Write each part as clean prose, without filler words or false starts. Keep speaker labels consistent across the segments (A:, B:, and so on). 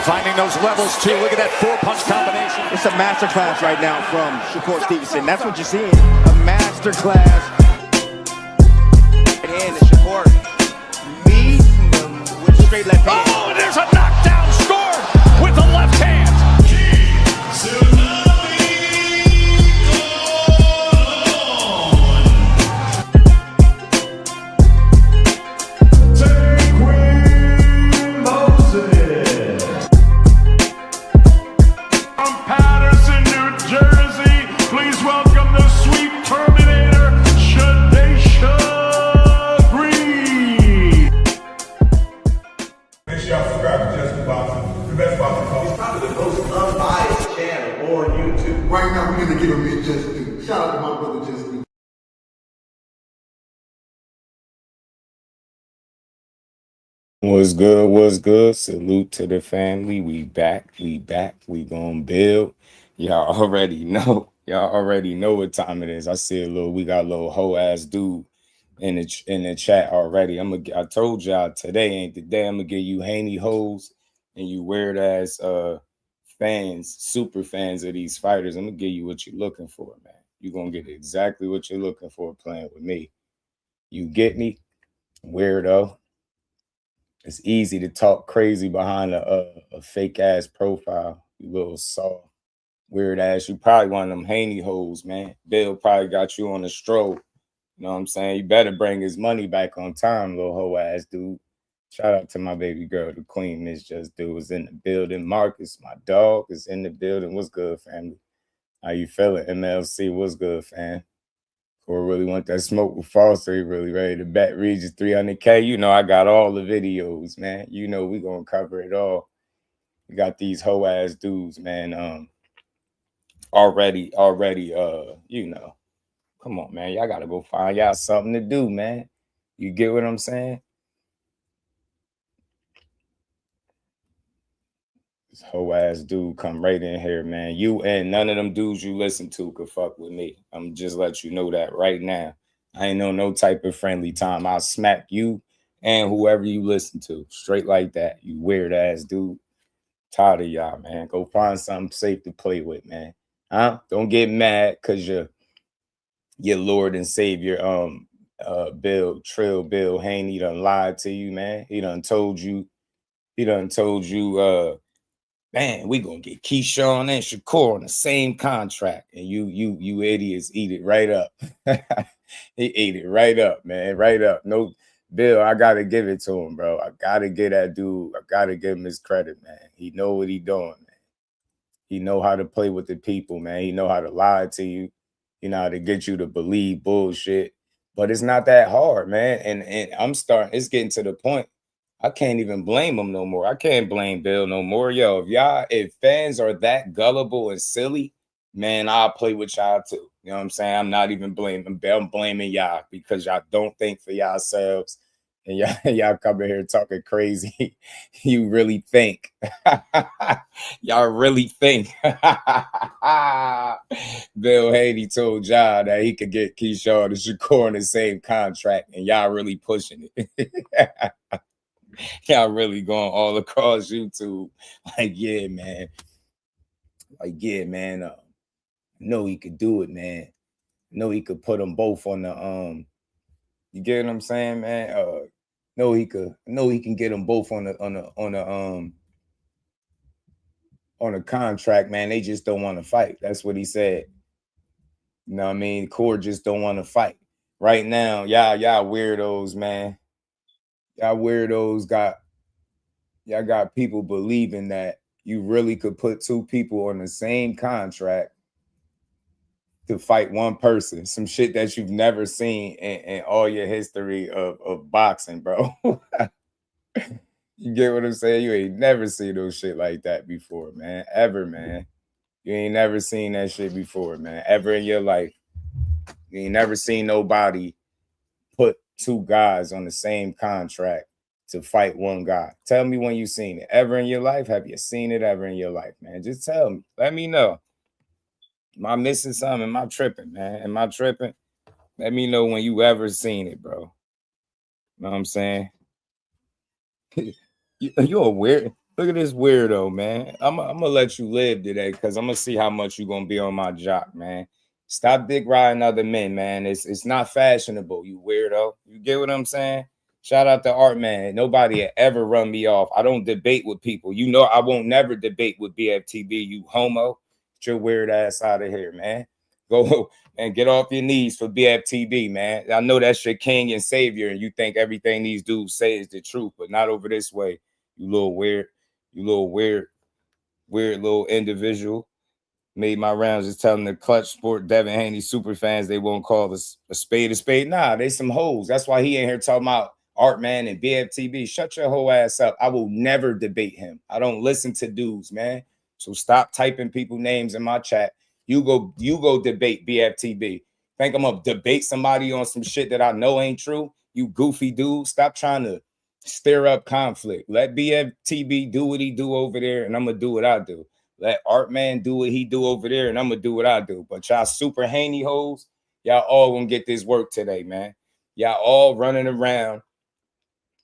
A: Finding those levels, too. Look at that four-punch combination.
B: It's a masterclass right now from Shakur Stevenson. That's what you're seeing. A masterclass. And Shakur meeting them with straight left hand.
A: Oh, and there's a knockdown scored with the left hand.
C: Right now, we're going to give him his just due. Shout out to my brother, JUSDUE.
D: What's good? What's good? Salute to the family. We back. We gonna build. Y'all already know. Y'all already know what time it is. I see we got a little hoe ass dude in the chat already. I told y'all today ain't the day. I'm gonna give you Haney-Hoes and you weird ass fans, super fans of these fighters. I'm gonna give you what you're looking for, man. You're gonna get exactly what you're looking for playing with me. You get me, weirdo? It's easy to talk crazy behind a fake ass profile, you little soft, weird ass. You probably one of them Haney-Hoes, man. Bill probably got you on a stroll. You know what I'm saying? You better bring his money back on time, little hoe ass dude. Shout out to my baby girl, the queen, Miss JUSDUE is in the building. Marcus, my dog, is in the building. What's good, family? How you feeling? MLC, what's good, fam? Or really want that smoke with Foster. He really ready to bet Regis 300K. You know I got all the videos, man. You know we gonna cover it all. We got these hoe ass dudes, man. Already, you know. Come on, man. Y'all gotta go find y'all something to do, man. You get what I'm saying? This hoe ass dude come right in here, man. You and none of them dudes you listen to could fuck with me. I'm just let you know that right now. I ain't no type of friendly time. I'll smack you and whoever you listen to straight like that. You weird ass dude. Tired of y'all, man. Go find something safe to play with, man. Huh? Don't get mad because your Lord and Savior, Bill Haney done lied to you, man. He done told you, man, we gonna get Keyshawn and Shakur on the same contract, and you idiots eat it right up. He ate it right up, man, right up. No, Bill, I gotta give it to him, bro. I gotta give that dude. I gotta give him his credit, man. He know what he doing, man. He know how to play with the people, man. He know how to lie to you. You know how to get you to believe bullshit. But it's not that hard, man. And it's getting to the point. I can't even blame him no more. I can't blame Bill no more. Yo, if fans are that gullible and silly, man, I'll play with y'all too. You know what I'm saying? I'm not even blaming Bill. I'm blaming y'all because y'all don't think for yourselves. And y'all coming here talking crazy. You really think. Y'all really think. Bill Haney told y'all that he could get Keyshawn and Shakur in the same contract, and y'all really pushing it. Y'all really going all across YouTube. Like, yeah, man. I know he could do it, man. I know he could put them both on the you get what I'm saying, man? No, he can get them both on a contract, man. They just don't want to fight. That's what he said. You know what I mean? Core just don't want to fight. Right now, y'all weirdos, man. Y'all weirdos got people believing that you really could put two people on the same contract to fight one person. Some shit that you've never seen in all your history of boxing, bro. You get what I'm saying? You ain't never seen no shit like that before, man. Ever, man. You ain't never seen that shit before, man. Ever in your life. You ain't never seen nobody put two guys on the same contract to fight one guy. Tell me when you seen it. Ever in your life? Have you seen it ever in your life, man? Just tell me. Let me know. Am I missing something? Am I tripping, man? Am I tripping? Let me know when you ever seen it, bro. Know what I'm saying? You're a weird. Look at this weirdo, man. I'm gonna let you live today because I'm gonna see how much you're gonna be on my jock, man. Stop dick riding other men, man. It's not fashionable, you weirdo. You get what I'm saying? Shout out to Art, man. Nobody ever run me off. I don't debate with people. You know I won't never debate with BFTB, you homo. Get your weird ass out of here, man. Go and get off your knees for BFTB, man. I know that's your king and savior, and you think everything these dudes say is the truth, but not over this way, you little weird. You little weird little individual. Made my rounds just telling the Clutch Sport Devin Haney super fans they won't call this a spade a spade. Nah, they some hoes. That's why he ain't here talking about Art Man and BFTB. Shut your whole ass up. I will never debate him. I don't listen to dudes, man. So stop typing people names in my chat. You go debate BFTB. Think I'm gonna debate somebody on some shit that I know ain't true? You goofy dude. Stop trying to stir up conflict. Let BFTB do what he do over there, and I'm gonna do what I do. Let Art Man do what he do over there, and I'm gonna do what I do. But y'all super Haney-Hoes, y'all all gonna get this work today, man. Y'all all running around,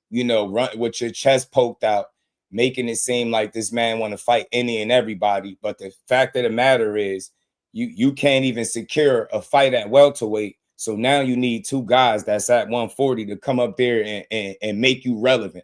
D: you know, run with your chest poked out, making it seem like this man want to fight any and everybody. But the fact of the matter is, you can't even secure a fight at welterweight. So now you need two guys that's at 140 to come up there and make you relevant.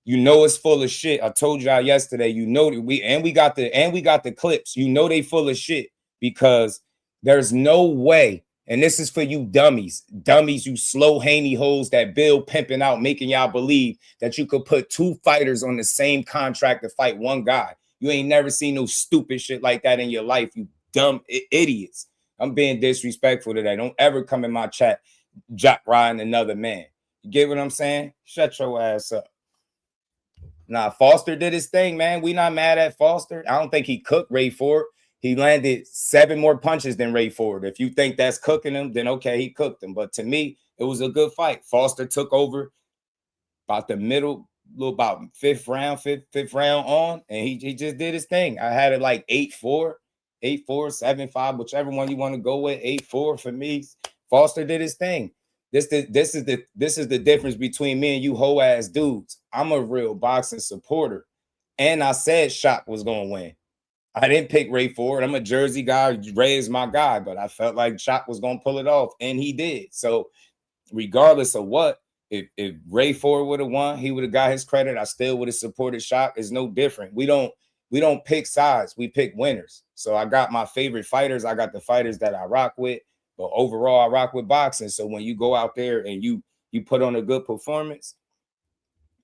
D: You know it's full of shit. I told y'all yesterday, you know that we got the clips. You know they full of shit because there's no way, and this is for you dummies, you slow Haney-Hoes that bill pimping out, making y'all believe that you could put two fighters on the same contract to fight one guy. You ain't never seen no stupid shit like that in your life, you dumb idiots. I'm being disrespectful today. Don't ever come in my chat jock riding another man. You get what I'm saying? Shut your ass up. Nah, Foster did his thing, man. We not mad at Foster. I don't think he cooked Ray Ford. He landed 7 more punches than Ray Ford. If you think that's cooking him, then okay, he cooked him. But to me, it was a good fight. Foster took over about the middle, about fifth round on, and he just did his thing. I had it like 8-4, 8-4, 7-5, whichever one you want to go with. 8-4 for me. Foster did his thing. This is the difference between me and you hoe ass dudes. I'm a real boxing supporter, and I said Shock was gonna win. I didn't pick Ray Ford. I'm a Jersey guy. Ray is my guy, but I felt like Shock was gonna pull it off, and he did. So, regardless of what, if Ray Ford would have won, he would have got his credit. I still would have supported Shock. It's no different. We don't pick sides. We pick winners. So I got my favorite fighters. I got the fighters that I rock with. But overall, I rock with boxing. So when you go out there and you put on a good performance,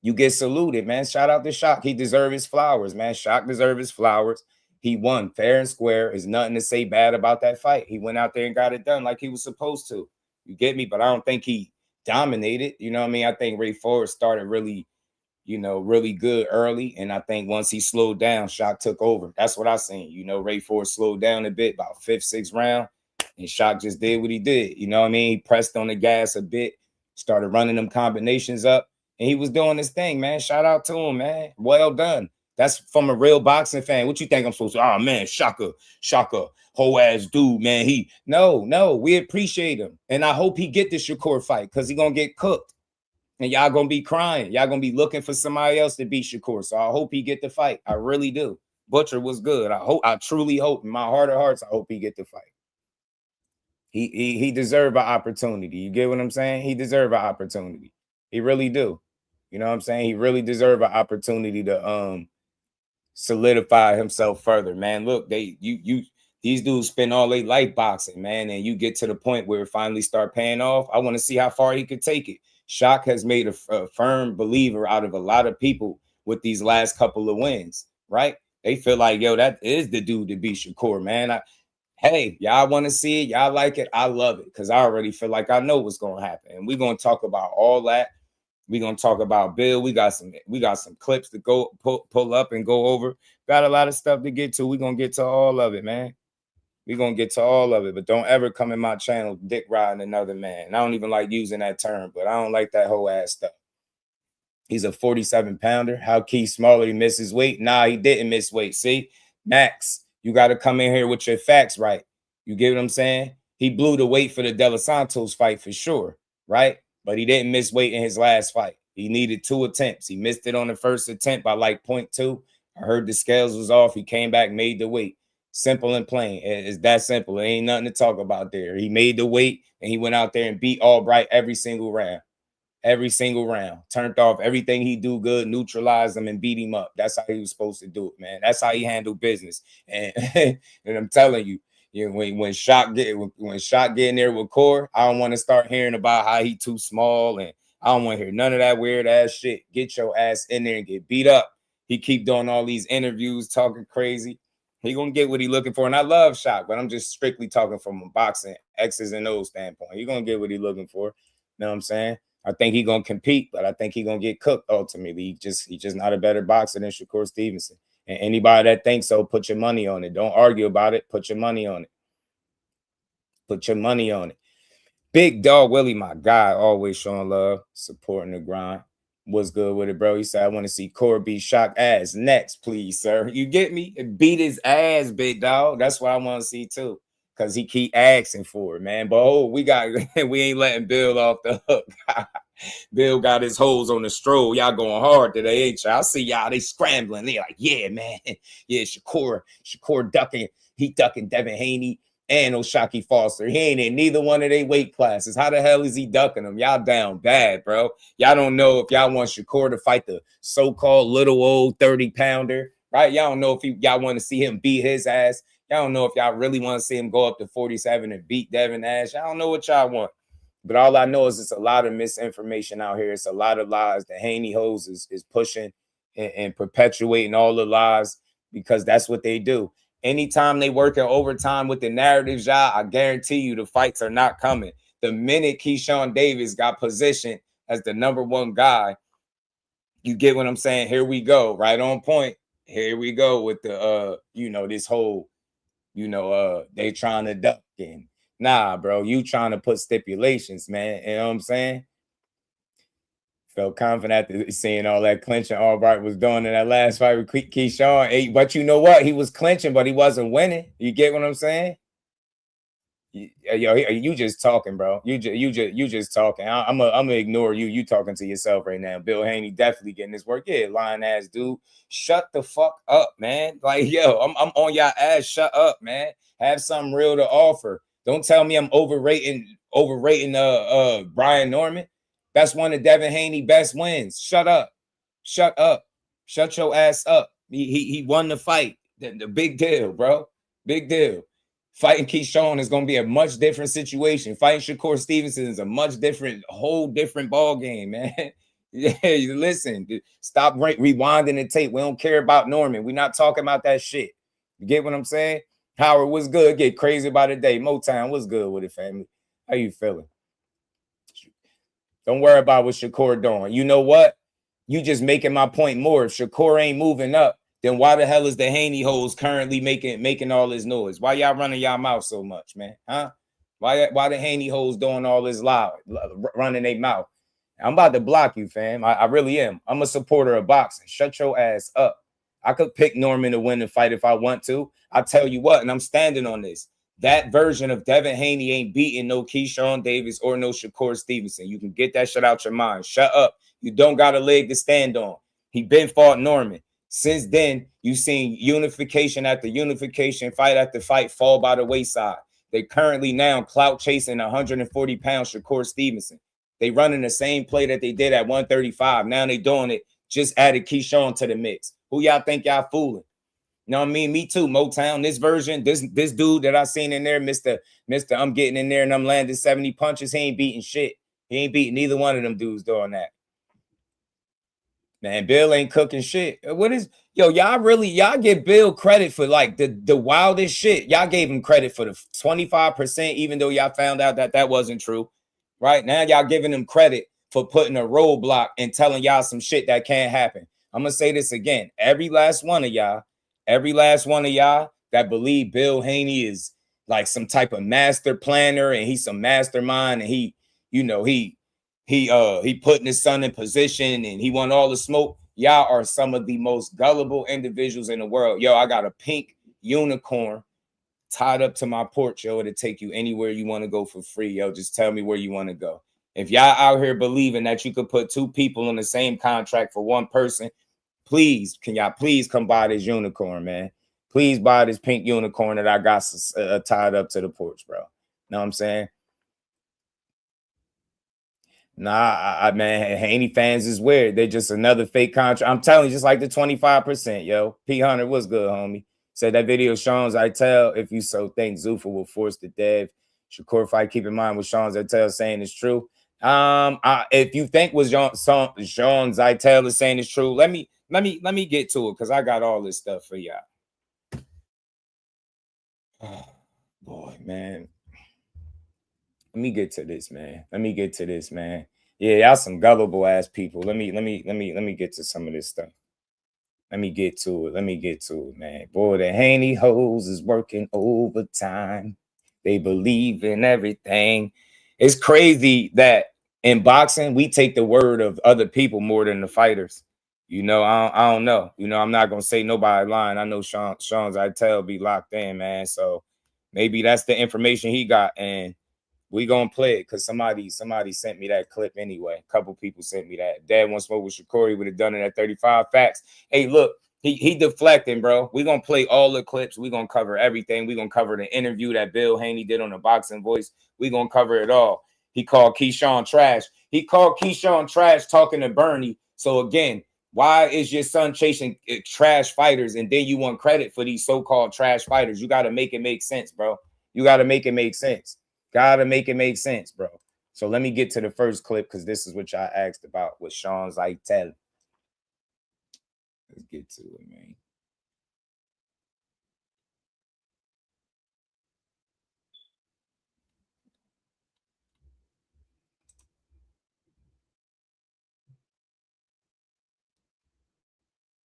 D: you get saluted, man. Shout out to Shock. He deserves his flowers, man. Shock deserves his flowers. He won fair and square. There's nothing to say bad about that fight. He went out there and got it done like he was supposed to. You get me? But I don't think he dominated. You know what I mean? I think Ray Ford started really, really good early. And I think once he slowed down, Shock took over. That's what I seen. Ray Ford slowed down a bit, about 5th, 6th round. And Shock just did what he did. You know what I mean? He pressed on the gas a bit, started running them combinations up, and he was doing his thing, man. Shout out to him, man. Well done. That's from a real boxing fan. What you think I'm supposed to? Oh, man, Shaka, whole ass dude, man. No, we appreciate him. And I hope he get the Shakur fight because he going to get cooked. And y'all going to be crying. Y'all going to be looking for somebody else to beat Shakur. So I hope he get the fight. I really do. Butcher was good. I truly hope, in my heart of hearts, I hope he get the fight. He deserved an opportunity. You get what I'm saying? He deserved an opportunity. He really do. You know what I'm saying? He really deserved an opportunity to solidify himself further, man. Look, these dudes spend all their life boxing, man, and you get to the point where it finally start paying off. I want to see how far he could take it. Shock has made a firm believer out of a lot of people with these last couple of wins, right? They feel like, yo, that is the dude to beat Shakur, man. Hey, y'all want to see it? Y'all like it? I love it because I already feel like I know what's going to happen. And we're going to talk about all that. We're going to talk about Bill. We got some clips to go pull up and go over. Got a lot of stuff to get to. We're going to get to all of it, man. We're going to get to all of it. But don't ever come in my channel dick riding another man. And I don't even like using that term, but I don't like that whole ass stuff. He's a 47-pounder. How Key smaller, he misses weight? Nah, he didn't miss weight. See? Max. You got to come in here with your facts right. You get what I'm saying? He blew the weight for the De Los Santos fight for sure, right? But he didn't miss weight in his last fight. He needed 2 attempts. He missed it on the first attempt by like 0.2. I heard the scales was off. He came back, made the weight. Simple and plain. It's that simple. It ain't nothing to talk about there. He made the weight, and he went out there and beat Albright every single round. Every single round. Turned off everything he do good, neutralized him, and beat him up. That's how he was supposed to do it, man. That's how he handled business. And, and I'm telling you, when Shaq get in there with Core, I don't want to start hearing about how he too small, and I don't want to hear none of that weird ass shit. Get your ass in there and get beat up. He keep doing all these interviews, talking crazy. He gonna get what he looking for. And I love Shaq, but I'm just strictly talking from a boxing X's and O's standpoint. He gonna get what he looking for. You know what I'm saying? I think he gonna compete, but I think he gonna get cooked ultimately. He just not a better boxer than Shakur Stevenson. And anybody that thinks so, put your money on it. Don't argue about it. Put your money on it. Put your money on it. Big Dog Willie, my guy, always showing love, supporting the grind. What's good with it, bro? He said, I want to see Core beat Shaq ass next, please, sir. You get me? Beat his ass, big dog. That's what I want to see too. Because he keep asking for it, man. But we ain't letting Bill off the hook. Bill got his hoes on the stroll. Y'all going hard today, ain't y'all? I see y'all, they scrambling. They like, yeah, man. Yeah, Shakur ducking. He ducking Devin Haney and O'Shaquie Foster. He ain't in neither one of their weight classes. How the hell is he ducking them? Y'all down bad, bro. Y'all don't know if y'all want Shakur to fight the so-called little old 30-pounder, right? Y'all don't know if y'all want to see him beat his ass. Y'all don't know if y'all really want to see him go up to 47 and beat Devin Ash. I don't know what y'all want. But all I know is it's a lot of misinformation out here. It's a lot of lies. The Haney-Hoes is pushing and perpetuating all the lies because that's what they do. Anytime they work in overtime with the narratives, y'all, I guarantee you the fights are not coming. The minute Keyshawn Davis got positioned as the #1 guy, you get what I'm saying? Here we go. Right on point. Here we go with the, this whole, they trying to duck in. Nah, bro, you trying to put stipulations, man. You know what I'm saying? Felt confident after seeing all that clinching Albright was doing in that last fight with Keyshawn. But you know what? He was clinching, but he wasn't winning. You get what I'm saying? You just talking, bro. You just talking. I'm gonna ignore you. You talking to yourself right now. Bill Haney definitely getting this work. Yeah, lying ass dude. Shut the fuck up, man. Like, yo, I'm on your ass. Shut up, man. Have something real to offer. Don't tell me I'm overrating Brian Norman. That's one of Devin Haney's best wins. Shut up. Shut up. Shut your ass up. He won the fight. The big deal, bro. Big deal. Fighting Keyshawn is going to be a much different situation. Fighting Shakur Stevenson is a whole different ball game, man. Yeah, listen, stop rewinding the tape. We don't care about Norman. We're not talking about that shit. You get what I'm saying? Howard, what's good? Get crazy about it day. Motown, what's good with it, family? How you feeling? Don't worry about what Shakur doing. You know what? You just making my point more. If Shakur ain't moving up, then why the hell is the Haney-Hoes currently making all this noise? Why y'all running y'all mouth so much, man? Huh? Why the Haney-Hoes doing all this loud, running their mouth? I'm about to block you, fam. I really am. I'm a supporter of boxing. Shut your ass up. I could pick Norman to win the fight if I want to. I tell you what, and I'm standing on this. That version of Devin Haney ain't beating no Keyshawn Davis or no Shakur Stevenson. You can get that shit out your mind. Shut up. You don't got a leg to stand on. He been fought Norman. Since then, you've seen unification after unification, fight after fight fall by the wayside. They currently now clout chasing 140-pound Shakur Stevenson. They running the same play that they did at 135. Now they doing it. Just added Keyshawn to the mix. Who y'all think y'all fooling? You know what I mean? Me too, Motown. This version, this dude that I seen in there, Mr. I'm getting in there and I'm landing 70 punches. He ain't beating shit. He ain't beating neither one of them dudes doing that. Man, Bill ain't cooking shit. What is, y'all give Bill credit for like the wildest shit. Y'all gave him credit for the 25%, even though y'all found out that wasn't true. Right now, y'all giving him credit for putting a roadblock and telling y'all some shit that can't happen. I'm gonna say this again. Every last one of y'all that believe Bill Haney is like some type of master planner and he's some mastermind and he putting his son in position and he want all the smoke. Y'all are some of the most gullible individuals in the world. Yo, I got a pink unicorn tied up to my porch, yo. It'll take you anywhere you want to go for free, yo. Just tell me where you want to go. If y'all out here believing that you could put two people in the same contract for one person, please, can y'all please come buy this unicorn, man? Please buy this pink unicorn that I got tied up to the porch, bro. Know what I'm saying? Nah, man, Haney fans is weird. They're just another fake contract. I'm telling you, just like the 25%, yo. P Hunter, what's good, homie? Said that video Sean's I tell. If you so think Zuffa will force the Dev Shakur fight, keep in mind what Sean's I tell saying is true. If you think what Sean's I tell is saying is true, let me get to it because I got all this stuff for y'all. Oh, boy, man. Let me get to this, man. Yeah, y'all some gullible ass people. Let me get to some of this stuff. Let me get to it, man. Boy, the Haney-Hoes is working overtime. They believe in everything. It's crazy that in boxing, we take the word of other people more than the fighters. You know, I don't know. You know, I'm not gonna say nobody lying. I know Sean's I tell be locked in, man. So maybe that's the information he got, and we gonna play it because somebody sent me that clip anyway. A couple people sent me that. Dad once spoke with Shakur. He would have done it at 35 facts. Hey, look, he deflecting, bro. We gonna play all the clips. We gonna cover everything. We gonna cover the interview that Bill Haney did on the Boxing Voice. We gonna cover it all. He called Keyshawn trash. He called Keyshawn trash talking to Bernie. So again, why is your son chasing trash fighters and then you want credit for these so-called trash fighters? You got to make it make sense, bro. You got to make it make sense. Gotta make it make sense, bro. So let me get to the first clip because this is what y'all asked about with Sean's I tell. Let's get to it, man.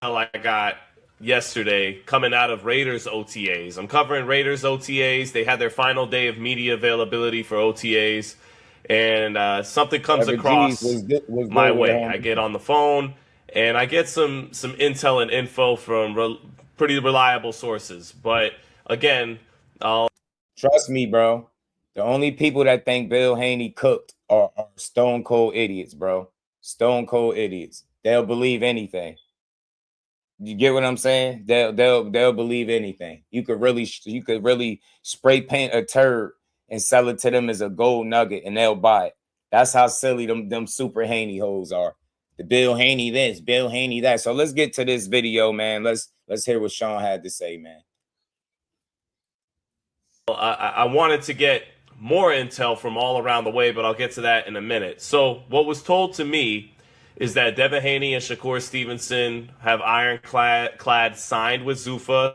E: I got yesterday coming out of Raiders OTAs. I'm covering Raiders OTAs. They had their final day of media availability for OTAs, and something comes across my way. I get on the phone, and I get some intel and info from pretty reliable sources. But again,
D: trust me, bro. The only people that think Bill Haney cooked are stone cold idiots, bro. Stone cold idiots. They'll believe anything. You get what I'm saying? They'll believe anything. You could really spray paint a turd and sell it to them as a gold nugget, and they'll buy it. That's how silly them super Haney-Hoes are. The Bill Haney this, Bill Haney that. So let's get to this video, man. Let's hear what Sean had to say, man.
E: I wanted to get more intel from all around the way, but I'll get to that in a minute. So what was told to me is that Devin Haney and Shakur Stevenson have ironclad signed with Zuffa.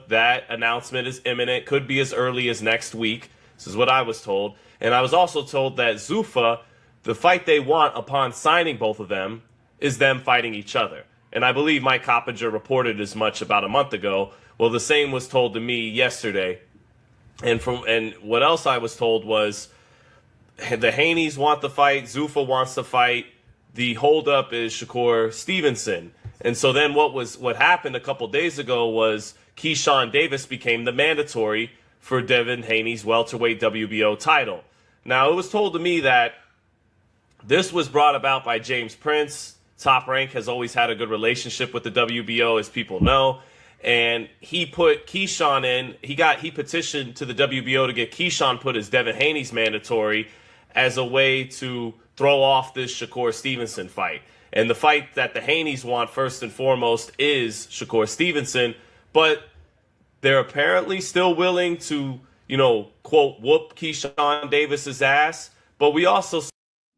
E: That announcement is imminent, could be as early as next week. This is what I was told. And I was also told that Zuffa, the fight they want upon signing both of them, is them fighting each other. And I believe Mike Coppinger reported as much about a month ago. Well, the same was told to me yesterday. And what else I was told was the Haneys want the fight, Zuffa wants the fight. The holdup is Shakur Stevenson. And so then what happened a couple days ago was Keyshawn Davis became the mandatory for Devin Haney's welterweight WBO title. Now, it was told to me that this was brought about by James Prince. Top Rank has always had a good relationship with the WBO, as people know. And he put Keyshawn in. He petitioned to the WBO to get Keyshawn put as Devin Haney's mandatory as a way to throw off this Shakur Stevenson fight. And the fight that the Haneys want first and foremost is Shakur Stevenson, but they're apparently still willing to, quote, whoop Keyshawn Davis's ass. But we also...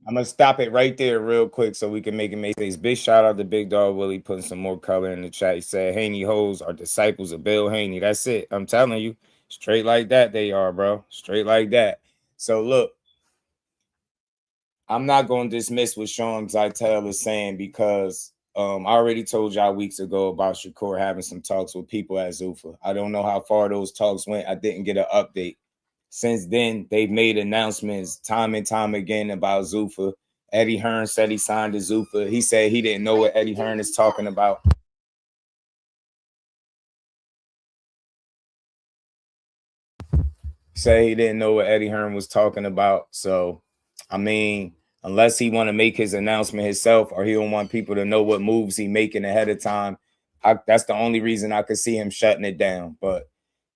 D: I'm going to stop it right there real quick so we can make it make sense. Big shout out to Big Dog Willie putting some more color in the chat. He said, Haney-Hoes are disciples of Bill Haney. That's it. I'm telling you. Straight like that they are, bro. Straight like that. So, look. I'm not going to dismiss what Sean Zeitel is saying because I already told y'all weeks ago about Shakur having some talks with people at Zuffa. I don't know how far those talks went. I didn't get an update. Since then, they've made announcements time and time again about Zuffa. Eddie Hearn said he signed to Zuffa. He said he didn't know what Eddie Hearn is talking about. Say he didn't know what Eddie Hearn was talking about. So, I mean, unless he want to make his announcement himself or he don't want people to know what moves he making ahead of time. That's the only reason I could see him shutting it down. But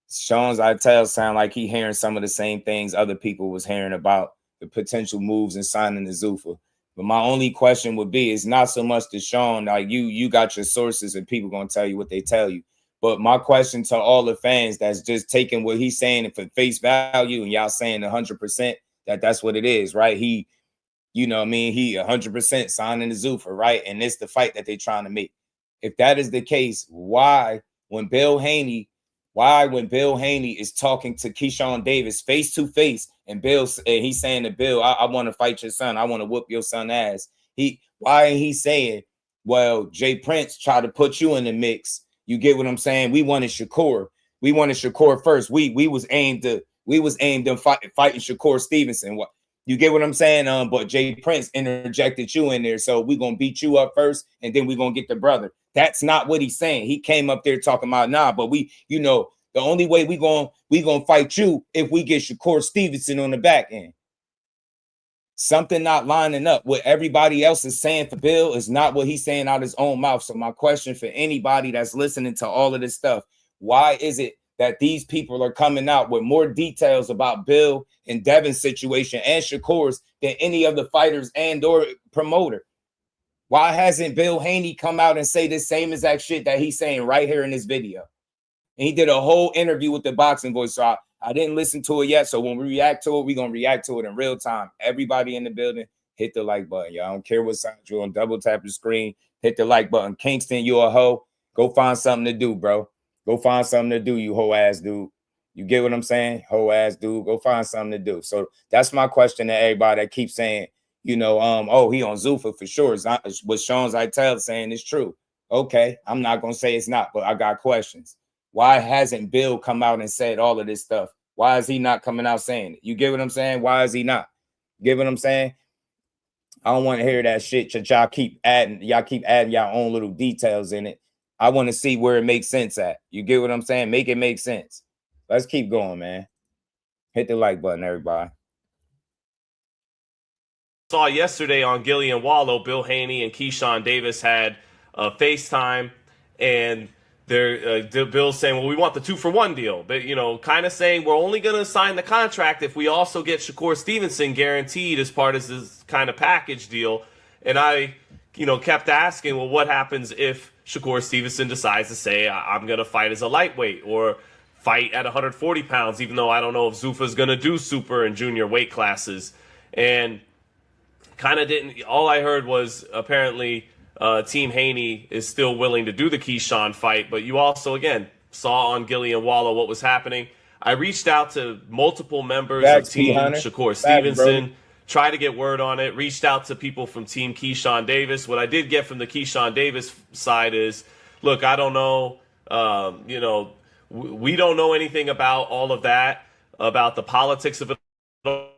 D: Sean's I tell sound like he hearing some of the same things other people was hearing about the potential moves and signing the Zuffa. But my only question would be, it's not so much to Sean, like you got your sources and people gonna tell you what they tell you. But my question to all the fans that's just taking what he's saying for face value and y'all saying 100% that's what it is, right? He, you know what I mean? He 100% signing the Zuffa, right? And it's the fight that they're trying to make. If that is the case, why when Bill Haney is talking to Keyshawn Davis face to face and he's saying to Bill, I want to fight your son. I want to whoop your son ass. Why ain't he saying, well, Jay Prince tried to put you in the mix. You get what I'm saying? We wanted Shakur. We wanted Shakur first. We was aimed at fighting Shakur Stevenson. You get what I'm saying? But Jay Prince interjected you in there. So we're gonna beat you up first, and then we're gonna get the brother. That's not what he's saying. He came up there talking about but we, the only way we gonna fight you if we get Shakur Stevenson on the back end. Something not lining up. What everybody else is saying for Bill is not what he's saying out his own mouth. So my question for anybody that's listening to all of this stuff, why is it that these people are coming out with more details about Bill and Devin's situation and Shakur's than any of the fighters and or promoter? Why hasn't Bill Haney come out and say the same exact shit that he's saying right here in this video? And he did a whole interview with the Boxing Voice. So I didn't listen to it yet. So when we react to it, we're going to react to it in real time. Everybody in the building, hit the like button. Y'all don't care what side you're on. Double tap the screen. Hit the like button. Kingston, you a hoe. Go find something to do, bro. Go find something to do, you hoe ass dude. You get what I'm saying? Hoe ass dude. Go find something to do. So that's my question to everybody that keeps saying, oh, he on Zuffa for sure. It's not what Sean's I tell saying is true. Okay, I'm not gonna say it's not, but I got questions. Why hasn't Bill come out and said all of this stuff? Why is he not coming out saying it? You get what I'm saying? Why is he not? Get what I'm saying? I don't want to hear that shit. Y'all keep adding y'all own little details in it. I want to see where it makes sense at. You get what I'm saying? Make it make sense. Let's keep going, man. Hit the like button, everybody.
E: Saw yesterday on Gillian Wallow, Bill Haney and Keyshawn Davis had a FaceTime, and Bill's saying, well, we want the 2-for-1 deal. But, kind of saying we're only going to sign the contract if we also get Shakur Stevenson guaranteed as part of this kind of package deal. And I, kept asking, well, what happens if Shakur Stevenson decides to say, I'm going to fight as a lightweight or fight at 140 pounds, even though I don't know if Zuffa's going to do super and junior weight classes. And kind of didn't. All I heard was apparently Team Haney is still willing to do the Keyshawn fight, but you also, again, saw on Gillian Wallow what was happening. I reached out to multiple members of Team Shakur Stevenson, tried to get word on it, reached out to people from Team Keyshawn Davis. What I did get from the Keyshawn Davis side is, look, I don't know, we don't know anything about all of that, about the politics of it.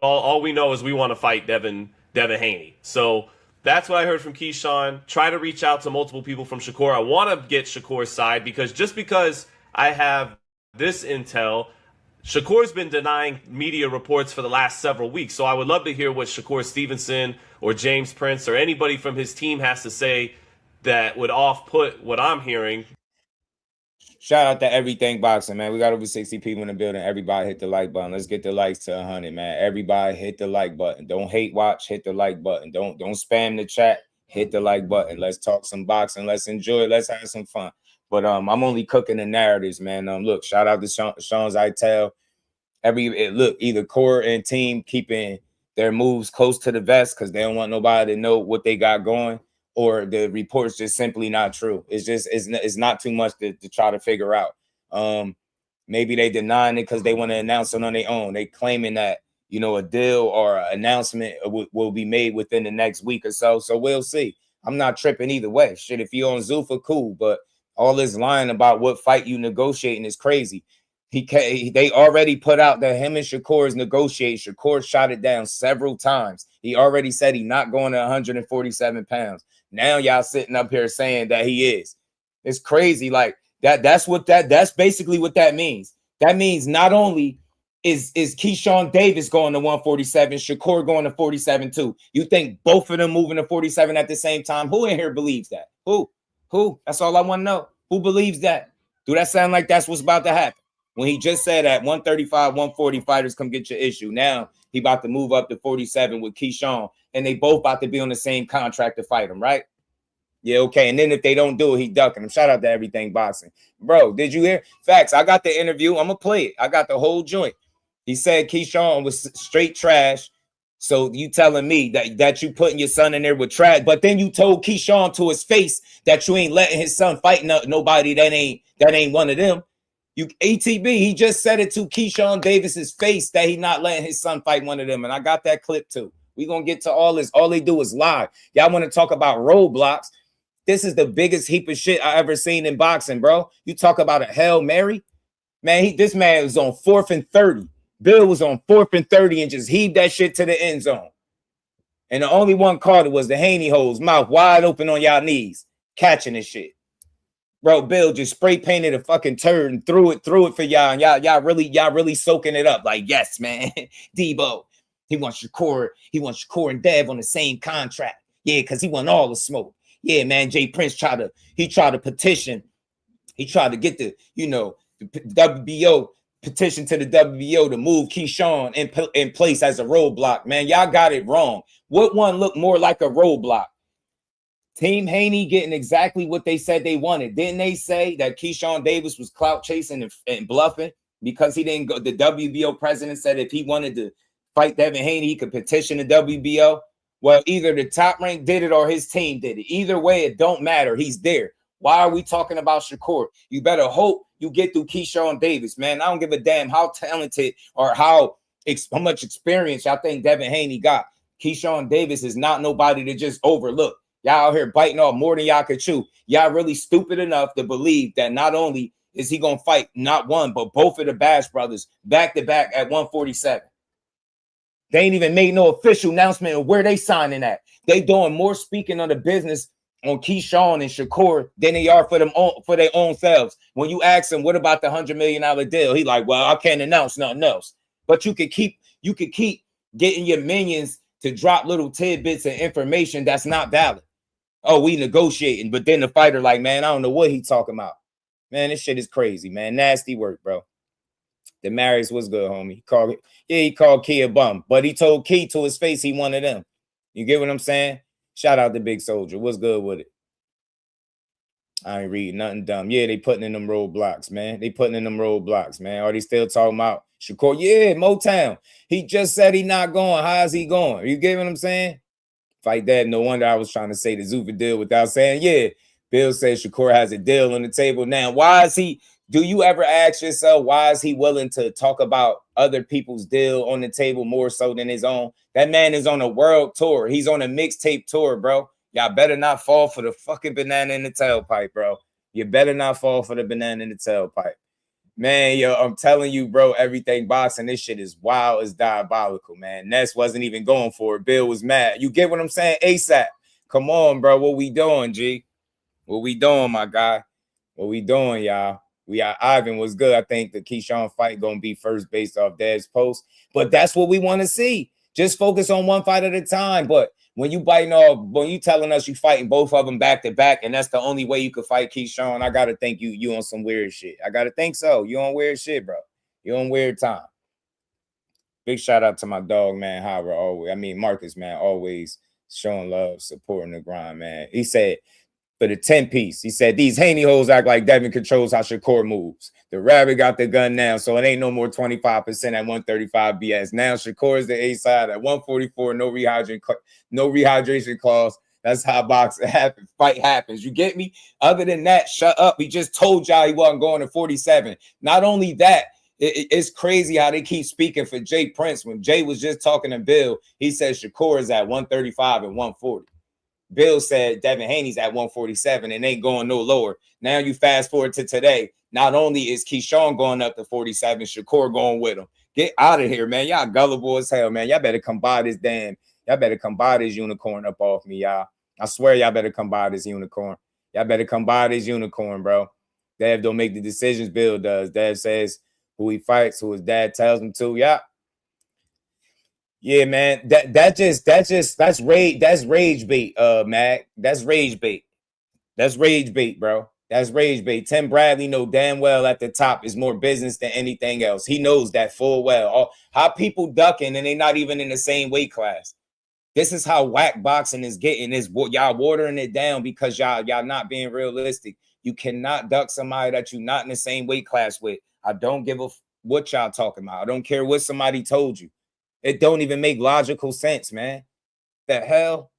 E: All we know is we want to fight Devin Haney. So that's what I heard from Keyshawn. Try to reach out to multiple people from Shakur. I want to get Shakur's side because just because I have this intel, Shakur's been denying media reports for the last several weeks. So I would love to hear what Shakur Stevenson or James Prince or anybody from his team has to say that would off-put what I'm hearing.
D: Shout out to Everything Boxing, man. We got over 60 people in the building. Everybody hit the like button. Let's get the likes to 100, man. Everybody hit the like button. Don't hate watch. Hit the like button. Don't spam the chat. Hit the like button. Let's talk some boxing. Let's enjoy. Let's have some fun. But I'm only cooking the narratives, man. Look, shout out to Sean's I tell. Either core and team keeping their moves close to the vest because they don't want nobody to know what they got going, or the report's just simply not true. It's not too much to try to figure out. Maybe they denying it because they want to announce it on their own. They claiming that, a deal or an announcement will be made within the next week or so. So we'll see. I'm not tripping either way. Shit, if you're on Zuffa, cool. But all this lying about what fight you negotiating is crazy. They already put out that him and Shakur is negotiating. Shakur shot it down several times. He already said he's not going to 147 pounds. Now y'all sitting up here saying that he is. It's crazy. Like that's basically what that means. That means not only is Keyshawn Davis going to 147, Shakur going to 47 too? You think both of them moving to 47 at the same time? Who in here believes that? Who? That's all I want to know. Who believes that? Do that sound like that's what's about to happen? When he just said that 135, 140 fighters come get your issue. Now he about to move up to 47 with Keyshawn, and they both about to be on the same contract to fight him, right? Yeah, okay. And then if they don't do it, he ducking them. Shout out to Everything Boxing. Bro, did you hear? Facts. I got the interview. I'm going to play it. I got the whole joint. He said Keyshawn was straight trash. So you telling me that you putting your son in there with trash, but then you told Keyshawn to his face that you ain't letting his son fight nobody that ain't one of them. You ATB, he just said it to Keyshawn Davis's face that he not letting his son fight one of them. And I got that clip too. We gonna get to all this. All they do is lie. Y'all want to talk about roadblocks? This is the biggest heap of shit I ever seen in boxing, bro. You talk about a Hail Mary, man. This man was on 4th and 30. Bill was on 4th and 30 and just heaved that shit to the end zone. And the only one caught it was the Haney-Hoes, mouth wide open on y'all knees, catching this shit. Bro, Bill just spray painted a fucking turd and threw it for y'all. And y'all really soaking it up. Like, yes, man. Debo. He wants Shakur and Dev on the same contract. Yeah, because he want all the smoke. Yeah, man. Jay Prince tried to petition. He tried to get the WBO petition to the WBO to move Keyshawn in place as a roadblock. Man, y'all got it wrong. What one looked more like a roadblock? Team Haney getting exactly what they said they wanted. Didn't they say that Keyshawn Davis was clout chasing and bluffing because he didn't go? The WBO president said if he wanted to fight Devin Haney, he could petition the WBO. Well, either the top rank did it or his team did it. Either way, it don't matter. He's there. Why are we talking about Shakur? You better hope you get through Keyshawn Davis, man. I don't give a damn how talented or how much experience y'all think Devin Haney got. Keyshawn Davis is not nobody to just overlook. Y'all out here biting off more than y'all could chew. Y'all really stupid enough to believe that not only is he going to fight not one, but both of the Bash brothers back-to-back at 147. They ain't even made no official announcement of where they signing at. They doing more speaking on the business on Keyshawn and Shakur than they are for their own selves. When you ask him, what about the $100 million deal? He like, well, I can't announce nothing else. But you could keep getting your minions to drop little tidbits of information that's not valid. Oh, we negotiating, but then the fighter like, man, I don't know what he talking about. Man, this shit is crazy, man. Nasty work, bro. Demarius was good, homie. He called Key a bum, but he told Key to his face he wanted them. You get what I'm saying? Shout out to Big Soldier. What's good with it? I ain't reading nothing dumb. Yeah, they putting in them roadblocks, man. Are they still talking about Shakur? Yeah, Motown. He just said he not going. How's he going? You get what I'm saying? Fight that. No wonder I was trying to say the Zufa deal without saying, yeah. Bill says Shakur has a deal on the table now. Why is he? Do you ever ask yourself, why is he willing to talk about other people's deal on the table more so than his own? That man is on a world tour. He's on a mixtape tour, bro. Y'all better not fall for the fucking banana in the tailpipe, bro. You better not fall for the banana in the tailpipe. Man, yo, I'm telling you, bro, Everything Boxing, this shit is wild, it's diabolical, man. Ness wasn't even going for it. Bill was mad. You get what I'm saying? ASAP. Come on, bro. What we doing, G? What we doing, my guy? What we doing, y'all? Ivan was good. I think the Keyshawn fight gonna be first based off Dev's post, but that's what we want to see. Just focus on one fight at a time. But when you biting off, when you telling us you fighting both of them back to back, and that's the only way you could fight Keyshawn, I gotta think you on some weird shit. I gotta think so. You on weird shit, bro. You on weird time. Big shout out to my dog, man. Marcus, man, always showing love, supporting the grind, man. He said, for the 10-piece, he said, these Haney-Hoes act like Devin controls how Shakur moves. The rabbit got the gun now, so it ain't no more 25% at 135 BS. Now Shakur is the A side at 144, no rehydration clause. That's how fight happens. You get me? Other than that, shut up. He just told y'all he wasn't going to 47. Not only that, it's crazy how they keep speaking for Jay Prince. When Jay was just talking to Bill, he said Shakur is at 135 and 140. Bill said Devin Haney's at 147 and ain't going no lower. Now you fast forward to today. Not only is Keyshawn going up to 47, Shakur going with him. Get out of here, man. Y'all gullible as hell, man. Y'all better come buy this unicorn up off me, y'all. I swear y'all better come buy this unicorn. Y'all better come buy this unicorn, bro. Dev don't make the decisions Bill does. Dev says who he fights, who his dad tells him to. Yeah. Yeah, man. That's rage bait, Mac. That's rage bait. That's rage bait, bro. That's rage bait. Tim Bradley know damn well at the top is more business than anything else. He knows that full well. How people ducking and they not even in the same weight class. This is how whack boxing is getting. Is y'all watering it down because y'all not being realistic. You cannot duck somebody that you're not in the same weight class with. I don't give a what y'all talking about. I don't care what somebody told you. It don't even make logical sense, man. The hell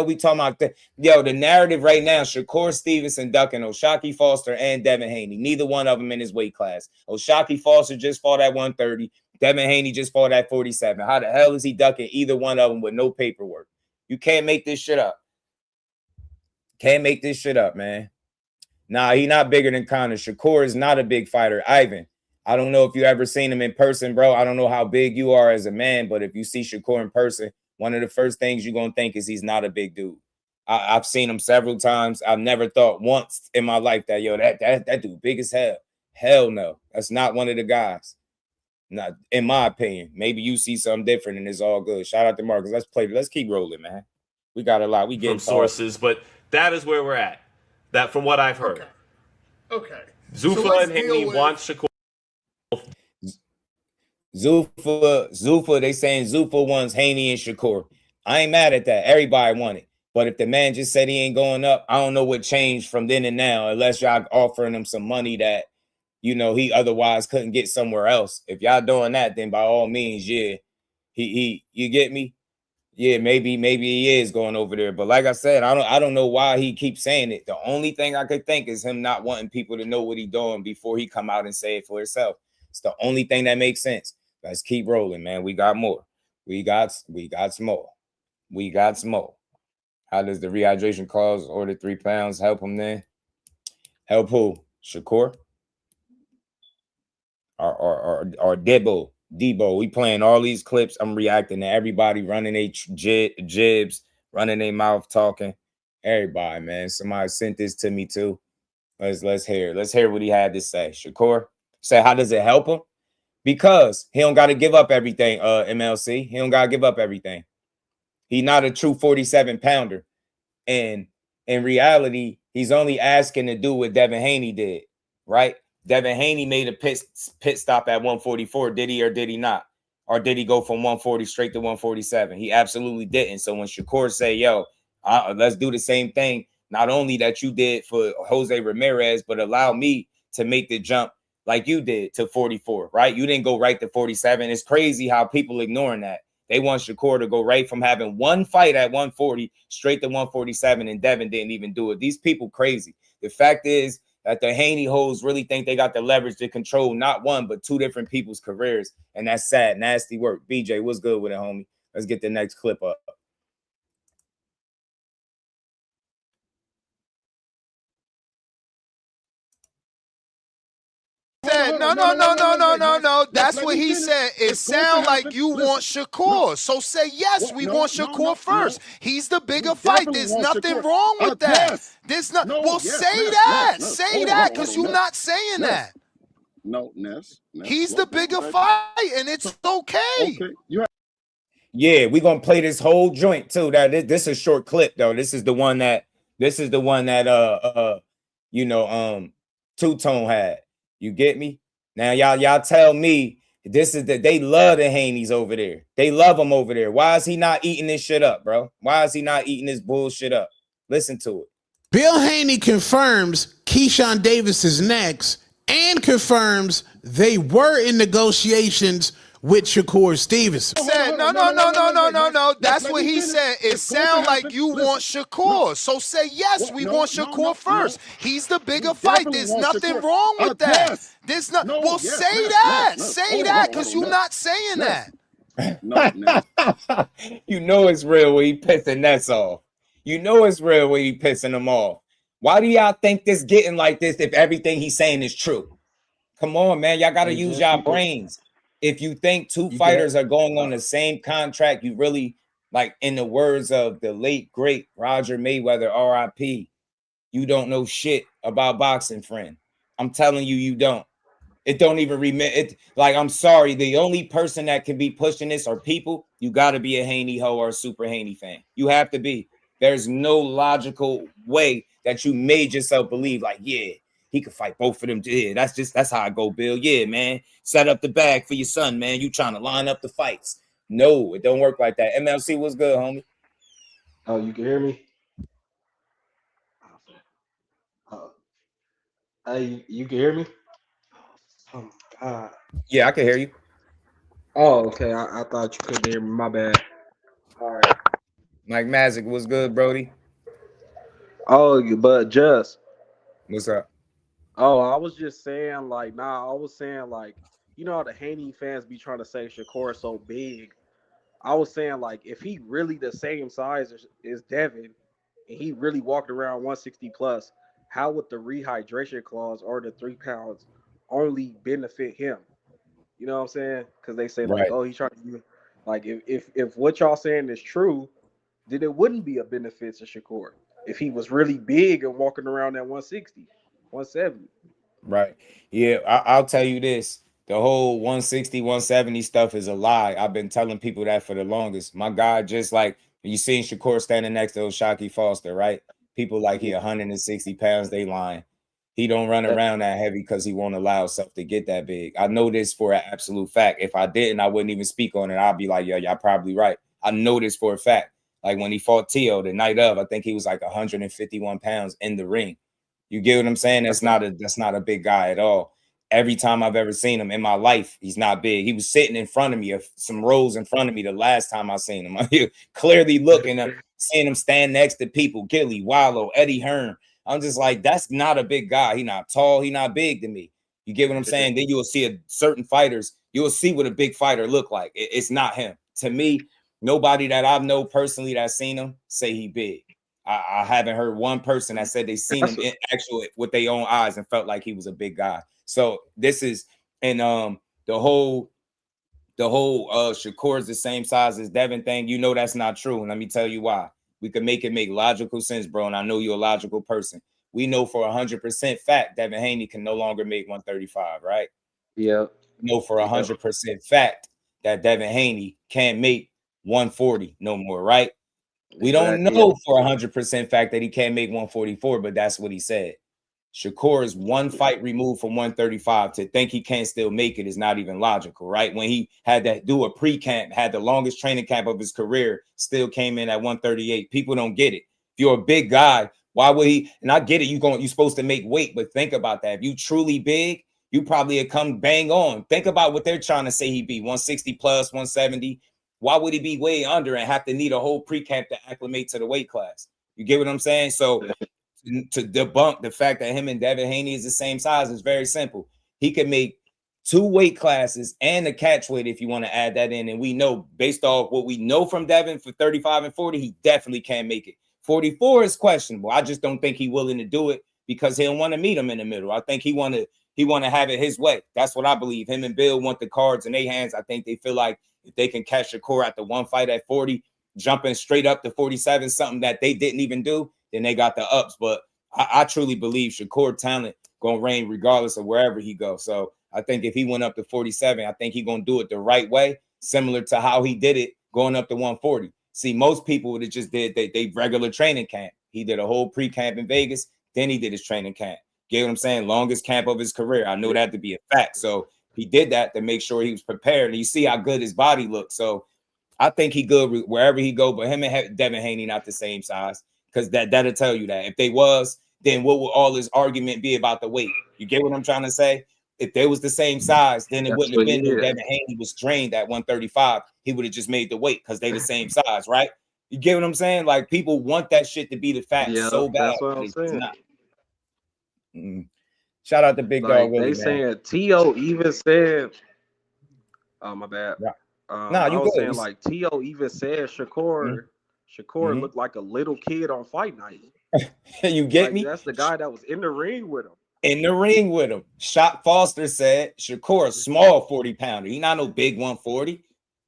D: we talking about? Yo, the narrative right now, Shakur Stevenson ducking O'Shaquie Foster and Devin Haney. Neither one of them in his weight class. O'Shaquie Foster just fought at 130. Devin Haney just fought at 47. How the hell is he ducking either one of them with no paperwork? You can't make this shit up. Can't make this shit up, man. Nah, he not bigger than Conor. Shakur is not a big fighter. Ivan, I don't know if you ever seen him in person, bro. I don't know how big you are as a man, but if you see Shakur in person, one of the first things you're going to think is he's not a big dude. I've seen him several times. I've never thought once in my life that, yo, that dude big as hell. Hell no. That's not one of the guys. Not in my opinion. Maybe you see something different and it's all good. Shout out to Marcus. Let's keep rolling, man. We got a lot. We get
E: sources, but that is where we're at. That from what I've heard.
C: Okay.
E: Zuffa and Haney want Shakur.
D: Zuffa, they saying Zuffa wants Haney and Shakur. I ain't mad at that. Everybody want it. But if the man just said he ain't going up, I don't know what changed from then and now, unless y'all offering him some money that, you know, he otherwise couldn't get somewhere else. If y'all doing that, then by all means, yeah. He you get me? Yeah, maybe he is going over there. But like I said, I don't know why he keeps saying it. The only thing I could think is him not wanting people to know what he's doing before he come out and say it for himself. It's the only thing that makes sense. Let's keep rolling, man. We got more. We got some more. We got some more. How does the rehydration clause or the 3 pounds help him then? Help who? Shakur? Or Debo? We playing all these clips. I'm reacting to everybody running their jibs, running their mouth, talking. Everybody, man. Somebody sent this to me too. Let's hear. Let's hear what he had to say. Shakur, say, how does it help him? Because he don't got to give up everything, MLC. He don't got to give up everything. He's not a true 47-pounder. And in reality, he's only asking to do what Devin Haney did, right? Devin Haney made a pit stop at 144. Did he or did he not? Or did he go from 140 straight to 147? He absolutely didn't. So when Shakur say, yo, let's do the same thing, not only that you did for Jose Ramirez, but allow me to make the jump like you did to 44, right? You didn't go right to 47. It's crazy how people ignoring that. They want Shakur to go right from having one fight at 140 straight to 147, and Devin didn't even do it. These people crazy. The fact is that the Haney-Hoes really think they got the leverage to control not one, but two different people's careers, and that's sad, nasty work. BJ, what's good with it, homie? Let's get the next clip up.
F: No. That's what he said. It sounds like you want Shakur. So say yes, we want Shakur first. He's the bigger fight. There's nothing wrong with that. There's not. Well, say that. Say that, because you're not saying that.
C: No, Ness.
F: He's the bigger fight, and it's okay.
D: Yeah, we're gonna play this whole joint too. That this is a short clip though. This is the one that Two-Tone had. You get me? Now y'all tell me this is they love the Haneys over there. They love him over there. Why is he not eating this shit up, bro? Why is he not eating this bullshit up? Listen to it.
G: Bill Haney confirms Keyshawn Davis is next and confirms they were in negotiations with Shakur Stevenson.
F: No. That's what he said. It sounds like you want Shakur. So say yes, we want Shakur first. He's the bigger fight. There's nothing wrong with that. There's not. Well, say that. Say that, because you're not saying that.
D: You know it's real when he pissing Ness off. You know it's real when he pissing him off. Why do y'all think this getting like this if everything he's saying is true? Come on, man. Y'all got to use y'all brains. If you think two fighters are going on the same contract, you really, like in the words of the late, great Roger Mayweather, RIP, you don't know shit about boxing, friend. I'm telling you, you don't. It don't even remit it. Like, I'm sorry, the only person that can be pushing this are people. You got to be a Haney-Ho or a super Haney fan. You have to be. There's no logical way that you made yourself believe, like, yeah, he could fight both of them. Yeah, that's how I go, Bill. Yeah, man. Set up the bag for your son, man. You trying to line up the fights. No, it don't work like that. MLC was good, homie.
H: Oh, you can hear me? You can hear me? Oh, God.
D: Yeah, I can hear you.
H: Oh, okay. I thought you couldn't hear me. My bad. All right.
D: Mike Magic was good, Brody.
H: Oh, but just.
D: What's up?
H: Oh, I was just saying, like, I was saying, like, you know how the Haney fans be trying to say Shakur is so big. I was saying, like, if he really the same size as Devin, and he really walked around 160 plus, how would the rehydration clause or the 3 pounds only benefit him? You know what I'm saying? Because they say, like,
D: Right.
H: oh, he's trying to, like, if what y'all saying is true, then it wouldn't be a benefit to Shakur if he was really big and walking around at 160, 170.
D: Right. Yeah, I'll tell you this. The whole 160, 170 stuff is a lie. I've been telling people that for the longest. My God, just like you seen Shakur standing next to O'Shaquie Foster, right? People like he 160 pounds, they lying. He don't run around that heavy because he won't allow himself to get that big. I know this for an absolute fact. If I didn't, I wouldn't even speak on it. I'd be like, yeah, y'all probably right. I know this for a fact. Like when he fought Tio the night of, I think he was like 151 pounds in the ring. You get what I'm saying? That's not a big guy at all. Every time I've ever seen him in my life, he's not big. He was sitting in front of me, some rows in front of me the last time I seen him. I clearly looking at seeing him stand next to people, Gilly, Wallow, Eddie Hearn. I'm just like, that's not a big guy. He not tall. He not big to me. You get what I'm saying? Then you'll see certain fighters. You'll see what a big fighter look like. It's not him. To me, nobody that I know personally that's seen him say he big. I haven't heard one person that said they seen him in actual with their own eyes and felt like he was a big guy. So this is and the whole Shakur is the same size as Devin thing. You know that's not true. And let me tell you why. We can make it make logical sense, bro. And I know you're a logical person. We know for 100% fact Devin Haney can no longer make 135, right?
H: Yeah.
D: We know for 100% fact that Devin Haney can't make 140 no more, right? We don't know for 100% fact that he can't make 144, but that's what he said. Shakur is one fight removed from 135. To think he can't still make it is not even logical, right? When he had to do a pre-camp, had the longest training camp of his career, still came in at 138. People don't get it. If you're a big guy, why would he? And I get it, you're supposed to make weight, but think about that. If you truly big, you probably have come bang on. Think about what they're trying to say he be, 160 plus, 170. Why would he be way under and have to need a whole pre-camp to acclimate to the weight class? You get what I'm saying? So to debunk the fact that him and Devin Haney is the same size is very simple. He can make 2 weight classes and the catch weight if you want to add that in. And we know, based off what we know from Devin for 35 and 40, he definitely can't make it. 44 is questionable. I just don't think he's willing to do it because he don't want to meet him in the middle. I think he want to have it his way. That's what I believe. Him and Bill want the cards in their hands. I think they feel like if they can catch Shakur at the one fight at 40, jumping straight up to 47, something that they didn't even do, then they got the ups. But I truly believe Shakur talent going to reign regardless of wherever he goes. So I think if he went up to 47, I think he's going to do it the right way, similar to how he did it going up to 140. See, most people would have just did they regular training camp. He did a whole pre-camp in Vegas, then he did his training camp. Get what I'm saying? Longest camp of his career. I know that to be a fact. So he did that to make sure he was prepared. And you see how good his body looks. So I think he good wherever he go. But him and Devin Haney not the same size, because that'll tell you that. If they was, then what would all this argument be about the weight? You get what I'm trying to say? If they was the same size, then it wouldn't have been no Devin Haney was drained at 135. He would have just made the weight because they the same size, right? You get what I'm saying? Like people want that shit to be the fact so bad.
H: That's what I'm saying.
D: Shout out to Big Dog Willie,
H: they saying T.O. even said, oh my bad.
D: Yeah.
H: I was saying like T.O. even said Shakur looked like a little kid on fight night.
D: You get me?
H: That's the guy that was in the ring with him.
D: In the ring with him. Shot Foster said Shakur a small 40-pounder. He not no big 140.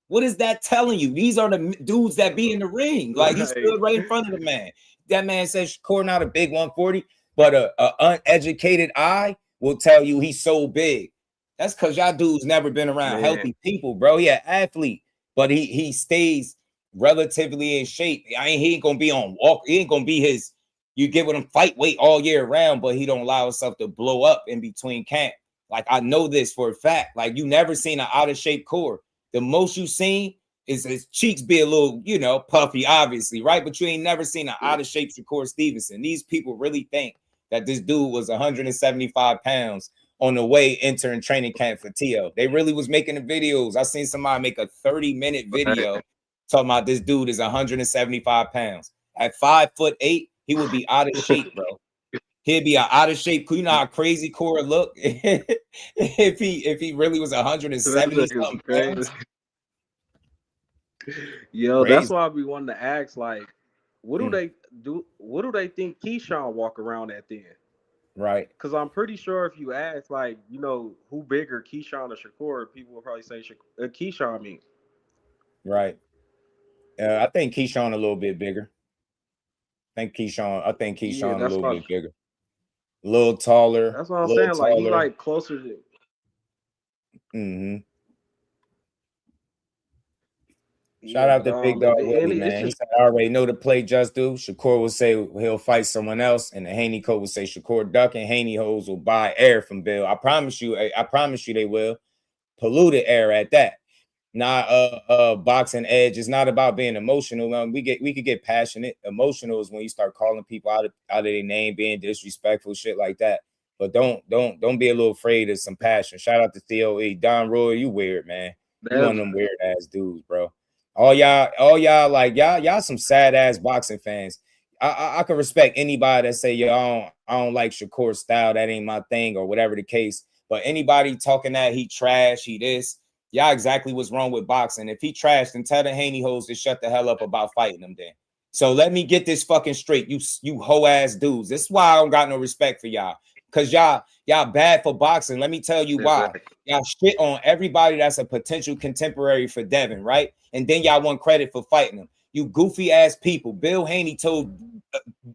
D: What is that telling you? These are the dudes that be in the ring. Like he stood right in front of the man. That man says Shakur not a big 140, but a uneducated eye will tell you he's so big. That's because y'all dudes never been around
H: Man.
D: healthy people, bro. He an athlete, but he stays relatively in shape. He ain't gonna be on walk. He ain't gonna be his. You get with him fight weight all year round, but he don't allow himself to blow up in between camp. Like I know this for a fact. Like you never seen an out of shape core. The most you seen is his cheeks be a little, you know, puffy, obviously, right? But you ain't never seen an out of shape Shakur Stevenson. These people really think that this dude was 175 pounds on the way entering training camp for T.O. They really was making the videos. I seen somebody make a 30-minute video talking about this dude is 175 pounds. At 5'8", he would be out of shape, bro. He'd be out of shape. You know how crazy Cora look if he really was 170 something pounds.
H: Yo,
D: Crazy.
H: that's why I be wanting to ask, like, what do they do? What do they think Keyshawn walk around at then?
D: Right.
H: Because I'm pretty sure if you ask, like, you know, who bigger, Keyshawn or Shakur, people will probably say Keyshawn. Me.
D: Right. I think Keyshawn a little bit bigger. I think Keyshawn a little bit bigger. A little taller.
H: That's what I'm saying.
D: Taller.
H: Like, he like closer to.
D: Mm-hmm. Shout out to Big Dog Willie, man. He said, I already know the play JUSDUE. Shakur will say he'll fight someone else, and the Haney-Hoes will say Shakur duck, and Haney-Hoes will buy air from Bill. I promise you they will. Polluted air at that. Now, boxing edge is not about being emotional. We could get passionate. Emotional is when you start calling people out of their name, being disrespectful, shit like that. But don't be a little afraid of some passion. Shout out to COE. Don Roy, you weird, man. You one of them weird ass dudes, bro. All y'all like y'all some sad ass boxing fans. I can respect anybody that say, yo, I don't like Shakur's style, that ain't my thing, or whatever the case. But anybody talking that he trash, he this, y'all exactly what's wrong with boxing. If he trashed, then tell the Haney-Hoes to shut the hell up about fighting him then. So let me get this fucking straight. You hoe ass dudes. This is why I don't got no respect for y'all. Cause y'all bad for boxing. Let me tell you why. Y'all shit on everybody that's a potential contemporary for Devin, right? And then y'all want credit for fighting him. You goofy ass people. Bill Haney told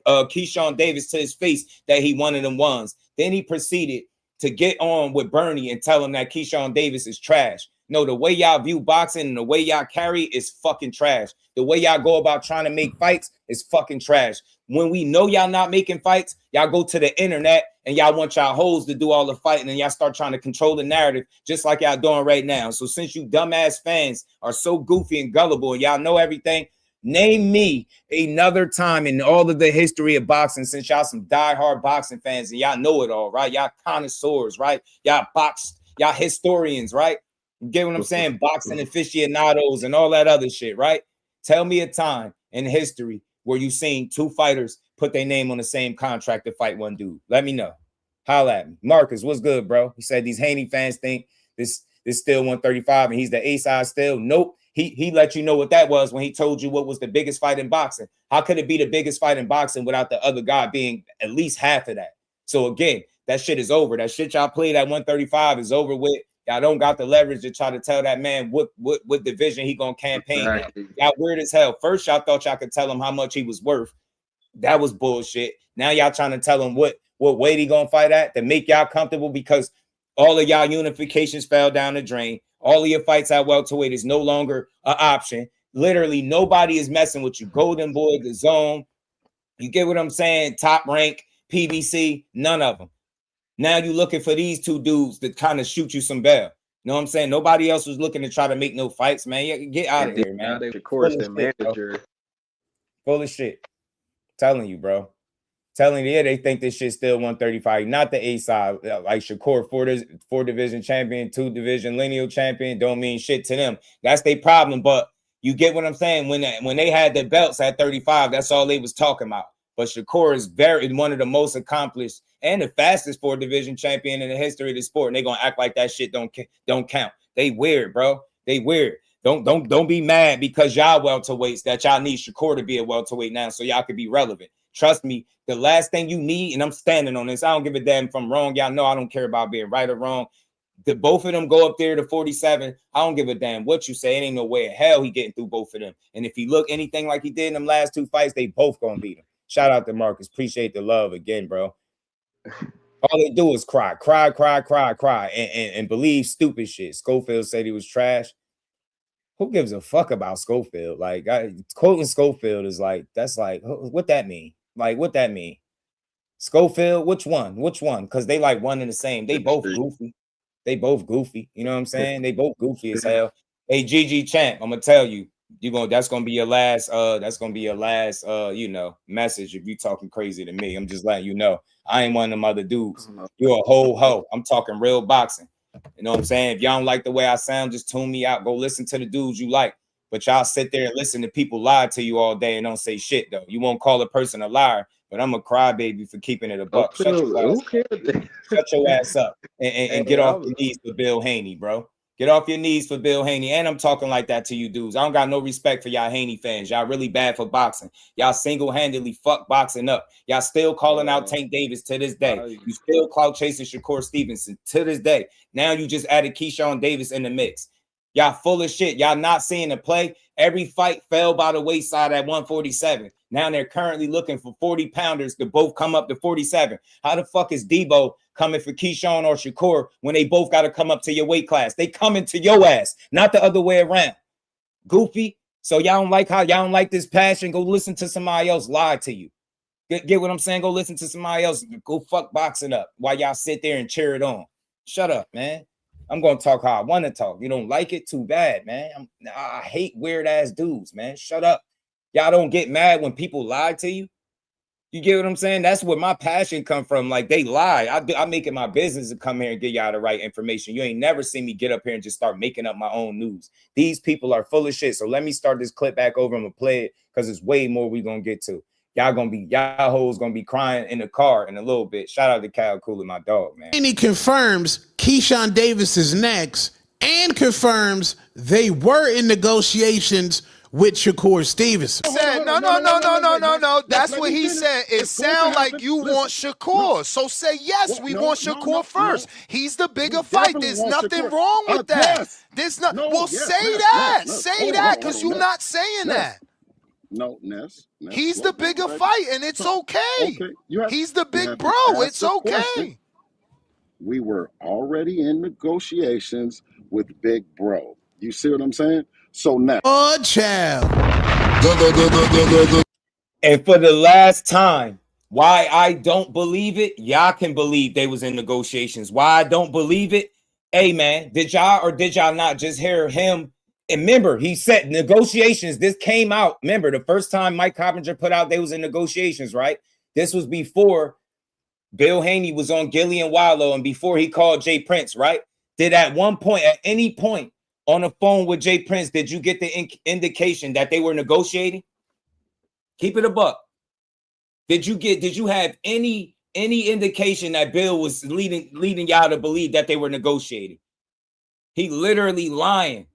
D: Keyshawn Davis to his face that he one of them ones. Then he proceeded to get on with Bernie and tell him that Keyshawn Davis is trash. No, the way y'all view boxing and the way y'all carry is fucking trash. The way y'all go about trying to make fights is fucking trash. When we know y'all not making fights, y'all go to the internet and y'all want y'all hoes to do all the fighting and y'all start trying to control the narrative just like y'all doing right now. So since you dumbass fans are so goofy and gullible and y'all know everything, name me another time in all of the history of boxing, since y'all some diehard boxing fans and y'all know it all, right? Y'all connoisseurs, right? Y'all historians, right? You get what I'm saying? Boxing aficionados and all that other shit, right? Tell me a time in history where you seen two fighters put their name on the same contract to fight one dude. Let me know. Holla at me. Marcus, what's good, bro? He said these Haney fans think this still 135 and he's the A-side still. Nope. He let you know what that was when he told you what was the biggest fight in boxing. How could it be the biggest fight in boxing without the other guy being at least half of that? So again, that shit is over. That shit y'all played at 135 is over with. Y'all don't got the leverage to try to tell that man what division he gonna campaign at. Y'all weird as hell. First, y'all thought y'all could tell him how much he was worth. That was bullshit. Now y'all trying to tell him what weight he gonna fight at to make y'all comfortable, because all of y'all unifications fell down the drain. All of your fights at welterweight is no longer an option. Literally, nobody is messing with you. Golden Boy, the Zone, you get what I'm saying? Top Rank, PBC, none of them. Now you looking for these two dudes to kind of shoot you some bell. You know what I'm saying? Nobody else was looking to try to make no fights, man. You get out of here, man.
H: Full
D: of shit. Telling you, bro. Telling you, yeah, they think this shit's still 135. Not the A-side. Like Shakur, four division champion, 2 division lineal champion, don't mean shit to them. That's their problem. But you get what I'm saying? When they had the belts at 35, that's all they was talking about. But Shakur is one of the most accomplished and the fastest 4 division champion in the history of the sport. And they're gonna act like that shit don't count. They weird, bro. They weird. Don't be mad because y'all welterweights that y'all need Shakur to be a welterweight now so y'all could be relevant. Trust me, the last thing you need, and I'm standing on this, I don't give a damn if I'm wrong. Y'all know I don't care about being right or wrong. Both of them go up there to 47. I don't give a damn what you say. It ain't no way in hell he getting through both of them. And if he look anything like he did in them last 2 fights, they both gonna beat him. Shout out to Marcus. Appreciate the love again, bro. All they do is cry, and believe stupid shit. Schofield said he was trash. Who gives a fuck about Schofield? Like, quoting Schofield is like, that's like, what that mean? Like, what that mean? Schofield, which one? Which one? Because they like one and the same. They both goofy. They both goofy. You know what I'm saying? They both goofy as hell. Hey, GG Champ, I'm gonna tell you, that's gonna be your last, you know, message if you talking crazy to me. I'm just letting you know. I ain't one of them other dudes. You're a whole hoe. I'm talking real boxing. You know what I'm saying? If y'all don't like the way I sound, just tune me out. Go listen to the dudes you like. But y'all sit there and listen to people lie to you all day and don't say shit though. You won't call a person a liar, but I'm a crybaby for keeping it a buck. Shut your ass up and get off your knees for Bill Haney, bro. Get off your knees for Bill Haney. And I'm talking like that to you dudes. I don't got no respect for y'all Haney fans. Y'all really bad for boxing. Y'all single-handedly fuck boxing up. Y'all still calling out Tank Davis to this day. You still clout chasing Shakur Stevenson to this day. Now you just added Keyshawn Davis in the mix. Y'all full of shit. Y'all not seeing the play. Every fight fell by the wayside at 147. Now they're currently looking for 40-pounders to both come up to 47. How the fuck is Debo coming for Keyshawn or Shakur when they both got to come up to your weight class? They coming to your ass, not the other way around. Goofy. So y'all don't like this passion. Go listen to somebody else lie to you. Get what I'm saying? Go listen to somebody else. Go fuck boxing up while y'all sit there and cheer it on. Shut up, man. I'm going to talk how I want to talk. You don't like it? Too bad, man. I hate weird-ass dudes, man. Shut up. Y'all don't get mad when people lie to you. You get what I'm saying? That's where my passion come from. Like, they lie. I make it my business to come here and get y'all the right information. You ain't never seen me get up here and just start making up my own news. These people are full of shit. So let me start this clip back over. I'm going to play it because there's way more we going to get to. Y'all hoes gonna be crying in the car in a little bit. Shout out to Cal Cooler, my dog, man.
G: And he confirms Keyshawn Davis is next and confirms they were in negotiations with Shakur Stevenson.
F: Said, no. That's what he said. It sounds like you want Shakur. So say yes, we want Shakur first. He's the bigger fight. There's nothing wrong with that. There's not. Well, say that. Say that, because you're not saying that.
I: No, Ness.
F: He's the bigger fight, and it's okay. He's the big bro. It's okay.
I: We were already in negotiations with Big Bro. You see what I'm saying? So now.
G: Oh, child.
D: And for the last time, why I don't believe it, y'all can believe they was in negotiations. Why I don't believe it, hey, man, did y'all not just hear him? And remember, he said negotiations. This came out. Remember, the first time Mike Coppinger put out they was in negotiations, right? This was before Bill Haney was on Gillian Wallow and before he called Jay Prince, right? Did at any point on the phone with Jay Prince, did you get the indication that they were negotiating? Keep it a buck. Did you have any indication that Bill was leading y'all to believe that they were negotiating? He literally lying.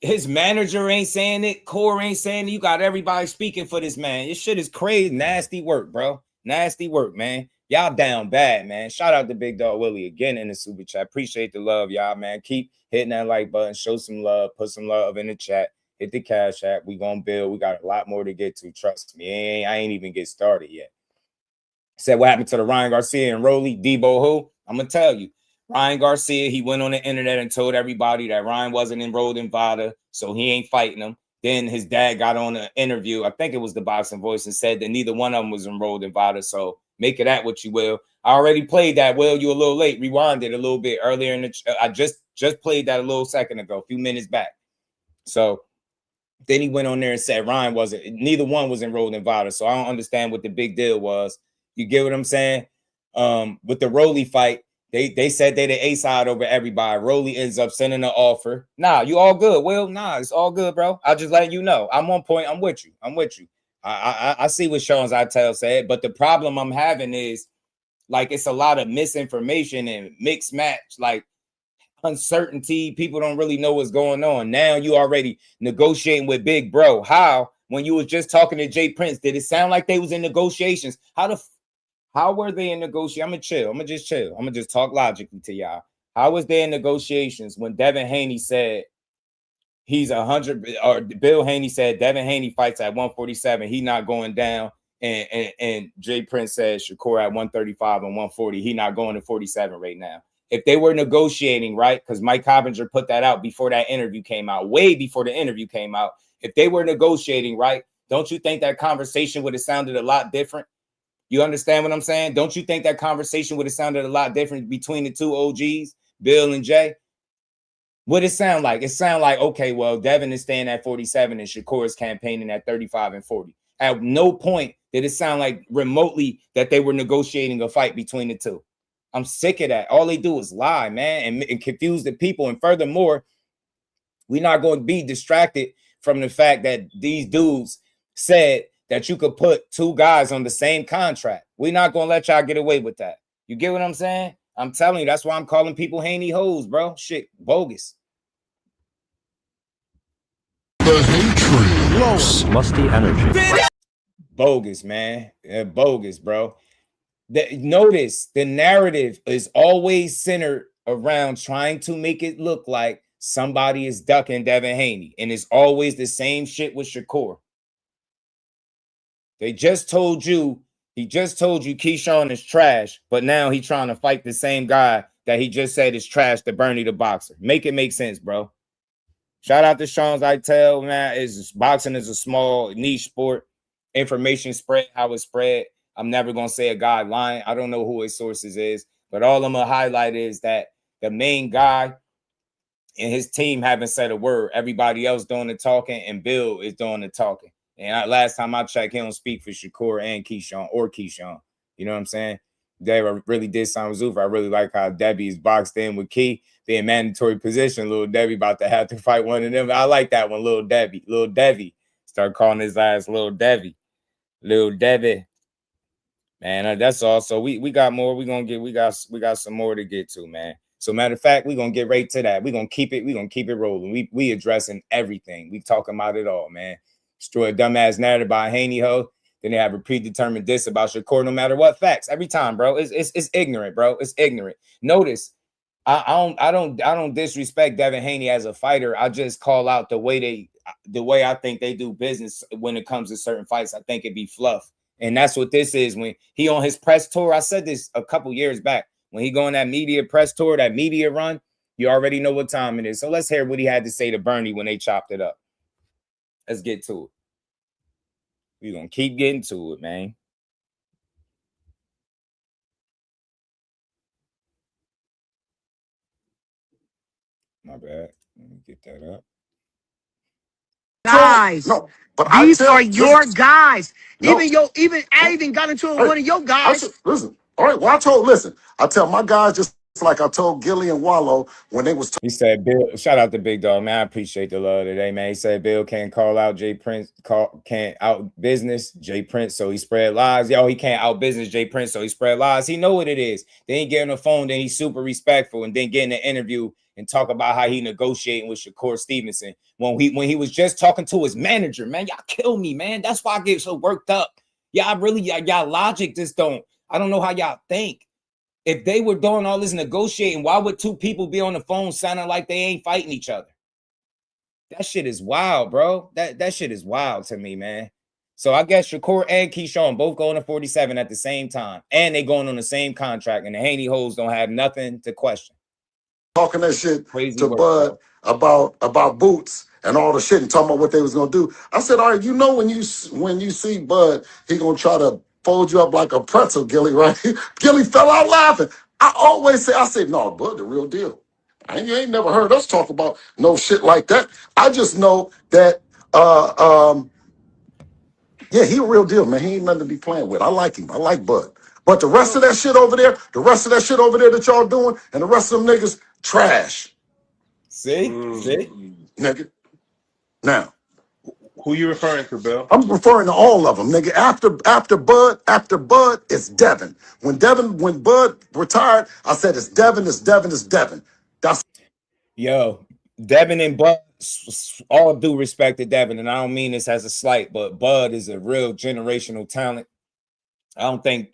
D: His manager ain't saying it. Core ain't saying it. You got everybody speaking for this man. This shit is crazy. Nasty work, bro. Nasty work, man. Y'all down bad, man. Shout out to Big Dog Willie again in the super chat. Appreciate the love, y'all, man. Keep hitting that like button. Show some love. Put some love in the chat. Hit the Cash App. We gonna build. We got a lot more to get to. Trust me. I ain't even get started yet. Said what happened to the Ryan Garcia and Rolly? Debo who? I'm gonna tell you. Ryan Garcia, he went on the internet and told everybody that Ryan wasn't enrolled in VADA, so he ain't fighting him. Then his dad got on an interview, I think it was the Boxing Voice, and said that neither one of them was enrolled in VADA, so make it that what you will. I already played that. Well, you a little late. Rewind it a little bit earlier in the I just played that a little second ago, a few minutes back. So then he went on there and said neither one was enrolled in VADA, so I don't understand what the big deal was. You get what I'm saying? With the Rolly fight, They said they the A side over everybody. Rolly ends up sending an offer. Nah, you all good. Well, nah, it's all good, bro. I'll just let you know. I'm on point. I'm with you. I see what Sean's Itel said, but the problem I'm having is like it's a lot of misinformation and mixed match, like uncertainty. People don't really know what's going on. Now you already negotiating with Big Bro. How? When you was just talking to Jay Prince, did it sound like they was in negotiations? How were they in negotiations? I'm going to chill. I'm going to just chill. I'm going to just talk logically to y'all. How was they in negotiations when Devin Haney said he's 100, or Bill Haney said Devin Haney fights at 147. He not going down. and Jay Prince says Shakur at 135 and 140. He not going to 47 right now. If they were negotiating, right, because Mike Coppinger put that out before that interview came out, way before the interview came out. If they were negotiating, right, don't you think that conversation would have sounded a lot different? You understand what I'm saying? Don't you think that conversation would have sounded a lot different between the two OGs, Bill and Jay? What it sound like? It sound like, okay, well, Devin is staying at 47 and Shakur is campaigning at 35 and 40. At no point did it sound like remotely that they were negotiating a fight between the two. I'm sick of that. All they do is lie, man, and confuse the people. And furthermore, we're not going to be distracted from the fact that these dudes said that you could put two guys on the same contract. We're not going to let y'all get away with that. You get what I'm saying? I'm telling you, that's why I'm calling people Haney-Hoes, bro. Shit, bogus.
C: The hatred.
A: Musty energy.
D: Bogus, man. Bogus, bro. Notice the narrative is always centered around trying to make it look like somebody is ducking Devin Haney. And it's always the same shit with Shakur. They just told you, he just told you Keyshawn is trash, but now he's trying to fight the same guy that he just said is trash to Bernie the boxer. Make it make sense, bro. Shout out to Sean's I tell, man. Boxing is a small niche sport. Information spread how it spread. I'm never going to say a guy lying. I don't know who his sources is, but all I'm going to highlight is that the main guy and his team haven't said a word. Everybody else doing the talking, and Bill is doing the talking. And last time I checked, he don't speak for Shakur and Keyshawn or Keyshawn. You know what I'm saying? They really did sign with Zuffa. I really like how Debbie is boxed in with Key. Being mandatory position, little Debbie about to have to fight one of them. I like that one, little Debbie. Little Debbie. Start calling his ass little Debbie. Little Debbie. Man, that's all. So we got more. We got some more to get to, man. So matter of fact, we're gonna get right to that. We're gonna keep it rolling. We addressing everything. We talking about it all, man. Destroy a dumbass narrative by Haney-Hoes. Then they have a predetermined diss about Shakur, no matter what facts. Every time, bro. It's ignorant, bro. It's ignorant. Notice, I don't disrespect Devin Haney as a fighter. I just call out the way I think they do business when it comes to certain fights. I think it'd be fluff. And that's what this is. When he on his press tour, I said this a couple years back. When he go on that media press tour, that media run, you already know what time it is. So let's hear what he had to say to Bernie when they chopped it up. Let's get to it. We're going to keep getting to it, man. My bad. Let me get that up.
J: Guys,
I: No, but
J: these are your guys.
I: No.
J: Even I even got into it with one of your guys.
I: Listen, all right. Well, I tell my guys just like I told Gilly and Wallow when they was.
D: He said, Bill, shout out to Big Dog, man. I appreciate the love today, man. He said Bill can't call out Jay Prince, can't out business Jay Prince, so he spread lies. Yo, he can't out business Jay Prince, so he spread lies. He know what it is. Then he get on the phone, then he's super respectful, and then get in an interview and talk about how he negotiating with Shakur Stevenson when he was just talking to his manager, man. Y'all kill me, man. That's why I get so worked up. Y'all logic just don't. I don't know how y'all think. If they were doing all this negotiating, why would two people be on the phone sounding like they ain't fighting each other? That shit is wild, bro. That shit is wild to me, man. So I guess Shakur and Keyshawn both going to 47 at the same time, and they going on the same contract, and the Haney-Hoes don't have nothing to question.
I: Talking that shit
D: Crazy
I: to
D: work,
I: Bud about boots and all the shit and talking about what they was gonna do. I said, all right, you know when you see Bud, he gonna try to fold you up like a pretzel, Gilly, right? Gilly fell out laughing. I said, no, Bud, the real deal. You ain't never heard us talk about no shit like that. I just know that yeah, he a real deal, man. He ain't nothing to be playing with. I like him. I like Bud. But the rest of that shit over there, that y'all doing, and the rest of them niggas, trash.
D: See?
I: Nigga. Now,
K: who you referring to, Bill?
I: I'm referring to all of them, nigga. After Bud, it's Devin. When Bud retired, I said it's Devin. That's
D: Yo, Devin and Bud, all due respect to Devin, and I don't mean this as a slight, but Bud is a real generational talent. I don't think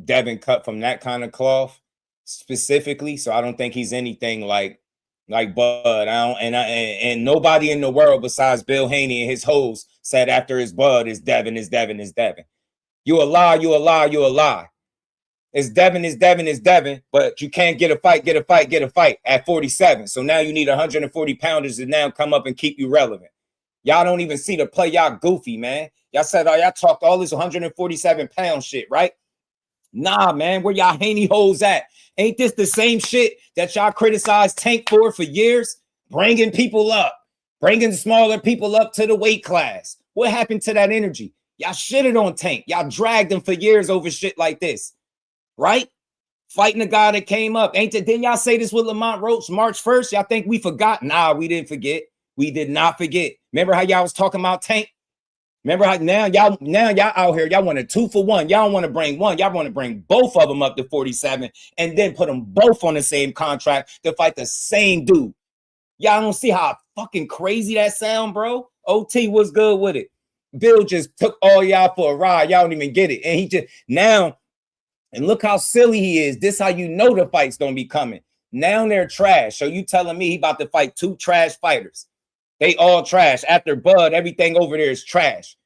D: Devin cut from that kind of cloth specifically. So I don't think he's anything like like Bud. And nobody in the world besides Bill Haney and his hoes said after his Bud is Devin, is Devin, is Devin. You a lie, you a lie, you a lie. It's Devin, is Devin, is Devin, but you can't get a fight at 47. So now you need 140 pounders to now come up and keep you relevant. Y'all don't even see the play. Y'all goofy, man. Y'all said, oh, y'all talked all this 147 pound shit, right? Nah, man, where y'all Haney-Hoes at? Ain't this the same shit that y'all criticized Tank for years? Bringing people up, bringing smaller people up to the weight class. What happened to that energy? Y'all shitted on Tank. Y'all dragged him for years over shit like this, right? Fighting the guy that came up. Didn't y'all say this with Lamont Roach March 1st? Y'all think we forgot? Nah, we didn't forget. We did not forget. Remember how y'all was talking about Tank? Remember how now y'all out here, y'all want a 2-for-1. Y'all don't want to bring one. Y'all want to bring both of them up to 47 and then put them both on the same contract to fight the same dude. Y'all don't see how fucking crazy that sound, bro? OT was good with it. Bill just took all y'all for a ride. Y'all don't even get it. And he just now, and look how silly he is. This how you know the fight's gonna be coming. Now they're trash. So you telling me he about to fight 2 trash fighters? They all trash. After Bud, everything over there is trash.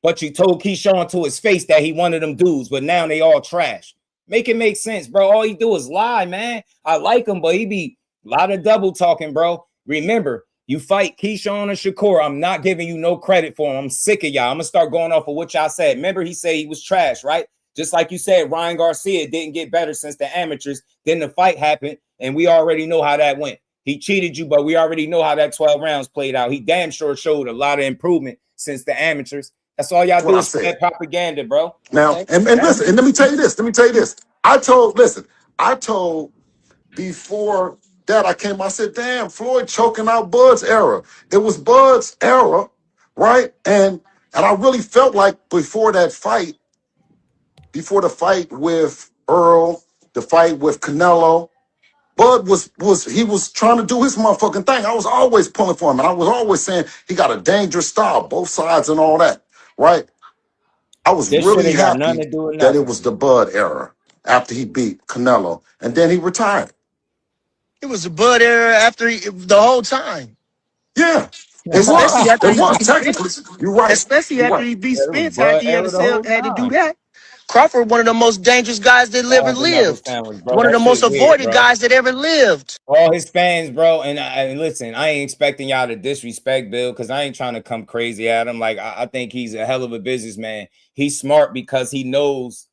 D: But you told Keyshawn to his face that he wanted them dudes, but now they all trash. Make it make sense, bro. All he do is lie, man. I like him, but he be a lot of double talking, bro. Remember, you fight Keyshawn and Shakur. I'm not giving you no credit for him. I'm sick of y'all. I'm going to start going off of what y'all said. Remember, he said he was trash, right? Just like you said, Ryan Garcia didn't get better since the amateurs. Then the fight happened, and we already know how that went. He cheated you, but we already know how that 12 rounds played out. He damn sure showed a lot of improvement since the amateurs. That's all y'all do is spread propaganda, bro.
I: Now, and listen, and let me tell you this. I told before that I came, I said, damn, Floyd choking out Bud's era. It was Bud's era, right? And I really felt like before the fight with Earl, the fight with Canelo, Bud was trying to do his motherfucking thing. I was always pulling for him, and I was always saying he got a dangerous style, both sides and all that, right? I was really happy that it was the Bud era after he beat Canelo, and then he retired.
J: It was the Bud era after the whole time.
I: Yeah,
J: Especially after
I: it was technically. You're right.
J: Especially after he beat Spence, had to do that. Crawford, one of the most dangerous guys that ever lived. One of the most avoided guys that ever lived.
D: All his fans, bro. And listen, I ain't expecting y'all to disrespect Bill because I ain't trying to come crazy at him. Like I think he's a hell of a businessman. He's smart because he knows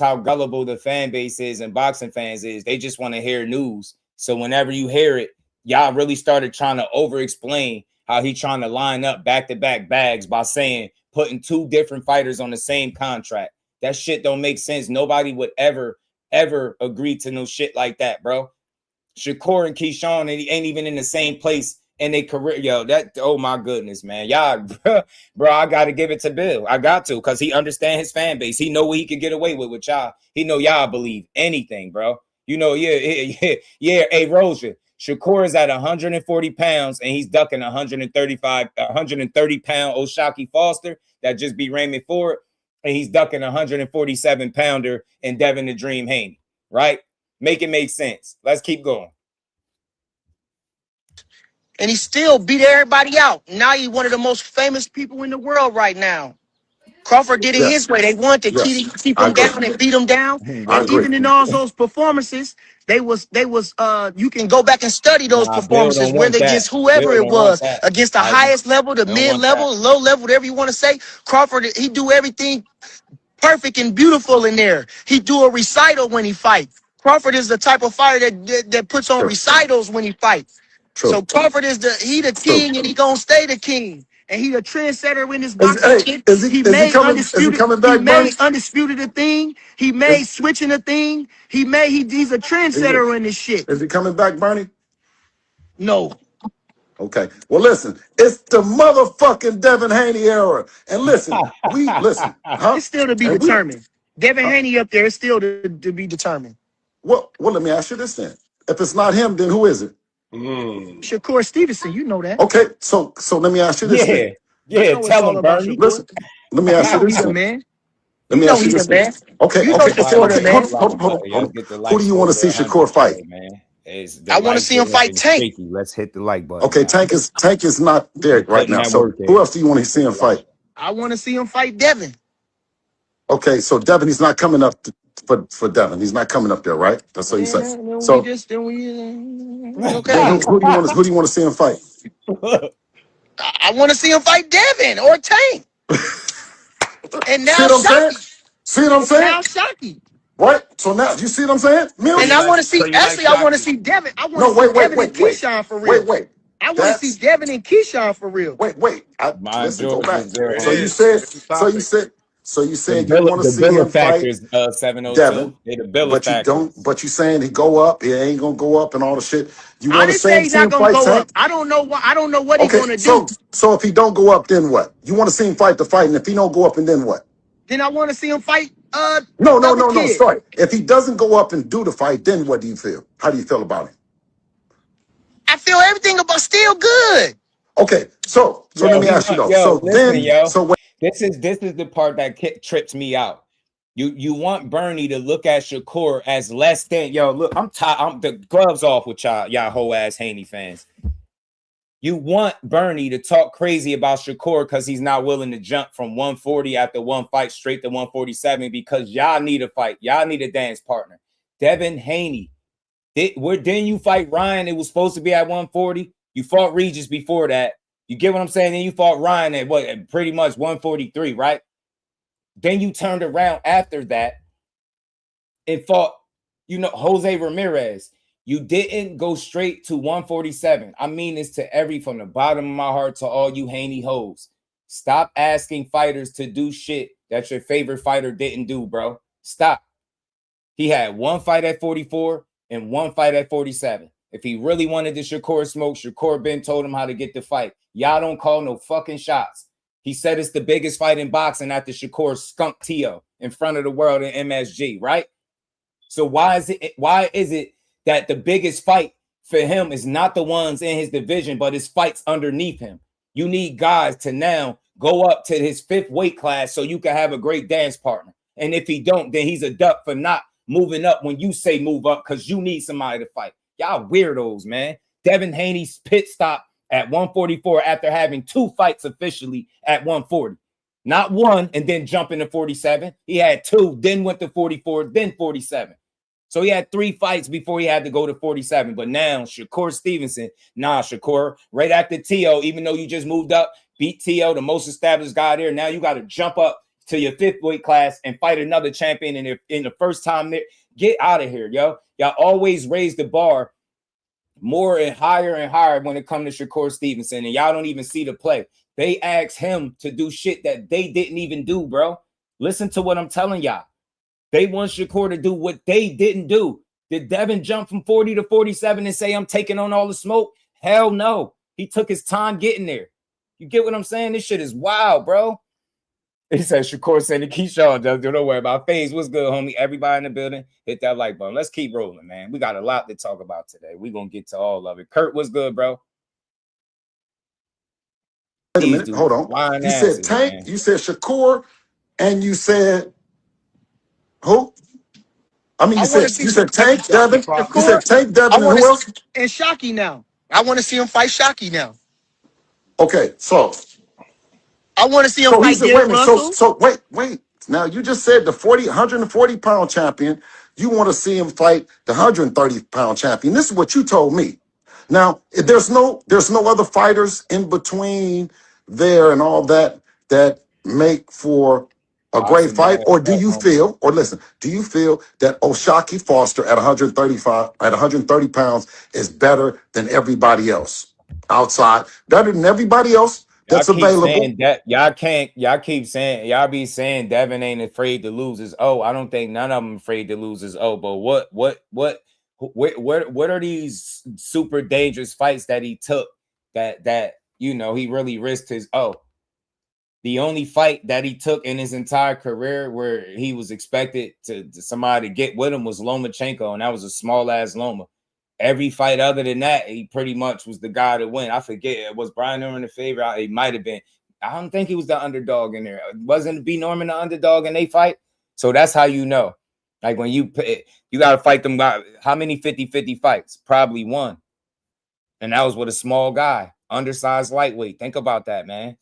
D: how gullible the fan base is and boxing fans is. They just want to hear news. So whenever you hear it, y'all really started trying to over-explain how he trying to line up back-to-back bags by saying putting 2 different fighters on the same contract. That shit don't make sense. Nobody would ever agree to no shit like that, bro. Shakur and Keyshawn ain't even in the same place in their career. Yo, oh my goodness, man. Y'all, bro, I got to give it to Bill. I got to, because he understand his fan base. He know what he can get away with y'all. He know y'all believe anything, bro. You know, yeah. Hey, Rosia, Shakur is at 140 pounds, and he's ducking 130 pound Oshaki Foster that just beat Raymond Ford, and he's ducking 147 pounder and Devin the Dream Haney, right? Make it make sense. Let's keep going.
J: And he still beat everybody out. Now he's one of the most famous people in the world right now. Crawford did it his way. They wanted to keep him down and beat him down. And even in all those performances, they was you can go back and study those performances where they against whoever it was, against the highest level, the mid level, low level, whatever you want to say. Crawford, he do everything perfect and beautiful in there. He do a recital when he fights. Crawford is the type of fighter that puts on recitals when he fights. So Crawford is the king, and he gonna stay the king. And he a trendsetter in this boxing. He made undisputed a thing. He made switching a thing. He's a trendsetter in this shit.
I: Is he coming back, Bernie?
J: No.
I: Okay. Well, listen, it's the motherfucking Devin Haney era. And listen,
J: It's still to be determined. Devin Haney up there is still to be determined.
I: Well, let me ask you this then. If it's not him, then who is it?
J: Shakur Stevenson, you know that.
I: Okay, so let me ask you this thing.
D: Yeah, tell him, Bernie.
I: Listen, let me ask you this thing.
J: Man.
I: Let me ask you this thing. Okay. Who do you want to see Shakur fight?
J: I want to see him fight Tank.
D: Shaky. Let's hit the like button.
I: Okay, Tank is not there right now. So who else do you want to see him fight?
J: I want to see him fight Devin.
I: Okay, so Devin, he's not coming up for Devin. He's not coming up there, right? That's what you say. So
J: okay.
I: who do you want to see him fight?
J: I want to see him fight Devin or Tank. And now
I: See what I'm saying?
J: Now Shockey.
I: What? So now you see what I'm saying?
J: And I want to see. Actually, I want to see Devin. I want to see Devin and Keyshawn for real.
I: Wait.
J: I want to see Devin and Keyshawn for real.
I: Wait. Listen, go back. So you said you want to see him fight
D: 702.
I: Devin,
D: but you
I: don't. But you saying he go up, he ain't gonna go up, and all the shit. You
J: I
I: want to
J: didn't say he's not gonna go up. I don't know what. I don't know what he's gonna do.
I: So if he don't go up, then what? You want to see him fight the fight, and if he don't go up, and then what?
J: Then I want to see him fight.
I: No. Sorry. If he doesn't go up and do the fight, then what do you feel? How do you feel about him?
J: I feel everything about still good.
I: Okay, so let me ask you though.
D: This is the part that trips me out. You want Bernie to look at Shakur as less than look. I'm the gloves off with y'all whole ass Haney fans. You want Bernie to talk crazy about Shakur because he's not willing to jump from 140 after one fight straight to 147 because y'all need a fight. Y'all need a dance partner. Devin Haney. Didn't you fight Ryan? It was supposed to be at 140. You fought Regis before that. You get what I'm saying? Then you fought Ryan at pretty much 143, right? Then you turned around after that and fought, Jose Ramirez. You didn't go straight to 147. I mean this from the bottom of my heart to all you Haney-Hoes. Stop asking fighters to do shit that your favorite fighter didn't do, bro. Stop. He had one fight at 44 and one fight at 47. If he really wanted the Shakur smoke, Shakur Ben told him how to get the fight. Y'all don't call no fucking shots. He said it's the biggest fight in boxing after Shakur skunked Tio in front of the world in MSG, right? So why is it that the biggest fight for him is not the ones in his division, but his fights underneath him? You need guys to now go up to his 5th weight class so you can have a great dance partner. And if he don't, then he's a duck for not moving up when you say move up because you need somebody to fight. Y'all weirdos, man. Devin Haney's pit stop at 144 after having 2 fights officially at 140. Not one and then jumping to 47. He had 2, then went to 44, then 47. So he had 3 fights before he had to go to 47. But now Shakur Stevenson, Shakur, right after Tio, even though you just moved up, beat Tio, the most established guy there. Now you got to jump up to your 5th weight class and fight another champion in the first time there. Get out of here, yo. Y'all always raise the bar more and higher when it comes to Shakur Stevenson, and y'all don't even see the play. They asked him to do shit that they didn't even do, bro. Listen to what I'm telling y'all. They want Shakur to do what they didn't do. Did Devin jump from 40 to 47 and say, I'm taking on all the smoke? Hell no. He took his time getting there. You get what I'm saying? This shit is wild, bro. He said, Shakur said to Keyshawn, don't worry about FaZe. What's good, homie? Everybody in the building, hit that like button. Let's keep rolling, man. We got a lot to talk about today. We're going to get to all of it. Kurt, what's good, bro?
I: Wait a minute. Hold on. You said Tank, man. You said Shakur, and you said who? I mean, you said Tank, Devin. You said Tank, Devin, and who else?
J: And Shockey now. I want to see him fight Shockey now.
I: Okay, so
J: I want to see him fight Gil Russell.
I: Wait. Now, you just said the 140-pound champion. You want to see him fight the 130-pound champion. This is what you told me. Now, there's no other fighters in between there and all that make for a great fight, or do you feel that O'Shaquie Foster at 130 pounds is better than everybody else outside, better than everybody else that's available?
D: Y'all be saying Devin ain't afraid to lose his I don't think none of them afraid to lose his but what are these super dangerous fights that he took that he really risked his The only fight that he took in his entire career where he was expected to somebody to get with him was Lomachenko, and that was a small ass Loma. Every fight other than that, he pretty much was the guy to win. I forget, was Brian Norman the favorite? He might have been. I don't think he was the underdog in there. Wasn't B Norman the underdog in they fight? So that's how you know. Like when you got to fight them. How many 50-50 fights? Probably one. And that was with a small guy, undersized lightweight. Think about that, man.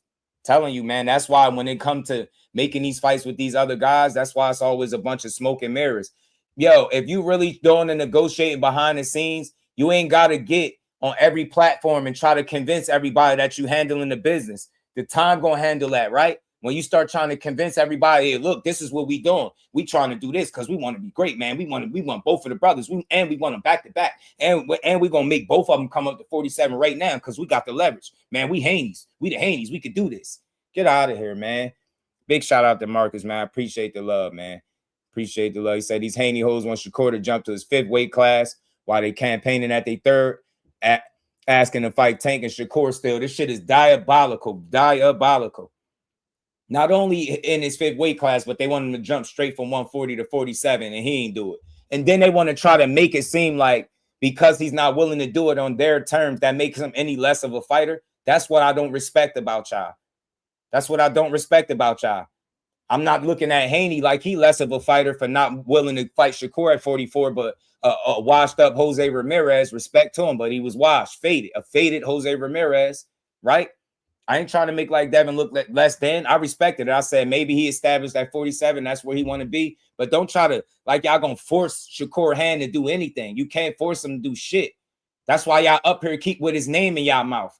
D: Telling you, man, that's why when it comes to making these fights with these other guys, that's why it's always a bunch of smoke and mirrors. Yo, if you really doing the negotiating behind the scenes, you ain't got to get on every platform and try to convince everybody that you handling the business. The time gonna handle that, right? When you start trying to convince everybody, hey, look, this is what we doing. We trying to do this because we want to be great, man. We want both of the brothers. We want them back to back. And we gonna make both of them come up to 47 right now because we got the leverage. Man, we Haney-Hoes. We the Haney-Hoes. We could do this. Get out of here, man. Big shout out to Marcus, man. I appreciate the love, man. Appreciate the love. He said these Haney-Hoes want Shakur to jump to his 5th weight class while they campaigning at their 3rd, asking to fight Tank and Shakur still. This shit is diabolical. Diabolical. Not only in his 5th weight class, but they want him to jump straight from 140 to 47, and he ain't do it. And then they want to try to make it seem like because he's not willing to do it on their terms, that makes him any less of a fighter. That's what I don't respect about y'all. That's what I don't respect about y'all. I'm not looking at Haney like he less of a fighter for not willing to fight Shakur at 44, but a washed up Jose Ramirez, respect to him, but he was washed, a faded Jose Ramirez, right? I ain't trying to make like Devin look less than. I respected it. I said maybe he established at 47. That's where he want to be. But don't try to, like, y'all gonna force Shakur Hand to do anything. You can't force him to do shit. That's why y'all up here keep with his name in y'all mouth.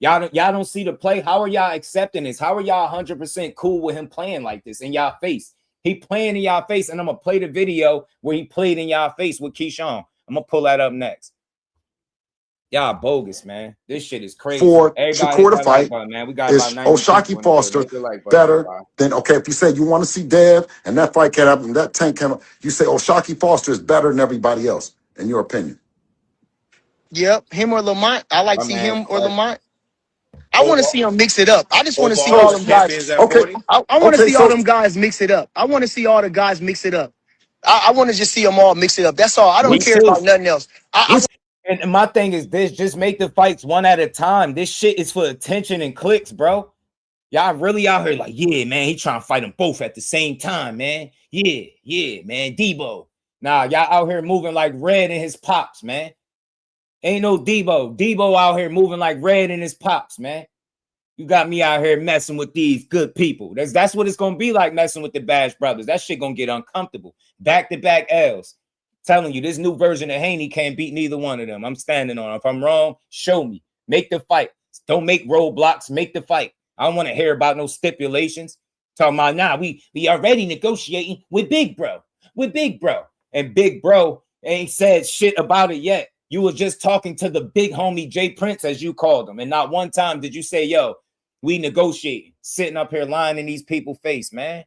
D: Y'all don't see the play. How are y'all accepting this? How are y'all 100% cool with him playing like this in y'all face? He playing in y'all face, and I'm gonna play the video where he played in y'all face with Keyshawn. I'm gonna pull that up next. Y'all bogus, man. This shit is crazy.
I: For Shakur to fight,
D: man. We got
I: is
D: about 90
I: O'Shaquie Foster better than, okay, if you say you want to see Dev and that fight can happen, that Tank came up, you say O'Shaquie Foster is better than everybody else, in your opinion?
J: Yep, him or Lamont. I like to see him or Lamont. I
K: Oh,
J: want to see them mix it up. I just want to see
K: overall,
J: all them guys.
K: champions at
I: Okay.
K: 40?
J: I want to
I: Okay,
J: see all them guys mix it up. I want to see all the guys mix it up. I want to just see them all mix it up. That's all. I
D: Me
J: don't care
D: too.
J: about nothing else.
D: And my thing is this: just make the fights one at a time. This shit is for attention and clicks, bro. Y'all really out here like, yeah, man, he trying to fight them both at the same time, man. Yeah, man. Debo. Nah, y'all out here moving like Red in his pops, man. Ain't no Debo. Debo out here moving like Red in his pops, man. You got me out here messing with these good people. That's what it's gonna be like messing with the Bash brothers. That shit gonna get uncomfortable. Back-to-back L's. Telling you, this new version of Haney can't beat neither one of them. I'm standing on it. If I'm wrong, show me. Make the fight. Don't make roadblocks. Make the fight. I don't want to hear about no stipulations. Talking about, nah, we already negotiating with Big Bro. With Big Bro. And Big Bro ain't said shit about it yet. You were just talking to the big homie Jay Prince, as you called him. And not one time did you say, yo, we negotiating. Sitting up here lying in these people's face, man.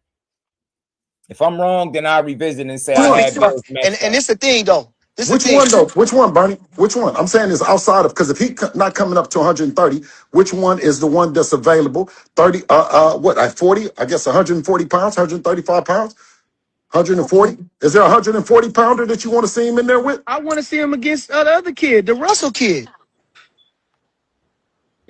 D: If I'm wrong, then I'll revisit and say I had both.
J: And it's the thing, though.
I: Which one, though? Which one, Bernie? Which one? I'm saying is outside of, because if he not coming up to 130, which one is the one that's available? 30, what, at 40? I guess 140 pounds, 135 pounds, 140? Is there a 140 pounder that you want to see him in there with?
J: I want to see him against the other kid, the Russell kid.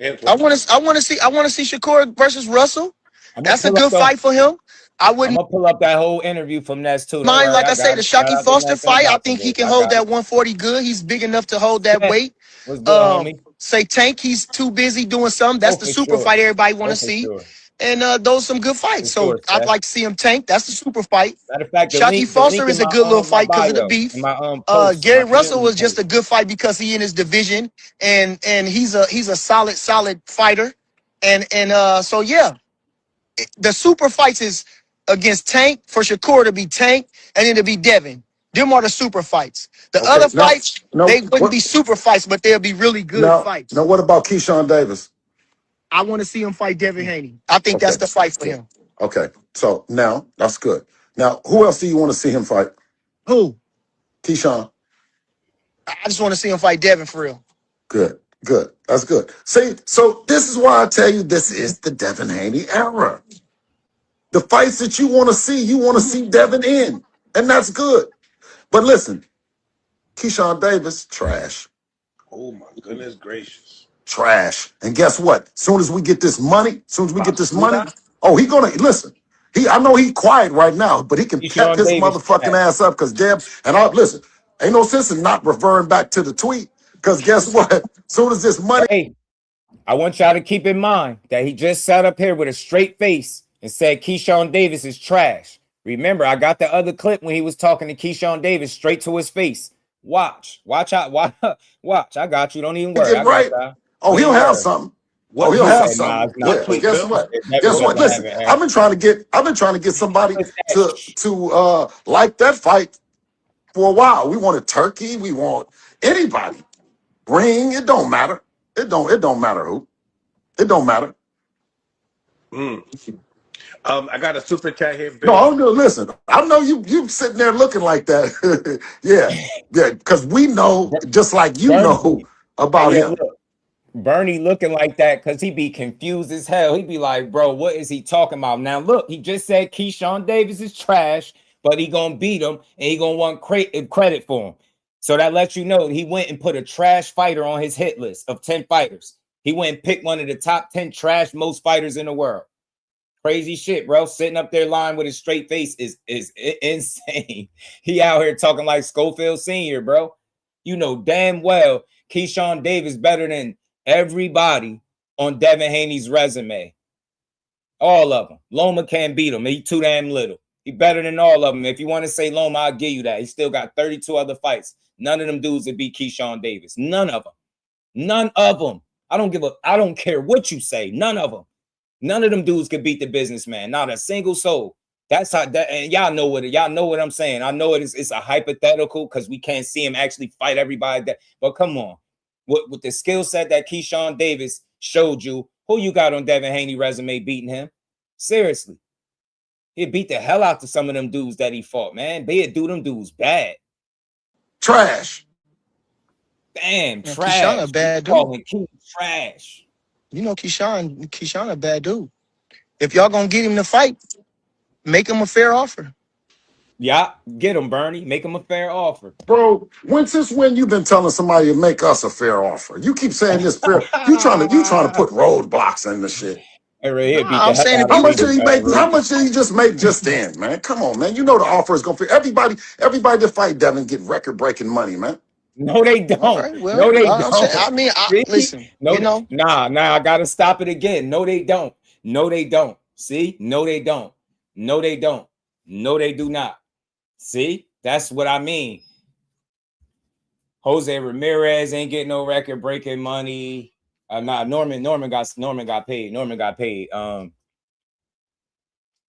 J: I want to see Shakur versus Russell. That's a good fight for him. I'm gonna
D: pull up that whole interview from Ness too.
J: Mine, like I say, the Shaquie Foster fight. I think he can hold that 140 good. He's big enough to hold that weight.
D: What's good, homie?
J: Say Tank, he's too busy doing something. That's the super fight everybody want to see.
D: Sure.
J: And those some good fights. So I'd like to see him Tank. That's the super fight.
D: Matter of fact,
J: Shaquie Foster is a good little fight because of the beef. Gary Russell was just a good fight because he in his division and he's a solid fighter. And so yeah, the super fights is against Tank, for Shakur to be Tank, and then to be Devin. Them are the super fights. The other fights, they wouldn't be super fights, but they'll be really good fights.
I: Now, what about Keyshawn Davis?
J: I want to see him fight Devin Haney. I think that's the fight for him.
I: Okay, so now, that's good. Now, who else do you want to see him fight?
J: Who?
I: Keyshawn.
J: I just want to see him fight Devin for real.
I: Good. That's good. See, so this is why I tell you this is the Devin Haney era. The fights that you want to see Devin in. And that's good. But listen, Keyshawn Davis, trash.
K: Oh, my goodness gracious.
I: Trash. And guess what? Soon as we get this money, oh, he gonna, listen, I know he quiet right now, but he can pep
D: Keyshawn
I: his
D: Davis
I: motherfucking
D: trash.
I: ass up because listen, ain't no sense in not referring back to the tweet because guess what? Soon as this money.
D: Hey, I want y'all to keep in mind that he just sat up here with a straight face and said Keyshawn Davis is trash. Remember, I got the other clip when he was talking to Keyshawn Davis straight to his face. Watch out, watch. I got you. Don't even worry.
I: Get
D: I got
I: right.
D: y'all.
I: Oh,
D: Don't
I: he'll
D: even
I: have
D: worry.
I: something.
K: What
I: He'll
D: He
I: have
D: said, nah,
I: something.
D: it's not.
I: Yeah.
K: tweet,
I: Guess
K: Bill?
I: what?
D: It never
I: Guess
D: was
I: what?
D: gonna
I: Listen,
D: happen.
I: I've been trying to get somebody to like that fight for a while. We want a turkey. We want anybody. Ring. It don't matter. It don't matter who. It don't matter.
K: I got a super chat here,
I: No,
K: Bill.
I: I don't know. Listen, I know you sitting there looking like that. yeah, because we know, just like you know
D: Bernie,
I: about
D: hey, yo,
I: him.
D: look. Bernie looking like that because he be confused as hell. He be like, bro, what is he talking about? Now, look, he just said Keyshawn Davis is trash, but he gonna beat him and he gonna want credit for him. So that lets you know he went and put a trash fighter on his hit list of 10 fighters. He went and picked one of the top 10 trash most fighters in the world. Crazy shit, bro. Sitting up there lying with his straight face is insane. He out here talking like Schofield Sr., bro. You know damn well Keyshawn Davis better than everybody on Devin Haney's resume. All of them. Loma can't beat him. He too damn little. He better than all of them. If you want to say Loma, I'll give you that. He still got 32 other fights. None of them dudes would beat Keyshawn Davis. None of them. None of them. I don't care what you say. None of them. None of them dudes could beat the businessman. Not a single soul. That's how that, and y'all know what I'm saying. I know it's a hypothetical because we can't see him actually fight everybody. But come on. With the skill set that Keyshawn Davis showed you, who you got on Devin Haney resume beating him? Seriously. He beat the hell out to some of them dudes that he fought, man. They'd do them dudes bad.
I: Trash.
D: Damn,
J: Man,
D: trash.
J: Keyshawn a bad dude.
D: Calling Key trash.
J: You know Keyshawn a bad dude. If y'all gonna get him to fight, make him a fair offer.
D: Yeah, get him, Bernie. Make him a fair offer.
I: Bro, since when you been telling somebody to make us a fair offer? You keep saying this fair. You trying to put roadblocks in the shit.
J: I'm saying if
I: How
J: you
I: much did he make? How much did he just make just then, man? Come on, man. You know the offer is gonna fit. Everybody that fight Devin get record-breaking money, man.
D: No, they don't.
J: All right, well,
D: No, they
J: I'm saying,
D: don't.
J: listen,
D: No,
J: you know.
D: nah, I gotta stop it again. No, they don't. No, they don't. See? No, they don't. No, they don't. No, they do not. See? That's what I mean. Jose Ramirez ain't getting no record breaking money. Norman got paid.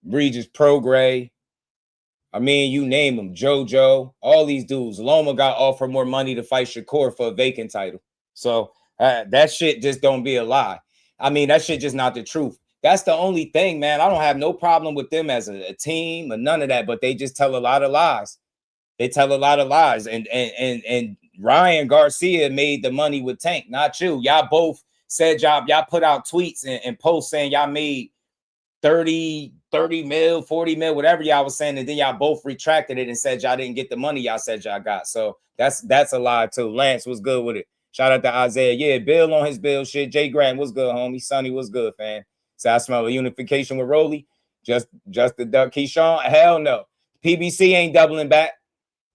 D: Regis Prograis. I mean, you name them, JoJo, all these dudes. Loma got offered more money to fight Shakur for a vacant title. So that shit just don't be a lie. I mean, that shit just not the truth. That's the only thing, man. I don't have no problem with them as a team or none of that, but they just tell a lot of lies. They tell a lot of lies. And Ryan Garcia made the money with Tank, not you. Y'all both said y'all put out tweets and posts saying y'all made 30 mil, 40 mil, whatever y'all was saying, and then y'all both retracted it and said y'all didn't get the money y'all said y'all got. So that's a lie too. Lance was good with it. Shout out to Isaiah. Yeah, Bill on his bill shit. Jay Grant was good, homie. Sonny was good, fam. So I smell a unification with Rolly. Just the duck. Keyshawn, hell no. PBC ain't doubling back.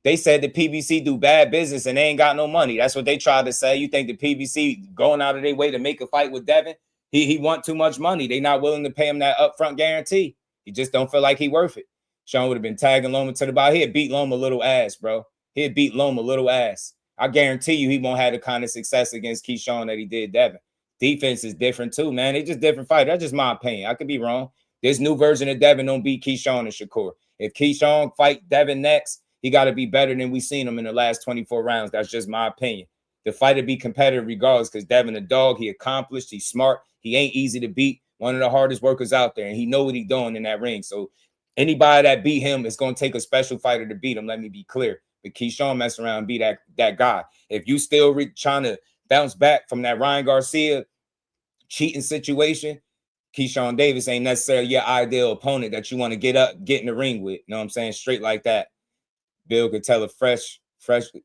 D: They said the PBC do bad business and they ain't got no money. That's what they tried to say. You think the PBC going out of their way to make a fight with Devin? He want too much money. They not willing to pay him that upfront guarantee. He just don't feel like he worth it. Sean would have been tagging Loma to the body. He'd beat Loma a little ass, bro. He'd beat Loma a little ass. I guarantee you he won't have the kind of success against Keyshawn that he did Devin. Defense is different too, man. They just different fighters. That's just my opinion. I could be wrong. This new version of Devin don't beat Keyshawn and Shakur. If Keyshawn fight Devin next, he got to be better than we seen him in the last 24 rounds. That's just my opinion. The fight would be competitive regardless because Devin a dog. He accomplished. He's smart. He ain't easy to beat. One of the hardest workers out there, and he know what he's doing in that ring. So anybody that beat him is going to take a special fighter to beat him. Let me be clear. But Keyshawn mess around and be that guy. If you still trying to bounce back from that Ryan Garcia cheating situation, Keyshawn Davis ain't necessarily your ideal opponent that you want to get in the ring with. You know what I'm saying? Straight like that. Bill could tell a fresh.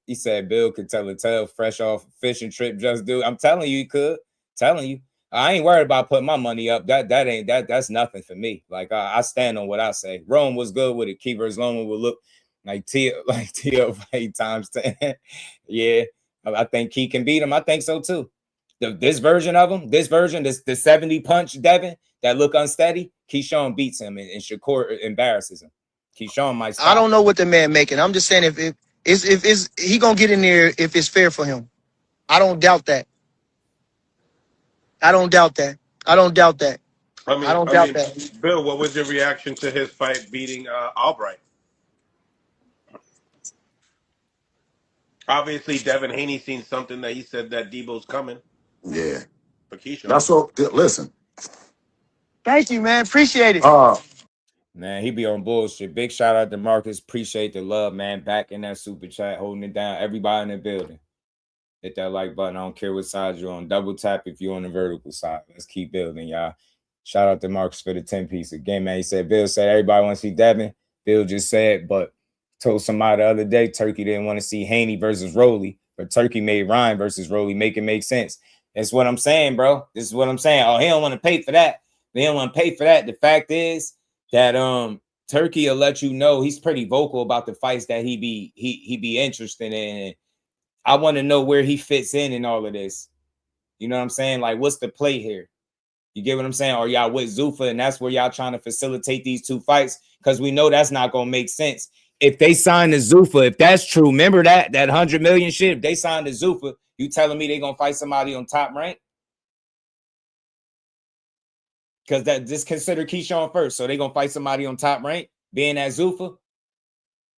D: He said Bill could tell a tale fresh off fishing trip. JUSDUE. I'm telling you, he could. Telling you. I ain't worried about putting my money up. That's nothing for me. Like I stand on what I say. Rome was good with it. Key versus Loma will look like TL times 10. Yeah, I think Key can beat him. I think so too. This version of him, the 70 punch Devin that look unsteady, Keyshawn beats him and Shakur embarrasses him. Keyshawn might stop.
J: I don't know what the man making. I'm just saying if he gonna get in there if it's fair for him. I don't doubt that. I don't doubt that. I don't doubt that.
K: I mean,
J: that.
K: Bill, what was your reaction to his fight beating Albright? Obviously, Devin Haney seen something that he said that Debo's coming.
I: Yeah.
K: For Keyshawn.
I: That's what. Listen.
J: Thank you, man. Appreciate it.
D: Man, he be on bullshit. Big shout out to Marcus. Appreciate the love, man. Back in that super chat, holding it down. Everybody in the building. Hit that like button. I don't care what side you're on. Double tap if you're on the vertical side. Let's keep building, y'all. Shout out to Marcus for the 10-piece again, man. He said, Bill said everybody want to see Devin. Bill just said, but told somebody the other day Turkey didn't want to see Haney versus Rolly, but Turkey made Ryan versus Rolly make it make sense. That's what I'm saying, bro. This is what I'm saying. Oh, he don't want to pay for that. They don't want to pay for that. The fact is that Turkey will let you know he's pretty vocal about the fights that he be interested in. I want to know where he fits in all of this. You know what I'm saying? Like, what's the play here? You get what I'm saying? Or y'all with Zuffa, and that's where y'all trying to facilitate these two fights? Because we know that's not going to make sense. If they sign the Zuffa, if that's true, remember that 100 million shit, if they sign the Zuffa, you telling me they going to fight somebody on Top Rank? Because that just consider Keyshawn first. So they going to fight somebody on Top Rank, being at Zuffa?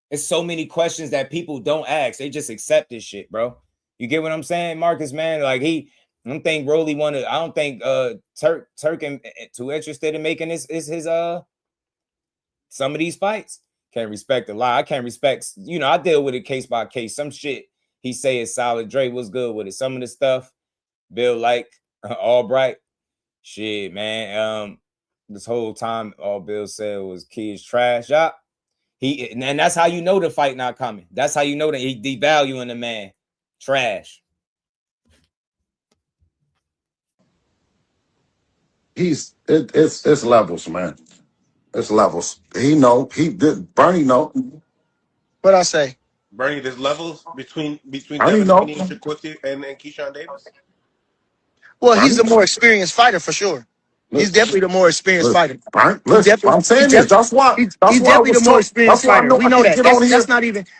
D: It's so many questions that people don't ask. They just accept this shit, bro. You get what I'm saying, Marcus, man? Like, I don't think Rolly wanted. I don't think Turk too interested in making his some of these fights. Can't respect a lie. I can't respect. You know, I deal with it case by case. Some shit he say is solid. Dre was good with it. Some of the stuff Bill like Albright. Shit, man. This whole time all Bill said was Key is trash. Yeah. And that's how you know the fight not coming. That's how you know that he devaluing the man. Trash.
I: It's levels, man. It's levels. He did. Bernie know.
J: What I say?
K: Bernie, there's levels between Devin Haney and Shakur and Keyshawn Davis.
J: Well, he's the more experienced fighter for sure. He's definitely the more experienced fighter.
I: I'm saying this. That's why.
J: He's definitely the more experienced fighter. We know that.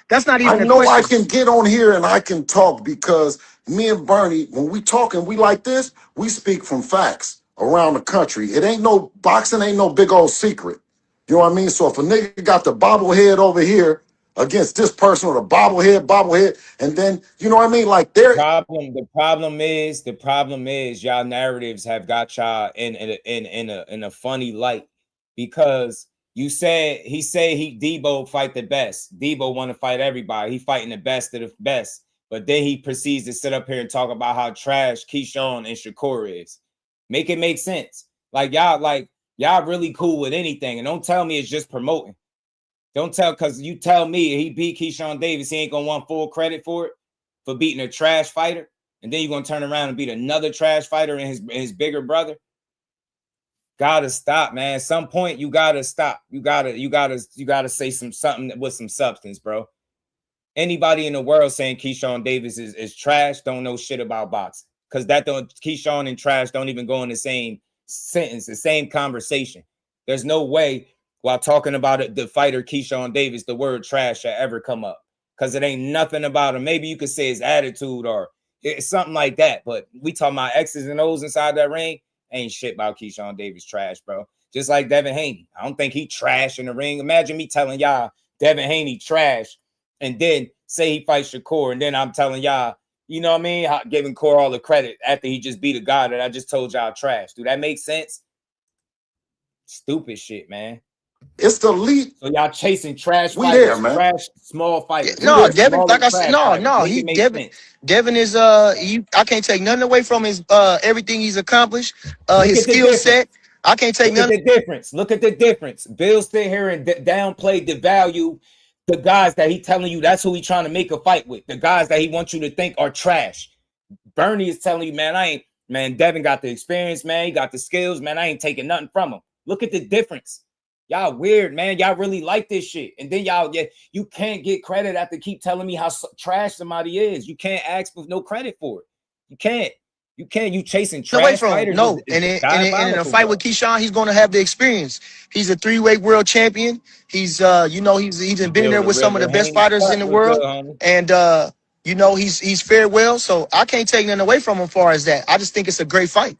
J: That's not even.
I: I know I can get on here and I can talk because me and Bernie, when we talking, we like this. We speak from facts around the country. It ain't no boxing. Ain't no big old secret. You know what I mean? So if a nigga got the bobblehead over here against this person with a bobblehead, and then you know what I mean? Like
D: the problem is y'all narratives have got y'all in a funny light because he said Debo fight the best. Debo want to fight everybody. He fighting the best of the best. But then he proceeds to sit up here and talk about how trash Keyshawn and Shakur is. Make it make sense. Y'all really cool with anything. And don't tell me it's just promoting. Don't tell, because you tell me he beat Keyshawn Davis, he ain't going to want full credit for it, for beating a trash fighter. And then you're going to turn around and beat another trash fighter and his bigger brother. Gotta stop, man. At some point, you gotta stop. You gotta say something with some substance, bro. Anybody in the world saying Keyshawn Davis is trash don't know shit about boxing. Because Keyshawn and trash don't even go in the same sentence, the same conversation. There's no way while talking about the fighter Keyshawn Davis, the word trash should ever come up. Because it ain't nothing about him. Maybe you could say his attitude or it's something like that. But we talking about X's and O's inside that ring. Ain't shit about Keyshawn Davis trash, bro. Just like Devin Haney. I don't think he trash in the ring. Imagine me telling y'all Devin Haney trash and then say he fights Shakur. And then I'm telling y'all, you know what I mean? Giving Core all the credit after he just beat a guy that I just told y'all trash. Do that make sense? Stupid shit, man.
I: It's the elite.
D: So y'all chasing trash
I: we
D: fighters,
I: there, man.
D: Trash small fighters.
J: No, Devin, like I said, Devin is I can't take nothing away from his everything he's accomplished, his skill set. I can't take nothing.
D: Look at the difference. Bill sit here and downplay, devalue the guys that he telling you that's who he trying to make a fight with. The guys that he wants you to think are trash. Bernie is telling you, man, Man, Devin got the experience, man. He got the skills, man. I ain't taking nothing from him. Look at the difference. Y'all weird, man. Y'all really like this shit. And then y'all, you can't get credit after keep telling me how trash somebody is. You can't ask for no credit for it. You can't. You can't. You chasing trash fighters.
J: No, and in a fight with Keyshawn, he's going to have the experience. He's a 3-weight world champion. He's, he's been there with some of the best fighters in the world. And, he's fared well. So I can't take nothing away from him as far as that. I just think it's a great fight.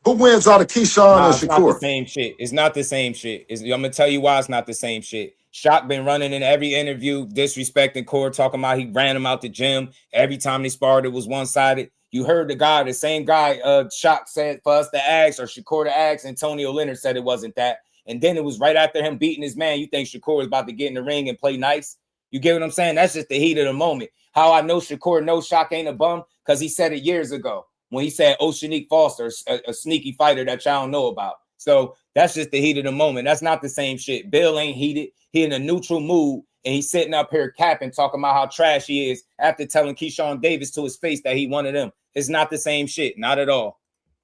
I: Who wins out of Keyshawn and
D: It's not the
I: Shakur?
D: same shit. It's not the same shit. I'm gonna tell you why it's not the same shit. Shock been running in every interview, disrespecting Core, talking about he ran him out the gym. Every time they sparred, it was one-sided. You heard the same guy, Shock said for us to ask, or Shakur to ask, Antonio Leonard said it wasn't that. And then it was right after him beating his man. You think Shakur was about to get in the ring and play nice? You get what I'm saying? That's just the heat of the moment. How I know Shakur knows Shock ain't a bum? Because he said it years ago when he said Oceanique Foster, a sneaky fighter that y'all don't know about. So that's just the heat of the moment. That's not the same shit. Bill ain't heated. He in a neutral mood, and he's sitting up here capping, talking about how trash he is after telling Keyshawn Davis to his face that he wanted him. It's not the same shit. Not at all.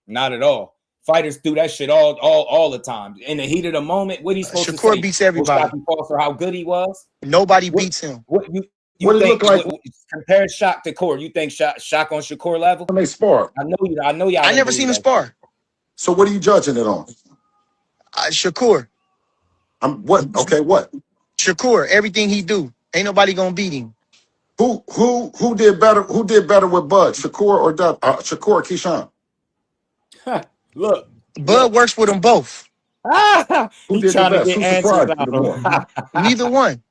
D: Not at all. Fighters do that shit all the time. In the heat of the moment, what he's supposed to say?
J: Shakur beats everybody.
D: Foster, how good he was.
J: Nobody beats him.
I: What do you look like?
D: Compare Shock to Core. You think Shock on Shakur level?
I: When they spar.
D: I know y'all.
J: I never seen him spar.
I: So what are you judging it on?
J: Shakur.
I: What? Okay, what?
J: Shakur. Everything he do, ain't nobody gonna beat him.
I: Who did better? Who did better with Bud? Shakur or Shakur or Keyshawn?
D: Look,
J: Bud works with them both.
I: Who did the best? Who surprised you more?
J: Neither one.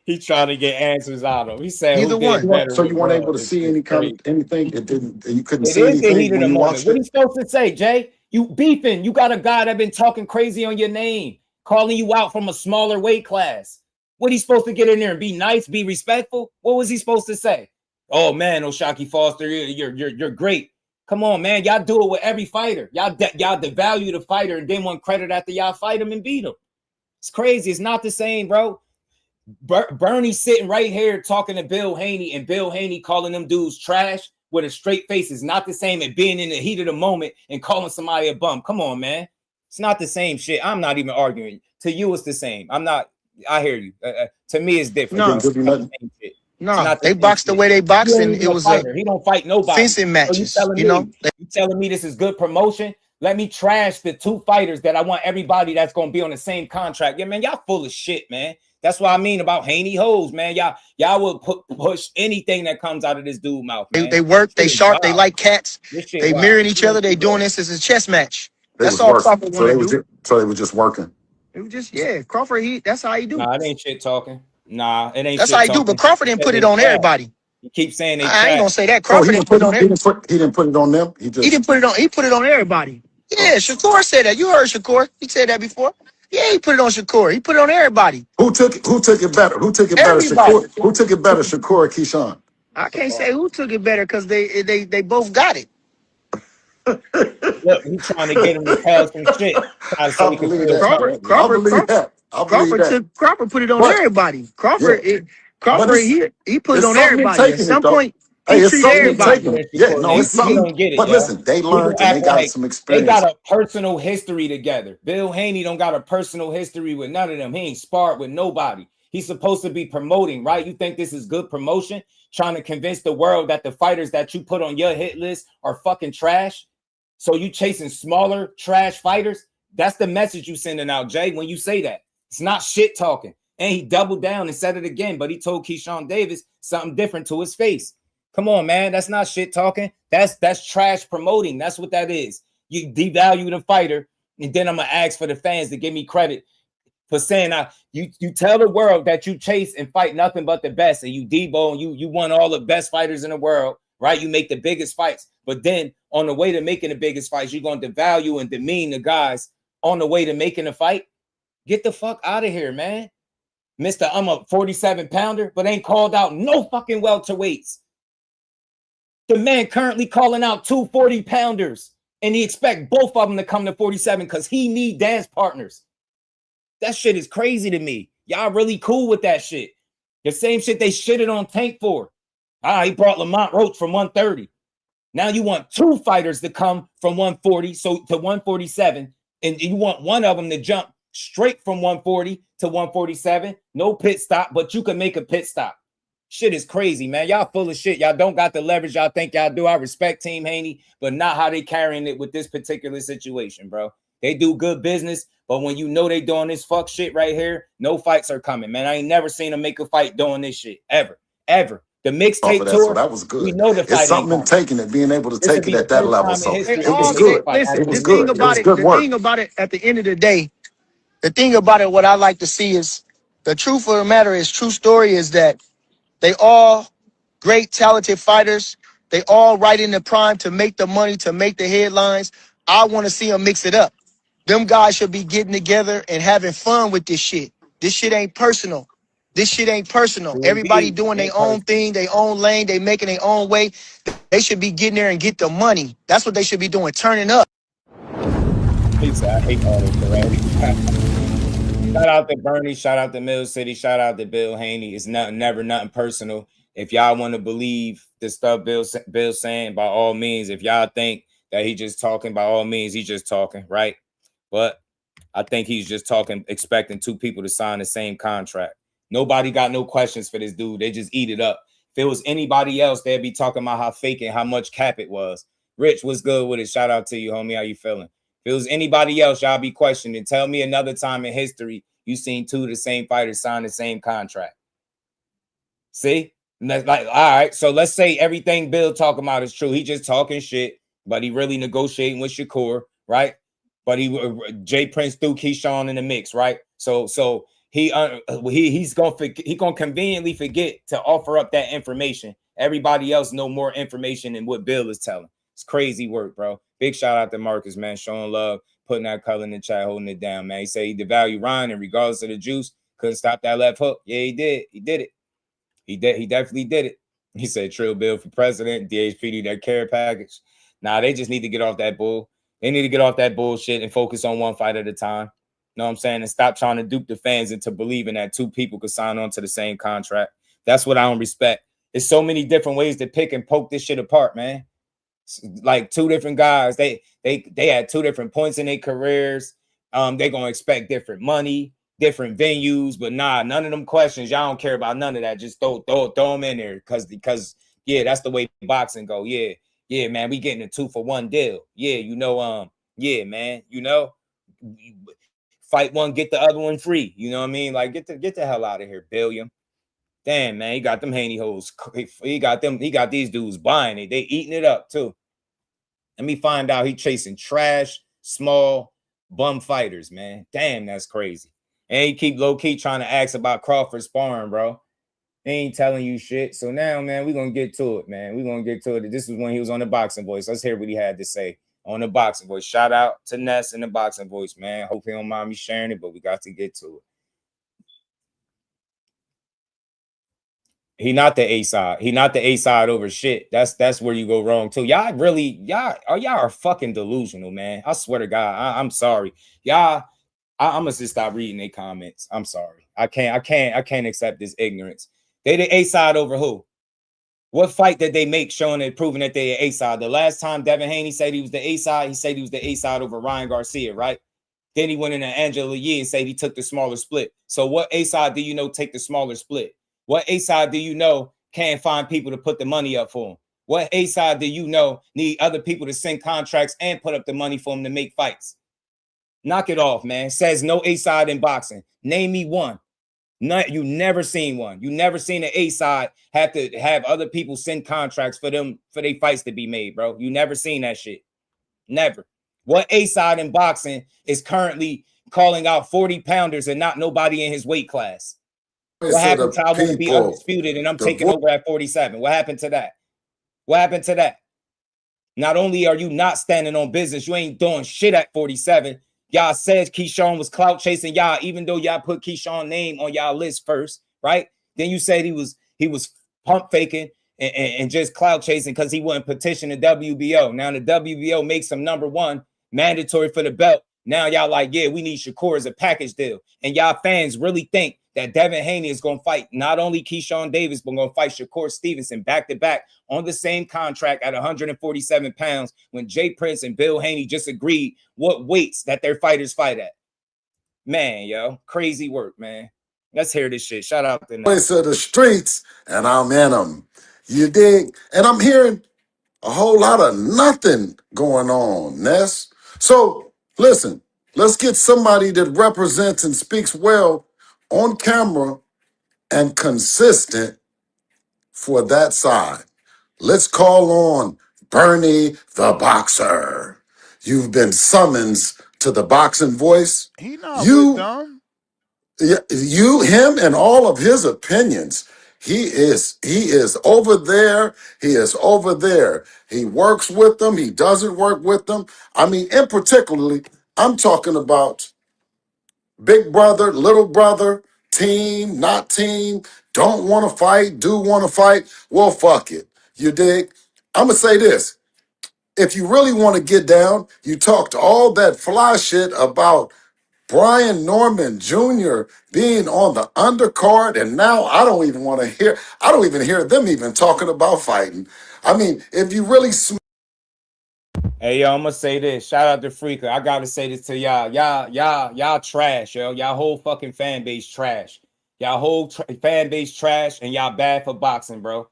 D: He trying to get answers out of him. He said
J: neither one.
I: So you weren't able to see anything. It didn't. You couldn't see
D: is the
I: anything
D: heat of
I: when
D: the
I: you
D: moment.
I: watched
D: What
I: it.
D: are you supposed to say, Jay? You beefing. You got a guy that been talking crazy on your name, calling you out from a smaller weight class. What he supposed to get in there and be nice, be respectful? What was he supposed to say? Oh man, Oshaki Foster, you're great. Come on, man. Y'all do it with every fighter. Y'all devalue the fighter and then want credit after y'all fight him and beat him. It's crazy. It's not the same, bro. Bernie sitting right here talking to Bill Haney, and Bill Haney calling them dudes trash with a straight face is not the same as being in the heat of the moment and calling somebody a bum. Come on, man. It's not the same shit. I'm not even arguing. To you, it's the same. I'm not. I hear you. To me, it's different.
J: No,
D: it's not the same shit.
J: No, they boxed the way they boxed, and it was
D: he don't fight nobody.
J: Fencing matches.
D: So you telling me this is good promotion? Let me trash the two fighters that I want everybody that's gonna be on the same contract. Yeah, man, y'all full of shit, man. That's what I mean about Haney-Hoes, man. Y'all will push anything that comes out of this dude mouth, man.
J: They work, they sharp, they like cats. They mirroring each other. They doing this as a chess match. That's all Crawford wanted to do.
I: So they was just working.
J: It was just, Crawford, that's how he do.
D: Nah, it ain't shit talking. Nah, it ain't.
J: That's how he do. But Crawford didn't put it on everybody.
D: You keep saying
J: I ain't gonna say that. Crawford didn't put it on everybody.
I: He didn't put it on them. He didn't put it on everybody.
J: Yeah, Shakur said that. You heard Shakur. He said that before. Yeah, he put it on Shakur. He put it on everybody.
I: Who took it better? Who took it better? Shakur? Who took it better? Shakur or Keyshawn?
J: I can't say who took it better because they both got it.
D: Look, he's trying to get him to tell some shit.
J: Crawford put it on everybody. Crawford he put it on everybody. At some point, he treated everybody.
I: It's something. But listen, they learned and they got some experience.
D: They got a personal history together. Bill Haney don't got a personal history with none of them. He ain't sparred with nobody. He's supposed to be promoting, right? You think this is good promotion? Trying to convince the world that the fighters that you put on your hit list are fucking trash? So you chasing smaller trash fighters? That's the message you sending out, Jay, when you say that. It's not shit talking. And he doubled down and said it again, but he told Keyshawn Davis something different to his face. Come on, man. That's not shit talking. That's trash promoting. That's what that is. You devalue the fighter, and then I'm going to ask for the fans to give me credit for saying you tell the world that you chase and fight nothing but the best, and you Debo and you won all the best fighters in the world, right? You make the biggest fights, but then on the way to making the biggest fights, you're going to devalue and demean the guys on the way to making a fight. Get the fuck out of here, man. Mr. I'm a 47-pounder, but ain't called out no fucking welterweights. The man currently calling out 2 40-pounders, and he expect both of them to come to 47 because he need dance partners. That shit is crazy to me. Y'all really cool with that shit. The same shit they shitted on Tank for. He brought Lamont Roach from 130. Now you want 2 fighters to come from 140 to 147, and you want one of them to jump straight from 140 to 147. No pit stop, but you can make a pit stop. Shit is crazy, man. Y'all full of shit. Y'all don't got the leverage y'all think y'all do. I respect Team Haney, but not how they carrying it with this particular situation, bro. They do good business, but when you know they doing this fuck shit right here, no fights are coming, man. I ain't never seen them make a fight doing this shit, ever. The mixtape tour,
I: so that was good.
D: we know the fight.
I: It's something in taking it, being able to take it at that level. So it was
J: good.
I: good.
J: Listen,
I: It was
J: the
I: good.
J: thing about
I: It was good work.
J: the thing about it, at the end of the day, the thing about it, what I like to see is the truth of the matter is, true story is that they all great, talented fighters. They all right in the prime to make the money, to make the headlines. I want to see them mix it up. Them guys should be getting together and having fun with this shit. This shit ain't personal. This shit ain't personal. Everybody doing their own thing, their own lane. They making their own way. They should be getting there and get the money. That's what they should be doing, turning up.
D: I hate all this already. Shout out to Bernie. Shout out to Mill City. Shout out to Bill Haney. It's never nothing personal. If y'all want to believe the stuff Bill's saying, by all means. If y'all think that he just talking, by all means, he's just talking, right? But I think he's just talking, expecting 2 people to sign the same contract. Nobody got no questions for this dude. They just eat it up. If it was anybody else, they'd be talking about how fake and how much cap it was. Rich, what's good with it? Shout out to you, homie. How you feeling? If it was anybody else, y'all be questioning. Tell me another time in history you seen 2 of the same fighters sign the same contract. See? And that's like, all right, so let's say everything Bill talking about is true. He just talking shit, but he really negotiating with Shakur, right? But Jay Prince threw Keyshawn in the mix, right? So he's gonna conveniently forget to offer up that information. Everybody else know more information than what Bill is telling. It's crazy work, bro. Big shout out to Marcus, man, showing love, putting that color in the chat, holding it down, man. He said he devalued Ryan, and regardless of the juice, couldn't stop that left hook. Yeah, he did. He did it. He definitely did it. He said Trill Bill for president, DHPD that care package. Nah, they just need to get off that bull. They need to get off that bullshit and focus on one fight at a time. Know what I'm saying? And stop trying to dupe the fans into believing that 2 people could sign on to the same contract. That's what I don't respect. There's so many different ways to pick and poke this shit apart, man. Like 2 different guys. They had 2 different points in their careers. They're gonna expect different money, different venues, but nah, none of them questions. Y'all don't care about none of that. Just throw them in there because yeah, that's the way boxing go. Yeah, man, we getting a 2-for-1 deal. Yeah, yeah, man, fight one, get the other one free. You know what I mean? Like, get the hell out of here, Billiam. Damn, man, he got them Haney-Hoes. He got these dudes buying it. They eating it up too. Let me find out he chasing trash, small bum fighters, man. Damn, that's crazy. And he keep low-key trying to ask about Crawford sparring, bro. They ain't telling you shit. So now, man, we're going to get to it, man. We're going to get to it. This is when he was on the Boxing Voice. Let's hear what he had to say on the Boxing Voice. Shout out to Ness and the Boxing Voice, man. Hope he don't mind me sharing it, but we got to get to it. He not the A side. He not the A side over shit. That's where you go wrong too. Y'all are fucking delusional, man. I swear to God. I'm sorry. I'm gonna just stop reading their comments. I'm sorry. I can't accept this ignorance. They the A side over who? What fight did they make showing and proving that they A side? The last time Devin Haney said he was the A side, he said he was the A side over Ryan Garcia, right? Then he went into Angela Yee and said he took the smaller split. So what A side do you know take the smaller split? What A side do you know can't find people to put the money up for him? What A side do you know need other people to send contracts and put up the money for him to make fights? Knock it off, man. Says no A side in boxing. Name me one. You never seen one. You never seen an A side have to have other people send contracts for their fights to be made, bro. You never seen that shit. Never. What A side in boxing is currently calling out 40 pounders and not nobody in his weight class? What happened to I want to be undisputed and I'm taking over at 47? What happened to that? What happened to that? Not only are you not standing on business, you ain't doing shit at 47. Y'all said Keyshawn was clout chasing y'all, even though y'all put Keyshawn's name on y'all list first, right? Then you said he was pump faking and just clout chasing because he wouldn't petition the WBO. Now the WBO makes him #1 mandatory for the belt. Now y'all like, yeah, we need Shakur as a package deal. And y'all fans really think that Devin Haney is going to fight not only Keyshawn Davis, but going to fight Shakur Stevenson back-to-back on the same contract at 147 pounds when Jay Prince and Bill Haney just agreed what weights that their fighters fight at. Man, yo, crazy work, man. Let's hear this shit. Shout out to
I: Place of the streets, and I'm in them. You dig? And I'm hearing a whole lot of nothing going on, Ness. So listen, let's get somebody that represents and speaks well on camera and consistent for that side. Let's call on Bernie the Boxer. You've been summoned to the boxing voice.
F: He not with them.
I: Him and all of his opinions. He is over there. He is over there. He works with them. He doesn't work with them. I mean, in particularly, I'm talking about big brother, little brother, team, not team, don't want to fight, do want to fight. Well, fuck it. You dig? I'm going to say this. If you really want to get down, you talked all that fly shit about Brian Norman Jr. being on the undercard, and now I don't even hear them even talking about fighting. I mean, if you really
D: Hey, yo, I'm gonna say this. Shout out to Freaka. I gotta say this to y'all. Y'all trash, yo. Y'all whole fucking fan base trash. Y'all whole fan base trash, and y'all bad for boxing, bro.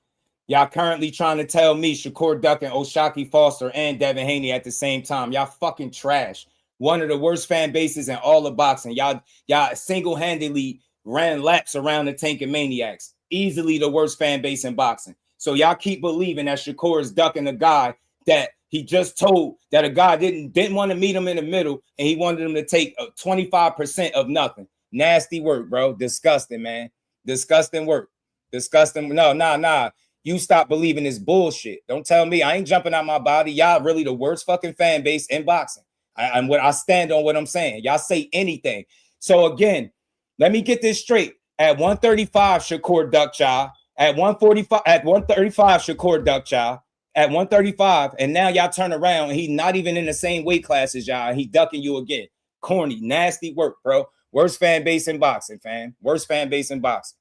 D: Y'all currently trying to tell me Shakur ducking O'Shaquie Foster and Devin Haney at the same time. Y'all fucking trash. One of the worst fan bases in all of boxing. Y'all single-handedly ran laps around the Tank and Maniacs. Easily the worst fan base in boxing. So y'all keep believing that Shakur is ducking a guy that he just told that a guy didn't want to meet him in the middle, and he wanted him to take 25% of nothing. Nasty work, bro. Disgusting, man. Disgusting work. Disgusting. No, nah. You stop believing this bullshit. Don't tell me I ain't jumping out my body. Y'all really the worst fucking fan base in boxing. I stand on what I'm saying. Y'all say anything. So again, let me get this straight. At 135, Shakur ducked y'all. At 145, at 135, Shakur ducked y'all. At 135, and now y'all turn around and he's not even in the same weight class as y'all. He ducking you again. Corny, nasty work, bro. Worst fan base in boxing, fam. Worst fan base in boxing.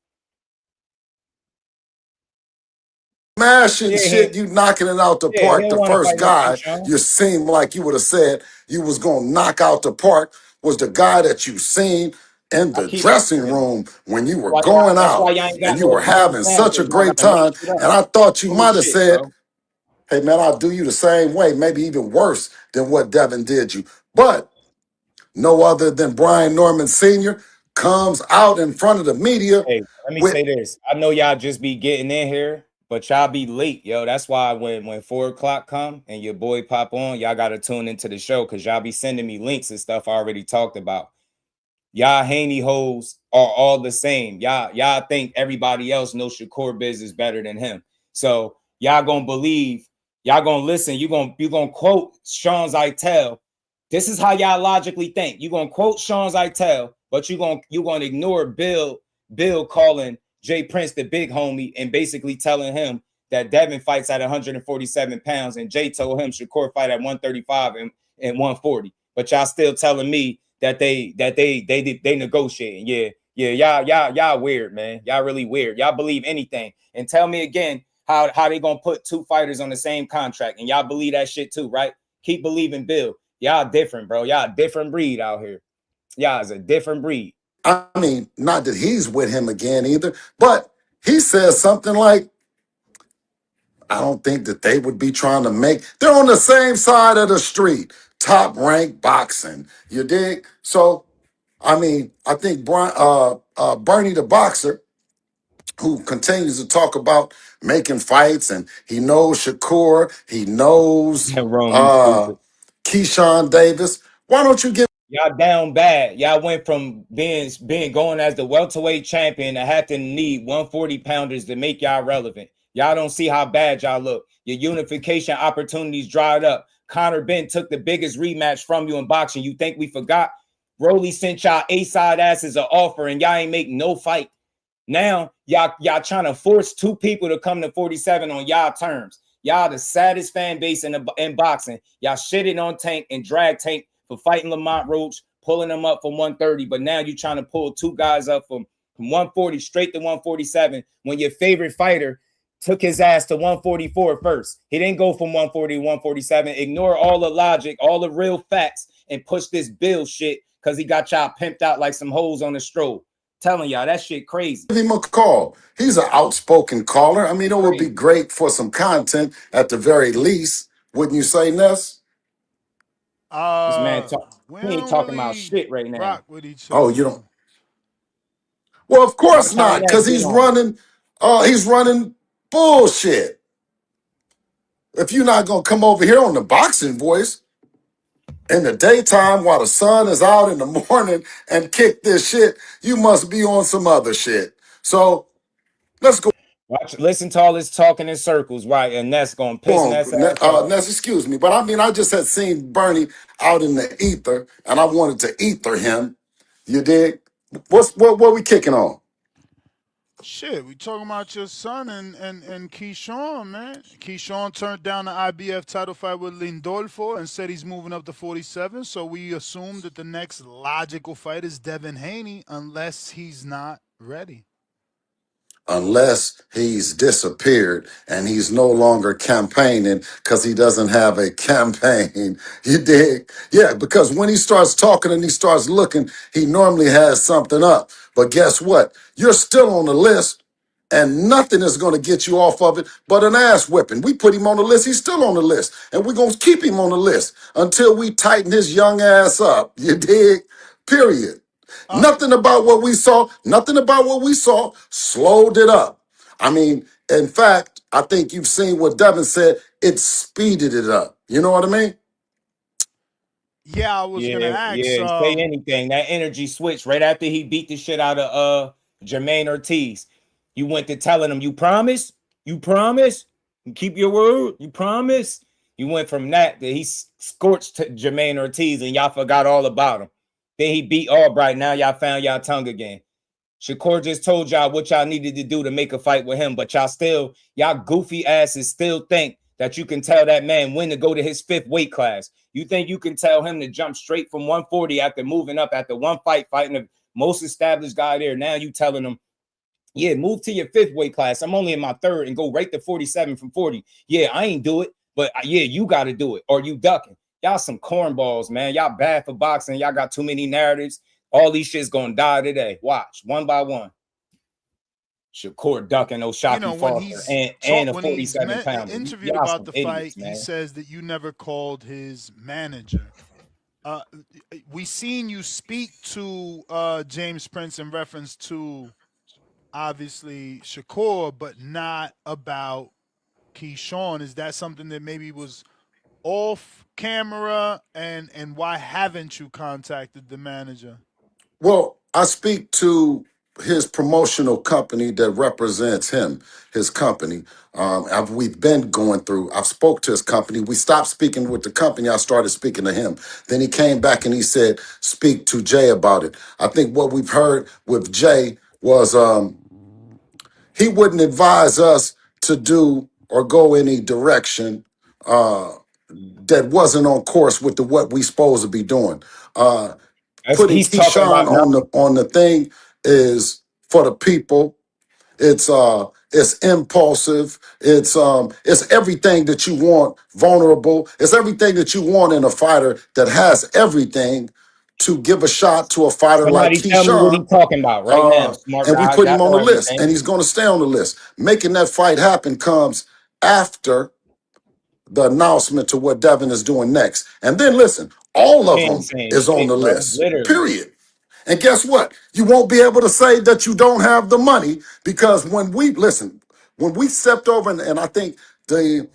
I: smashing shit, you knocking it out the park. The first guy
D: Keyshawn.
I: you seemed like you would have said you was gonna knock out the park was the guy that you seen in the dressing room when you were going out and you were having such a great time. And I thought you might have said, hey man, I'll do you the same way, maybe even worse than what Devin did you. But no other than Brian Norman Sr. comes out in front of the media.
D: Hey, let me say this. I know y'all just be getting in here, but y'all be late, yo. That's why when 4 o'clock come and your boy pop on, y'all got to tune into the show because y'all be sending me links and stuff I already talked about. Y'all Haney-Hoes are all the same. Y'all think everybody else knows Shakur business better than him. So y'all gonna believe, y'all gonna listen, you gonna quote Sean Zeitel. This is how y'all logically think. You're gonna quote Sean Zeitel, but you're gonna ignore Bill calling Jay Prince the big homie and basically telling him that Devin fights at 147 pounds and Jay told him Shakur fight at 135 and 140. But y'all still telling me that they negotiating. Yeah, y'all weird, man. Y'all really weird. Y'all believe anything. And tell me again how they gonna put two fighters on the same contract. And y'all believe that shit too, right? Keep believing Bill. Y'all different, bro. Y'all a different breed out here. Y'all is a different breed.
I: I mean, not that he's with him again either, but he says something like, I don't think that they would be trying to they're on the same side of the street, top ranked boxing. You dig? So, I mean, I think Bernie the Boxer, who continues to talk about making fights, and he knows Shakur, he knows Keyshawn Davis. Why don't you give
D: y'all down bad? Y'all went from being going as the welterweight champion to have to need 140 pounders to make y'all relevant. Y'all don't see how bad y'all look. Your unification opportunities dried up. Conor Ben took the biggest rematch from you in boxing. You think we forgot? Broly sent y'all A-side asses an offer and y'all ain't make no fight. Now y'all trying to force two people to come to 47 on y'all terms. Y'all the saddest fan base in boxing. Y'all shitted on Tank and drag Tank for fighting Lamont Roach, pulling them up from 130. But now you trying to pull two guys up from from 140 straight to 147 when your favorite fighter took his ass to 144 first. He didn't go from 140 to 147. Ignore all the logic, all the real facts, and push this bill shit because he got y'all pimped out like some hoes on the stroll. Telling y'all that shit crazy.
I: Give him a call. He's an outspoken caller. I mean, it would be great for some content at the very least. Wouldn't you say, Ness?
D: This man
F: we
D: he ain't
F: don't
D: talking
F: really
D: about shit right now.
F: rock with each
I: Oh,
F: other.
I: you don't? Well, of course
D: Watch how
I: not,
D: Ness
I: because
D: get on.
I: he's running bullshit. If you're not gonna come over here on the boxing voice in the daytime while the sun is out in the morning and kick this shit, you must be on some other shit. So let's go.
D: Listen to all this talking in circles, right? And that's gonna piss Ness ass off.
I: Ness, excuse me, but I mean, I just had seen Bernie out in the ether, and I wanted to ether him. You dig? What we kicking on?
F: Shit, we talking about your son and Keyshawn, man. Keyshawn turned down the IBF title fight with Lindolfo and said he's moving up to 47. So we assume that the next logical fight is Devin Haney, unless he's not ready.
I: Unless he's disappeared and he's no longer campaigning because he doesn't have a campaign. You dig? Yeah, because when he starts talking and he starts looking, he normally has something up. But guess what? You're still on the list and nothing is going to get you off of it but an ass whipping. We put him on the list. He's still on the list. And we're going to keep him on the list until we tighten his young ass up. You dig? Period. Nothing about what we saw slowed it up. I mean, in fact, I think you've seen what Devin said. It speeded it up. You know what I mean?
F: Yeah, I was gonna ask.
D: Say anything. That energy switch right after he beat the shit out of Jermaine Ortiz. You went to telling him, you promise? You promise? You keep your word? You promise? You went from that he scorched Jermaine Ortiz and y'all forgot all about him. Then he beat Albright. Now y'all found y'all tongue again. Shakur just told y'all what y'all needed to do to make a fight with him, but y'all goofy asses still think that you can tell that man when to go to his 5th weight class. You think you can tell him to jump straight from 140 after moving up after one fight, fighting the most established guy there. Now you telling him, yeah, move to your 5th weight class. I'm only in my 3rd and go right to 47 from 40. Yeah, I ain't do it, but yeah, you got to do it or you ducking. Y'all some cornballs, man. Y'all bad for boxing. Y'all got too many narratives. All these shit's gonna die today. Watch, one by one. Shakur ducking Oshaki Foster and a 47-pounder.
F: Interviewed about the fight, man. He says that you never called his manager. We seen you speak to James Prince in reference to obviously Shakur, but not about Keyshawn. Is that something that maybe was off camera, and why haven't you contacted the manager?
I: Well, I speak to his promotional company that represents him, his company. We've been going through, I've spoke to his company. We stopped speaking with the company. I started speaking to him. Then he came back and he said, speak to Jay about it. I think what we've heard with Jay was he wouldn't advise us to do or go any direction that wasn't on course with what we supposed to be doing. Putting
D: He's talking
I: Keyshawn
D: about
I: on the thing is for the people. It's impulsive. It's everything that you want, vulnerable. It's everything that you want in a fighter that has everything to give a shot to a fighter like
D: somebody tell me what he's
I: Keyshawn.
D: talking about right now. Smart
I: And we
D: guy,
I: put him
D: y'all
I: on
D: know
I: the list, and
D: everything.
I: he's going to stay on the list. Making that fight happen comes after the announcement to what Devin is doing next. And then listen, all of them
D: Saying
I: is on
D: shit,
I: the
D: bro.
I: list,
D: Literally.
I: period. And guess what? You won't be able to say that you don't have the money because when we stepped over and I think the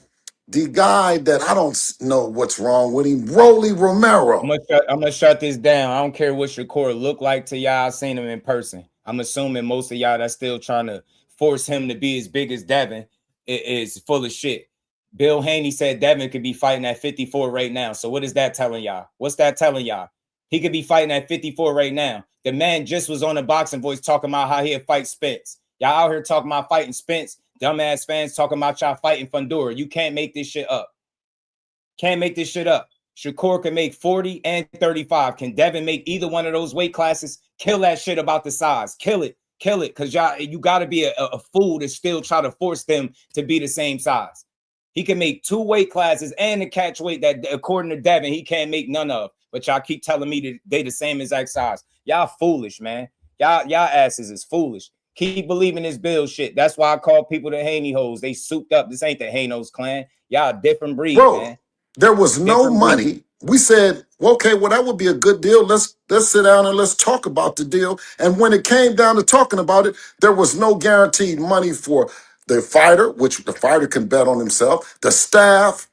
I: guy that I don't know what's wrong with him, Rolly Romero.
D: I'm gonna shut this down. I don't care what Shakur look like to y'all. I seen him in person. I'm assuming most of y'all that's still trying to force him to be as big as Devin is full of shit. Bill Haney said Devin could be fighting at 54 right now. So what is that telling y'all? What's that telling y'all? He could be fighting at 54 right now. The man just was on the Boxing Voice talking about how he'll fight Spence. Y'all out here talking about fighting Spence. Dumbass fans talking about y'all fighting Fundora. You can't make this shit up. Can't make this shit up. Shakur can make 40 and 35. Can Devin make either one of those weight classes? Kill that shit about the size. Kill it. Kill it, because you got to be a fool to still try to force them to be the same size. He can make 2 weight classes and the catch weight that, according to Devin, he can't make none of. But y'all keep telling me that they the same exact size. Y'all foolish, man. Y'all asses is foolish. Keep believing this Bill shit. That's why I call people the Haney-Hoes. They souped up. This ain't the Haney-Hoes clan. Y'all a different breed,
I: Bro,
D: man.
I: there was no
D: Different
I: money.
D: breed.
I: We said, well, okay, well, that would be a good deal. Let's sit down and let's talk about the deal. And when it came down to talking about it, there was no guaranteed money for the fighter, which the fighter can bet on himself, the staff,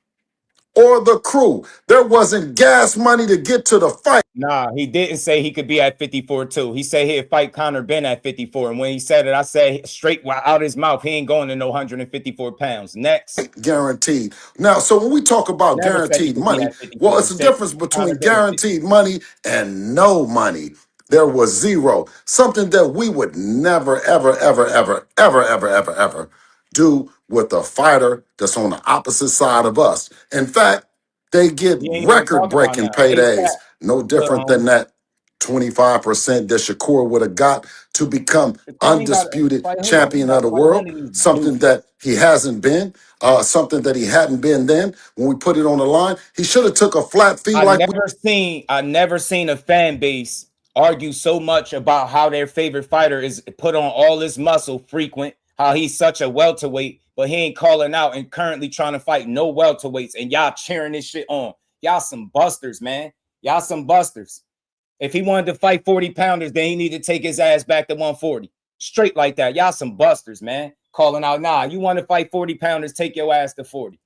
I: or the crew. There wasn't gas money to get to the fight.
D: Nah, he didn't say he could be at 54 too. He said he'd fight Conor Ben at 54. And when he said it, I said straight out his mouth, he ain't going to no 154 pounds. Next.
I: Guaranteed. Now, so when we talk about
D: Never said he
I: guaranteed
D: could be
I: money,
D: at 54.
I: well, it's
D: He
I: a
D: said
I: difference
D: Conor
I: between
D: Ben at 54.
I: guaranteed money and no money. There was zero. Something that we would never, ever, ever, ever, ever, ever, ever, ever do with a fighter that's on the opposite side of us. In fact, they get
D: He ain't even talking about
I: record-breaking
D: now.
I: paydays. No
D: Good,
I: different than
D: homie.
I: that 25% that Shakur would have got to become
D: Then he got to
I: undisputed
D: fight who? He
I: champion
D: got
I: of
D: to
I: the
D: fight none
I: world,
D: of these
I: something
D: doofies.
I: that he hasn't been, something that he hadn't been then. When we put it on the line, he should have took a flat fee
D: I
I: like
D: never seen a fan base argue so much about how their favorite fighter is put on all this muscle frequent, how he's such a welterweight, but he ain't calling out and currently trying to fight no welterweights, and y'all cheering this shit on. Y'all some busters, man. Y'all some busters. If he wanted to fight 40 pounders, then he need to take his ass back to 140. Straight like that. Y'all some busters, man. Calling out, nah, you want to fight 40 pounders, take your ass to 40.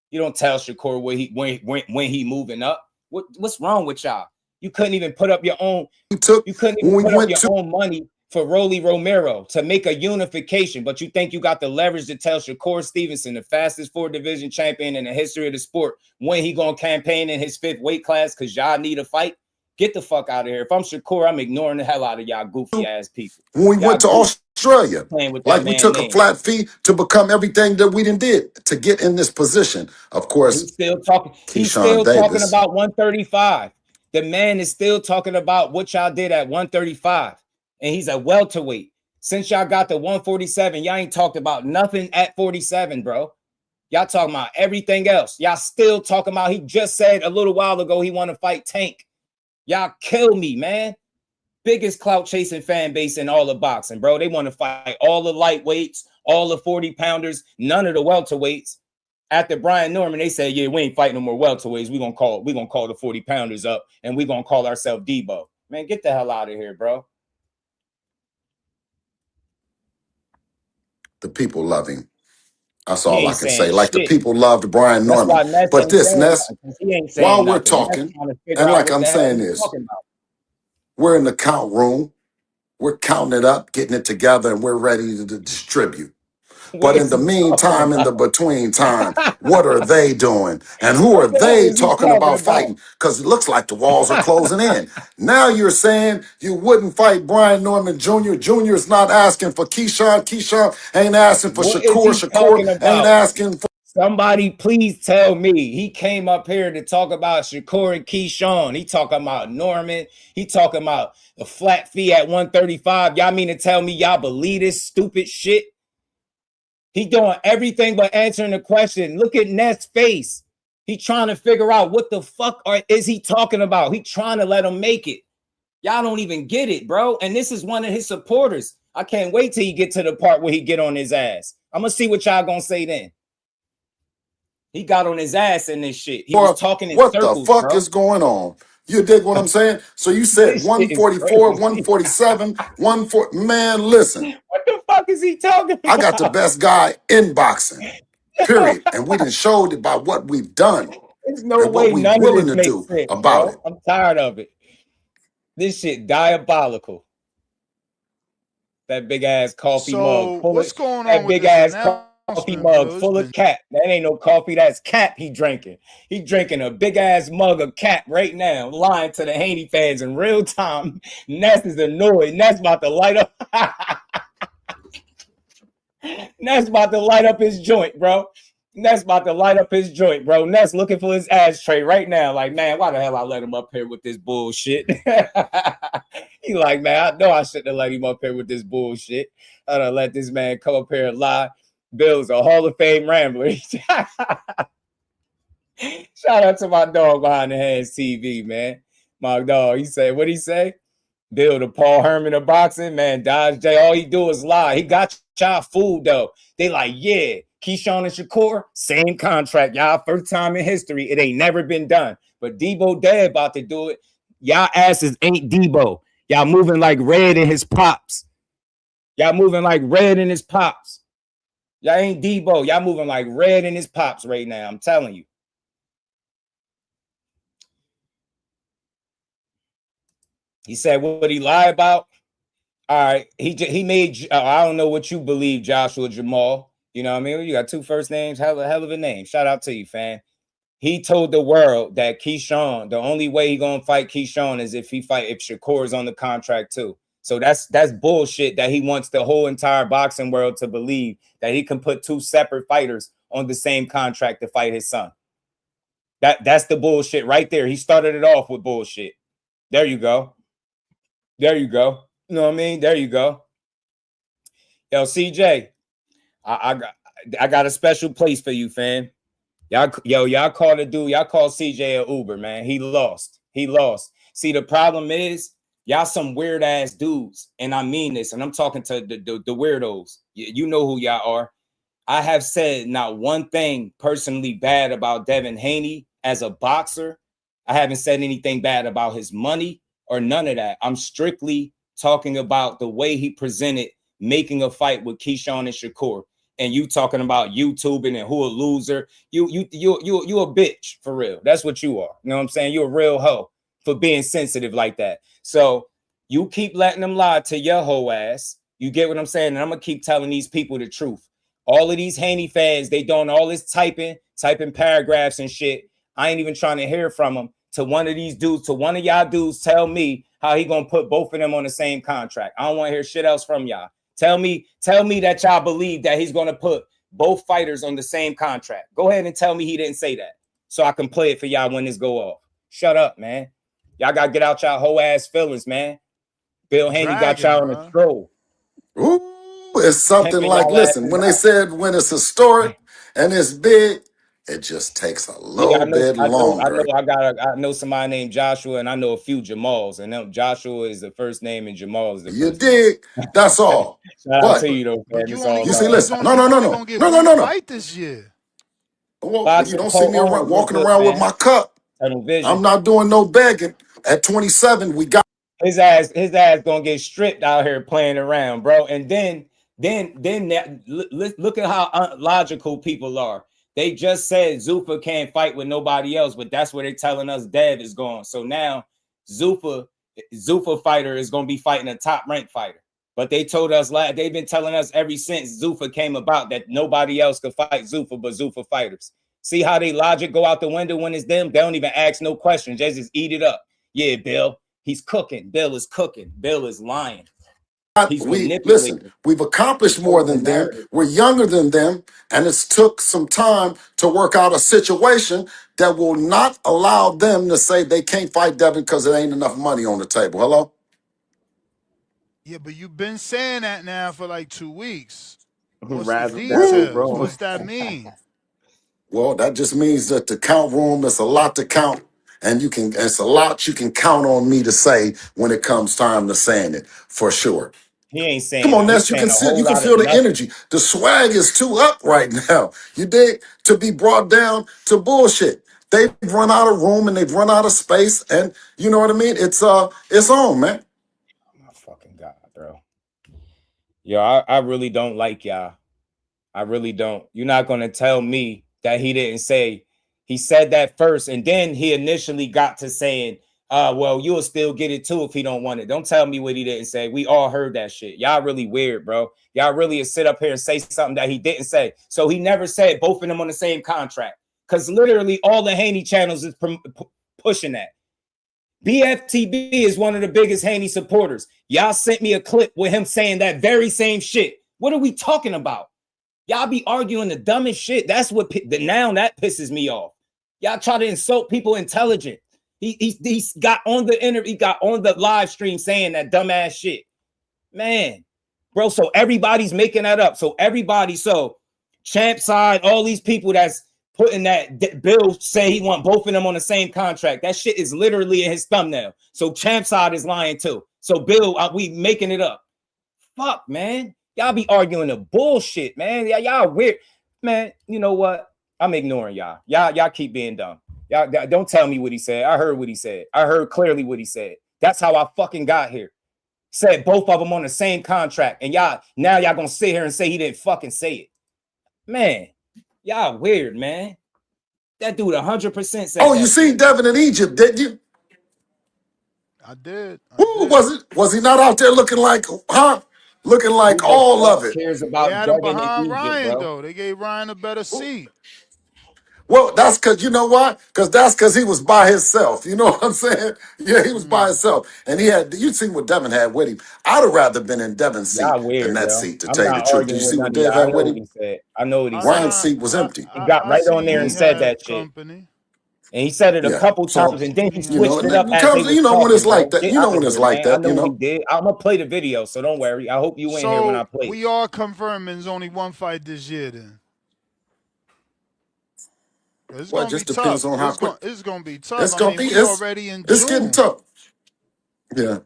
D: You don't tell Shakur when he moving up. What's wrong with y'all? You couldn't even put up your own. You couldn't even put up your own money for Rolly Romero to make a unification, but you think you got the leverage to tell Shakur Stevenson, the fastest 4 division champion in the history of the sport, when he gonna campaign in his 5th weight class because y'all need a fight? Get the fuck out of here. If I'm Shakur, I'm ignoring the hell out of y'all goofy ass people.
I: when we went to Australia.
D: Playing with
I: Like
D: that
I: we
D: man
I: took a
D: name.
I: flat fee to become everything that we did to get in this position. Of course,
D: He's still talking. He's still talking about 135. The man is still talking about what y'all did at 135, and he's a welterweight. Since y'all got the 147, y'all ain't talked about nothing at 47, bro. Y'all talking about everything else. Y'all still talking about. He just said a little while ago he want to fight Tank. Y'all kill me, man. Biggest clout chasing fan base in all of boxing, bro. They want to fight all the lightweights, all the 40 pounders, none of the welterweights. After Brian Norman, they said, yeah, we ain't fighting no more welterweights. We're gonna call the 40 pounders up and we're gonna call ourselves Debo. Man, get the hell out of here, bro.
I: the people love him. That's
D: He
I: all I
D: ain't
I: can say.
D: saying
I: Like the
D: shit.
I: people loved Brian
D: That's
I: Norman.
D: why Ness
I: But
D: ain't
I: this,
D: saying
I: Ness,
D: nothing. He ain't saying
I: while we're
D: nothing. Ness
I: talking,
D: trying to figure
I: and
D: out
I: like
D: what
I: I'm
D: the hell
I: saying
D: he's
I: this,
D: talking about.
I: we're in the count room, we're counting it up, getting it together, and we're ready to distribute.
D: What
I: But in
D: is
I: the
D: he talking
I: meantime, in the
D: about?
I: between time, what are they doing? And who are
D: What the hell
I: they
D: is he
I: talking
D: talking
I: about
D: about?
I: fighting? Because it looks like the walls are closing in. Now you're saying you wouldn't fight Brian Norman Jr. Jr. is not asking for Keyshawn. Keyshawn ain't asking for
D: What is
I: Shakur.
D: he
I: Shakur
D: talking
I: ain't
D: about?
I: asking for.
D: Somebody please tell me. He came up here to talk about Shakur and Keyshawn. He talking about Norman. He talking about the flat fee at 135. Y'all mean to tell me y'all believe this stupid shit? He doing everything but answering the question. Look at Ness' face. He trying to figure out what the fuck is he talking about. He trying to let him make it. Y'all don't even get it, bro. And this is one of his supporters. I can't wait till he get to the part where he get on his ass. I'm going to see what y'all going to say then. He got on his ass in this shit. He was talking in
I: What the
D: circles,
I: fuck
D: bro.
I: is going on? You dig what I'm saying? So you said
D: This shit is
I: 144,
D: crazy.
I: 147, 140. Man, listen,
D: What the fuck is he talking
I: I got the
D: about?
I: best guy in boxing, period. And we done showed it by what we've done
D: There's no
I: and what
D: way
I: we
D: none of
I: willing
D: this
I: to
D: makes
I: do
D: sense,
I: about it.
D: bro. I'm tired of it. This shit diabolical. That big ass coffee mug
F: So
D: full of
F: what's going on
D: that
F: with
D: big
F: this
D: ass coffee
F: announcement,
D: mug
F: bro? It's
D: full of
F: been
D: cap. That ain't no coffee, that's cap he drinking. He drinking a big ass mug of cap right now, lying to the Haney fans in real time. Ness is annoyed. Ness about to light up. Ness about to light up his joint, bro. Ness about to light up his joint, bro. Ness looking for his ashtray right now. Like, man, why the hell I let him up here with this bullshit? He like, man, I know I shouldn't have let him up here with this bullshit. I done let this man come up here and lie. Bill's a Hall of Fame rambler. Shout out to my dog behind the hands TV, man. My dog, he said, what'd he say? Bill, the Paul Herman of boxing, man, Dodge J, all he do is lie. He got y'all fooled, though. They like, yeah, Keyshawn and Shakur, same contract. Y'all first time in history. It ain't never been done. But Debo dead about to do it. Y'all asses ain't Debo. Y'all moving like red in his pops. Y'all moving like red in his pops. Y'all ain't Debo. Y'all moving like red in his pops right now. I'm telling you. He said what he lied about. All right, he made. I don't know what you believe, Joshua Jamal. You know what I mean? You got two first names, hell of a name. Shout out to you, fan. He told the world that Keyshawn, the only way he gonna fight Keyshawn is if Shakur is on the contract too. So that's bullshit that he wants the whole entire boxing world to believe that he can put two separate fighters on the same contract to fight his son. That's the bullshit right there. He started it off with bullshit. There you go. There you go. You know what I mean? There you go. Yo, CJ, I got a special place for you, fam. Y'all call the dude. Y'all call CJ an Uber, man. He lost. See, the problem is y'all some weird ass dudes, and I mean this, and I'm talking to the weirdos. You know who y'all are. I have said not one thing personally bad about Devin Haney as a boxer. I haven't said anything bad about his money or none of that. I'm strictly talking about the way he presented making a fight with Keyshawn and Shakur. And you talking about YouTubing and who a loser. You a bitch for real. That's what you are. You know what I'm saying? You're a real hoe for being sensitive like that. So you keep letting them lie to your hoe ass. You get what I'm saying? And I'm gonna keep telling these people the truth. All of these Haney fans, they doing all this typing paragraphs and shit. I ain't even trying to hear from them. To one of these dudes, to one of y'all dudes, tell me how he gonna put both of them on the same contract. I don't want to hear shit else from y'all. Tell me that y'all believe that he's gonna put both fighters on the same contract. Go ahead and tell me he didn't say that, so I can play it for y'all when this go off. Shut up, man. Y'all gotta get out y'all whole ass feelings, man. Bill Haney got y'all on a stroll.
I: Ooh, it's something like, listen, when they said when it's historic and it's big, it just takes a little bit longer.
D: I know somebody named Joshua, and I know a few Jamals, and Joshua is the first name and Jamal is the first.
I: You dig? That's all.
D: Shout out to you, though, man.
F: You
D: see,
F: listen, no. Fight this year.
I: Well, you don't see me walking around with my cup. I'm not doing no begging. At 27, we got
D: his ass gonna get stripped out here playing around, bro. And then look at how logical people are. They just said Zuffa can't fight with nobody else, but that's where they're telling us Dev is going. So now Zuffa fighter is going to be fighting a top-ranked fighter. But they told us, they've been telling us ever since Zuffa came about that nobody else could fight Zuffa but Zuffa fighters. See how they logic go out the window when it's them? They don't even ask no questions. They just eat it up. Yeah, Bill, he's cooking. Bill is cooking. Bill is lying.
I: We've accomplished more than them. We're younger than them, and it's took some time to work out a situation that will not allow them to say they can't fight Devin because there ain't enough money on the table. Hello?
F: Yeah, but you've been saying that now for like 2 weeks. What's the
E: details?
F: details? What's that mean?
I: Well, that just means that the count room is a lot to count, and it's a lot you can count on me to say when it comes time to saying it, for sure.
D: He ain't saying.
I: Come on, Ness. You can feel the energy. The swag is too up right now. You dig? To be brought down to bullshit. They've run out of room and they've run out of space, and you know what I mean. It's on, man.
D: Oh my fucking God, bro. Yo, I really don't like y'all. I really don't. You're not gonna tell me that he didn't say. He said that first, and then he initially got to saying, well, you'll still get it too if he don't want it. Don't tell me what he didn't say. We all heard that shit. Y'all really weird, bro. Y'all really sit up here and say something that he didn't say. So he never said both of them on the same contract. Because literally all the Haney channels is pushing that. BFTB is one of the biggest Haney supporters. Y'all sent me a clip with him saying that very same shit. What are we talking about? Y'all be arguing the dumbest shit. That's what now that pisses me off. Y'all try to insult people intelligent. He got on the interview, he got on the live stream saying that dumbass shit. Man, bro, so everybody's making that up. So Champ side, all these people that's putting that Bill say he want both of them on the same contract. That shit is literally in his thumbnail. So Champ side is lying too. So Bill, we making it up. Fuck, man. Y'all be arguing the bullshit, man. Y'all weird. Man, you know what? I'm ignoring y'all. Y'all keep being dumb. Y'all don't tell me what he said. I heard what he said. I heard clearly what he said. That's how I fucking got here. Said both of them on the same contract. And y'all gonna sit here and say he didn't fucking say it. Man, y'all weird, man. That dude 100% said.
I: Oh, you seen Devin in Egypt, didn't you?
F: I did.
I: Was it? Was he not out there looking like, huh? Looking like all of it.
D: Cares
F: They
D: about
F: had him
D: Devin
F: behind
D: in Egypt,
F: Ryan,
D: bro.
F: though. They gave Ryan a better seat.
I: Well, that's because, you know why? Because he was by himself. You know what I'm saying? Yeah, he was by himself. And you see what Devin had with him. I'd have rather been in Devin's seat
D: Y'all
I: than
D: weird,
I: that
D: bro.
I: seat, to
D: I'm
I: tell you the
D: not
I: truth. Did you
D: arguing with
I: see
D: none
I: what
D: of
I: Dev
D: y'all. I
I: had
D: know
I: with
D: what
I: him?
D: he said. I know what he
I: Ryan's
D: said.
I: seat was empty.
D: He got right on there and said that shit.
F: Company.
D: And he said it a
I: Yeah.
D: couple
I: So,
D: times, and then he
I: you know,
D: switched
I: and
D: it up
I: it
D: as they
I: comes,
D: was
I: you know, when it's
D: talking,
I: like
D: bro.
I: that,
D: Get
I: you know,
D: out
I: when
D: of
I: it's
D: here,
I: like
D: man. I
I: that,
D: know
I: you
D: what he
I: know.
D: did. I'm gonna play the video, so don't worry. I hope you in here when I
F: So
D: play.
F: we are confirming there's only one fight this year then. It's
I: Well, it
F: gonna be
I: just depends
F: tough.
I: on how quick.
F: It's gonna be tough.
I: It's
F: I
I: gonna
F: mean,
I: be,
F: we already in
I: it's getting
F: June.
I: tough. Yeah.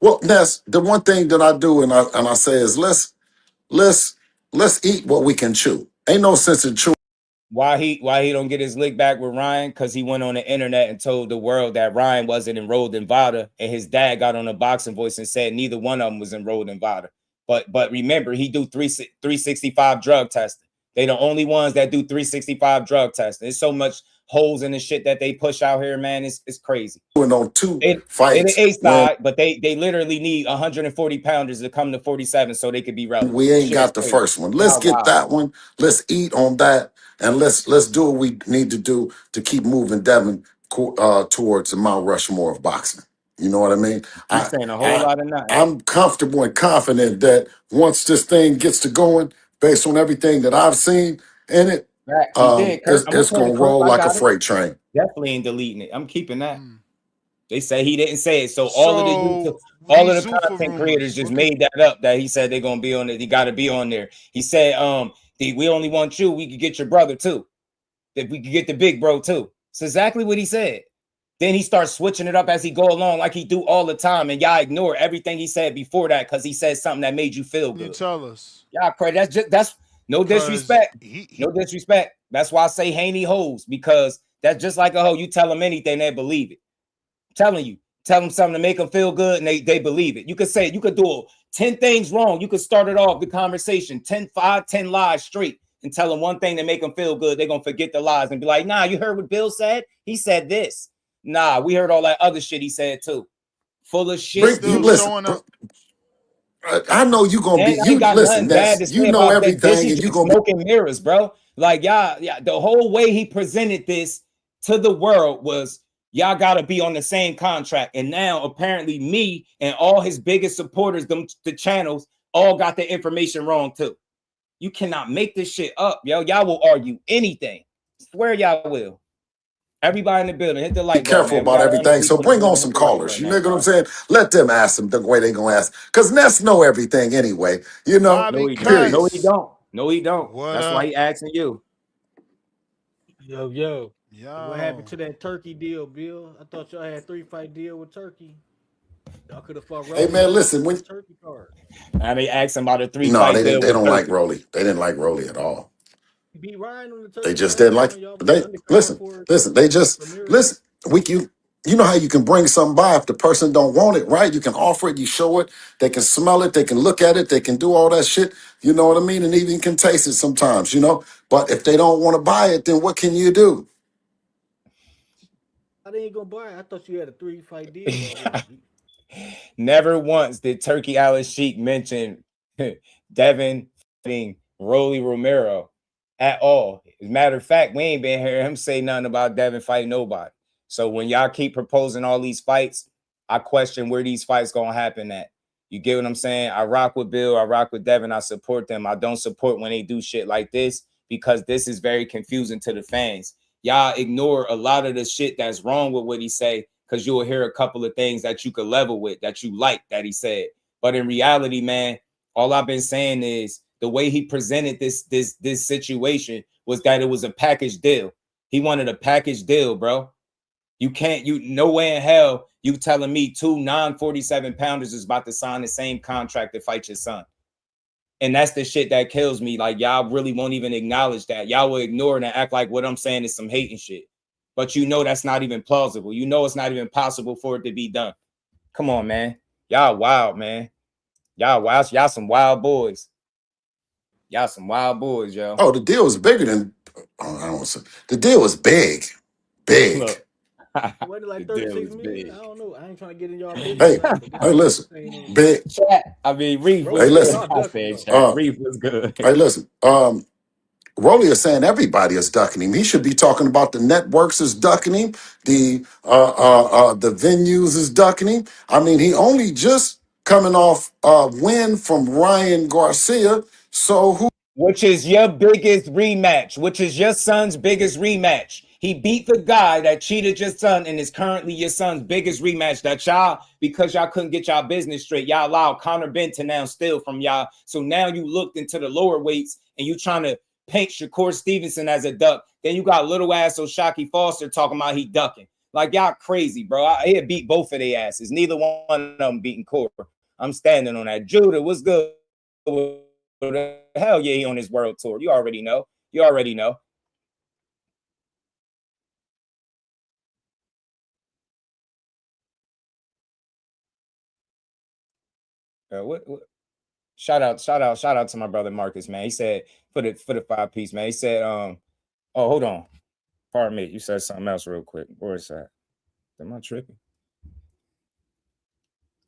I: Well, Ness, the one thing that I do and I say is let's eat what we can chew. Ain't no sense in chewing.
D: Why he don't get his lick back with Ryan? Because he went on the internet and told the world that Ryan wasn't enrolled in VADA, and his dad got on a boxing voice and said neither one of them was enrolled in VADA. But remember, he do 365 drug testing. They the only ones that do 365 drug testing. There's so much holes in the shit that they push out here, man. It's crazy.
I: On two
D: They the
I: fights
D: A
I: when
D: side, but they literally need 140 pounders to come to 47 so they could be relevant.
I: we ain't
D: Shit is
I: got the
D: crazy.
I: first one. Let's
D: Y'all
I: get
D: wild.
I: that one. Let's eat on that, and let's do what we need to do to keep moving Devin towards the Mount Rushmore of boxing. You know what I mean?
D: You saying a whole lot of nothing.
I: I'm comfortable and confident that once this thing gets to going, based on everything that I've seen in it,
D: Facts, he did. Kurt, I'm gonna
I: it's
D: play the
I: gonna
D: clip.
I: roll
D: I
I: like a
D: got it.
I: freight train.
D: Definitely ain't deleting it. I'm keeping that. They say he didn't say it, so all of the YouTube,
F: So
D: all of the
F: Zuffa
D: content
F: rumors.
D: creators just made that up. That he said they're gonna be on it. He got to be on there. He said, we only want you. We could get your brother too. That we could get the big bro too. It's exactly what he said. Then he starts switching it up as he go along, like he do all the time, and y'all ignore everything he said before that because he said something that made you feel good.
F: You tell us.
D: Y'all crazy. That's no disrespect. No disrespect. That's why I say Haney-Hoes, because that's just like a hoe. You tell them anything, they believe it. I'm telling you, tell them something to make them feel good, and they believe it. You could say, you could do 10 things wrong. You could start it off the conversation, 10 lies straight, and tell them one thing to make them feel good. They're gonna forget the lies and be like, nah, you heard what Bill said? He said this. Nah, we heard all that other shit he said too. Full of shit.
I: I know you gonna be.
D: I ain't got nothing bad to
I: You
D: say
I: know
D: about that. This
I: everything,
D: is
I: and you
D: just
I: gonna be.
D: smoke and mirrors, bro. Like y'all, the whole way he presented this to the world was y'all gotta be on the same contract. And now apparently me and all his biggest supporters, the channels, all got the information wrong too. You cannot make this shit up, yo. Y'all will argue anything. Swear y'all will. Everybody in the building, hit the
I: Be
D: like button,
I: careful
D: man. We
I: about
D: got 100
I: everything. So
D: people in the
I: bring on
D: building.
I: some
D: Hit the like
I: callers.
D: button,
I: You
D: man.
I: know what I'm saying? Let them ask them the way they gonna ask. Because Ness know everything anyway. You know.
D: No, he don't.
I: Period.
D: No, he don't. No, he don't.
F: What
D: That's why he asking you.
L: Yo. What happened to that Turkey deal, Bill? I thought y'all had 3-fight deal with Turkey. Y'all could have fought Rolly.
I: Hey man, listen. When
L: Turkey card.
D: And they asked him about a 3-fight
I: they
D: deal
I: didn't. They
D: with
I: don't like
D: Turkey.
I: Rolly. They didn't like Rolly at all.
L: Beat Ryan on the Turkey
I: They just
L: card.
I: didn't like.
L: Y'all
I: They
L: undercard
I: listen.
L: for
I: They just
L: Ramirez.
I: listen. You know how you can bring something by if the person don't want it, right? You can offer it, you show it, they can smell it, they can look at it, they can do all that shit. You know what I mean? And even can taste it sometimes, you know. But if they don't want to buy it, then what can you do?
L: I ain't gonna buy it. I thought you had a 3-fight deal already.
D: Never once did Turkey Alice Sheik mention Devin fighting Rolly Romero at all. As a matter of fact, we ain't been hearing him say nothing about Devin fighting nobody. So when y'all keep proposing all these fights, I question where these fights gonna happen at. You get what I'm saying? I rock with Bill, I rock with Devin, I support them. I don't support when they do shit like this because this is very confusing to the fans. y'all ignore a lot of the shit that's wrong with what he say, because you'll hear a couple of things that you could level with, that you like that he said. But in reality, man, all I've been saying is the way he presented this situation was that it was a package deal. He wanted a package deal, bro. You can't, no way in hell you telling me 2 non-47 pounders is about to sign the same contract to fight your son. And that's the shit that kills me. Like, y'all really won't even acknowledge that. Y'all will ignore it and act like what I'm saying is some hating shit. But you know that's not even plausible. You know it's not even possible for it to be done. Come on, man. Y'all wild, man. Y'all wild. Y'all some wild boys. Y'all some wild boys, yo.
I: Oh, the deal was bigger than, I don't want to say, the deal was big. Big.
L: Look. Wasn't it like 36 million? I don't know. I ain't trying to get in y'all
I: Hey, hey, listen. Big.
D: I mean, Reef was
I: Hey, listen.
D: Reef was good.
I: Hey, listen. Rolly is saying everybody is ducking him. He should be talking about the networks is ducking him, the venues is ducking him. I mean, he only just coming off a win from Ryan Garcia. So who?
D: Which is your biggest rematch? Which is your son's biggest rematch? He beat the guy that cheated your son and is currently your son's biggest rematch. That y'all, because y'all couldn't get y'all business straight, y'all allowed Conor Benn to now steal from y'all. So now you looked into the lower weights and you trying to paint Shakur Stevenson as a duck. Then you got little ass O'Shaquie Foster talking about he ducking. Like, y'all crazy, bro. I had beat both of their asses. Neither one of them beating Core. I'm standing on that. Judah, what's good? Hell yeah, he on his world tour. You already know. You already know. What? Shout out to my brother Marcus, man. He said for the 5-piece, man. He said, oh, hold on. Pardon me. You said something else real quick. Where is that? Am I tripping?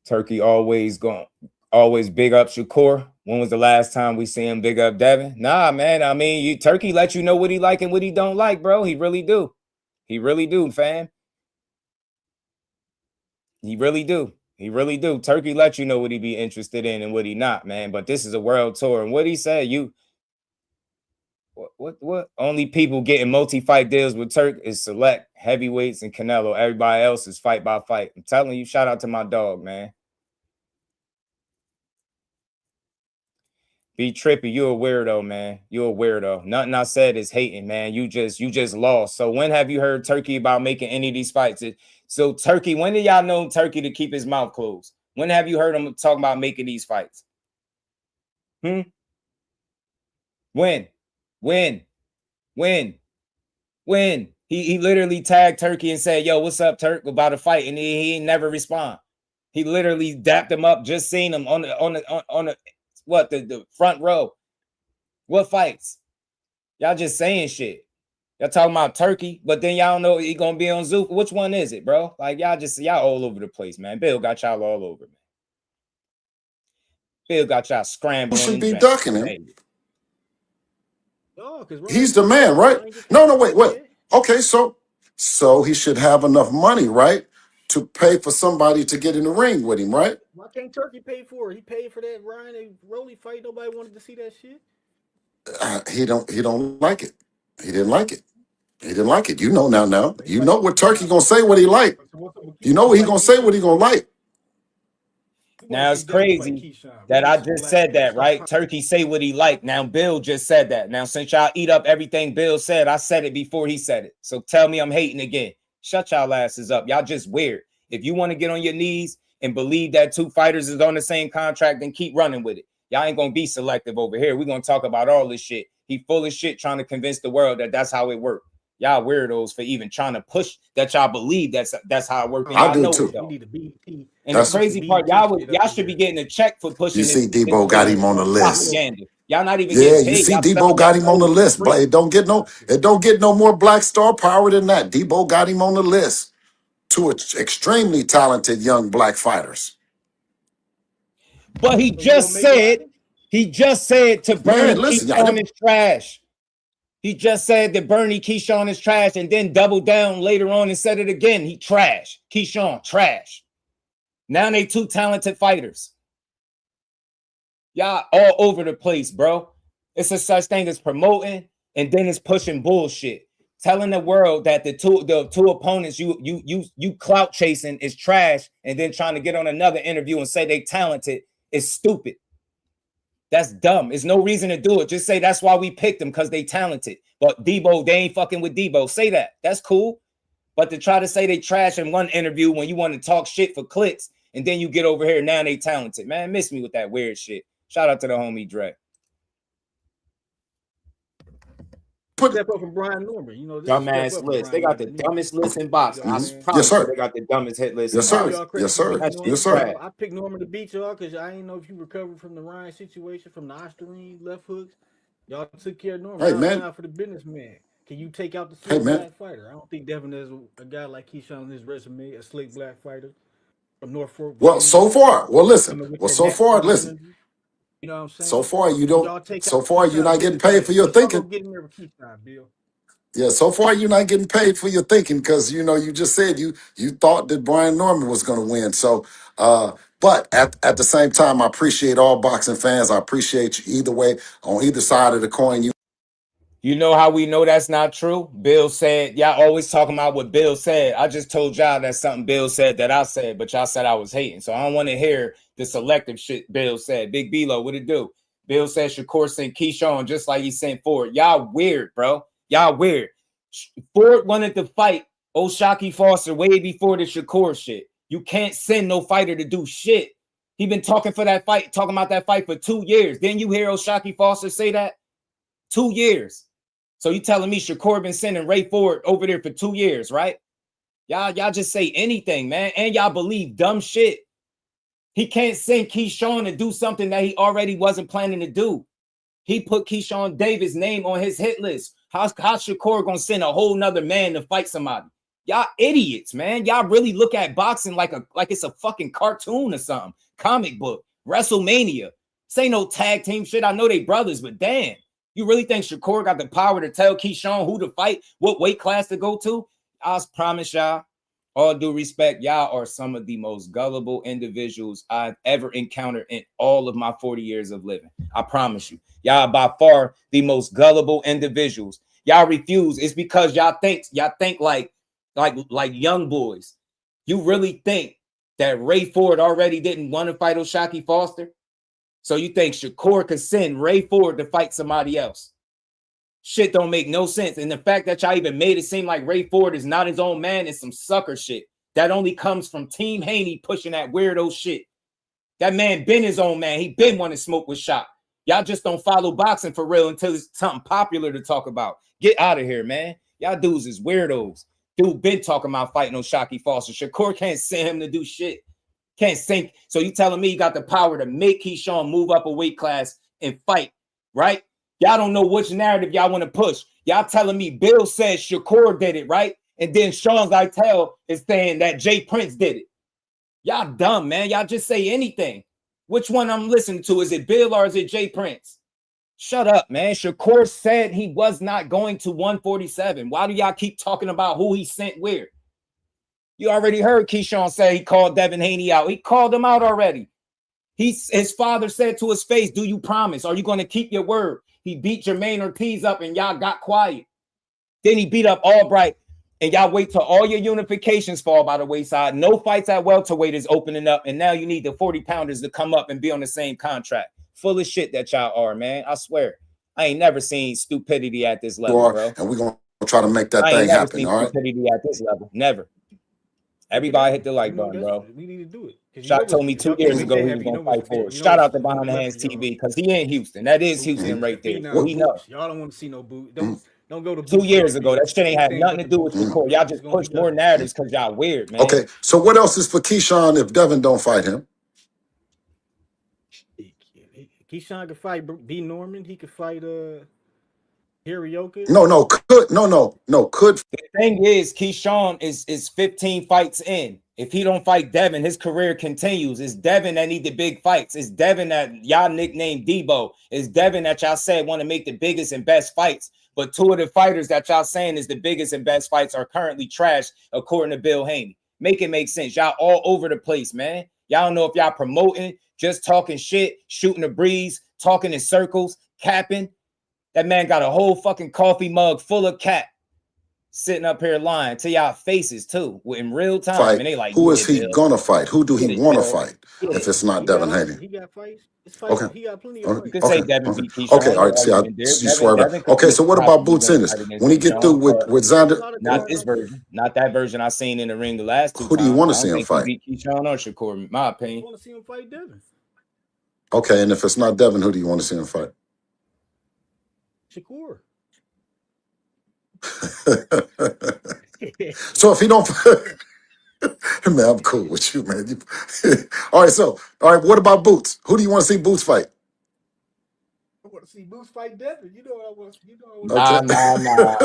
D: Turkey always big up Shakur. When was the last time we see him big up Devin? Nah, man. I mean, Turkey let you know what he like and what he don't like, bro. He really do. He really do, fam. He really do. He really do. Turkey let you know what he be interested in and what he not, man. But this is a world tour. And what he said, what only people getting multi-fight deals with Turk is Select, Heavyweights, and Canelo. Everybody else is fight by fight. I'm telling you, shout out to my dog, man. Be trippy. You're a weirdo, man. You're a weirdo. Nothing I said is hating, man. You just lost. So when have you heard Turkey about making any of these fights? So Turkey, when did y'all know Turkey to keep his mouth closed? When have you heard him talking about making these fights? When? He literally tagged Turkey and said, yo, what's up, Turk, about a fight? And he ain't never respond. He literally dapped him up, just seen him on the front row. What fights? Y'all just saying shit. Y'all talking about Turkey, but then y'all know he gonna be on Zoo. Which one is it, bro? Like, y'all all over the place, man. Bill got y'all all over, man. Bill got y'all scrambling.
I: Should be ducking him.
L: Oh,
I: he's the man, right? No, wait. Okay, so he should have enough money, right, to pay for somebody to get in the ring with him, right?
L: Why can't Turkey pay for it? He paid for that Ryan and Rolly fight. Nobody wanted to see that shit.
I: He don't like it. He didn't like it. He didn't like it. You know now. You know what Turkey gonna say what he like. You know what he gonna say what he gonna like.
D: Now it's crazy that I just said that, right? Turkey say what he like. Now Bill just said that. Now since y'all eat up everything Bill said, I said it before he said it. So tell me I'm hating again. Shut y'all asses up. Y'all just weird. If you want to get on your knees and believe that 2 fighters is on the same contract, then keep running with it. Y'all ain't gonna be selective over here. We're gonna talk about all this shit. He full of shit trying to convince the world that that's how it works. Y'all weirdos for even trying to push that y'all believe that's how it works.
I: I do too.
D: And the crazy part, y'all should be getting a check for pushing.
I: You see, Debo got him on the list.
D: Y'all not even getting paid.
I: You see, Debo got him on the list, but it don't get no more Black Star power than that. Debo got him on the list. 2 extremely talented young black fighters.
D: But he just said to Bernie Keyshawn is trash. He just said that Bernie Keyshawn is trash and then doubled down later on and said it again. He trash. Keyshawn, trash. Now they 2 talented fighters. Y'all all over the place, bro. It's a such thing as promoting and then it's pushing bullshit. telling the world that the two opponents you clout chasing is trash, and then trying to get on another interview and say they talented is stupid. That's dumb. There's no reason to do it. Just say that's why we picked them, because they talented. But Debo, they ain't fucking with Debo. Say that. That's cool. But to try to say they trash in one interview when you want to talk shit for clicks, and then you get over here, now they talented. Man, miss me with that weird shit. Shout out to the homie Dre.
L: Step up from Brian Norman, you know.
D: Dumbass list. They got the dumbest list in boxing. I promise you, they got the dumbest hit list.
I: Yes, sir. Yes, sir. Yes, sir.
L: I picked Norman to beat y'all because I didn't know if you recovered from the Ryan situation, from the Osterine left hooks. Y'all took care of Norman.
I: Hey, man.
L: Now for the businessman. Can you take out the slick black fighter? I don't think Devin is a guy like Keyshawn on his resume, a slick black fighter from North Fork.
I: Well, so far, listen. Well, so far, listen.
L: You know what I'm saying?
I: So far, you don't. So far, you're not getting paid for your thinking.
L: Get in there with Keyshawn, Bill.
I: Yeah, so far you're not getting paid for your thinking, because you know you just said you thought that Brian Norman was going to win. So, but at the same time, I appreciate all boxing fans. I appreciate you either way, on either side of the coin.
D: You know how we know that's not true? Bill said, y'all always talking about what Bill said. I just told y'all that's something Bill said that I said, but y'all said I was hating. So I don't want to hear the selective shit Bill said. Big B-Lo, what it do? Bill said Shakur sent Keyshawn just like he sent Ford. Y'all weird, bro. Y'all weird. Ford wanted to fight O'Shaquie Foster way before the Shakur shit. You can't send no fighter to do shit. He been talking about that fight for 2 years. Didn't you hear O'Shaquie Foster say that? 2 years. So you telling me Shakur been sending Ray Ford over there for 2 years, right? Y'all just say anything, man. And y'all believe dumb shit. He can't send Keyshawn to do something that he already wasn't planning to do. He put Keyshawn Davis' name on his hit list. How's Shakur gonna send a whole nother man to fight somebody? Y'all idiots, man. Y'all really look at boxing like it's a fucking cartoon or something. Comic book. WrestleMania. This ain't no tag team shit. I know they brothers, but damn. You really think Shakur got the power to tell Keyshawn who to fight, what weight class to go to? I promise y'all, all due respect, y'all are some of the most gullible individuals I've ever encountered in all of my 40 years of living. I promise you. Y'all by far the most gullible individuals. Y'all refuse. It's because y'all think like young boys. You really think that Ray Ford already didn't want to fight O'Shaquie Foster? So you think Shakur could send Ray Ford to fight somebody else? Shit don't make no sense. And the fact that y'all even made it seem like Ray Ford is not his own man is some sucker shit. That only comes from Team Haney pushing that weirdo shit. That man been his own man. He been wanting to smoke with Shot. Y'all just don't follow boxing for real until it's something popular to talk about. Get out of here, man. Y'all dudes is weirdos. Dude been talking about fighting O'Shaquie Foster. Shakur can't send him to do shit. Can't sink. So you telling me you got the power to make Keyshawn move up a weight class and fight, right? Y'all don't know which narrative y'all want to push. Y'all telling me Bill said Shakur did it, right? And then Sean Lytle is saying that Jay Prince did it. Y'all dumb, man. Y'all just say anything. Which one I'm listening to? Is it Bill or is it Jay Prince? Shut up, man. Shakur said he was not going to 147. Why do y'all keep talking about who he sent where? You already heard Keyshawn say he called Devin Haney out. He called him out already. His father said to his face, do you promise? Are you going to keep your word? He beat Jermaine Ortiz up and y'all got quiet. Then he beat up Albright and y'all wait till all your unifications fall by the wayside. No fights at welterweight is opening up. And now you need the 40-pounders to come up and be on the same contract. Full of shit that y'all are, man. I swear. I ain't never seen stupidity at this level, bro.
I: And we're going to try to make that thing happen, all right?
D: Stupidity at this level. Never. Everybody hit the like button, bro.
L: We need to do it.
D: Shot told me 2 years ago he was going to fight for it. Shout out to Behind the Hands TV because he ain't Houston. That is Houston right there. Well, he knows.
L: Y'all don't want to see no boot. Don't go to
D: 2 years ago. That shit ain't have nothing to do with Shakur. Y'all just push more narratives because y'all weird, man.
I: Okay, so what else is for Keyshawn if Devin don't fight him?
L: Keyshawn could fight B. Norman. He could fight Hirioka.
I: Could.
D: The thing is, Keyshawn is 15 fights in. If he don't fight Devin, his career continues. It's Devin that need the big fights. It's Devin that y'all nicknamed Debo. It's Devin that y'all said want to make the biggest and best fights. But two of the fighters that y'all saying is the biggest and best fights are currently trash, according to Bill Haney. Make it make sense. Y'all all over the place, man. Y'all don't know if y'all promoting, just talking shit, shooting the breeze, talking in circles, capping. That man got a whole fucking coffee mug full of cap. sitting up here lying to y'all faces too, in real time, and they like,
I: who is
D: yeah,
I: he
D: Bill.
I: gonna fight? Who do he
D: Get it,
I: want to
D: Bill.
I: fight?
D: Get
I: If
D: it.
I: it's not Devin Haney.
L: He got fights.
I: Okay.
L: He got plenty of fights.
D: You can say Devin beat Keyshawn.
I: Okay, all right. See, you swear about. Okay, so what about Boots Ennis? When he get through with Xander,
D: not this version, not that version I seen in the ring the last 2 times.
I: Who do you want to see him fight?
D: He beat Keyshawn or Shakur, in my opinion.
L: I want to see him fight Devin.
I: Okay, and if it's not Devin, who do you want to see him fight?
L: Shakur.
I: So if he don't, man, I'm cool with you, man. All right. What about Boots? Who do you want to see Boots fight?
L: I want to see Boots fight Devin. You know what I want.
D: Nah.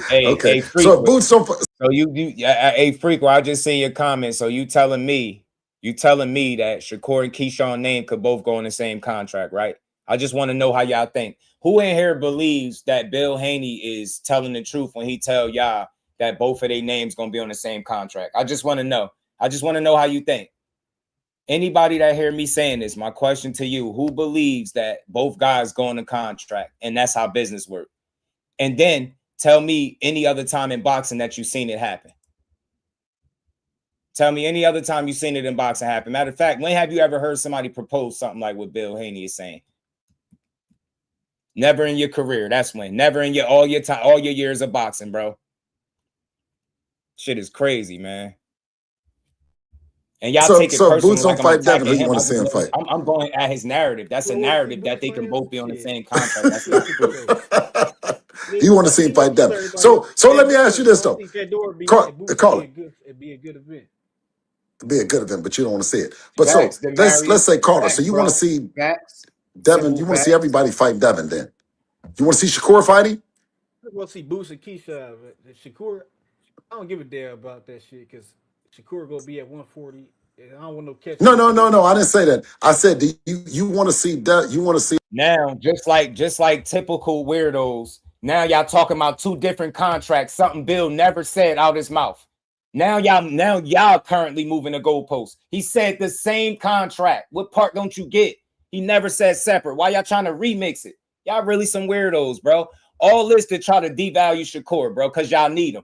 D: Hey, freak.
I: So Boots don't.
D: So hey, freak. I just seen your comment. So you telling me that Shakur and Keyshawn name could both go in the same contract, right? I just want to know how y'all think. Who in here believes that Bill Haney is telling the truth when he tell y'all that both of their names gonna be on the same contract? I just want to know. I just want to know how you think. Anybody that hear me saying this, my question to you, who believes that both guys go on the contract and that's how business works? And then tell me any other time in boxing that you've seen it happen. Tell me any other time you've seen it in boxing happen. Matter of fact, when have you ever heard somebody propose something like what Bill Haney is saying? Never in your career. That's when. Never in all your years of boxing, bro. Shit is crazy, man. And y'all take it personally.
I: Boots don't
D: like
I: fight Devin. Who you want to see him fight?
D: I'm going at his narrative. That's a narrative that they can both be on the same contract. That's not true.
I: You want to see him fight Devin? So let me ask you this though. Call it.
L: It'd be a good event.
I: It'd be a good event, but you don't want to see it. But
D: Facts,
I: so let's say Carter. So you want to see Devin? You want to see everybody fight Devin? Then you want to see Shakur fighting?
L: I want to see Boots and Keyshawn. Shakur, I don't give a damn about that shit because Shakur gonna be at 140. And I don't want no catch.
I: No. I didn't say that. I said, do you want to see that? You want to see
D: now? Just like typical weirdos. Now y'all talking about two different contracts. Something Bill never said out his mouth. Now y'all currently moving the goalposts. He said the same contract. What part don't you get? He never said separate. Why y'all trying to remix it? Y'all really some weirdos, bro. All this to try to devalue Shakur, bro, because y'all need him.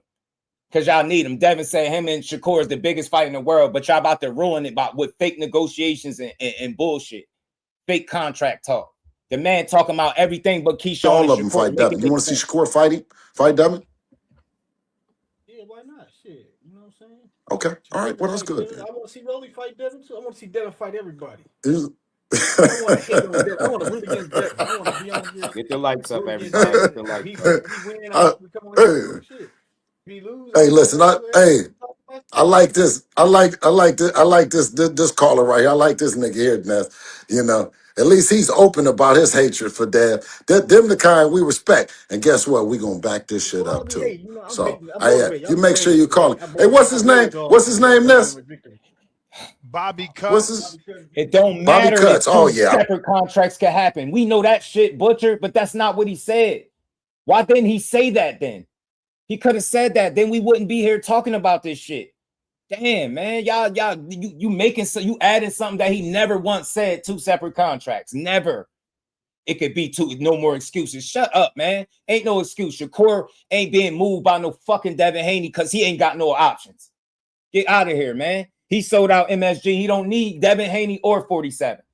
D: Devin said him and Shakur is the biggest fight in the world, but y'all about to ruin it with fake negotiations and bullshit. Fake contract talk. The man talking about everything but Keyshawn.
I: All of them fight Devin. You want to see Shakur fight Devin?
L: Yeah, why not? Shit. You know what I'm saying?
I: Okay. All right. Well, that's good.
L: I want to see Rolly fight Devin too. I want to see Devin fight everybody. I want to hate on Devin. I want to root against Devin. I want to be on here.
D: Get the lights up, everybody. Get the lights up.
L: He win, we come on here. Shit. He lose.
I: Hey, listen. I like this. I like this caller right here. I like this nigga here, Ness. You know, at least he's open about his hatred for Dev. Them the kind we respect. And guess what? We gonna back this shit up too. So you make sure you call him. Hey, what's his name? What's his name, Ness?
F: Bobby Cuts.
D: It don't matter.
I: Bobby Cuts. Oh yeah.
D: Separate contracts can happen. We know that shit, Butcher, but that's not what he said. Why didn't he say that then? He could have said that. Then we wouldn't be here talking about this shit. Damn, man. Y'all, you added something that he never once said. Two separate contracts. Never. It could be two. No more excuses. Shut up, man. Ain't no excuse. Shakur ain't being moved by no fucking Devin Haney because he ain't got no options. Get out of here, man. He sold out MSG. He don't need Devin Haney or 47.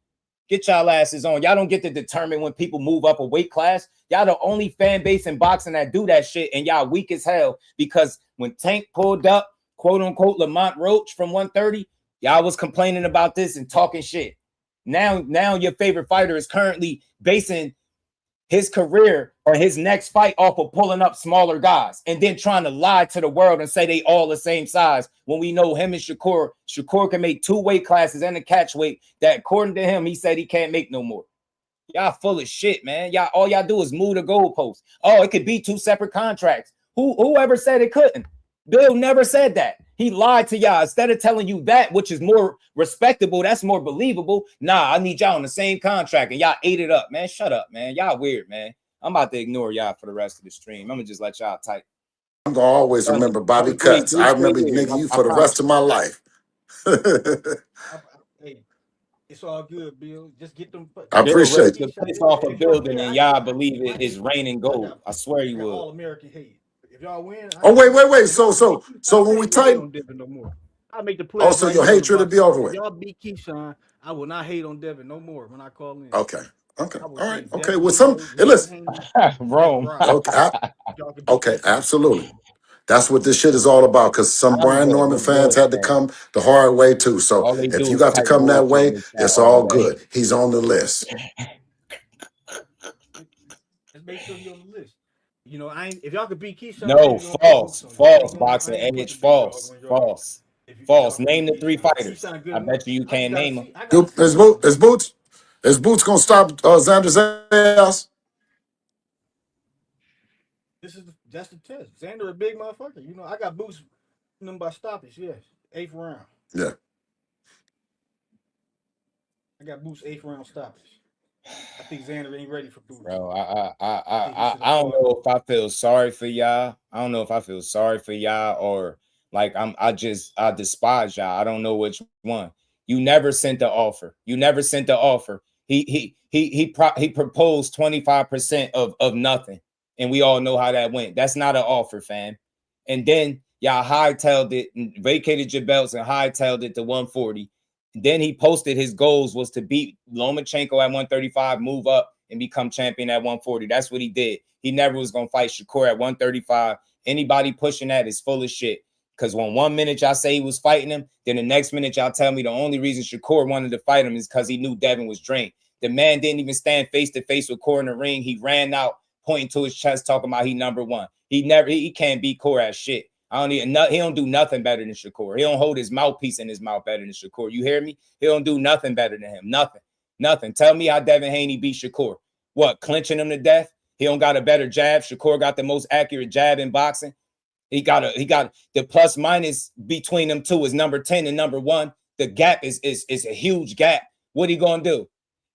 D: Get y'all asses on. Y'all don't get to determine when people move up a weight class. Y'all the only fan base in boxing that do that shit, and y'all weak as hell because when Tank pulled up, quote unquote, Lamont Roach from 130, y'all was complaining about this and talking shit. Now your favorite fighter is currently basing his career or his next fight off of pulling up smaller guys and then trying to lie to the world and say they all the same size when we know him and Shakur can make two weight classes and a catch weight that according to him, he said he can't make no more. Y'all full of shit, man. All y'all do is move the goalposts. Oh, it could be two separate contracts. Whoever said it couldn't? Bill never said that. He lied to y'all. Instead of telling you that, which is more respectable, that's more believable. Nah, I need y'all on the same contract, and y'all ate it up, man. Shut up, man. Y'all weird, man. I'm about to ignore y'all for the rest of the stream. I'm gonna just let y'all type.
I: I'm gonna always remember Bobby Cuts. I remember nigga you for the rest of my life.
L: Hey, it's all good, Bill. Just get them.
I: I appreciate
D: the piss off a building, and y'all believe it is raining gold. I swear you will.
L: All American hate. If y'all win,
I: Oh, wait. So when we
L: I hate
I: tighten,
L: on Devin no more. I make the
I: oh,
L: playoffs
I: so
L: right
I: your
L: here on the
I: hatred to
L: box
I: be
L: score.
I: over
L: If
I: with.
L: y'all beat Keyshawn, I will not hate on Devin no more when I call in.
I: Okay.
L: I will
I: All
L: say
I: right. Okay.
L: Devin,
I: Well,
L: you know,
I: hey,
L: Devin
I: listen.
L: Haney, Devin
D: Rome.
L: Rock.
I: Okay.
L: Y'all can beat
I: Okay.
L: Keyshawn.
I: Absolutely. That's what this shit is all about. Because some
D: I'm
I: Brian
D: good.
I: Norman
D: What's
I: fans
D: good,
I: had to
D: man?
I: come the hard way too. So
D: All they
I: if
D: do
I: you
D: is
I: got to
D: type
I: come that
D: bullshit in
I: way,
D: the chat
I: it's
D: all
I: all
D: day.
I: good. He's on the list.
L: Let's make sure he on the list. You know, I ain't, if y'all could beat Keyshawn, I ain't
D: No,
L: even gonna put boots on y'all.
D: boxing
L: I ain't gonna put
D: edge,
L: the big dog on y'all.
D: false.
L: If y'all could
D: Name
L: beat
D: the three
L: Keyshawn,
D: fighters.
L: Keyshawn good
D: I
L: enough.
D: bet you
L: I just
D: can't
L: gotta
D: name them.
L: see. I gotta see
I: Is
L: Devin.
I: Boots gonna stop Xander's ass?
L: That's the test. Xander a big motherfucker. You know, I got boots them by stoppage. Yes, 8th round.
I: Yeah.
L: I got boots 8th round stoppage. I think Xander ain't ready for boots.
D: Bro,
L: I think he should have
D: I don't
L: fought.
D: know if I feel sorry for y'all. I don't know if I feel sorry for y'all or like I despise y'all. I don't know which one. You never sent the offer. He proposed 25% of nothing. And we all know how that went. That's not an offer, fam. And then y'all hightailed it and vacated your belts and hightailed it to 140. Then he posted his goals was to beat Lomachenko at 135, move up and become champion at 140. That's what he did. He never was going to fight Shakur at 135. Anybody pushing that is full of shit. Because when 1 minute y'all say he was fighting him, then the next minute y'all tell me the only reason Shakur wanted to fight him is because he knew Devin was drained. The man didn't even stand face to face with Core in the ring. He ran out, pointing to his chest, talking about he number one. He can't beat Core at shit. He don't do nothing better than Shakur. He don't hold his mouthpiece in his mouth better than Shakur. You hear me? He don't do nothing better than him. Nothing. Tell me how Devin Haney beat Shakur. What, clinching him to death? He don't got a better jab. Shakur got the most accurate jab in boxing. He got the plus minus between them two is number 10 and number 1. The gap is a huge gap. What he gonna do?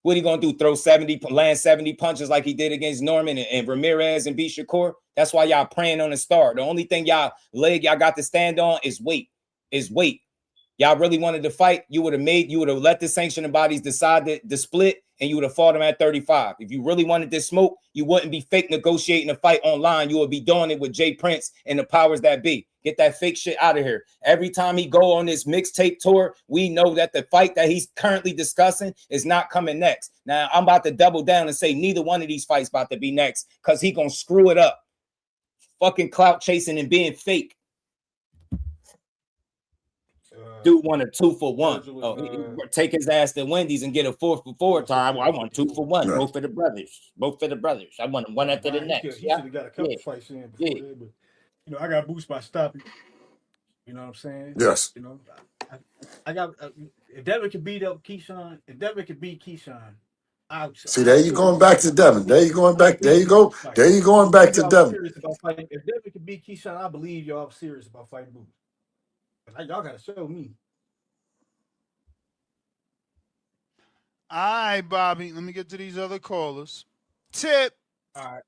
D: Throw 70, land 70 punches like he did against Norman and Ramirez and beat Shakur? That's why y'all praying on a star. The only thing y'all got to stand on is weight. Y'all really wanted to fight, you would have let the sanctioning bodies decide the split, and you would have fought him at 35. If you really wanted this smoke, you wouldn't be fake negotiating a fight online. You would be doing it with Jay Prince and the powers that be. Get that fake shit out of here. Every time he go on this mixtape tour, we know that the fight that he's currently discussing is not coming next. Now, I'm about to double down and say neither one of these fights about to be next because he gonna screw it up. Fucking clout chasing and being fake. Dude won a 2-for-1. Take his ass to Wendy's and get a 4-for-4 time. I want 2-for-1.
I: Yeah.
D: Both for the brothers. I want them one after the next.
L: He should have got a couple fights in before that, but you know, I got boots by stopping. You know what I'm saying?
I: Yes.
L: You know, I got if Devin could beat up Keyshawn,
I: See, there you going back to Devin. There you going back. There you go. There you going back to Devin.
L: Serious about fighting. If Devin could beat Keyshawn, I believe y'all serious about fighting boots. Y'all gotta show me.
F: All right, Bobby. Let me get to these other callers. Tip.
L: All right.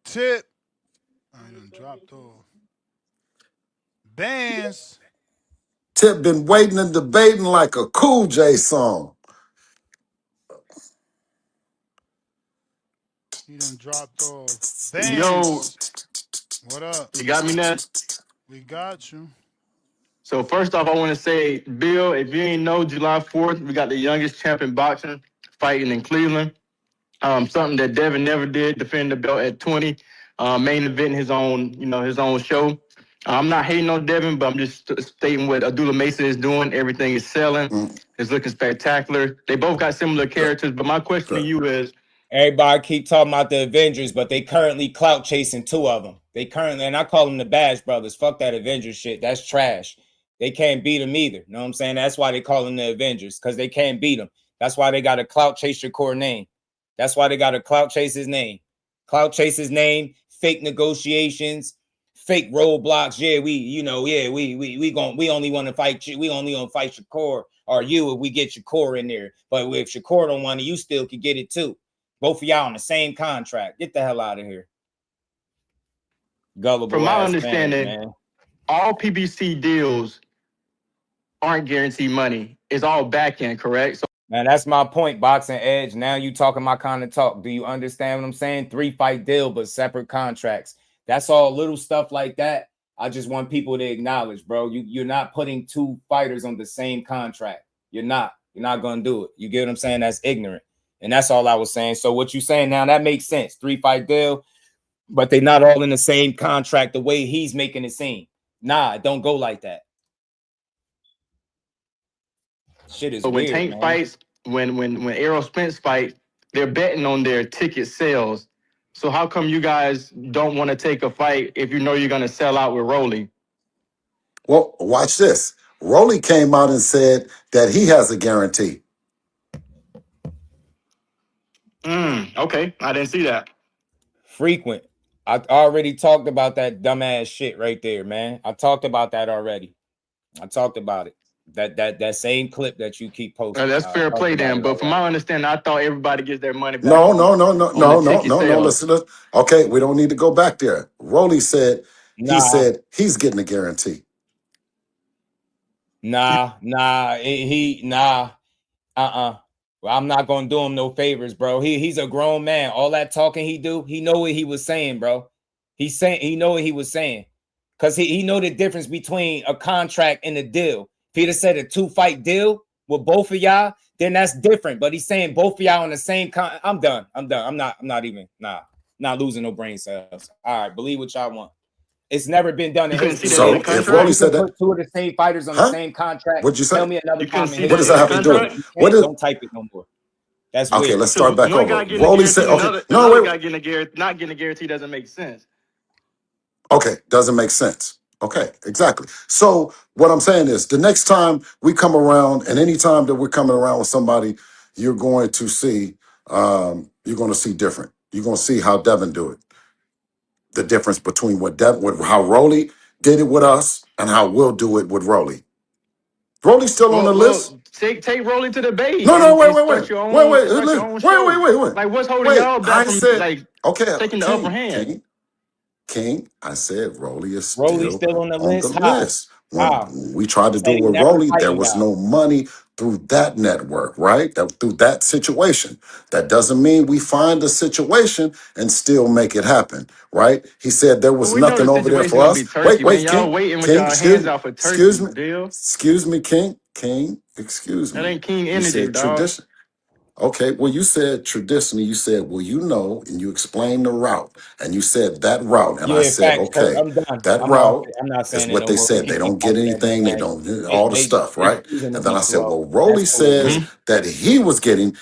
F: Tip. I done dropped off. Bands.
I: Tip been waiting and debating like a Cool J song.
F: He done dropped off.
M: Yo,
F: Bands. What up?
M: you got me now?
F: We got you.
M: So first off, I want to say, Bill, if you ain't know, July 4th, we got the youngest champ in boxing fighting in Cleveland. Something that Devin never did, defend the belt at 20, main event his own show. I'm not hating on Devin, but I'm just stating what Abdullah Mason is doing. Everything is selling. It's looking spectacular. They both got similar characters, but my question to you is,
D: everybody keep talking about the Avengers, but they currently clout chasing 2 of them. And I call them the Bash Brothers. Fuck that Avengers shit. That's trash. They can't beat them either. You know what I'm saying? That's why they call them the Avengers, because they can't beat them. That's why they got to clout chase your core name. That's why they got to clout chase his name. Clout chase his name, fake negotiations, fake roadblocks. Yeah, we only want to fight you. We only want to fight Shakur or you if we get Shakur in there. But if Shakur don't want it, you still could get it too. Both of y'all on the same contract. Get the hell out of here. Gullible.
M: from my
D: ass
M: understanding,
D: fans, man.
M: all PBC deals aren't guaranteed money. It's all back end, correct? So
D: Man, that's my point, Boxing Edge. Now you talking my kind of talk. Do you understand what I'm saying? 3-fight deal, but separate contracts. That's all little stuff like that. I just want people to acknowledge, bro. You're not putting 2 fighters on the same contract. You're not gonna do it. You get what I'm saying? That's ignorant. And that's all I was saying. So what you saying now, that makes sense. 3-fight deal, but they're not all in the same contract the way he's making it seem. Nah, it don't go like that. Shit is
M: when
D: weird,
M: Tank
D: man.
M: fights, when Errol Spence fights, they're betting on their ticket sales. So how come you guys don't want to take a fight if you know you're going to sell out with Rolly?
I: Well, watch this. Rolly came out and said that he has a guarantee.
M: Okay, I didn't see that.
D: Frequent. I already talked about that dumbass shit right there, man. I talked about that already. I talked about it. That same clip that you keep posting.
M: That's fair play then. But from my understanding, I thought everybody gets their money back.
I: No. Listen. Okay, we don't need to go back there. Rolly said he's getting a guarantee.
D: Well, I'm not gonna do him no favors, bro. He's a grown man. All that talking he do, he know what he was saying, bro. He know what he was saying. Because he know the difference between a contract and a deal. If he'd have said a 2-fight deal with both of y'all, then that's different. But he's saying both of y'all on the same I'm done. I'm not losing no brain cells. All right, believe what y'all want. It's never been done in history.
I: So if Rolly said that,
D: 2 of the same fighters on the same contract.
I: What'd you say?
D: Tell me another time.
I: What does that have to do with it?
D: Don't type it no more. That's
I: okay.
D: Weird.
I: Let's start back over. Rolly said, "Okay,
M: not getting a guarantee doesn't make sense."
I: Okay, doesn't make sense. Okay, exactly. So what I'm saying is, the next time we come around, and any time that we're coming around with somebody, you're going to see different. You're going to see how Devin do it. The difference between how Rolly did it with us and how we'll do it with Rolly. Rolly's still on the list.
M: Take Rolly to the bait.
I: No, wait.
M: Like what's holding y'all back from taking the upper hand?
I: King, I said Rolly is still
D: on the list.
I: When we tried to do it with Rolly, there was no money through that network, right? Through that situation. That doesn't mean we find a situation and still make it happen, right? He said there was nothing over there for us. Wait, King, excuse me, King, excuse me.
M: That ain't King energy, dog.
I: Tradition. Okay, well, you said traditionally, you said, well, and you explained the route, and you said that route, and I said, okay, that route is what they said. They don't get anything, they don't all the stuff, right? And then I said, well, Rolly says that he was getting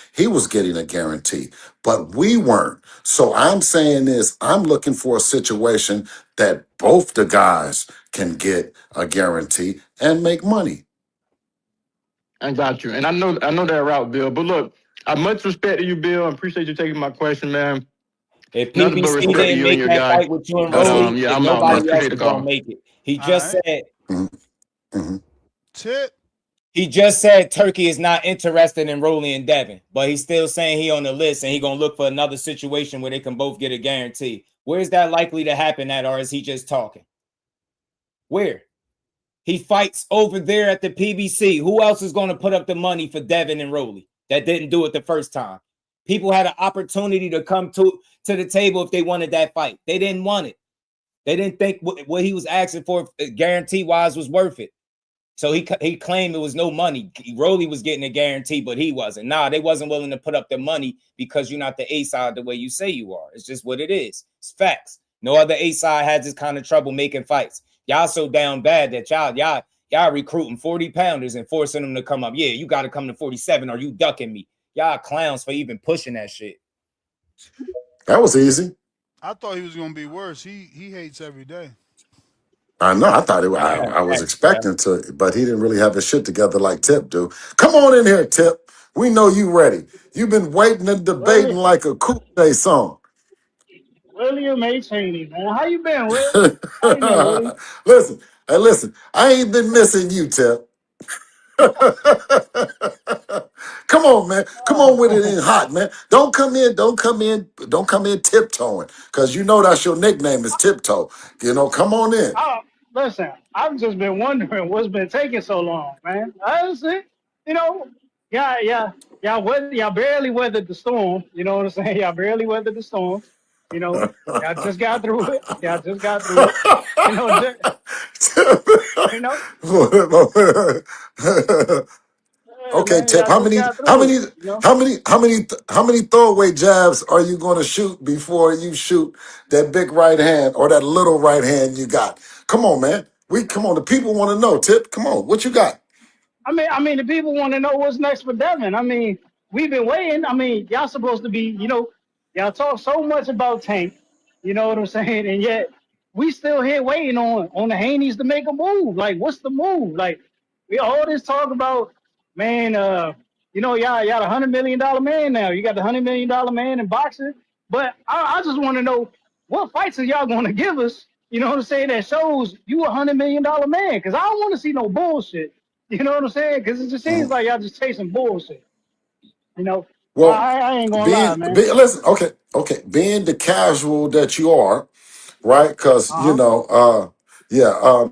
I: a guarantee, but we weren't. So I'm saying this, I'm looking for a situation that both the guys can get a guarantee and make money.
M: I got you, and I know that route, Bill. But look, I much respect to you, Bill. I appreciate you taking my question, man.
D: If PBC didn't make that fight with you and Rolly, nobody else is gonna make it. He just said.
F: Tip.
D: He just said Turkey is not interested in Rolly and Devin, but he's still saying he on the list and he gonna look for another situation where they can both get a guarantee. Where is that likely to happen at, or is he just talking? Where? He fights over there at the PBC. Who else is going to put up the money for Devin and Rolly that didn't do it the first time? People had an opportunity to come to the table if they wanted that fight. They didn't want it. They didn't think what he was asking for guarantee-wise was worth it. So he claimed it was no money. Rolly was getting a guarantee, but he wasn't. Nah, they wasn't willing to put up the money because you're not the A-side the way you say you are. It's just what it is. It's facts. No other A-side has this kind of trouble making fights. Y'all so down bad that y'all recruiting 40-pounders and forcing them to come up. Yeah, you got to come to 47 or you ducking me. Y'all clowns for even pushing that shit.
I: That was easy.
F: I thought he was going to be worse. He hates every day.
I: I know. I thought I was expecting to, but he didn't really have his shit together like Tip do. Come on in here, Tip. We know you ready. You've been waiting and debating like a Kool Day song.
N: William H. Haney, man. How you been, Will? How you been,
I: Listen. I ain't been missing you, Tip. Come on, man. Come on with it in hot, man. Don't come in tiptoeing. Because you know that's your nickname is Tiptoe. Come on in.
N: listen, I've just been wondering what's been taking so long, man. Honestly, you know, y'all barely weathered the storm. You know what I'm saying? Y'all barely weathered the storm. You know, y'all just got through it. Y'all just got through it. You know, you know,
I: Okay,
N: man,
I: Tip.
N: y'all just got
I: How
N: through it.
I: many,
N: You know,
I: how many throwaway jabs are you going to shoot before you shoot that big right hand or that little right hand you got? Come on, man. Come on. The people want to know. Tip, come on. What you got?
N: I mean, the people want to know what's next for Devin. I mean, we've been waiting. I mean, y'all supposed to be, y'all talk so much about Tank. You know what I'm saying? And yet we still here waiting on the Haneys to make a move. Like, what's the move? Like, we all this talk about, man. Y'all $100 million man now. You got the $100 million man in boxing. But I just want to know what fights are y'all going to give us? You know what I'm saying? That shows you $100 million man. Because I don't want to see no bullshit. You know what I'm saying? Because it just seems like y'all just chasing bullshit. You know,
I: Well,
N: I ain't gonna lie, man.
I: listen, okay. Being the casual that you are, right? Because,
N: Uh huh.
I: yeah.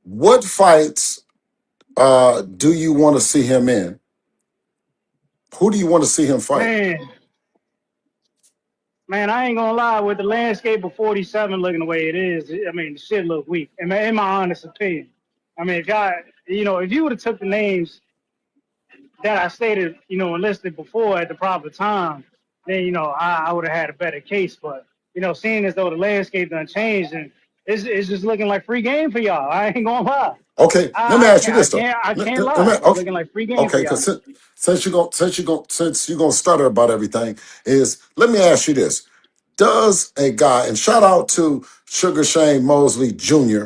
I: What fights do you want to see him in? Who do you want to see him fight?
N: Man, I ain't gonna lie. With the landscape of 47 looking the way it is, I mean, the shit look weak. In my honest opinion, I mean, if you would have took the names that I stated, and listed before at the proper time, then I would have had a better case. But seeing as though the landscape done changed and it's just looking like free game for y'all. I ain't gonna lie.
I: Okay, let me
N: I
I: ask you
N: can't I
I: this though.
N: can't I can't lie. It's
I: Okay,
N: looking like free game for
I: okay,
N: y'all.
I: because since you're gonna stutter about everything, let me ask you this: does a guy, and shout out to Sugar Shane Mosley Jr.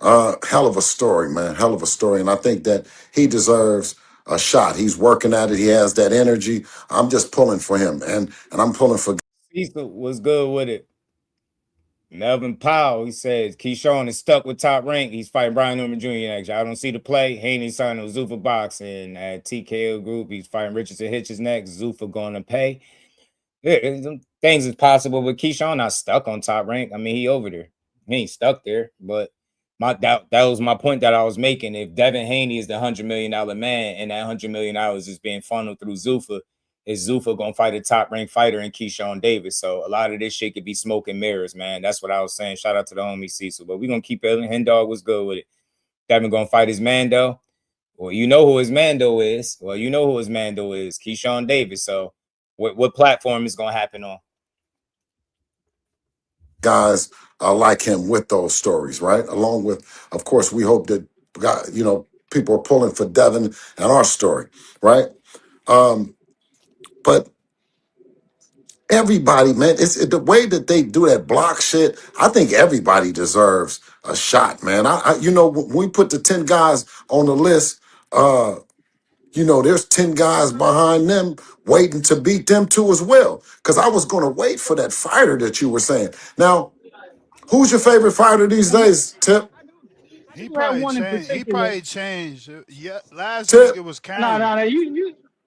I: Hell of a story, man, hell of a story, and I think that he deserves a shot. He's working at it. He has that energy. I'm just pulling for him, and I'm pulling for.
D: Cecil was good with it. Melvin Powell, he says Keyshawn is stuck with Top Rank. He's fighting Brian Norman Jr. next. Y'all don't see the play. Haney signed with Zuffa Boxing at TKO Group. He's fighting Richardson Hitches next. Zuffa going to pay. Things is possible, but Keyshawn not stuck on Top Rank. I mean, he over there. He ain't stuck there. But that was my point that I was making. If Devin Haney is the $100 million man, and that $100 million is being funneled through Zuffa, is Zuffa gonna fight a top ranked fighter in Keyshawn Davis? So a lot of this shit could be smoke and mirrors, man. That's what I was saying. Shout out to the homie Cecil. But we're gonna keep it. Hendog was good with it. Devin gonna fight his Mando. Well, you know who his Mando is. Keyshawn Davis. So what platform is gonna happen on?
I: Guys like him with those stories, right? Along with, of course, we hope that people are pulling for Devin and our story, right? But everybody, man, the way that they do that block shit. I think everybody deserves a shot, man. When we put the 10 guys on the list, there's 10 guys behind them waiting to beat them too as well. Because I was going to wait for that fighter that you were saying. Now, who's your favorite fighter these days, Tip?
N: I
F: He
N: do have
F: probably
N: one in
F: changed. He
N: particular.
F: probably changed. Yeah, last week it
I: Tip.
F: was
N: No,
F: Karen.
N: no, no.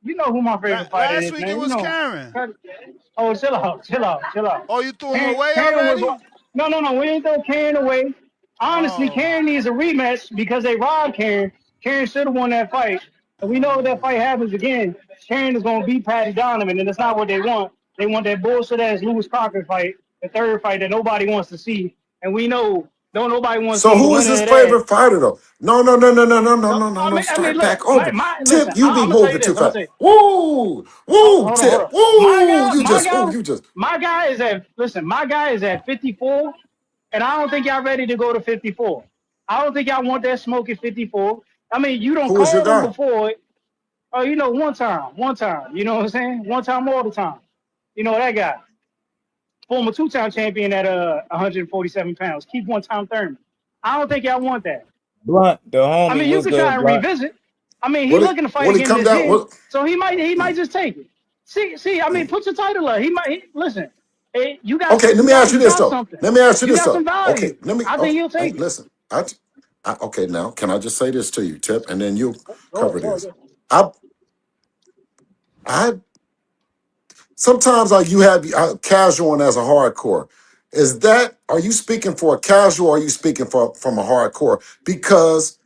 N: You know who my favorite fighter
F: Last
N: is,
F: week it
N: man. You
F: was
N: know.
F: Karen.
N: Oh, chill out, chill out, chill out.
F: Oh, you threw him away
N: Karen was
F: already?
N: no, no, no. We ain't throw Karen away. Honestly,
F: Oh,
N: Karen needs a rematch because they robbed Karen. Karen should have won that fight. And we know if that fight happens again, Karen is gonna beat Patty Donovan, and that's not what they want. They want that bullshit ass Lewis Crocker fight, the third fight that nobody wants to see. And we know don't nobody wants to
I: So
N: see the
I: who is
N: winner
I: his
N: of that.
I: favorite fighter though? No, no, no, no, no, no, no,
N: No,
I: no, no, no.
N: I mean,
I: Start
N: look,
I: back over.
N: listen.
I: Tip, you
N: I'm
I: be
N: gonna tell you
I: moving
N: this.
I: too
N: I'm gonna
I: fast.
N: tell you.
I: Woo! Woo,
N: Hold
I: Tip.
N: on.
I: Woo! You just,
N: My guy is at 54, and I don't think y'all ready to go to 54. I don't think y'all want that smoke at 54. I mean, you don't
I: who is your
N: call him
I: guy?
N: before. One time. You know what I'm saying? One time all the time. You know that guy, former two-time champion at 147 pounds. Keep one-time Thurman. I don't think y'all want that.
D: Blunt, the
N: I
D: homie
N: mean, you
D: was
N: could try
D: good,
N: and
D: Blunt.
N: revisit. I mean, he
I: What
N: looking to fight
I: when he
N: again
I: come
N: this
I: down?
N: year,
I: What
N: so he might just take it. See. I mean, put your title up. Listen. Hey, you got
I: okay, let
N: something
I: me ask
N: value.
I: you
N: You
I: this
N: got
I: though.
N: something.
I: Let me ask you
N: You
I: this
N: got some
I: though. Okay,
N: value. I think he'll
I: hey,
N: take it.
I: listen. Okay, now can I just say this to you, Tip, and then you
N: Go
I: cover this.
N: ahead.
I: I I sometimes like you have casual and as a hardcore. are you speaking for a casual or are you speaking from a hardcore? Because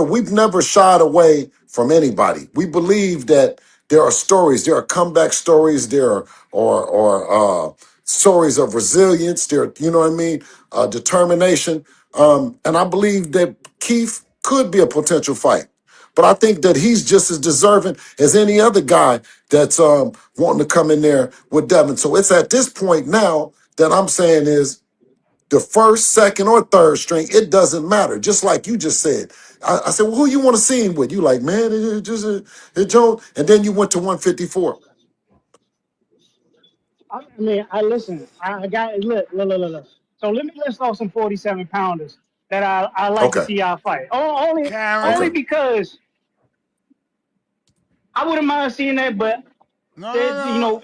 I: we've never shied away from anybody. We believe that there are stories, there are comeback stories, there are stories of resilience, there, you know what I mean, determination. And I believe that Keith could be a potential fight. But I think that he's just as deserving as any other guy that's wanting to come in there with Devin. So it's at this point now that I'm saying is the first, second, or third string, it doesn't matter. Just like you just said. I said, well, who you want to see him with? You like, man, it just it Jones. And then you went to 154.
N: I mean, I listen. I got look. So let me list off some 47 pounders that I like to
I: Okay.
N: see y'all fight. Only because I wouldn't mind seeing that, but
F: No.
N: you know,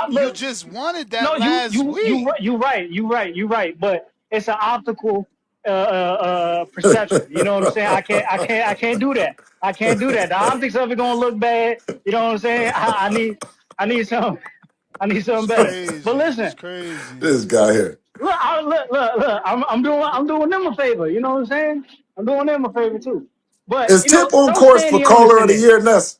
F: You just wanted that last week.
N: You're right. But it's an optical perception. You know what I'm saying? I can't do that. I can't do that. The optics of it gonna look bad. You know what I'm saying? I need something better.
F: Crazy.
N: But listen,
F: It's crazy.
I: This guy here.
N: Look. I'm doing them a favor. You know what I'm saying? I'm doing them a favor too. But
I: Is
N: you know,
I: Tip on
N: don't
I: course
N: stand
I: for
N: the onus
I: caller
N: in
I: of the
N: it.
I: year, Ness?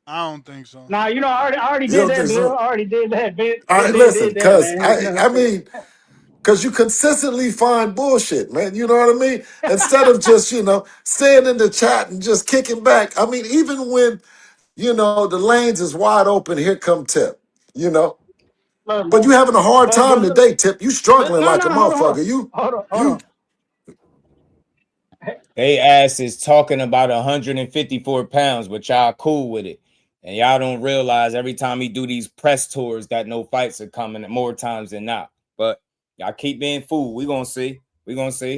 F: I don't think so.
N: Nah, you know, I already
I: You
N: did
I: don't
N: that,
I: think
N: Bill.
I: so?
N: I already did that, Ben.
I: All right,
N: Ben
I: listen,
N: did that,
I: because
N: man. You know
I: I mean, because you consistently find bullshit, man. You know what I mean? Instead of just, staying in the chat and just kicking back. I mean, even when, the lanes is wide open, here come Tip,
N: Look,
I: But you having a hard time
N: but
I: today, Tip. You struggling
N: no,
I: like a
N: hold
I: motherfucker.
N: on.
D: They ass is talking about 154 pounds, but y'all cool with it. And y'all don't realize every time he do these press tours that no fights are coming more times than not. But y'all keep being fooled. We gonna see.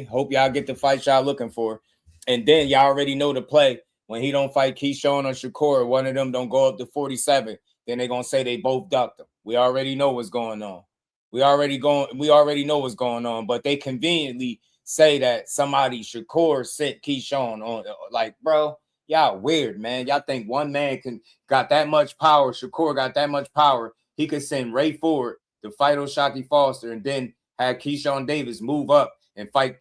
D: Hope y'all get the fight y'all looking for. And then y'all already know the play. When he don't fight Keyshawn or Shakur, one of them don't go up to 47, then they gonna say they both ducked him. We already know what's going on. We already know what's going on, but they conveniently say that somebody Shakur sent Keyshawn on, like, bro, y'all weird, man. Y'all think one man got that much power, Shakur got that much power, he could send Ray Ford to fight O'Shaquie Foster and then have Keyshawn Davis move up and fight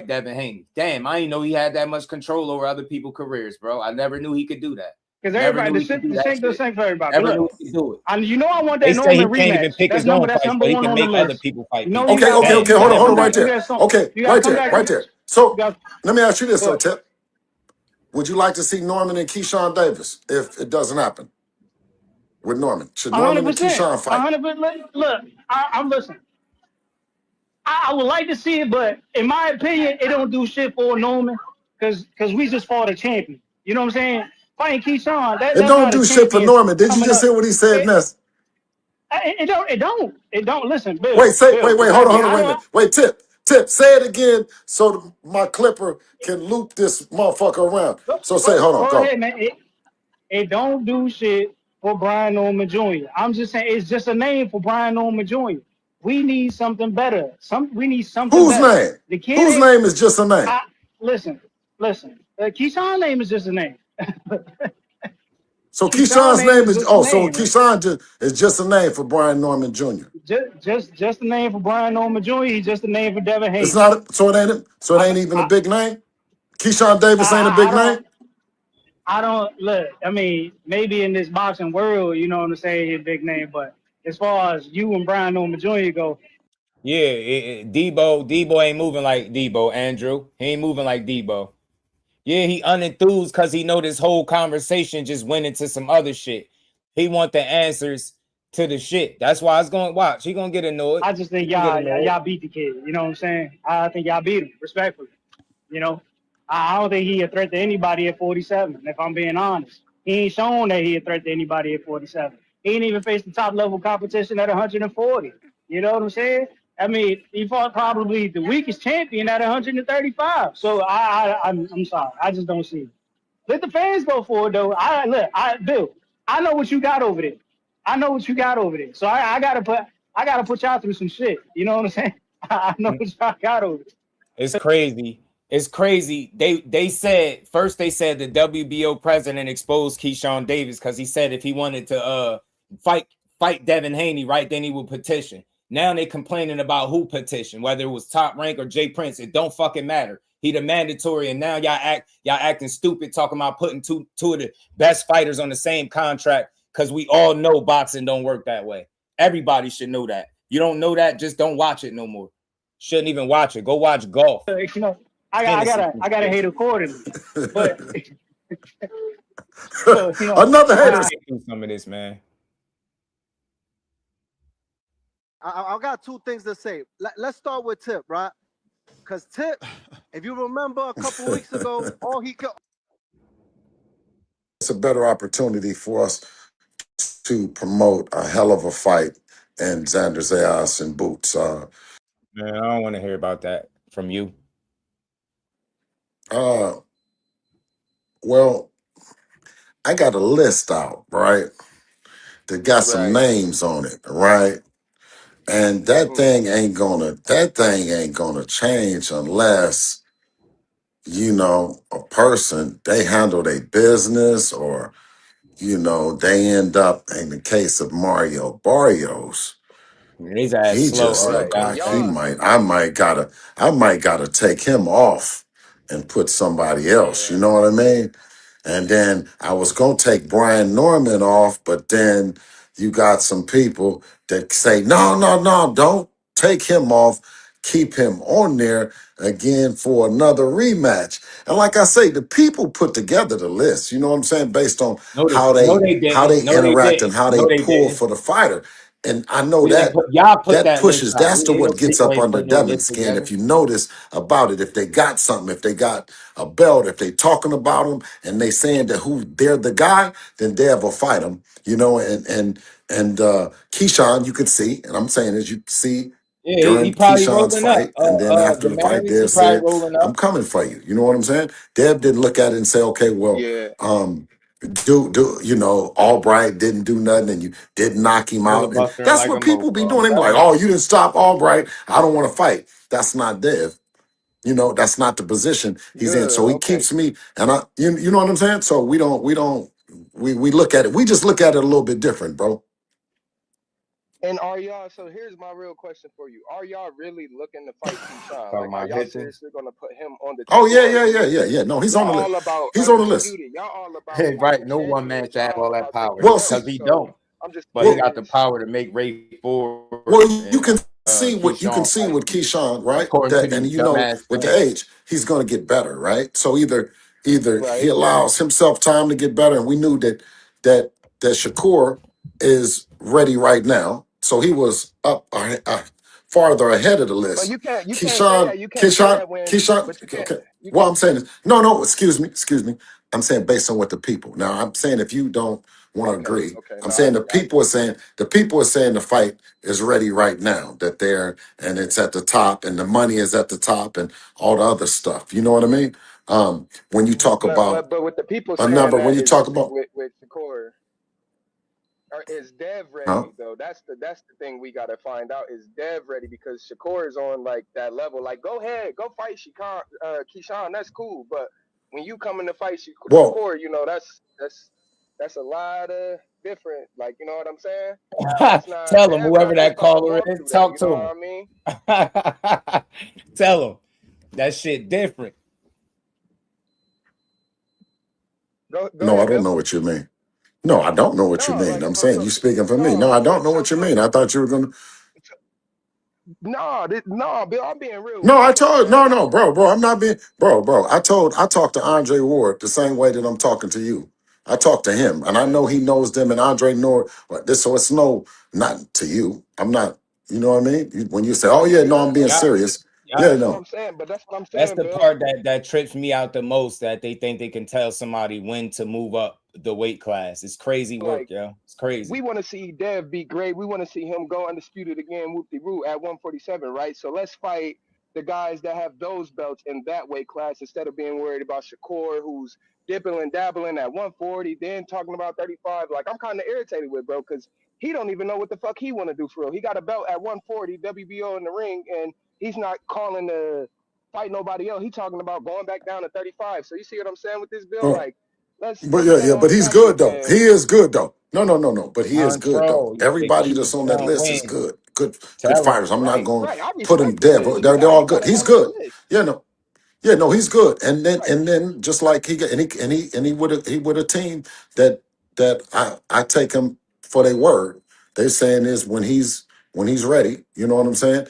D: Devin Haney. Damn, I didn't know he had that much control over other people's careers, bro. I never knew he could do that.
N: Because everybody, the same for everybody.
D: Never
N: But
D: knew
N: look,
D: he could do it.
N: I want
D: They
N: that
D: say he
N: Norman
D: can't even
N: rematch.
D: pick
N: That's
D: his own
N: number
D: fights, but he
N: one
D: can
N: on the
D: make other
N: list.
D: people fight
N: You know,
D: people.
N: you got
I: Okay, hold on right there.
N: You gotta
I: Okay, right there. So
N: you got,
I: let me ask you this,
N: look,
I: Tip. Would you like to see Norman and Keyshawn Davis if it doesn't happen with Norman? Should Norman and
N: 100%.
I: Keyshawn fight?
N: 100%. Look, I'm listening. I would like to see it, but in my opinion, it don't do shit for Norman because we just fought a champion. You know what I'm saying? Fighting Keyshawn,
I: It
N: that's
I: don't
N: not a
I: do shit for
N: champion
I: Norman. Did you
N: coming
I: just
N: up.
I: hear what he said, Ness?
N: It don't. Listen, Bill.
I: Wait, hold
N: Respectfully,
I: on, wait a minute. Wait, Tip, say it again so my clipper can loop this motherfucker around. So say, hold on,
N: go
I: go.
N: ahead, man. It don't do shit for Brian Norman Jr. I'm just saying it's just a name for Brian Norman Jr. We need something better. We need something
I: Whose
N: better.
I: name?
N: The kid
I: Whose name is just a name?
N: listen. Keyshawn's name is just a name.
I: So
N: Keyshawn's
I: Keyshawn's
N: name
I: name
N: is
I: is,
N: just a
I: so
N: name, man.
I: Keyshawn is just a name for Brian Norman Jr.
N: Just a name for Brian Norman Jr. He's just a name for Devin Haney.
I: It's not, so it ain't even a big name? Keyshawn Davis ain't a big name?
N: I don't look. I mean, maybe in this boxing world, you know what I'm saying, he's a big name. But as far as you and Brian Norman Jr. go,
D: yeah, Debo ain't moving like Debo. Andrew, he ain't moving like Debo. Yeah, he unenthused because he know this whole conversation just went into some other shit. He want the answers to the shit. That's why it's going to watch. He gonna get annoyed.
N: I just think y'all beat the kid. You know what I'm saying? I think y'all beat him respectfully. You know, I don't think he a threat to anybody at 47. If I'm being honest, he ain't shown that he a threat to anybody at 47. He ain't even faced the top level competition at 140. You know what I'm saying? I mean, he fought probably the weakest champion at 135. So I'm sorry, I just don't see it. Let the fans go for it though. Bill, I know what you got over there. So I gotta put y'all through some shit. You know what I'm saying? I know what y'all got over there.
D: It's crazy. It's crazy. They said the WBO president exposed Keyshawn Davis because he said if he wanted to fight Devin Haney, right, then he would petition. Now they complaining about who petition, whether it was Top Rank or Jay Prince. It don't fucking matter. He the mandatory, and now y'all acting stupid, talking about putting two of the best fighters on the same contract because we all know boxing don't work that way. Everybody should know that. You don't know that, just don't watch it no more. Shouldn't even watch it. Go watch golf.
N: You know, I gotta hate accordingly. But so, you know,
I: Another hater.
D: Do some of this, man.
O: I got two things to say. Let's start with Tip, right? Because Tip, if you remember a couple weeks ago, all he could.
I: It's a better opportunity for us to promote a hell of a fight in Xander Zayas and Boots.
D: Man, I don't want to hear about that from you.
I: Well, I got a list out, right? That got some names on it, right? And that thing ain't gonna change unless, you know, a person, they handle their business, or, you know, they end up, in the case of Mario Barrios,
D: His ass
I: he
D: slow.
I: just look like I might gotta take him off and put somebody else. You know what I mean? And then I was gonna take Brian Norman off, but then you got some people that say, no, don't take him off. Keep him on there again for another rematch. And like I say, the people put together the list, you know what I'm saying, based on how they interact and how they pull for the fighter. And I know that pushes, that's the what gets up under Devin's skin. If you notice about it, if they got something, if they got a belt, if they talking about them and they saying that they're the guy, then Dev will fight them, you know. And Keyshawn, you could see, and I'm saying as you can see during Keyshawn's fight, and then after the fight, Dev said, "I'm coming for you." You know what I'm saying? Dev didn't look at it and say, "Okay, well, do you know Albright didn't do nothing and you didn't knock him out," and that's what people be doing. They be like, "Oh, you didn't stop Albright, I don't want to fight." That's not Dev. You know, that's not the position he's in. So he keeps me, and you know what I'm saying? So we look at it, we just look at it a little bit different, bro.
P: And are y'all, so here's my real question for you. Are y'all really looking to fight Keyshawn? Like, are y'all seriously going to put him on the
I: Oh, yeah. No, he's on the list. He's on the list.
P: Y'all all about
D: right, no one man should have all that power.
I: Well,
D: because he don't. But he got the power to make Ray forward.
I: Well, you can see what you can see with Keyshawn, right? That, and you know, with the age, he's going to get better, right? So either he allows himself time to get better, and we knew that Shakur is ready right now, so he was up farther ahead of the list.
P: But you can't say that. You can't say that when
I: Keyshawn. Well, I'm saying is, no. Excuse me. I'm saying based on what the people. Now, I'm saying if you don't want to agree, I'm saying the people are saying the fight is ready right now. That and it's at the top, and the money is at the top, and all the other stuff. You know what I mean? When you talk about
P: but with the people
I: a
P: saying
I: number,
P: that
I: when you talk about
P: with Shakur, or is Dev ready though? That's the thing we gotta find out. Is Dev ready? Because Shakur is on like that level. Like, go ahead, go fight Keyshawn. That's cool. But when you come in to fight Shakur, you know that's a lot of different. Like, you know what I'm saying?
D: Tell him, whoever that caller is, talk to him.
P: What I mean?
D: Tell him that shit different.
I: No, I don't know what you mean. No, I don't know what you mean. I'm saying you speaking for me. No, I don't know what you mean. I thought you were gonna.
P: No, Bill, I'm being real.
I: No, I told bro. I'm not being bro. I talked to Andre Ward the same way that I'm talking to you. I talked to him, and I know he knows them, and Andre Ward. So it's not to you. I'm not. You know what I mean? When you say, "Oh yeah, no, I'm being serious." Yeah,
P: that's
I: no.
P: what I'm saying, but that's what I'm saying.
D: That's the part that trips me out the most. That they think they can tell somebody when to move up the weight class. It's crazy work, yo. It's crazy.
P: We want to see Dev be great. We want to see him go undisputed again, whoop-de-woo, at 147, right? So let's fight the guys that have those belts in that weight class instead of being worried about Shakur, who's dipping and dabbling at 140, then talking about 35. Like, I'm kind of irritated with, bro, because he don't even know what the fuck he want to do for real. He got a belt at 140, WBO in the ring, and he's not calling to fight nobody else. He's talking about going back down to 35. So you see what I'm saying with this bill? Like,
I: but he's good though. He is good though. No. But he is good though. Everybody that's on that list is good. good
D: Tell him.
I: fighters. I'm not
P: Right,
I: going to
P: right. I
I: put him
P: respect the
I: there,
P: list.
I: but
P: You
I: they're
P: got
I: all
P: you got
I: good.
P: him
I: He's
P: all on the
I: good.
P: list.
I: Yeah, no. Yeah, no, he's good. And
P: Right.
I: then just like he with a team that I take him for their word. They're saying is when he's ready. You know what I'm saying?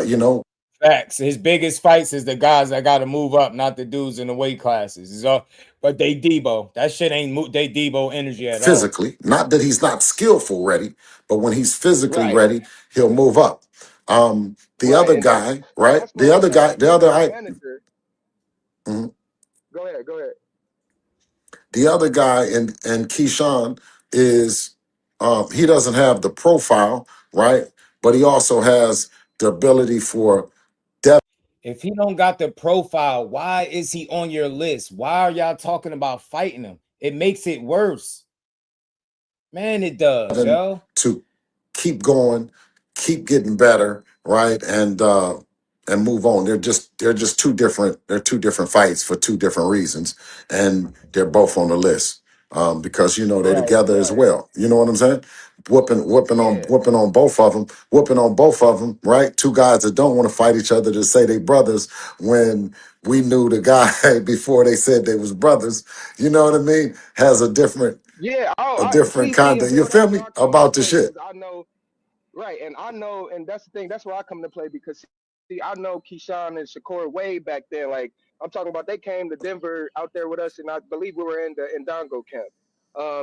I: You know,
D: Facts. His biggest fights is the guys that got to move up, not the dudes in the weight classes. So, but they Debo. That shit ain't they Debo energy at all.
I: physically, not that he's not skillful ready, but when he's physically
P: Right.
I: ready, he'll move up. The
P: Right.
I: other
P: And
I: guy, right?
P: that's what
I: The
P: I'm
I: other guy,
P: saying.
I: the
P: Him
I: other
P: as a
I: I.
P: manager.
I: Mhm.
P: Go ahead. Go ahead.
I: The other guy and Keyshawn is he doesn't have the profile, right? But he also has the ability for depth.
D: If he don't got the profile, why is he on your list? Why are y'all talking about fighting him? It makes it worse. Man, it does, yo.
I: To keep going, keep getting better, right? And move on. They're just two different fights for two different reasons. And they're both on the list. Because they're
P: Right.
I: together as
P: Right.
I: well. You know what I'm saying?
P: Yeah.
I: Whooping on both of them, right? Two guys that don't want to fight each other to say they brothers when we knew the guy before they said they was brothers. You know what I mean? Has
P: Yeah. Oh,
I: a
P: I
I: different
P: see,
I: kind
P: and
I: of, you
P: Bill,
I: feel
P: that's where
I: me?
P: I come into
I: About the
P: play
I: shit.
P: because I know. Right, and I know, and that's the thing. That's where I come to play because see, I know Keyshawn and Shakur way back then. Like I'm talking about, they came to Denver out there with us, and I believe we were in the Indongo camp.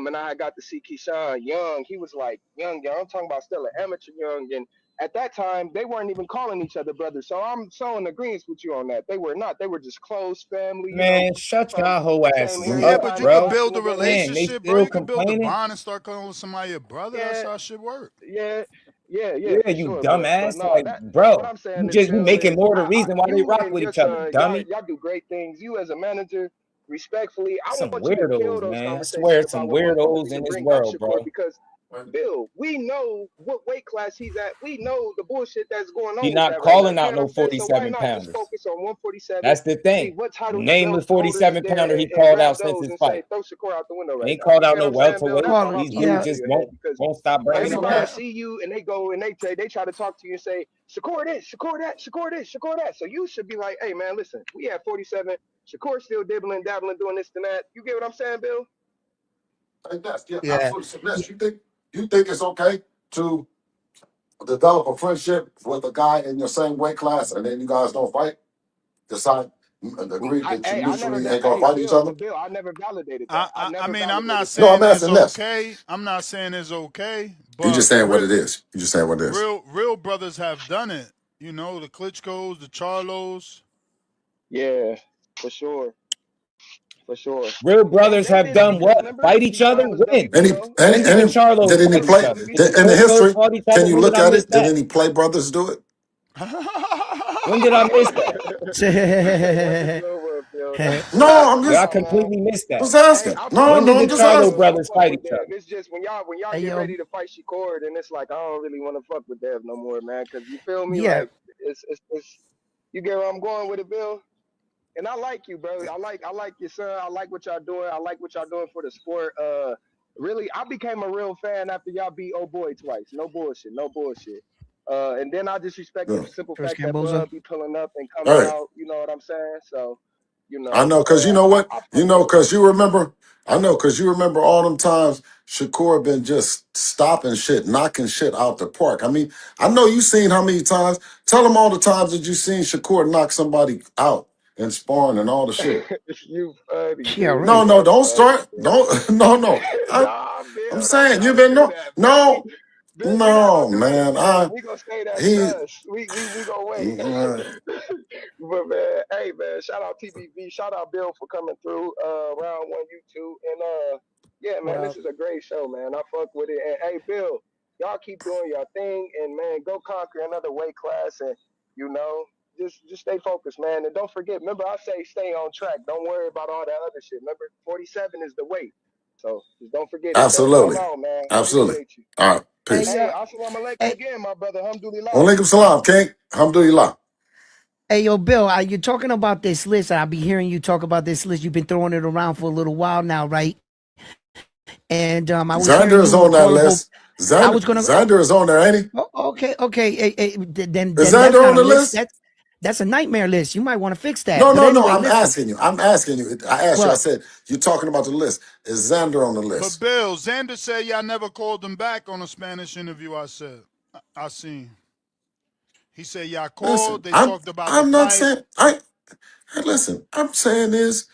P: And I got to see Keyshawn young. He was like young. I'm talking about still an amateur young, and at that time they weren't even calling each other brothers. So I'm so in agreement with you on that. They were not. They were just close family.
D: Man, shut
P: From
D: y'all whole
P: same
D: asses
P: area,
F: Yeah,
D: up,
F: but you
P: probably
F: could
D: bro.
P: back in
F: build
P: the
F: a
P: day.
D: Man, they
F: relationship, bro.
D: still
F: You could build a
D: complaining.
F: bond and start calling somebody your brother. That's
P: Yeah,
F: how shit work.
P: yeah,
D: Yeah,
P: for
D: you
P: sure. But
D: dumbass.
P: no,
D: Like,
P: that what
D: bro,
P: I'm saying is,
D: you
P: Bill,
D: making
P: is
D: more the reason why they
P: you
D: rock
P: and
D: with
P: your
D: each other,
P: son,
D: dummy.
P: y'all do great things. You as a manager, respectfully, I
D: Some
P: want you to kill
D: weirdos,
P: those
D: man. I swear,
P: conversations
D: it's some
P: about when motherfuckers
D: weirdos in
P: even
D: this
P: bring up
D: world,
P: Shakur
D: bro.
P: because Bill, we know what weight class he's at. We know the bullshit that's going
D: He
P: on with
D: not
P: that right now.
D: calling
P: You get
D: out
P: what I'm
D: no
P: saying? So why
D: 47
P: not just
D: pounders.
P: focus on 147?
D: That's the
P: See
D: thing.
P: what title the
D: Name the
P: belt holder is
D: 47
P: there,
D: pounder he
P: and
D: called
P: grab
D: out since
P: those
D: his
P: and
D: fight.
P: say throw Shakur out the window
D: He
P: right
D: ain't
P: now.
D: called
P: You
D: out
P: get
D: no
P: what I'm saying, Bill? That's
D: welterweight.
P: all I'm
D: These
P: trying to
D: dudes
N: Yeah,
P: do
D: just
P: your head because
D: won't stop bringing him
P: everybody
D: up.
P: see you and they go and they try to talk to you and say Shakur this, Shakur that, Shakur this, Shakur that. So you should be like, hey man, listen, we have 47. Shakur still dibbling, dabbling, doing this and that. You get what I'm saying, Bill?
I: Like that's yeah,
N: yeah.
I: absolutely. So Ness, you think it's okay to develop a friendship with a guy in your same weight class and then you guys don't fight? Decide and agree that you
P: I never,
I: mutually ain't gonna
P: hey
I: fight each
P: Bill,
I: other?
P: but Bill, I never validated that.
F: I,
P: I
F: I I
P: never
F: mean, I'm not
P: validated
I: No,
P: that.
I: I'm
F: saying it's
I: asking Ness.
F: okay. I'm not saying it's okay,
I: You just
F: but
I: saying what it is. You just saying what it is.
F: real brothers have done it. You know, the Klitschko's, the Charlos.
P: Yeah, for sure, for sure.
D: Real
P: And
D: brothers
P: they
D: have
P: did it
D: done
P: because
D: what?
P: remember
D: Fight each other?
P: Keyshawn was
D: When?
P: WBO.
D: When did the Charlos
I: Did any
D: fight each
I: play
D: other?
P: WBC.
D: Did the
I: in the
D: Klitschko's
I: history?
D: fight each
I: Can
D: other?
I: you
D: When did
I: look
D: I
I: at
D: miss
I: it? Did
D: that?
I: any play brothers do it?
D: When did I miss that?
P: That's a good one, Phil.
I: No, I'm
D: Did I
I: just
D: completely miss that?
P: Hey,
I: asking.
P: I
I: No,
P: fuck
D: When
P: with
D: did
I: no, I'm
D: the
P: Dev
I: just
D: Charlo
P: though.
I: asking.
P: I
D: brothers
P: fuck
D: fight
P: with
D: each
P: Dev.
D: other?
P: It's just when y'all
N: Hey,
P: get
N: yo,
P: ready to fight Shakur, then it's like I don't really want to fuck with Dev no more, man. Cause you feel me?
N: yeah.
P: Like it's you get where I'm going with it, Bill. And I like you, bro. I like your son. I like what y'all doing. I like what y'all doing for the sport. Really, I became a real fan after y'all beat old boy twice. No bullshit, no bullshit. And then I just respect the
I: Yeah.
P: simple
N: First
P: fact that
N: Camboza.
P: Bud be pulling up and coming
I: Hey,
P: out. You know what I'm saying? So,
I: I know, cause you know what?
P: I
I: You
P: fuck
I: know,
P: with it.
I: cause you remember. I know, cause you remember all them times Shakur been just stopping shit, knocking shit out the park. I mean, I know you seen how many times. Tell them all the times that you seen Shakur knock somebody out and sparring and all the shit.
P: You funny,
N: Yeah,
P: dude.
I: No,
N: right.
I: no,
P: That's
I: don't
P: funny,
I: start.
P: man.
I: Don't. No, no.
P: Nah,
I: I'm
P: Bill, don't
I: saying
P: try
I: you've
P: to
I: been
P: do
I: no,
P: that, man.
I: no,
P: Bill, we not
I: no,
P: gonna do that,
I: man.
P: Bill. We gonna stay that to
I: He.
P: us. We gonna wait.
I: uh,
P: But man, hey man, shout out TBV, shout out Bill for coming through round one YouTube. And yeah,
N: What
P: man, this
N: up?
P: is a great show, man. I fuck with it. And hey Bill, y'all keep doing your thing and man, go conquer another weight class and you know, just stay focused, man. And don't forget, remember I say stay on track. Don't worry about all that other shit. Remember, 47 is the weight. So just don't forget it, bro. I'm
I: Absolutely,
P: out, man.
I: absolutely.
P: Appreciate you.
I: All right,
N: Hey,
I: peace.
P: Hey,
N: yo,
P: assalamu alaikum
N: hey,
P: again, my brother. Alhamdulillah.
I: Walaikum salam, King. Alhamdulillah.
N: hey, yo, Bill, you're talking about this list. I'll be hearing you talk about this list. You've been throwing it around for a little while now, right? And I was hearing
I: Xander is
N: you
I: on that
N: call up.
I: list.
J: I was gonna.
I: Xander is on there, ain't he?
J: Okay. Then
I: Is
J: that's
I: Xander
J: not
I: on
J: a
I: the
J: list.
I: list?
J: That's a nightmare list. You might want to fix that.
I: No,
J: But
I: no, no.
J: anyway,
I: I'm
J: listen.
I: asking you. I'm asking you. I asked you. I
J: What?
I: said, you're talking about the list. Is Xander on the
F: But
I: list?
F: Bill, Xander said y'all never called him back on a Spanish interview. I said, I seen. He said y'all called.
I: Listen,
F: They talked about the
I: I'm not
F: fight.
I: saying listen, I'm saying is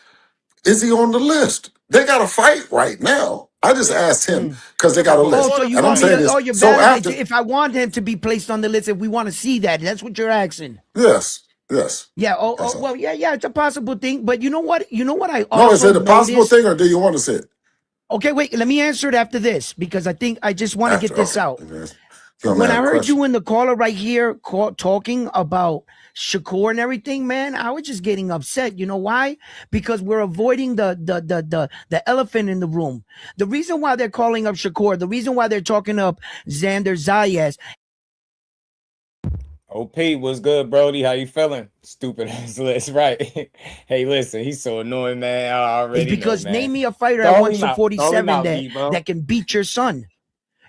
I: he on the list? They got a fight right now. I just asked him because they got a
F: but
I: list.
F: before the
I: And I'm
J: You want me
I: saying
F: fight,
J: to?
I: this.
J: Oh, you're
I: So
J: valid.
I: after
J: If I want him to be placed on the list, if we want to see that, that's what you're asking.
I: yes.
J: Yeah.
I: That's all.
J: Well, yeah. It's a possible thing. But you know what? I
I: No, is
J: also
I: it a possible
J: noticed.
I: thing or do you want to see it?
J: Okay, wait. Let me answer it after this because I think I just want to get
I: After,
J: this
I: okay.
J: out.
I: You want me
J: When
I: to
J: I
I: have a
J: heard
I: question?
J: you in the caller right here talking about Shakur and everything, man, I was just getting upset. You know why? Because we're avoiding the elephant in the room. The reason why they're calling up Shakur, the reason why they're talking up Xander Zayas.
D: OP, what's good, Brody? How you feeling? Stupid ass list, right? Hey, listen, he's so annoying, man. I
J: Is
D: already know,
J: because
D: man.
J: name me a fighter at
D: Call him out. Call him
J: 147
D: out, bro.
J: that can beat your son.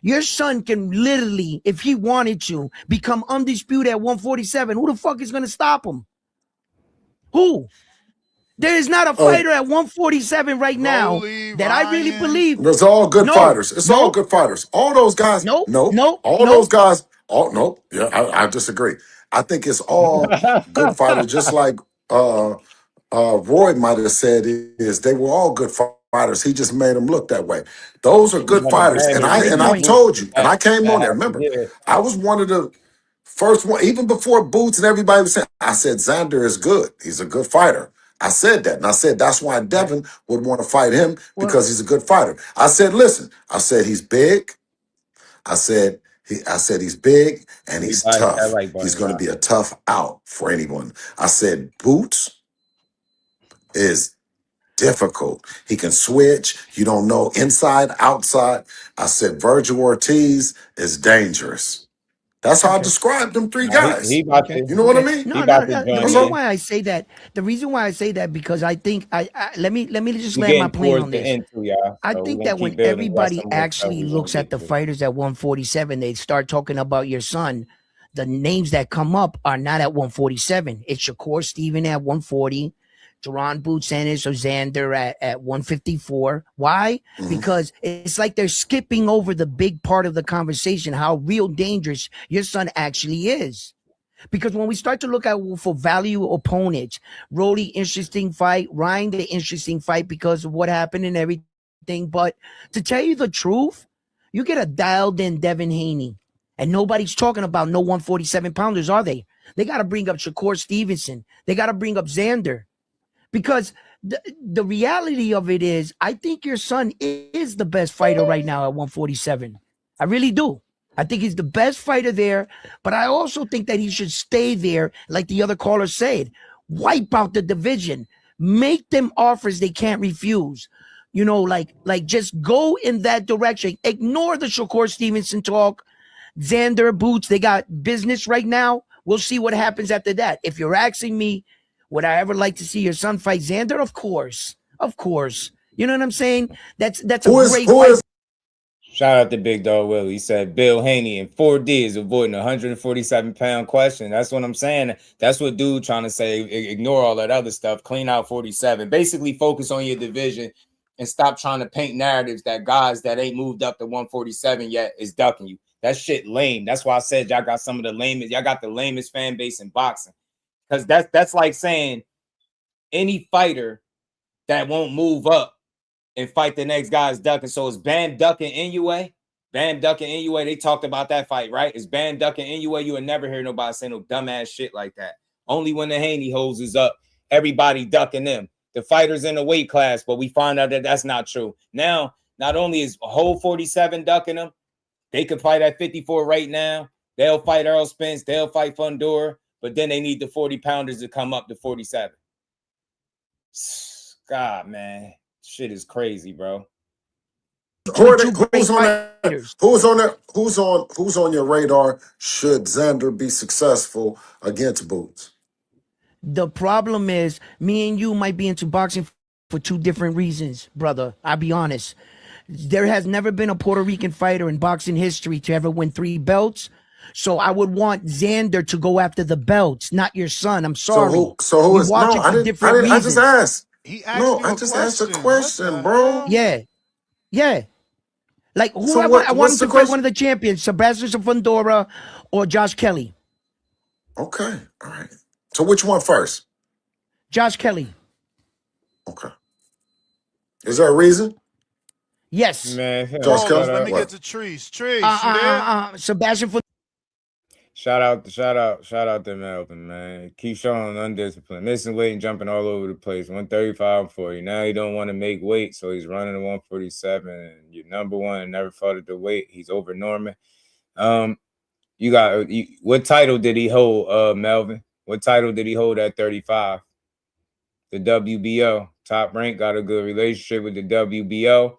J: Your son can literally, if he wanted to, become undisputed at 147. Who the fuck is gonna stop him? Who? There is not a fighter at 147 right now
F: Rolly,
J: that I really
F: Ryan.
J: believe.
I: It's all good
J: No,
I: fighters. It's all
J: no,
I: good fighters. All those guys,
J: no,
I: nope.
J: no,
I: All those
J: no.
I: guys, nope. Yeah, I disagree. I think it's all good fighters, just like Roy might have said is they were all good fighters. He just made them look that way. Those are
D: You
I: good
D: want a
I: fighters.
D: bad
I: And
D: hit with
J: Great
I: I've
J: point.
D: Boots
I: told
D: in
I: you, and I came on there.
D: half a
I: Remember,
D: year.
I: I was one of the first one, even before Boots and everybody was saying, I said Xander is good. He's a good fighter. I said that. And I said that's why Devin would want to fight him
J: Well,
I: because he's a good fighter. I said, listen, I said he's big. I said he's big and he's
D: Everybody hit that
I: tough.
D: like
I: He's
D: button,
I: going to
D: Rock.
I: be a tough out for anyone. I said Boots is difficult. He can switch. You don't know inside, outside. I said Virgil Ortiz is dangerous. That's how I
J: okay.
I: described them three
D: Nah, he
I: guys.
D: about
J: Okay.
D: to
I: You know what I
J: Okay.
I: mean?
D: he
J: No,
D: about to
J: the
D: join
I: That's
J: reason
I: all.
D: in.
J: why I say that, because I think let me just
D: We
J: land my
D: getting
J: plane
D: towards
J: on
D: the
J: this.
D: end too, y'all.
J: I
D: So we're
J: think
D: gonna
J: that
D: keep
J: when
D: building. We got
J: everybody
D: some more stuff
J: actually
D: we want to
J: looks at
D: get
J: the
D: to.
J: fighters at 147, they start talking about your son. The names that come up are not at 147. It's Shakur Steven at 140, Jerron Boots Ennis or Xander at 154. Why?
I: Mhm.
J: Because it's like they're skipping over the big part of the conversation, how real dangerous your son actually is. Because when we start to look at for value opponents, Rolly, interesting fight, Ryan, the interesting fight because of what happened and everything. But to tell you the truth, you get a dialed in Devin Haney, and nobody's talking about no 147 pounders, are they? They got to bring up Shakur Stevenson. They got to bring up Xander because the reality of it is, I think your son is the best fighter right now at 147. I really do. I think he's the best fighter there, but I also think that he should stay there, like the other caller said. Wipe out the division, make them offers they can't refuse. Like just go in that direction. Ignore the Shakur Stevenson talk. Xander Boots, they got business right now. We'll see what happens after that. If you're asking me, would I ever like to see your son fight Xander? Of course. Of course. You know what I'm saying? That's a
I: Who is
J: great
I: who
J: fight.
I: is
D: Shout out to Big Dog Will. He said Bill Haney in 4D is avoiding a 147-pound question. That's what I'm saying. That's what dude trying to say. Ignore all that other stuff. Clean out 47. Basically, focus on your division and stop trying to paint narratives that guys that ain't moved up to 147 yet is ducking you. That shit lame. That's why I said y'all got some of the lamest. Y'all got the lamest fan base in boxing. Because that's like saying any fighter that won't move up and fight the next guy is ducking. So is Bam ducking Inoue? Bam ducking Inoue. They talked about that fight, right? Is Bam ducking Inoue? You would never hear nobody say no dumbass shit like that. Only when the Haney-Hoes is up, everybody ducking them. The fighters in the weight class, but we find out that that's not true. Now, not only is a whole 47 ducking them, they could fight at 54 right now. They'll fight Earl Spence. They'll fight Fundora, but then they need the 40-pounders to come up to 47. God, man. Shit is crazy, bro.
I: who are
J: Two
I: they,
J: great
I: who's on there?
J: fighters.
I: Who's on there? Who's on your radar should Xander be successful against Boots?
J: The problem is, me and you might be into boxing for two different reasons, brother. I'll be honest. There has never been a Puerto Rican fighter in boxing history to ever win 3 belts. So I would want Xander to go after the belts, not your son. I'm sorry.
I: So who
J: We
I: is
J: watch
I: no?
J: it for different
I: I just
J: reasons.
I: asked.
F: He asked
I: No,
F: you
I: I
F: a
I: just asked a
F: question. What
I: question,
F: the
I: bro.
F: hell?
J: Yeah. Like
I: So
J: whoever I want
I: what's
J: him
I: the
J: to fight one
I: question?
J: of the champions, Sebastian Fundora or Josh Kelly.
I: Okay, all right. So which one first?
J: Josh Kelly.
I: Okay. Is there a reason?
J: Yes.
D: Man,
I: Josh
D: shout
F: Pause.
I: Kelly?
F: Let me
D: out.
F: get
I: What?
F: to Trees. Trees, you there?
J: Sebastian Fundora.
D: Shout out to Melvin, man. Keyshawn undisciplined, missing weight and jumping all over the place. 135 40. Now he don't want to make weight, so he's running to 147. And you're number one and never fought at the weight. He's over Norman. What title did he hold, Melvin? What title did he hold at 35? The WBO. Top rank, got a good relationship with the WBO.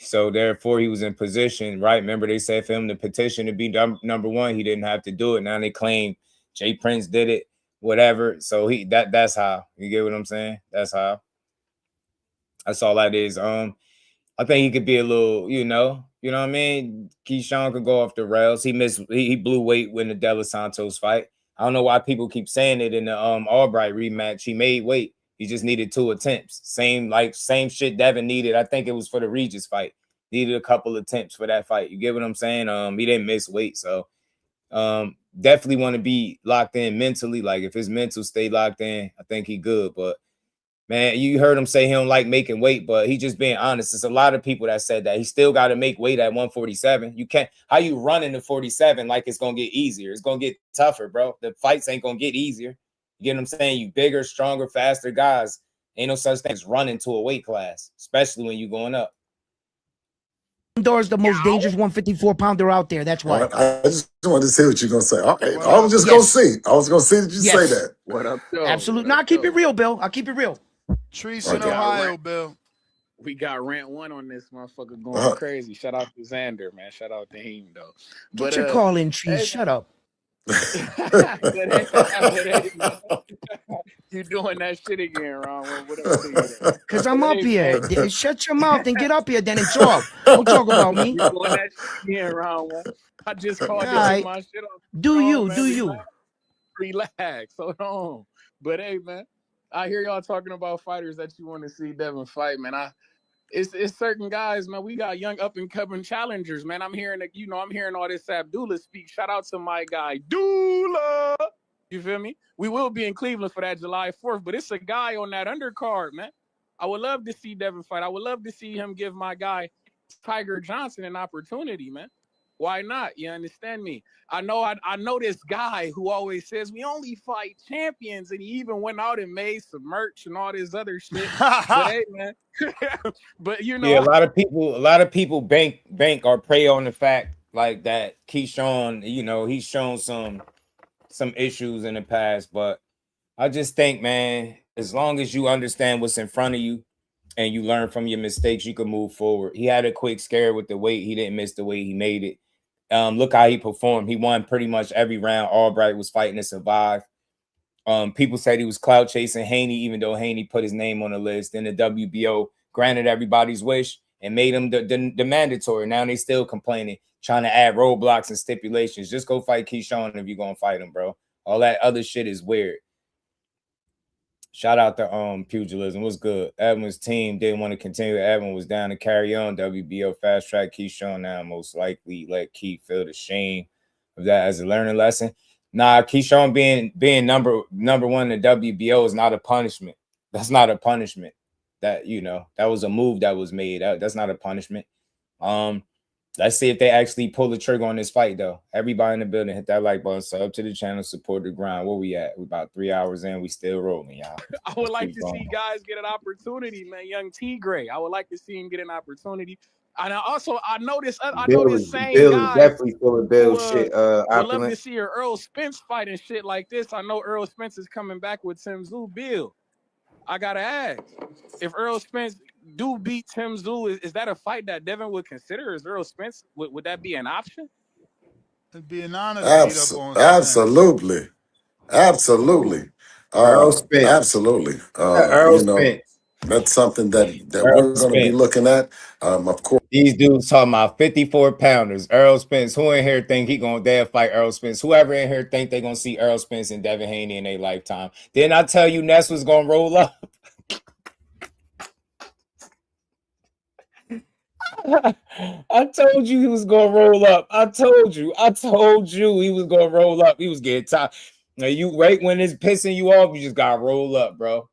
D: So therefore, he was in position, right? Remember, they said for him to petition to be number one, he didn't have to do it. Now they claim Jay Prince did it, whatever. So that's how. You get what I'm saying? That's how. That's all that is. I think he could be a little, you know what I mean? Keyshawn could go off the rails. He blew weight when the De Los Santos fight. I don't know why people keep saying it in the Albright rematch. He made weight. He just needed 2 attempts. Same shit Devin needed. I think it was for the Regis fight. Needed a couple attempts for that fight. You get what I'm saying? He didn't miss weight. So definitely want to be locked in mentally. Like if his mental stay locked in, I think he good. But man, you heard him say he don't like making weight, but he just being honest. There's a lot of people that said that. He still got to make weight at 147. You can't, how you run into 47 like it's going to get easier? It's going to get tougher, bro. The fights ain't going to get easier. You get what I'm saying? You bigger, stronger, faster guys. Ain't no such thing as running to a weight class, especially when you going up.
J: Fundora's the most dangerous 154-pounder out there. That's why.
I: I just wanted to see what you're going to say. Okay, I was just going to see. I was going to see that you say that.
Q: What up, though?
J: Absolutely. No, I'll keep it real, Bill. I'll keep it real.
F: Trees in Ohio, Bill.
Q: We got rant 1 on this motherfucker going crazy. Shout out to Xander, man. Shout out to him, though.
J: Get your call in, Trees. Shut up.
Q: You doing that shit again, Ron? What up to you?
J: Because I'm up here. Shut your mouth and get up here then and talk. Don't talk about me.
Q: You doing that shit again, Ron? I just called you
J: right.
Q: my shit on.
J: Do you.
Q: Relax. Hold on. But hey, man, I hear y'all talking about fighters that you want to see Devin fight, man. It's certain guys, man. We got young up and coming challengers, man. I'm hearing all this Abdullah speak. Shout out to my guy Dula. You feel me? We will be in Cleveland for that July 4th, but it's a guy on that undercard, man. I would love to see Devin fight. I would love to see him give my guy Tiger Johnson an opportunity, man. Why not? You understand me? I know this guy who always says we only fight champions, and he even went out and made some merch and all this other shit. But hey, man, but you know,
D: yeah, a lot of people bank or prey on the fact like that Keyshawn, he's shown some issues in the past, but I just think, man, as long as you understand what's in front of you and you learn from your mistakes, you can move forward. He had a quick scare with the weight. He didn't miss the weight. He made it. Look how he performed. He won pretty much every round. Albright was fighting to survive. People said he was clout chasing Haney, even though Haney put his name on the list. Then the WBO granted everybody's wish and made him the mandatory. Now they still complaining, trying to add roadblocks and stipulations. Just go fight Keyshawn if you're going to fight him, bro. All that other shit is weird. Shout out to pugilism. What's good? Edwin's team didn't want to continue. Edwin was down to carry on. WBO fast track Keyshawn now most likely let Key feel the shame of that as a learning lesson. Nah, Keyshawn being number one in the WBO is not a punishment. That's not a punishment. That that was a move that was made. That's not a punishment. Let's see if they actually pull the trigger on this fight, though. Everybody in the building, hit that like button, sub to the channel, support the grind. Where we at? We're about 3 hours in. We still rolling, y'all.
Q: I would like to see guys get an opportunity, man. Young T Gray, I would like to see him get an opportunity. And I know this same
D: Bill
Q: guy
D: is definitely full of Bill shit.
Q: would love to see your Earl Spence fight and shit like this. I know Earl Spence is coming back with Tim Tszyu. Bill, I gotta ask, if Earl Spence do beat Tim Tszyu, is that a fight that Devin would consider? Is Earl Spence, would that be an option?
F: It'd be an honor to beat up on
I: Absolutely. Absolutely.
D: Earl Spence.
I: Absolutely.
D: Earl Spence.
I: That's something that
D: Earl
I: we're going to be
D: Spence.
I: looking at. Of course.
D: These dudes talking about 54 pounders. Earl Spence. Who in here think they'll fight Earl Spence? Whoever in here think they gonna see Earl Spence and Devin Haney in their lifetime? Didn't I tell you Ness was gonna roll up? I told you he was gonna roll up. I told you he was gonna roll up. He was getting tired. Now you wait when it's pissing you off, you just gotta roll up, bro.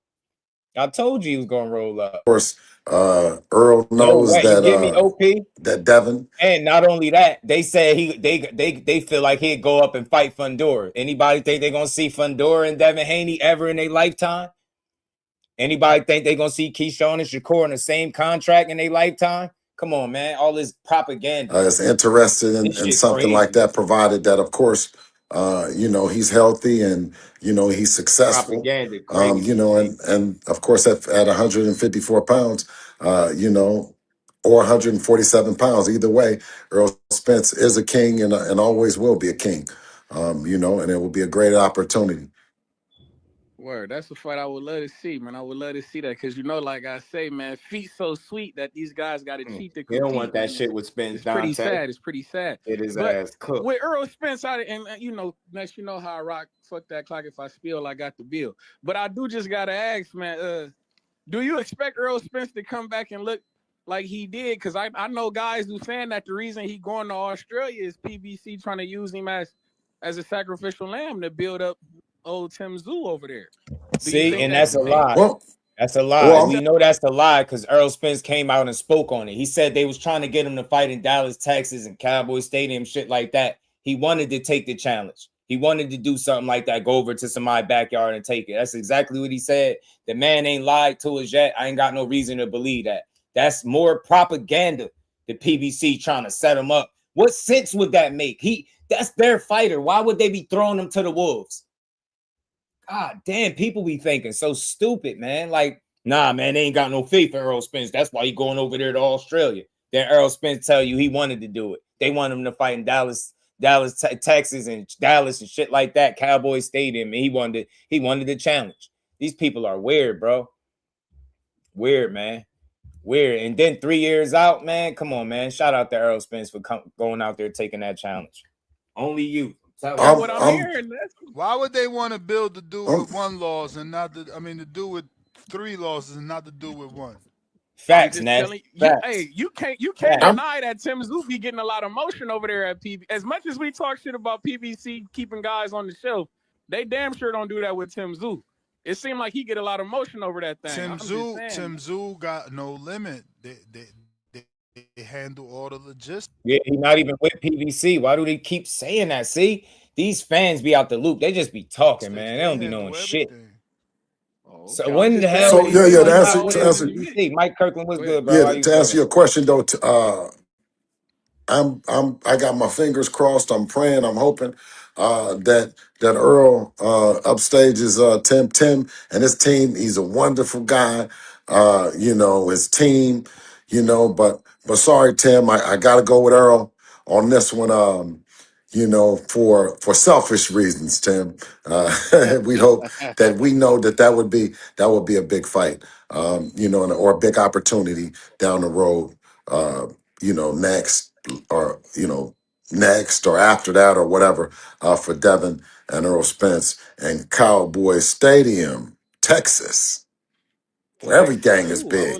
D: I told you he was gonna roll up.
I: Of course, Earl
D: No
I: knows
D: way. You get me, OP?
I: that Devin.
D: And not only that, they said they feel like he'd go up and fight Fundora. Anybody think they're gonna see Fundora and Devin Haney ever in their lifetime? Anybody think they're gonna see Keyshawn and Shakur in the same contract in their lifetime? Come on, man. All this propaganda.
I: Is interested
D: This
I: in
D: shit
I: something like
D: crazy.
I: that, provided that, of course, he's healthy and he's successful.
D: Propaganda crazy.
I: And of course at 154 pounds, or 147 pounds, either way, Earl Spence is a king and always will be a king. And it will be a great opportunity.
Q: Word, that's a fight I would love to see, man. I would love to see that because like I say, man, feet so sweet that these guys got to cheat to compete.
D: You don't want that
Q: man.
D: shit with Spence.
Q: It's pretty sad. It's pretty sad.
D: It is
Q: but
D: ass cooked.
Q: With Earl Spence out, and next, how I rock. Fuck that clock. If I spill, I got the bill. But I do just gotta ask, man. Do you expect Earl Spence to come back and look like he did? Because I know guys who saying that the reason he going to Australia is PBC trying to use him as a sacrificial lamb to build up old Tim Zoo over there.
D: See, and that's a lie.
I: Well,
D: that's a lie. We know that's a lie because Earl Spence came out and spoke on it. He said they was trying to get him to fight in Dallas, Texas, and Cowboy Stadium, shit like that. He wanted to take the challenge. He wanted to do something like that, go over to somebody's backyard and take it. That's exactly what he said. The man ain't lied to us yet. I ain't got no reason to believe that. That's more propaganda. The PBC trying to set him up. What sense would that make? That's their fighter. Why would they be throwing him to the wolves? God damn, people be thinking so stupid, man. Like, nah, man, they ain't got no faith in Earl Spence. That's why he going over there to Australia. Then Earl Spence tell you he wanted to do it. They want him to fight in Dallas, Texas, and Dallas and shit like that, Cowboy Stadium. And he wanted the challenge. These people are weird, bro. Weird, man. Weird. And then 3 years out, man. Come on, man. Shout out to Earl Spence for going out there taking that challenge. Only you.
Q: What I'm hearing.
F: Why would they want to build the do with one laws and not the? To do with 3 losses and not to do with 1.
D: Facts, Ness.
Q: Hey, you can't deny that Tim Zoo be getting a lot of motion over there at PB. As much as we talk shit about PBC keeping guys on the shelf, they damn sure don't do that with Tim Zoo. It seemed like he get a lot of motion over that thing.
F: Tim Zoo got no limit. They handle all the logistics.
D: Yeah, he's not even with PBC. Why do they keep saying that? See, these fans be out the loop. They just be talking, man. They don't be knowing shit. So when the hell?
I: So to answer
D: Mike Kirkland was good, bro.
I: Yeah, to answer your question though, I got my fingers crossed. I'm praying. I'm hoping that Earl upstages Tim and his team. He's a wonderful guy. His team. But sorry, Tim. I got to go with Earl on this one. For selfish reasons, Tim. We hope that we know that would be a big fight. Or a big opportunity down the road. Next or after that or whatever for Devin and Earl Spence and Cowboy Stadium, Texas, where everything is big.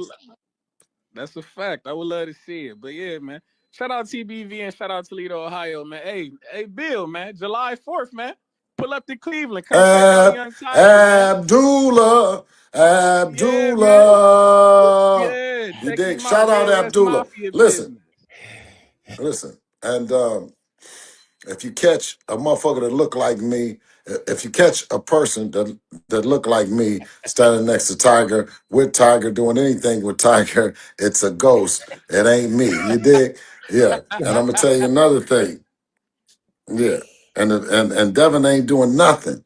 Q: That's a fact. I would love to see it. But yeah, man. Shout out TBV and shout out Toledo, Ohio, man. Hey, Bill, man. July 4th, man. Pull up to Cleveland. Come check out Young Tiger.
I: Abdullah.
Q: Yeah,
I: You dig? Shout out Abdullah. Listen. And if you catch a motherfucker that look like me, if you catch a person that look like me standing next to Tiger, with Tiger, doing anything with Tiger, it's a ghost. It ain't me. You dig? Yeah. And I'm gonna tell you another thing. Yeah. And Devin ain't doing nothing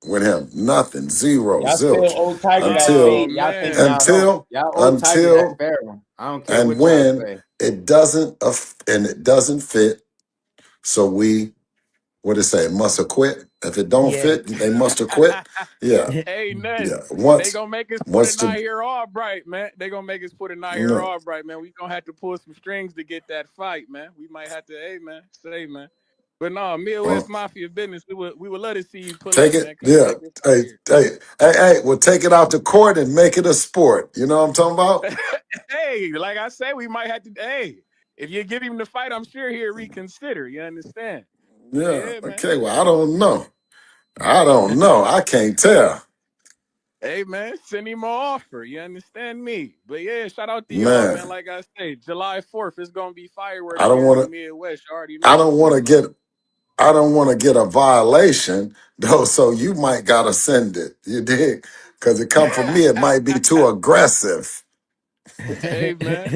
I: with him. Nothing. Zero.
D: Y'all
I: Zilch.
D: still old Tiger until
I: y'all
D: I don't care
I: and
D: what
I: when
D: say.
I: it doesn't fit, so we what it say? Must have quit. If it don't
R: Yeah.
I: fit, they must have quit. Yeah,
Q: Hey, Ness,
I: yeah.
Q: they gonna make us put a
I: Once
Q: night
I: the
Q: here all bright, man. They gonna make us put a night here
I: no,
Q: all bright, man. We gonna have to pull some strings to get that fight, man. We might have to, hey, man, say, man. But no, Midwest Mafia business. We would love to see you pull
I: take
Q: up,
I: it.
Q: man. Come
I: Yeah.
Q: check this out
I: Hey, hey. Well, take it out to court and make it a sport. You know what I'm talking about?
Q: here. Hey, like I said, we might have to. Hey, if you give him the fight, I'm sure he'll reconsider. You understand? But
I: Yeah.
Q: yeah, man.
I: Okay. Well, I don't know. I can't tell.
Q: Hey, man, send him an offer. You understand me? But yeah, shout out to y'all, man.
I: Man,
Q: Like I say, July 4th, it's going to be
I: I
Q: fireworks
I: don't
Q: here in
I: want
Q: the
I: to.
Q: Midwest. You already
I: I
Q: know what's
I: don't want to
Q: going on.
I: get. I don't want to get a violation though. So you might gotta send it. You dig? Because it come from me, it might be too aggressive.
Q: Hey, man.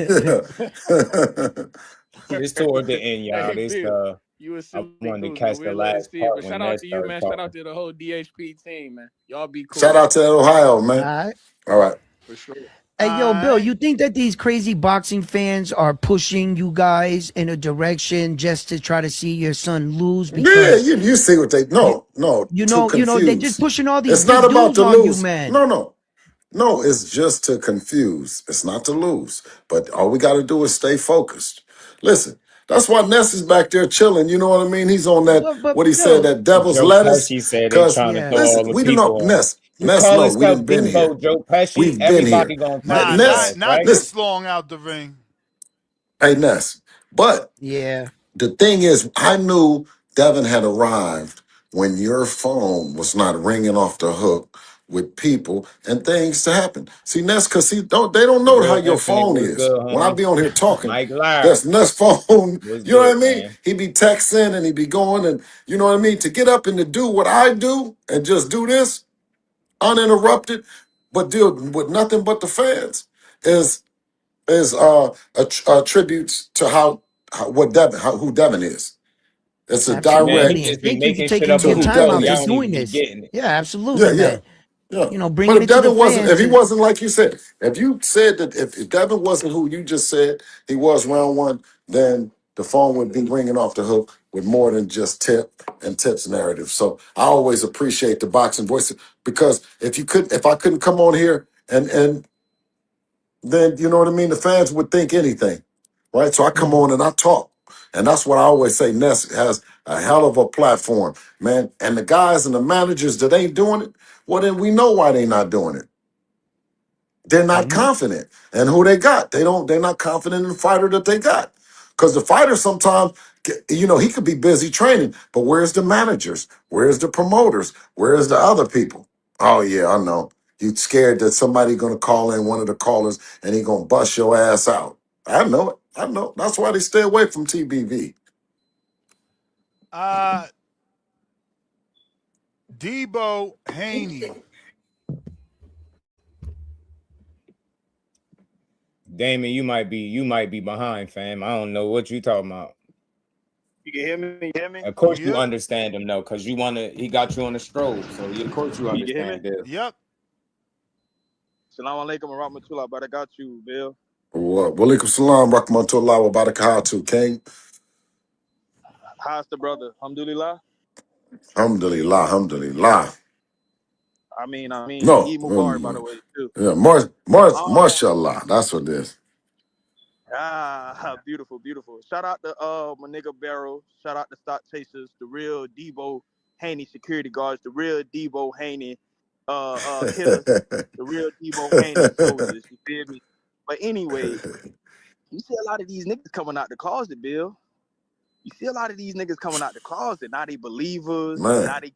D: It's toward the end, y'all.
Q: Hey,
D: This
Q: Bill, you a
D: I
Q: silly
D: wanted to
Q: goose, man.
D: catch the
Q: We'd love to
D: last
Q: see it.
D: part
Q: But
D: when
Q: shout out
D: Ness
Q: to you,
D: started
Q: man. Shout out
D: talking.
Q: to the whole DHP team, man. Y'all be
I: Shout
Q: cool.
I: out to Ohio, man.
R: All right.
I: All right.
Q: For sure.
R: Hey, yo, Bill,
F: Alright.
R: you think that these crazy boxing fans are pushing you guys in a direction just to try to see your son lose?
I: Yeah,
R: Because
I: you see what they to
R: they're just
I: confuse.
R: pushing all these
I: It's not
R: big
I: about
R: dudes
I: to
R: on you,
I: lose.
R: man.
I: No, it's just to confuse. It's not to lose. But all we gotta do is stay focused. Listen, that's why Ness is back there chilling. You know what I mean? He's on that,
R: But
I: what he said,
R: Bill,
I: that devil's
D: Joe
I: lettuce.
D: Pesci said they
I: Cause
D: trying to
R: yeah.
D: throw all
I: listen,
D: the
I: we do not
D: people on. You
I: Ness,
D: call
I: no, we
D: yourself
I: didn't been here.
D: Debo, Joe Pesci,
I: We've been
D: everybody
I: here.
D: gonna take
F: Nah,
D: his
F: not
D: ass,
I: Ness,
F: not
D: right?
I: listen,
F: this long out the ring.
I: hey Ness. But
R: Yeah.
I: the thing is, I knew Devin had arrived when your phone was not ringing off the hook with people and things to happen. See, Ness, because they don't know how
D: Real
I: your
D: Infinite
I: phone
D: was
I: is.
D: good,
I: When I
D: homie.
I: be on here talking,
D: Mike Lyle
I: that's Ness' phone.
D: was
I: You know what
D: good,
I: I mean?
D: man.
I: He be texting and he be going and you know what I mean? To get up and to do what I do and just do this uninterrupted, but deal with nothing but the fans is a tribute to who Devin is. It's a
D: Man, he
R: Absolutely.
I: direct
R: And
D: just be
R: thank you for
D: making shit
R: taking
D: up
I: to
D: as
R: your
I: who
D: he
R: time
D: go.
I: Devin
R: out to
D: Y'all
I: is.
D: don't even
R: doing
D: be
R: this.
D: getting it.
R: Yeah,
I: Yeah,
R: absolutely,
I: yeah,
R: man.
I: yeah.
R: You know,
I: But
R: bringing
I: if
R: it to the
I: Devin wasn't, if
R: fans
I: he
R: and
I: wasn't like you said, if you said that if Devin wasn't who you just said he was round one, then the phone would be ringing off the hook with more than just Tip's narrative. So I always appreciate the boxing voice because if I couldn't come on here and then you know what I mean, the fans would think anything, right? So I come on and I talk, and that's what I always say. Ness has a hell of a platform, man. And the guys and the managers that ain't doing it, well, then we know why they not doing it. They're not confident in who they got. They're not confident in the fighter that they got. Because the fighter sometimes, he could be busy training, but where's the managers? Where's the promoters? Where's the other people? Oh yeah, I know. You scared that somebody gonna call in one of the callers and he gonna bust your ass out. I know it. I know. That's why they stay away from TBV.
F: Debo Haney.
D: Damon, you might be behind, fam. I don't know what you talking about.
P: You can hear me? You hear me?
D: Of course you
F: Yep.
D: understand him though, because he got you on the strobe. So of course you
P: You can hear me?
D: understand this.
F: Yep.
P: Salam alaikum wa rahmatullah, but I got you, Bill.
I: Walaikum salam, rahmatullah wa barakatuh, King.
P: How's the brother? Alhamdulillah.
I: Alhamdulillah, alhamdulillah.
P: I mean,
I: No,
P: Eid Mubarak, by the way, too.
I: yeah, mashallah. That's what it is.
P: Beautiful, beautiful. Shout out to my nigga Barrow. Shout out to Stock Chasers, the real Debo Haney security guards, the real Debo Haney hitters, the real Debo Haney soldiers. You feel me? But anyway, you see a lot of these niggas coming out the closet, Bill. You see a lot of these niggas coming out the closet. Now they believers.
I: Man.
P: Now they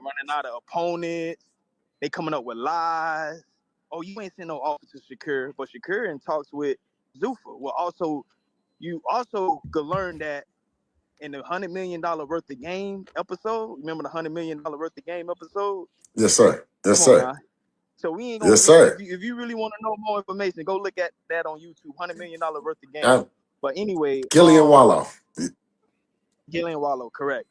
P: running out of opponents. They coming up with lies. Oh, you ain't seen no officer Shakur, but Shakur in talks with Zuffa. Well, you also could learn that in the $100 million worth of game episode. Remember the $100 million worth of game episode?
I: Yes, sir. Yes,
P: Come on
I: sir.
P: now. So we ain't gonna.
I: Yes, sir.
P: If you really want to know more information, go look at that on YouTube. $100 million worth of game. But anyway,
I: Gillian Wallow.
P: Gillian Wallow, correct.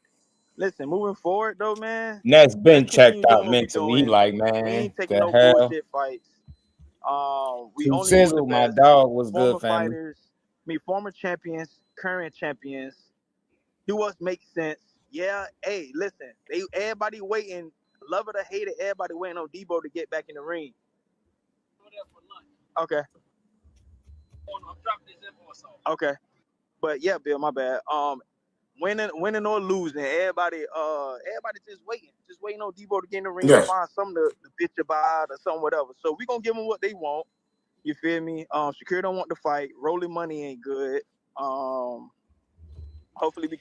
P: Listen, moving forward though, man,
D: Ness
P: let's
D: been checked
P: continue doing
D: out
P: what we
D: mentally. He
P: doing.
D: like,
P: We
D: man,
P: ain't taking
D: the
P: no
D: hell.
P: bullshit fights. We
D: Two
P: only want the
D: Sizzle, my
P: best.
D: dog, was
P: Former
D: good, family.
P: fighters, former champions, current champions. Do what makes sense.
S: Yeah, hey, listen, everybody waiting, love it or hate it, everybody waiting on Debo to get back in the ring. Okay. Okay. But yeah, Bill, my bad. Winning or losing, everybody just waiting on Debo to get in the ring to
I: Yeah.
S: find something to bitch about or something, whatever. So we gonna give them what they want. You feel me? Shakur don't want to fight. Rolling money ain't good. Hopefully we.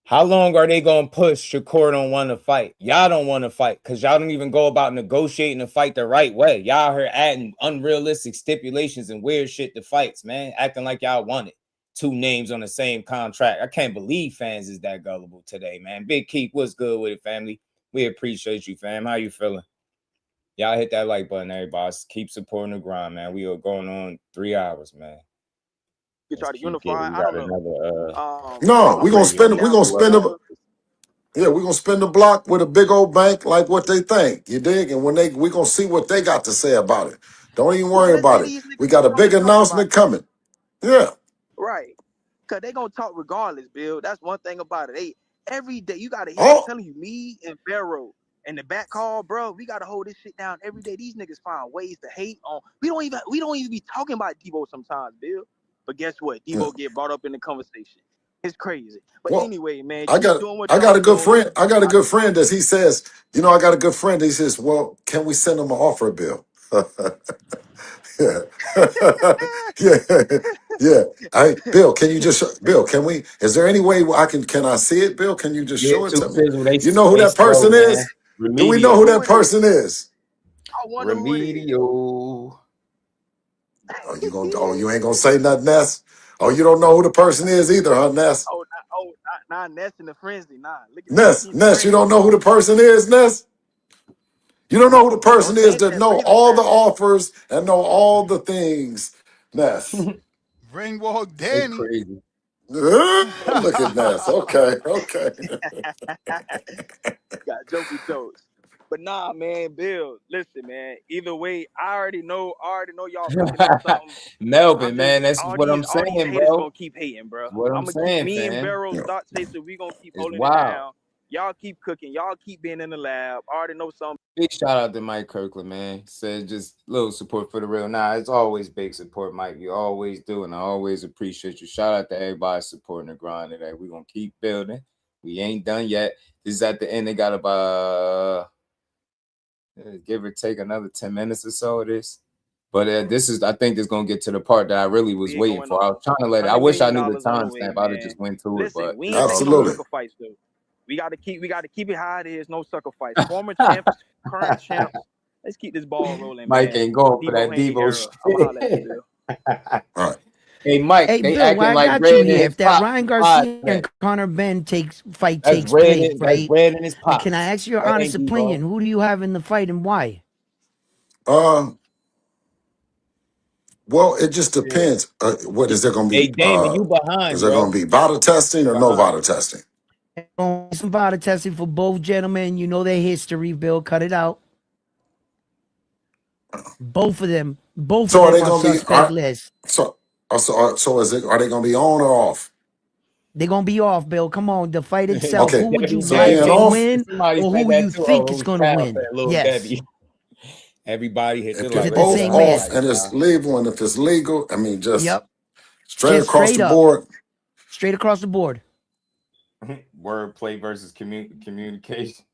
D: How long are they gonna push Shakur don't want to fight? Y'all don't want to fight because y'all don't even go about negotiating the fight the right way. Y'all here adding unrealistic stipulations and weird shit to fights, man. Acting like y'all want it. 2 names on the same contract. I can't believe fans is that gullible today, man. Big Keith, what's good with it, family? We appreciate you, fam. How you feeling? Y'all hit that like button, everybody. Keep supporting the grind, man. We are going on 3 hours, man.
S: You try to unify. I don't know.
I: No, we're gonna spend the block with a big old bank like what they think. You dig? And we're gonna see what they got to say about it. Don't even worry about it. We got a big announcement coming. Yeah.
S: Right. Cause they gonna talk regardless, Bill. That's one thing about it. Every day you gotta hear. I'm telling you, me and Pharaoh and the back call, bro. We gotta hold this shit down every day. These niggas find ways to hate on. We don't even be talking about Debo sometimes, Bill. But guess what? Debo get brought up in the conversation. It's crazy. But anyway, man,
I: I got a good friend. I got a good friend that he says, I got a good friend. He says, well, can we send him an offer bill? Yeah. yeah. Hey, Bill, can you just Bill, is there any way can I see it, Bill? Can you just show it to me? You know who that person is? Do we know who that person is?
S: I wonder who it is.
I: You ain't gonna say nothing, Ness? Oh, you don't know who the person is either, huh, Ness?
S: Nah, Ness in the frenzy. Nah, look at
I: Ness, you don't know who the person is, Ness? You don't know who the person is that know all the offers and know all the things, Ness.
F: Ringwalk Danny.
D: Crazy.
I: Look at Ness. Okay.
S: Got jokey jokes. But nah, man, Bill, listen, man. Either way, I already know y'all cooking up something.
D: Melvin, man, that's what I'm
S: all these
D: saying,
S: haters
D: bro.
S: gonna keep hating, bro.
D: What I'm saying,
S: me
D: fam.
S: and Barrow start chasing. We gonna keep holding
D: wild.
S: it down. Y'all keep cooking. Y'all keep being in the lab. I already know something.
D: Big shout out to Mike Kirkland, man. Said just little support for the real. Nah, it's always big support, Mike. You always do, and I always appreciate you. Shout out to everybody supporting the grind today. We're gonna keep building. We ain't done yet. This is at the end. They got about give or take another 10 minutes or so of this. But this is, I think this is gonna get to the part that I really was waiting for. I was trying to let it. I wish I knew the timestamp. I'd have just went to it, but
S: we ain't taking no sucker fights though. We gotta keep it how it is. No sucker fights. Former champs, current champs. Let's keep this ball rolling.
D: Mike
S: man.
D: ain't going for that Debo shit.
I: All right.
D: Hey Mike,
R: hey
D: they
R: Bill,
D: acting
R: why I
D: like
R: got you
D: red in
R: here?
D: his
R: If that
D: pop.
R: Ryan Garcia and Conor Ben takes place,
D: That's
R: right?
D: red in his pop.
R: Can I ask your
D: That
R: honest
D: ain't
R: opinion?
D: Debo.
R: Who do you have in the fight and why?
I: Well, it just depends. What is there going to
D: Hey
I: be?
D: Damon, you behind,
I: Is there
D: bro.
I: going to be VADA testing or no VADA testing?
R: Some VADA testing for both gentlemen. You know their history, Bill. Cut it out. Both of them
I: So are they
R: are
I: going to be?
R: suspect list.
I: So is it? Are they going to be on or off?
R: They're gonna be off, Bill. Come on, the fight itself.
I: Okay,
R: Who would you
I: so
R: like
I: being
R: to
I: off.
R: win,
D: Somebody
R: or
D: said
R: who
D: that
R: you
D: too.
R: think is gonna win? Yes.
D: Everybody hit the
I: If
R: Is
I: they're
R: it the
I: both
R: same
I: off
R: man?
I: and it's legal, and if it's legal, I mean, just
R: Yep.
I: straight
R: Just
I: across
R: straight
I: the
R: up.
I: board.
R: Straight across the board.
D: Wordplay versus communication.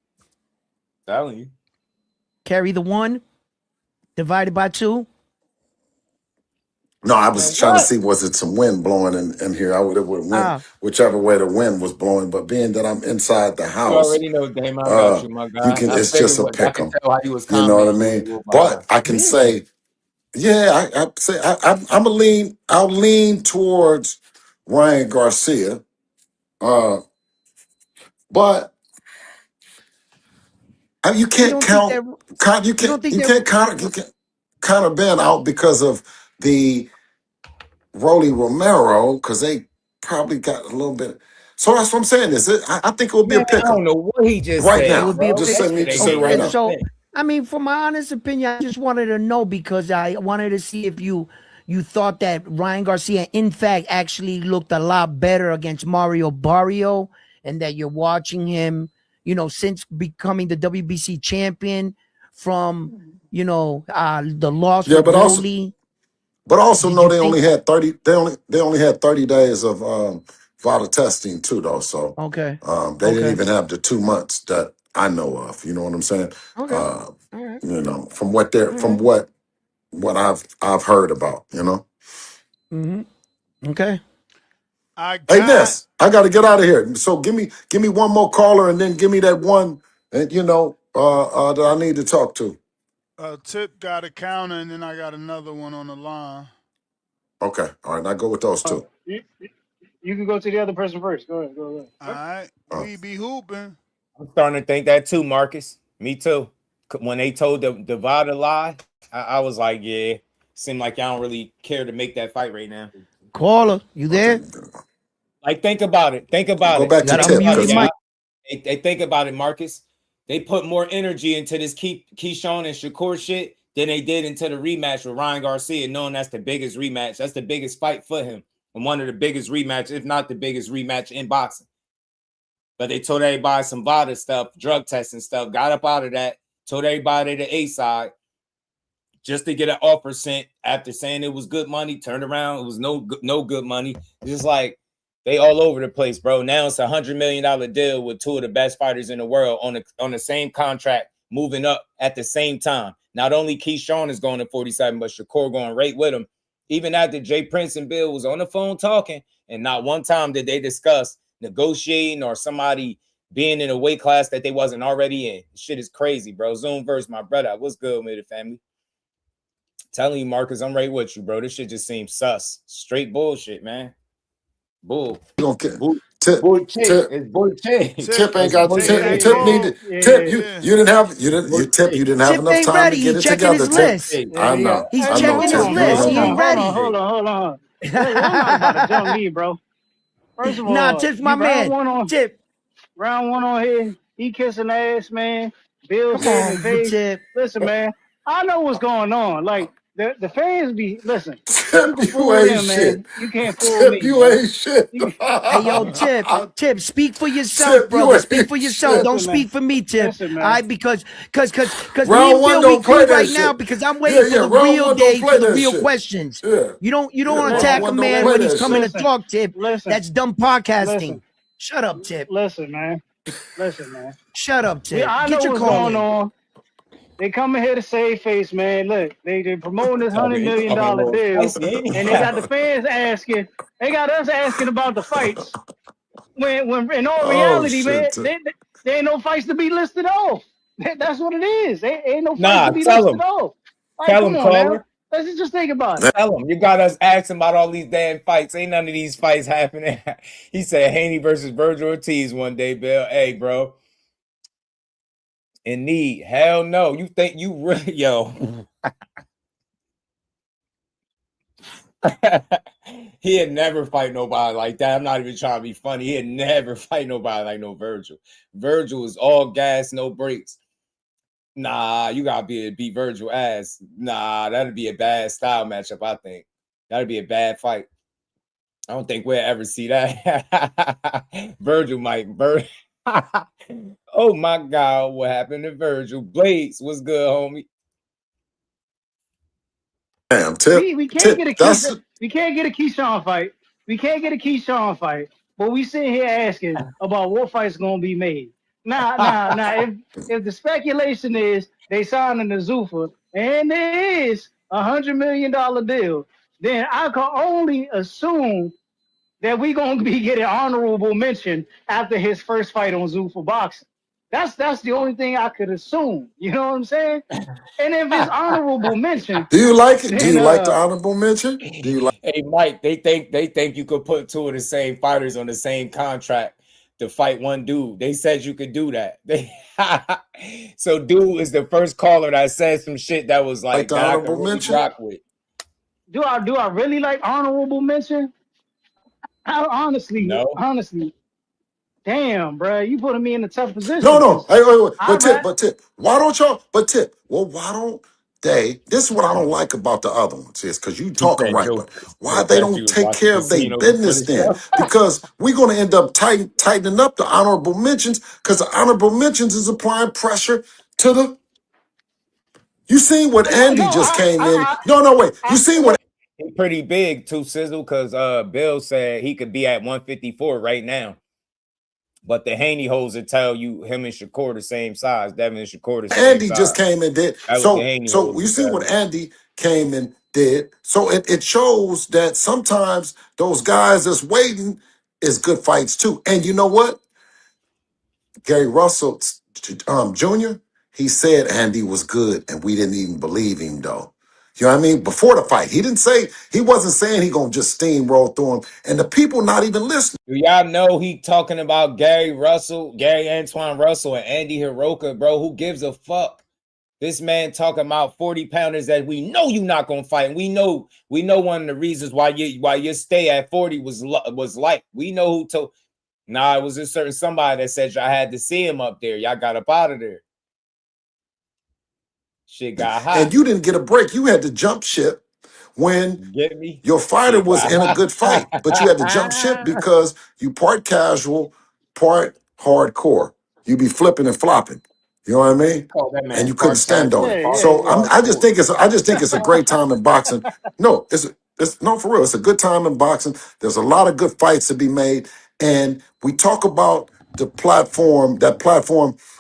D: Telling you.
R: Carry the one, divided by two.
I: No, I
D: Man,
I: was trying to
D: what?
I: see was it some wind blowing in here. I would have went whichever way the wind was blowing. But being that I'm inside the
D: You
I: house,
D: already know, Damon. I got you, my
I: you
D: guy.
I: can.
D: I
I: It's
D: figured
I: just a
D: what I
I: pick
D: can
I: 'em.
D: tell how you was
I: You know what I
D: commenting when
I: mean?
D: you were behind.
I: But I can say, yeah, I say I'm a lean. I'll lean towards Ryan Garcia. But you
R: You
I: can't
R: don't think
I: count.
R: that?
I: You
R: You don't think
I: can't
R: that?
I: count Ben out because of the Rolly Romero because they probably got a little bit. So that's what I'm saying. I think it would be a
D: Man, I
I: pick 'em
D: don't know what he just
I: right
R: It
D: said,
I: now.
R: would be a
D: bro.
I: Just
R: pick.
D: That
I: say me.
D: shit
I: Just
D: ain't
I: say right
D: making
R: Okay,
D: no
I: now.
R: so
D: sense.
R: I mean, for my honest opinion, I just wanted to know because I wanted to see if you thought that Ryan Garcia, in fact, actually looked a lot better against Mario Barrio and that you're watching him, since becoming the WBC champion from, the loss
I: Yeah,
R: with
I: but also
R: Broly.
I: but also
R: Did
I: know
R: you
I: they only
R: think?
I: had 30 they only had 30 days of vital testing too though. So
R: Okay.
I: they didn't
R: Okay.
I: even have the 2 months that I know of. You know what I'm saying?
R: Okay.
I: Uh,
R: All right.
I: from what they're
R: All
I: from
R: right.
I: what I've heard about,
R: Okay.
F: I
I: Hey
F: got
I: Ness, I gotta get out of here. So give me one more caller and then give me that one and that I need to talk to.
F: Tip got a counter, and then I got another one on the line.
I: Okay. All right, I go with those two.
N: You can go to the other person first. Go ahead. Go ahead.
F: All right, we be hooping.
D: I'm starting to think that too, Marcus. Me too. When they told the VAR to lie, I was like, yeah, seemed like y'all don't really care to make that fight right now.
R: Caller, you there?
D: Like, think about it. Think about
I: Go
D: it.
I: back
R: You
I: to
R: gotta
D: Think
I: Tip
R: unmute
D: about it,
R: your
I: because
R: mic.
D: y'all. They think about it, Marcus. They put more energy into this Keyshawn and Shakur shit than they did into the rematch with Ryan Garcia, knowing that's the biggest rematch. That's the biggest fight for him. And one of the biggest rematches, if not the biggest rematch in boxing. But they told everybody some VADA stuff, drug testing stuff, got up out of that, told everybody the A side just to get an offer sent after saying it was good money, turned around, it was no good money. It's just like they all over the place, bro. Now it's $100 million deal with two of the best fighters in the world on the same contract, moving up at the same time. Not only Keyshawn is going to 47, but Shakur going right with him. Even after Jay Prince and Bill was on the phone talking, and not one time did they discuss negotiating or somebody being in a weight class that they wasn't already in. Shit is crazy, bro. Zoom versus my brother. What's good with it, family? Telling you, Marcus, I'm right with you, bro. This shit just seems sus. Straight bullshit, man. Bull. Bull.
I: Tip
D: Bullshit. It's bullshit.
I: Tip ain't
D: It's
I: got
F: Tip
I: Tip
F: ain't
D: bullshit.
I: Tip need
F: called.
I: to Tip
F: Yeah,
I: you
D: Bullshit.
I: didn't have
R: Tip
I: enough
R: ain't
I: time to
R: ready.
I: get
R: He
I: it
R: checking
I: together,
R: his
I: Tip.
R: list.
D: Bullshit.
I: I know.
R: He's
I: I know,
R: checking his
I: Tip.
N: Hold
I: You
N: on,
R: list.
I: ain't
R: He
N: hold
R: ain't
N: on, hold on,
R: ready.
N: hold on, hold on. Y'all not about to jump me, bro. First of
R: Nah,
N: all,
R: Tip's my man. Tip,
N: round one on here. He kissing ass, man. Bill
R: come
N: saving
R: on,
N: face.
R: Tip.
N: Listen, man. I know what's going on. Like the fans be listen. You
I: Tip,
N: can
I: you
N: fool
I: ain't
N: them,
I: shit.
N: man. You can't fool
I: Tip,
N: me,
I: you
N: bro.
I: ain't shit.
N: You,
R: Hey, yo, Tip, speak for yourself,
I: Tip, you
R: brother. Speak for
I: ain't
R: yourself.
I: shit.
R: Don't
N: listen, man.
R: speak for me, Tip.
N: Listen,
R: All
N: man.
R: right, because me
I: Round
R: and
I: one
R: Bill, we
I: don't play
R: cool
I: that
R: right now
I: shit.
R: because I'm
I: Yeah,
R: waiting for
I: yeah.
R: the
I: Round
R: real
I: one don't
R: days
I: play
R: for the
I: that
R: real
I: shit.
R: questions.
I: Yeah.
R: You don't
I: Yeah,
R: want to
I: round
R: attack a
I: one don't
R: man
I: play
R: when he's
I: that
R: coming
I: shit.
R: to
N: Listen,
R: talk, Tip.
N: listen,
R: That's dumb podcasting.
N: listen,
R: Shut up, Tip.
N: listen, man. Listen, man.
R: Shut up, Tip.
N: I know
R: Get your
N: what's
R: call
N: going
R: in.
N: on. They coming here to save face, man. Look, they promoting this $100
D: It's
N: million
D: talking a little
N: deal,
D: spicy, ain't
N: and they got the
D: it?
N: fans asking. They got us asking about the fights. When in all
I: Oh
N: reality, man,
I: shit. Tip.
N: there ain't no fights to be listed off. That's what it is. There ain't no fights
D: Nah,
N: to be
D: tell
N: listed
D: him.
N: off. Like,
D: Tell
N: come
D: him,
N: on now.
D: caller.
N: Let's just think about it.
D: Tell him. You got us asking about all these damn fights. Ain't none of these fights happening. He said Haney versus Virgil Ortiz one day, Bill. Hey, bro. In need. Hell no. You think you really, yo. He'd never fight nobody like that. I'm not even trying to be funny. He'd never fight nobody like no Virgil. Virgil is all gas, no brakes. Nah, you gotta beat Virgil ass. Nah, that'd be a bad style matchup, I think. That'd be a bad fight. I don't think we'll ever see that. Virgil might. Oh my God, what happened to Virgil? Blades, what's good, homie?
I: Damn, Tip.
N: We can't
I: Tip.
N: get a
I: That's
N: Keyshawn fight. We can't get a Keyshawn fight. But we sitting here asking about what fight's gonna be made. Now, if the speculation is they signing the Zuffa and there is $100 million deal, then I can only assume that we gonna be getting honorable mention after his first fight on Zuffa Boxing. That's the only thing I could assume. You know what I'm saying? And if it's honorable mention,
I: do you like it? Do
N: then
I: you like the honorable mention? Do you like
D: Hey Mike, they think you could put two of the same fighters on the same contract to fight one dude. They said you could do that. So dude is the first caller that said some shit that was like
I: the
D: that I could
I: honorable
D: really
I: mention?
D: rock with.
N: do I really like honorable mention? Honestly,
D: No.
N: damn, bro, you putting me in a tough
I: No,
N: position
I: no.
N: because
I: Hey, wait.
N: I
I: But Tip, why don't y'all? But Tip, well, why don't day, this is what I don't like about the other ones is because you
D: He
I: talking
D: said
I: right,
D: Joe
I: but why they
D: thought you
I: don't
D: was
I: take
D: watching
I: care of their
D: Casino before
I: business
D: the
I: then?
D: show.
I: Because we're going to end up tightening up the honorable mentions because the honorable mentions is applying pressure to the. You seen what Andy just came in? No, wait. You seen what?
D: He pretty big too, Sizzle, because Bill said he could be at 154 right now. But the Haney-Hoes will tell you him and Shakur the same size. Devin and Shakur the same
I: Andy
D: size.
I: just came and did.
D: That was the
I: So
D: Haney-Hoes
I: you
D: will
I: see
D: tell
I: what
D: you.
I: Andy came and did. So it shows that sometimes those guys that's waiting is good fights too. And you know what? Gary Russell Jr., he said Andy was good, and we didn't even believe him though. You know what I mean? Before the fight, he wasn't saying he gonna just steamroll through him, and the people not even listening.
D: Do y'all know he talking about Gary Antoine Russell, and Andy Hiroka, bro? Who gives a fuck? This man talking about 40 pounders that we know you not gonna fight. And we know one of the reasons why your stay at 40 was like. We know who told. Nah, it was a certain somebody that said y'all had to see him up there. Y'all got up out of there. Shit got hot.
I: And you didn't get a break. You had to jump ship when
D: Get me?
I: your fighter was in a good fight, but you had to jump ship because you part casual, part hardcore. You be flipping and flopping. You know what I mean?
D: Call that man
I: And you couldn't
D: part
I: stand on
D: casual,
I: it.
D: part
I: So I just
D: hardcore.
I: think it's a great time in boxing. No, it's no for real. It's a good time in boxing. There's a lot of good fights to be made, and we talk about that platform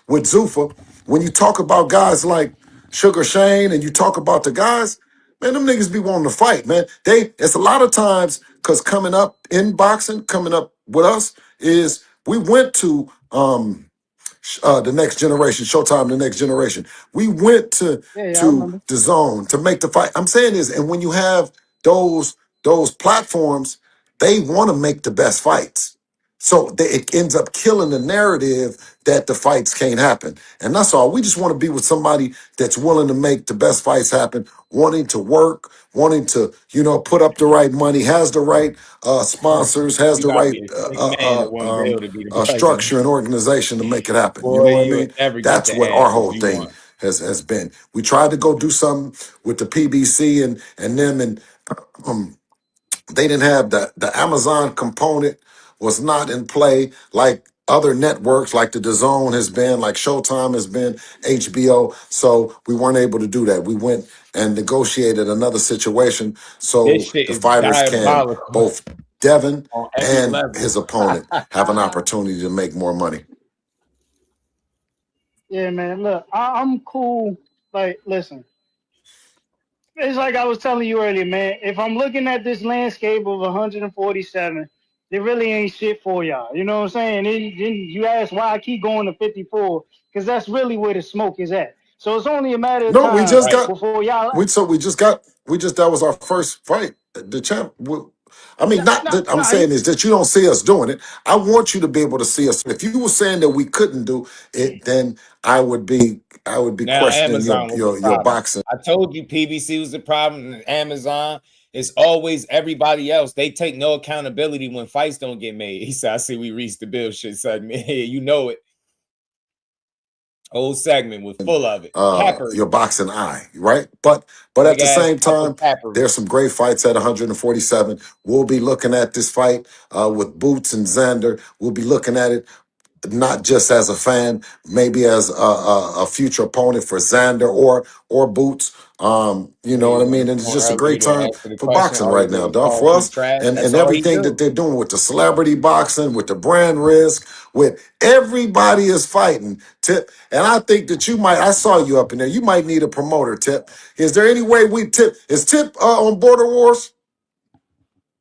I: with Zuffa. When you talk about guys like Sugar Shane, and you talk about the guys. Man, them niggas be wanting to fight, man. It's a lot of times because coming up in boxing, coming up with us is we went to the next generation, Showtime, the next generation. We went to
N: Yeah, I remember.
I: the zone to make the fight. I'm saying is, and when you have those platforms, they want to make the best fights. So it ends up killing the narrative that the fights can't happen. And that's all. We just want to be with somebody that's willing to make the best fights happen, wanting to work, wanting to, put up the right money, has the right sponsors, has
D: You
I: the
D: gotta
I: right
D: be a sick man to want Bill to be the president.
I: structure and organization to make it happen. You
D: Boy,
I: know what I
D: you would
I: mean?
D: never get
I: That's
D: the
I: what our
D: answers
I: whole
D: you
I: thing
D: want.
I: has been. We tried to go do something with the PBC and them, and they didn't have the Amazon component was not in play like other networks, like the DAZN has been, like Showtime has been, HBO. So we weren't able to do that. We went and negotiated another situation
D: This
I: so
D: shit
I: the
D: is
I: fighters can
D: diabolical
I: both Devin
D: on every
I: and
D: level.
I: his opponent have an opportunity to make more money.
N: Yeah, man. Look, I'm cool. Like, listen, it's like I was telling you earlier, man. If I'm looking at this landscape of 147, there really ain't shit for y'all. You know what I'm saying? Then you ask why I keep going to 54, because that's really where the smoke is at. So it's only a matter of
I: No, we
N: time
I: just got
N: before y'all.
I: that was our first fight. The champ. I mean, not
N: No,
I: that I'm
N: no,
I: saying is that you don't see us doing it. I want you to be able to see us. If you were saying that we couldn't do it, then I would be
D: Now
I: questioning
D: Amazon was the
I: your
D: problem.
I: boxing.
D: I told you PBC was the problem. And Amazon is always everybody else. They take no accountability when fights don't get made. He said, "I see we reached the bill shit segment. You know it." Whole segment was full of it.
I: Your
D: Peppery.
I: boxing eye, right? But at
D: Big
I: the
D: ass
I: same
D: cup of
I: time,
D: peppery.
I: there's some great fights at 147. We'll be looking at this fight with Boots and Xander. We'll be looking at it not just as a fan, maybe as a future opponent for Xander or Boots. You know
D: Hey,
I: what I
D: when
I: mean?
D: it's
I: And it's
D: more
I: just a
D: early
I: great
D: to
I: time
D: answer the
I: for
D: question,
I: boxing
D: all he
I: right
D: do
I: now,
D: is
I: dog.
D: call
I: For
D: people
I: us
D: trash.
I: and
D: That's all he
I: everything
D: do.
I: that they're doing with the celebrity boxing, with the brand risk, with everybody is fighting. Tip, and I think that I saw you up in there. You might need a promoter, Tip. Is there any way is Tip on Border Wars?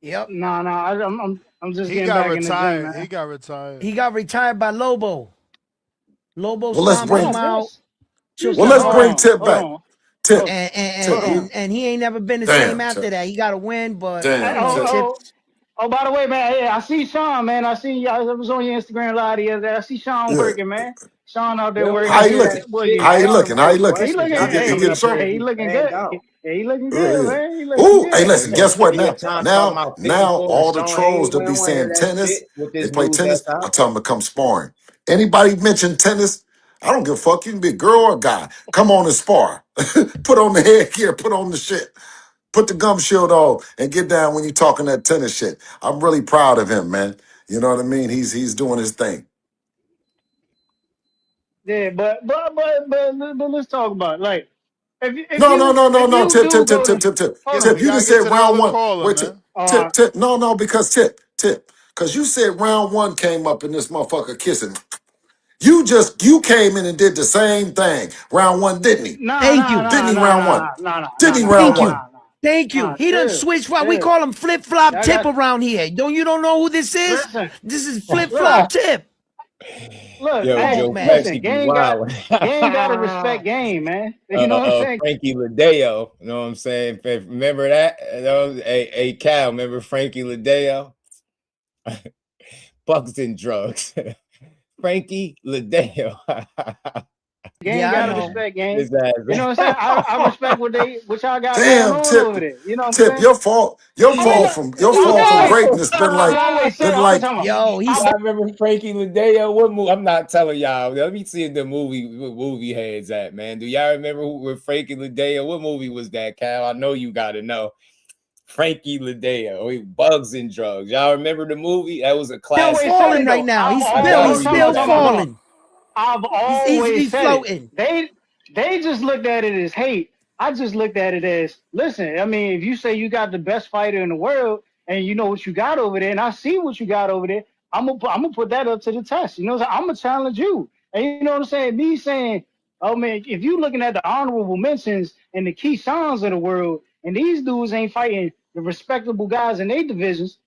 N: Yep. I'm just
F: He
N: getting
F: got
N: back in the gym,
F: retired. He
N: man.
F: got retired.
R: He got retired by Lobo. Lobo
I: Well, let's
R: stomped
I: bring.
R: him
N: Nah,
R: out,
N: you
R: took
I: Well,
N: said,
R: his
I: let's
N: hold
I: bring
R: belt,
N: on,
I: Tip
N: hold
I: back.
N: on,
I: Tip,
N: hold,
R: and
N: hold
I: Tip.
N: on.
R: and he ain't never been the same
I: Damn, Tip.
R: after that. He got a win, but
N: I,
R: you
I: Damn,
R: know,
I: Tip.
R: Tip.
N: oh, by the way, man, yeah, I see Sean, man. I was on your Instagram live the other day. I see Sean
I: Yeah.
N: working, man. Sean out there
E: Bill
N: working.
I: How
E: ain't
I: you
E: do
N: Hey,
E: jack
I: looking?
N: what
E: shit,
N: you?
I: How you
E: man.
I: looking? How you looking?
N: He looking,
I: He,
E: Christmas
I: he
N: hey,
I: getting
E: coming up here.
I: strong?
N: hey, he
E: He
N: looking
E: fanned
N: good.
E: out.
N: Hey, he looking good,
I: Yeah.
N: man. He looking
I: Ooh, hey,
N: good.
I: listen.
D: Listen,
I: Guess what?
D: Trivia time talking about
I: Now
D: 54 and
I: all the
D: Sean
I: trolls
D: Hayes.
I: that
D: We
I: be
D: don't want to
I: saying
D: hear that
I: tennis,
D: shit with
I: they
D: this
I: play
D: news
I: tennis.
D: that's
I: I
D: out.
I: tell them to come sparring. Anybody mention tennis? I don't give a fuck. You can be a girl or a guy. Come on and spar. Put on the headgear. Put on the shit. Put the gum shield on and get down when you're talking that tennis shit. I'm really proud of him, man. You know what I mean? He's doing his thing.
N: Yeah, but let's talk about it. Like if
I: No.
N: you
I: Tip.
N: do go to hold
I: Tip,
N: on.
I: you just said round one. Wait,
F: man.
I: Tip. No, because Tip. Because you said round one came up and this motherfucker kissing. You came in and did the same thing. Round one, didn't he?
R: Thank you.
I: Didn't he round one?
N: Nah.
I: Didn't he round one?
R: Thank you. He done switched. We call him Flip Flop Tip around here. You don't know who this is?
N: Listen.
R: This is Flip Flop Tip.
N: Look,
D: Yo,
N: hey,
D: Joe
N: listen,
D: Pesci
N: game gotta respect game, man. You know what I'm saying?
D: Frankie Ladeo, you know what I'm saying? Remember that? Hey, Cal, remember Frankie Ladeo? Bucks and drugs. Frankie Ladeo.
N: Game gotta respect game. You know what I'm saying? I respect what y'all got
I: Damn,
N: going on
I: Tip.
N: over there. You know what I'm
I: Tip,
N: saying?
I: your fall from greatness been like
N: Yo,
D: I remember Frankie Ladeo. What movie? I'm not telling y'all. Let me see the movie heads at, man. Do y'all remember with Frankie Ladeo? What movie was that, Cal? I know you gotta know. Frankie Ladeo, Bugs and Drugs. Y'all remember the movie? That was a classic.
R: He's falling right now. He's still falling.
N: I've always
R: he's
N: said
R: floating.
N: It. They just looked at it as hate. I just looked at it as, listen, I mean, if you say you got the best fighter in the world and you know what you got over there, and I see what you got over there, I'm gonna put that up to the test. You know what I'm saying? I'm gonna challenge you. And you know what I'm saying? Me saying, oh man, if you looking at the honorable mentions and the Keyshawns of the world, and these dudes ain't fighting the respectable guys in their divisions,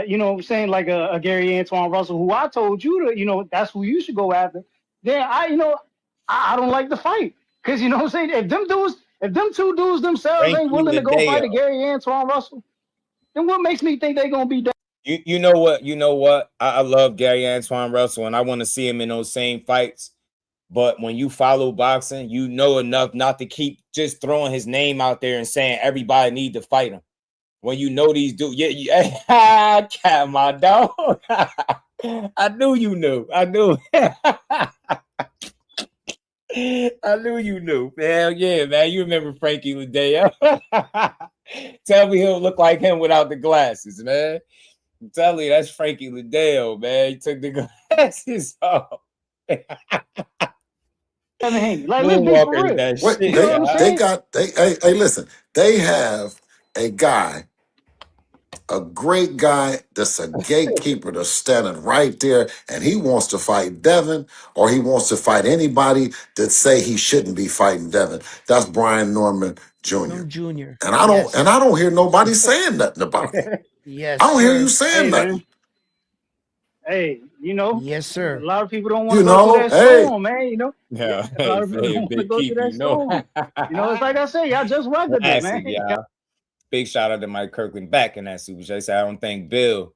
N: you know what I'm saying, like a Gary Antoine Russell, who I told you to, you know, that's who you should go after. Then I don't like the fight. Cause you know what I'm saying? If them two dudes themselves
D: Frankie
N: ain't willing to go fight a
D: Ladeo.
N: Gary Antoine Russell, then what makes me think they gonna be done?
D: You know what? I love Gary Antoine Russell, and I want to see him in those same fights. But when you follow boxing, you know enough not to keep just throwing his name out there and saying everybody need to fight him. When you know these dudes, cat my dog. I knew you knew. I knew. I knew you knew. Hell yeah, man. You remember Frankie Ladeo. Tell me he'll look like him without the glasses, man. I'm telling you, that's Frankie Ladeo, man. He took the glasses off.
N: I mean, like, let's be for real.
D: That
I: Wait,
D: shit,
I: hey, listen. They have a guy, a great guy that's a gatekeeper that's standing right there, and he wants to fight Devin, or he wants to fight anybody that say he shouldn't be fighting Devin. That's Brian Norman Jr. And I don't hear nobody saying nothing about it.
R: Yes,
I: I don't hear you saying nothing.
N: Man. Hey, you know,
R: yes, sir.
N: A lot of people don't want to go through that storm, man. You know,
D: yeah,
N: a lot of people don't want to go through that storm. You know, it's like I say, y'all just weathered it, man.
D: Yeah. Big shout out to Mike Kirkland back in that super chat. I don't think Bill.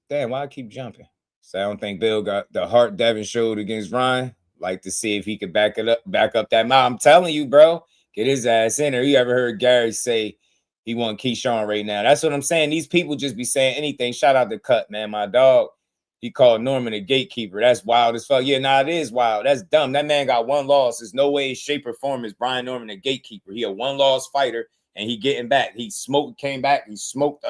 D: Damn, why I keep jumping? So I don't think Bill got the heart Devin showed against Ryan. Like to see if he could back up that mile. I'm telling you, bro, get his ass in there. You ever heard Gary say he want Keyshawn right now? That's what I'm saying. These people just be saying anything. Shout out to Cut, man. My dog, he called Norman a gatekeeper. That's wild as fuck. Yeah, it is wild. That's dumb. That man got one loss. There's no way, shape, or form is Brian Norman a gatekeeper. He a one-loss fighter, and he getting back. He came back. He smoked,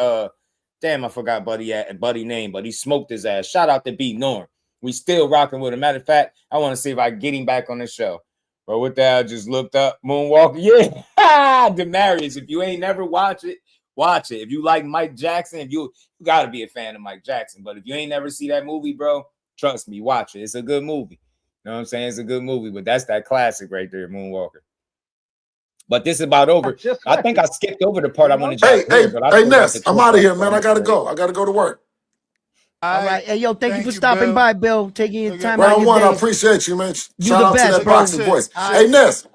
D: damn, I forgot Buddy name, but he smoked his ass. Shout out to B Norm. We still rocking with him. Matter of fact, I want to see if I can get him back on the show. But with that, I just looked up Moonwalker. Yeah, Demarius. If you ain't never watch it, watch it. If you like Mike Jackson, you got to be a fan of Mike Jackson. But if you ain't never see that movie, bro, trust me, watch it. It's a good movie. You know what I'm saying? It's a good movie. But that's that classic right there, Moonwalker. But this is about over. I think I skipped over the part I wanted to hear.
I: Hey, Ness, I'm out of here, man. I got to go. I got to go to work.
R: All right. Hey, yo, thank you for stopping by, Bill. Taking your time
I: Round
R: out.
I: one, I appreciate you, man.
R: You
I: Shout
R: the
I: out
R: best,
I: to that
R: bro.
I: boxing voice. Hey, Ness.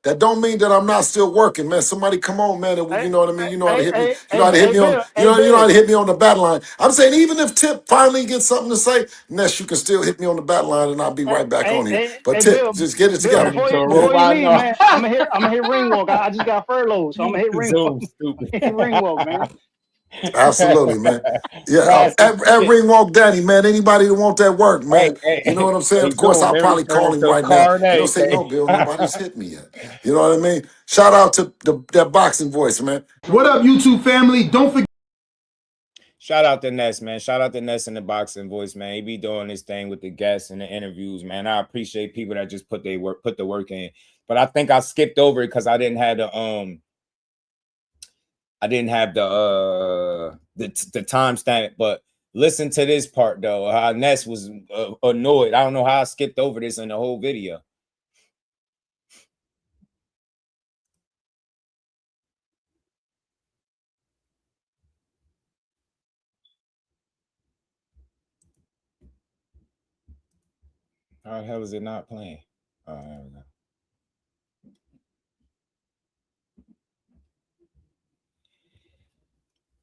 I: That don't mean that I'm not still working, man. Somebody come on, man. And you know what I mean? You know how to hit me. You know how to hit me on. You know how to hit me on the battle line. I'm saying even if Tip finally gets something to say, Ness, you can still hit me on the battle line, and I'll be right back on here. But Tip,
N: Bill,
I: just get it together.
N: Before you leave, man, I'm gonna hit ring walk. I just got furloughed, so I'm gonna hit ring walk. Hit ring walk, man.
I: Absolutely, man. Yeah,
D: Nah, some
I: at
D: shit.
I: Ring Walk Daddy, man. Anybody that want that work, man.
D: Hey, hey,
I: You know what I'm saying?
D: hey,
I: Of course,
D: Joe,
I: I'll
D: remember,
I: probably call him
D: the
I: right now.
D: car and
I: And he'll say,
D: everything.
I: no, Bill, nobody's hit me yet. You know what I mean? Shout out to that boxing voice, man.
C: What up, YouTube family? Don't forget.
D: Shout out to Ness, man. Shout out to Ness in the boxing voice, man. He be doing this thing with the guests and the interviews, man. I appreciate people that just put the work in. But I think I skipped over it because I didn't have the timestamp. But listen to this part though. How Ness was annoyed. I don't know how I skipped over this in the whole video. How the hell is it not playing? Oh, there we go.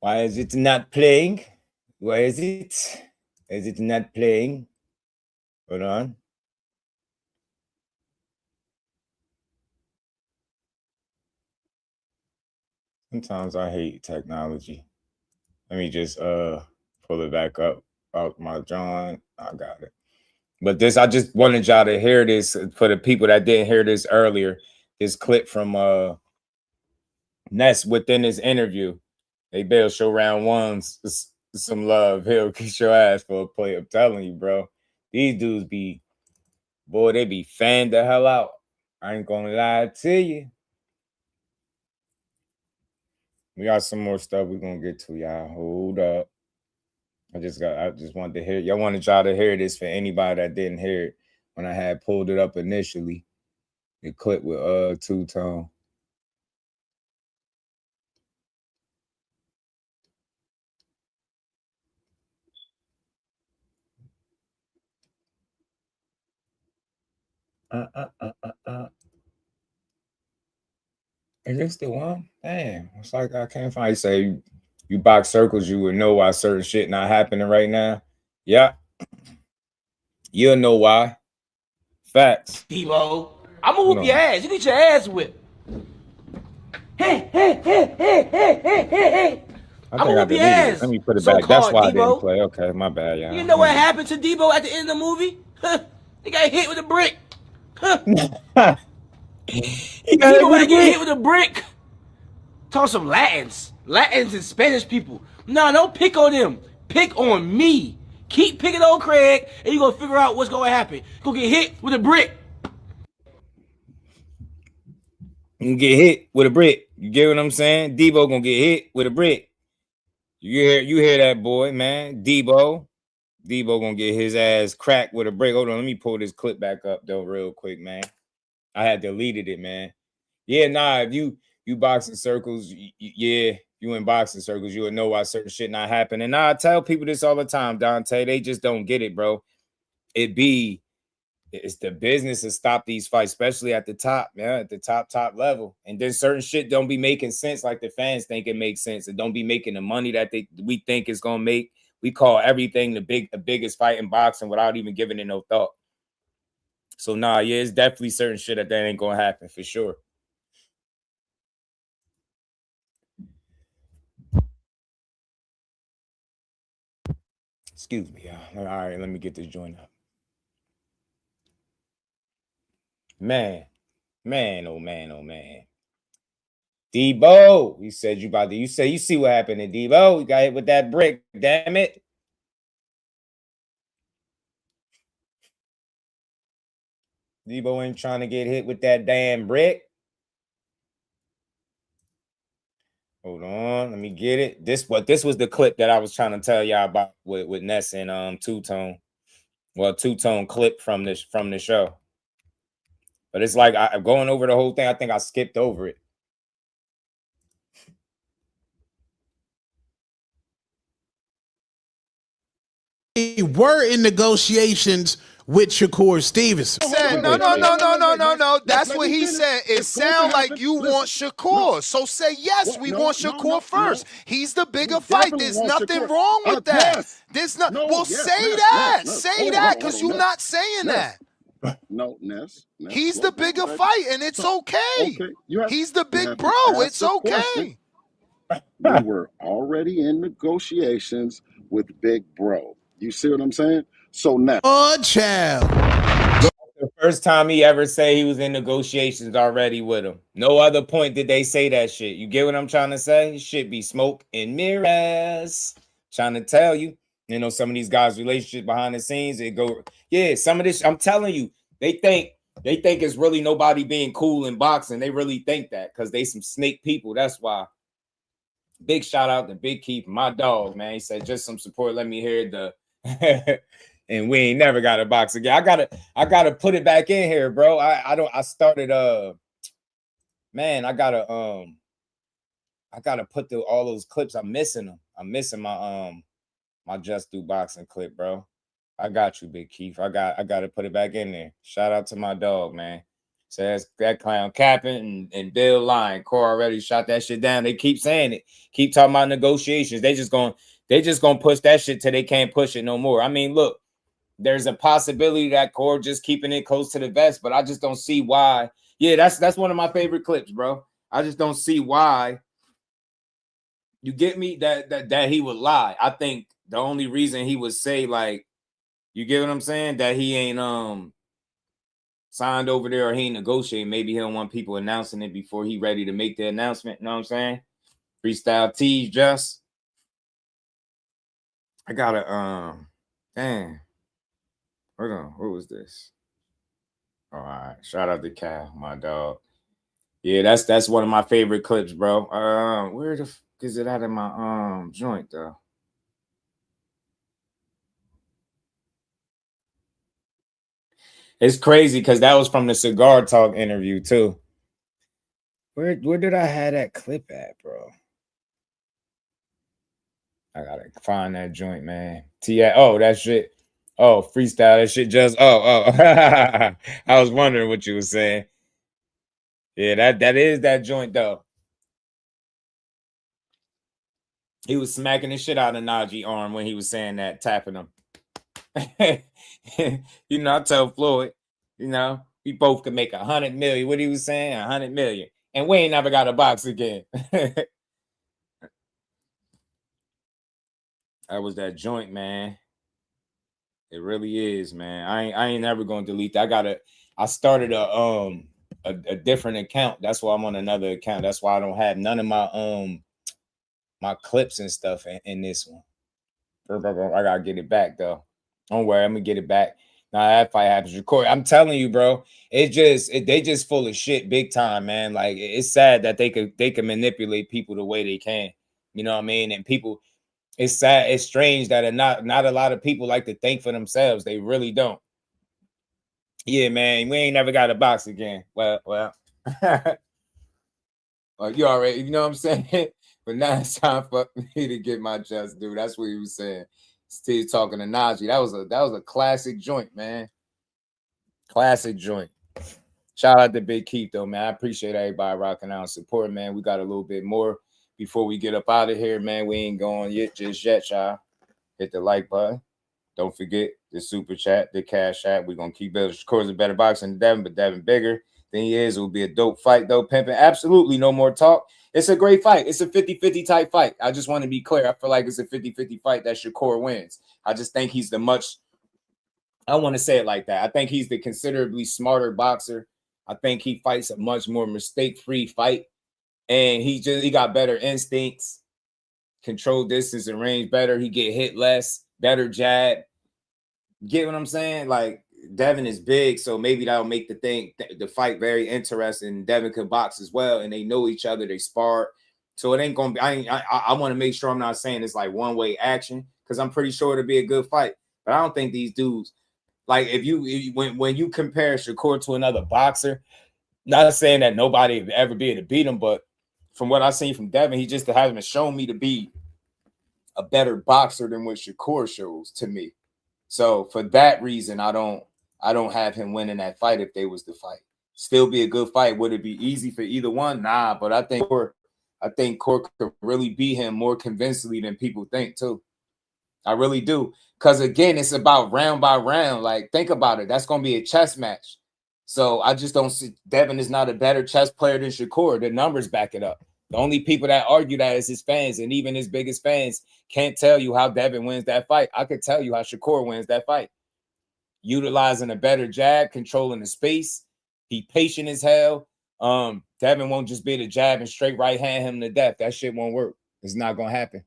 D: Why is it not playing? Why is it? Is it not playing? Hold on. Sometimes I hate technology. Let me just pull it back up out my John. I got it. But this, I just wanted y'all to hear this for the people that didn't hear this earlier. This clip from Ness within his interview. They bail show round ones some love. He'll kiss your ass for a play. I'm telling you, bro. These dudes be, boy, they be fanned the hell out. I ain't gonna lie to you. We got some more stuff we're gonna get to, y'all. Hold up. I just wanted to hear. Y'all wanted y'all to hear this for anybody that didn't hear it when I had pulled it up initially. The clip with Two-Tone. Is this the one? Damn, it's like I can't find. You say you box circles, you would know why certain shit not happening right now. Yeah, you'll know why. Facts.
T: Debo, I'm gonna whoop your ass. You get your ass whipped. Hey, hey, hey, hey, hey, hey, hey, hey. I'm gonna whoop your ass.
D: Let me put it back. That's why I didn't play. Okay, my bad, y'all.
T: You know what happened to Debo at the end of the movie? He got hit with a brick. Debo got hit with a brick. Talk some Latins and Spanish people. No, don't pick on them. Pick on me. Keep picking on Craig, and you're gonna figure out what's gonna happen. You're gonna get hit with a brick.
D: You get hit with a brick. You get what I'm saying? Debo gonna get hit with a brick. You hear that, boy, man? Debo gonna get his ass cracked with a brick. Hold on, let me pull this clip back up though, real quick, man. I had deleted it, man. Yeah, nah. If you boxing circles, yeah, you in boxing circles, you would know why certain shit not happen. And I tell people this all the time, Dante. They just don't get it, bro. It's the business to stop these fights, especially at the top, man, at the top level. And then certain shit don't be making sense like the fans think it makes sense. It don't be making the money that we think is gonna make. We call everything the biggest fight in boxing without even giving it no thought. So nah, yeah, it's definitely certain shit that ain't gonna happen for sure. Excuse me, y'all. All right, let me get this joint up. Man, oh man. Debo, you said you see what happened to Debo. You got hit with that brick, damn it. Debo ain't trying to get hit with that damn brick. Hold on, let me get it. This was the clip that I was trying to tell y'all about with Ness and Two-Tone. Well, Two-Tone clip from the show. But it's like I'm going over the whole thing. I think I skipped over it.
G: They were in negotiations with Shakur Stevenson.
F: Said, no. That's what he said. It sounds like you want Shakur. So say yes, we want Shakur first. He's the bigger fight. There's nothing wrong with that. There's not. Well, say that. Say that, because you're not saying that.
I: No, Ness.
F: He's the bigger fight, and it's okay. He's the big bro. It's okay.
I: We were already in negotiations with Big Bro. You see what I'm saying? So now.
G: Oh, child.
D: The first time he ever say he was in negotiations already with him. No other point did they say that shit. You get what I'm trying to say? It should be smoke and mirrors. Trying to tell you. You know, some of these guys' relationships behind the scenes, it go, yeah, some of this, I'm telling you, they think it's really nobody being cool in boxing. They really think that because they some snake people. That's why. Big shout out to Big Keith, my dog, man. He said, just some support. Let me hear the and we ain't never got a box again. I gotta put it back in here, bro. I started man, I gotta put through all those clips. I'm missing them. I'm missing my my Just Do boxing clip, bro. I got you, Big Keith. I gotta put it back in there. Shout out to my dog, man. Says that clown capping and Bill lying. Core already shot that shit down. They keep saying it. Keep talking about negotiations. They just gonna push that shit till they can't push it no more. I mean, look, there's a possibility that Core just keeping it close to the vest, but I just don't see why. Yeah, that's one of my favorite clips, bro. I just don't see why. You get me? That he would lie. I think the only reason he would say, like, you get what I'm saying? That he ain't signed over there or he ain't negotiating. Maybe he don't want people announcing it before he ready to make the announcement. You know what I'm saying? Freestyle tease, just. I gotta damn. Hold on, what was this? All right, shout out to Cal, my dog. Yeah, that's one of my favorite clips, bro. Where the f is it out of my joint though? It's crazy because that was from the Cigar Talk interview too. Where did I have that clip at, bro? I gotta find that joint, man. Oh, that shit. Oh, freestyle. That shit just. Oh. I was wondering what you were saying. Yeah, that is that joint though. He was smacking the shit out of Najee arm when he was saying that, tapping him. You know, I tell Floyd, you know, we both could make 100 million. What he was saying, 100 million, and we ain't never got a box again. That was that joint, man. It really is, man. I ain't never gonna delete that. I started a different account. That's why I'm on another account. That's why I don't have none of my my clips and stuff in this one. I gotta get it back though. Don't worry, I'm gonna get it back. Now that fight happens, record. I'm telling you, bro. They just full of shit, big time, man. Like it's sad that they can manipulate people the way they can. You know what I mean? And people, it's sad. It's strange that not a lot of people like to think for themselves. They really don't. Yeah, man. We ain't never got a box again. Well. Well, you already, you know what I'm saying? But now it's time for me to get my just due. That's what he was saying. Still talking to Najee. That was a classic joint, man. Classic joint. Shout out to Big Keith, though, man. I appreciate everybody rocking out and supporting, man. We got a little bit more before we get up out of here, man. We ain't going just yet, y'all. Hit the like button. Don't forget the super chat, the cash app. We're going to keep building. Shakur's a better boxer than Devin, but Devin bigger than he is. It will be a dope fight, though. Pimping, absolutely no more talk. It's a great fight. It's a 50-50 type fight. I just want to be clear. I feel like it's a 50-50 fight that Shakur wins. I just think he's I want to say it like that. I think he's the considerably smarter boxer. I think he fights a much more mistake-free fight. And he got better instincts, control distance and range better. He get hit less, better jab. Get what I'm saying? Like, Devin is big, so maybe that'll make the fight very interesting. Devin could box as well, and they know each other. They spar, so it ain't gonna be. I want to make sure I'm not saying it's like one-way action because I'm pretty sure it'll be a good fight. But I don't think these dudes, like, when you compare Shakur to another boxer, not saying that nobody would ever be able to beat him, but from what I've seen from Devin, he just hasn't shown me to be a better boxer than what Shakur shows to me. So for that reason, I don't have him winning that fight if they was to fight. Still be a good fight. Would it be easy for either one? Nah, but I think Core could really beat him more convincingly than people think too. I really do. Because again, it's about round by round. Like, think about it. That's going to be a chess match. So I just don't see Devin is not a better chess player than Shakur. The numbers back it up. The only people that argue that is his fans, and even his biggest fans can't tell you how Devin wins that fight. I could tell you how Shakur wins that fight. Utilizing a better jab, controlling the space. He patient as hell. Devin won't just be the jab and straight right hand him to death. That shit won't work. It's not gonna happen.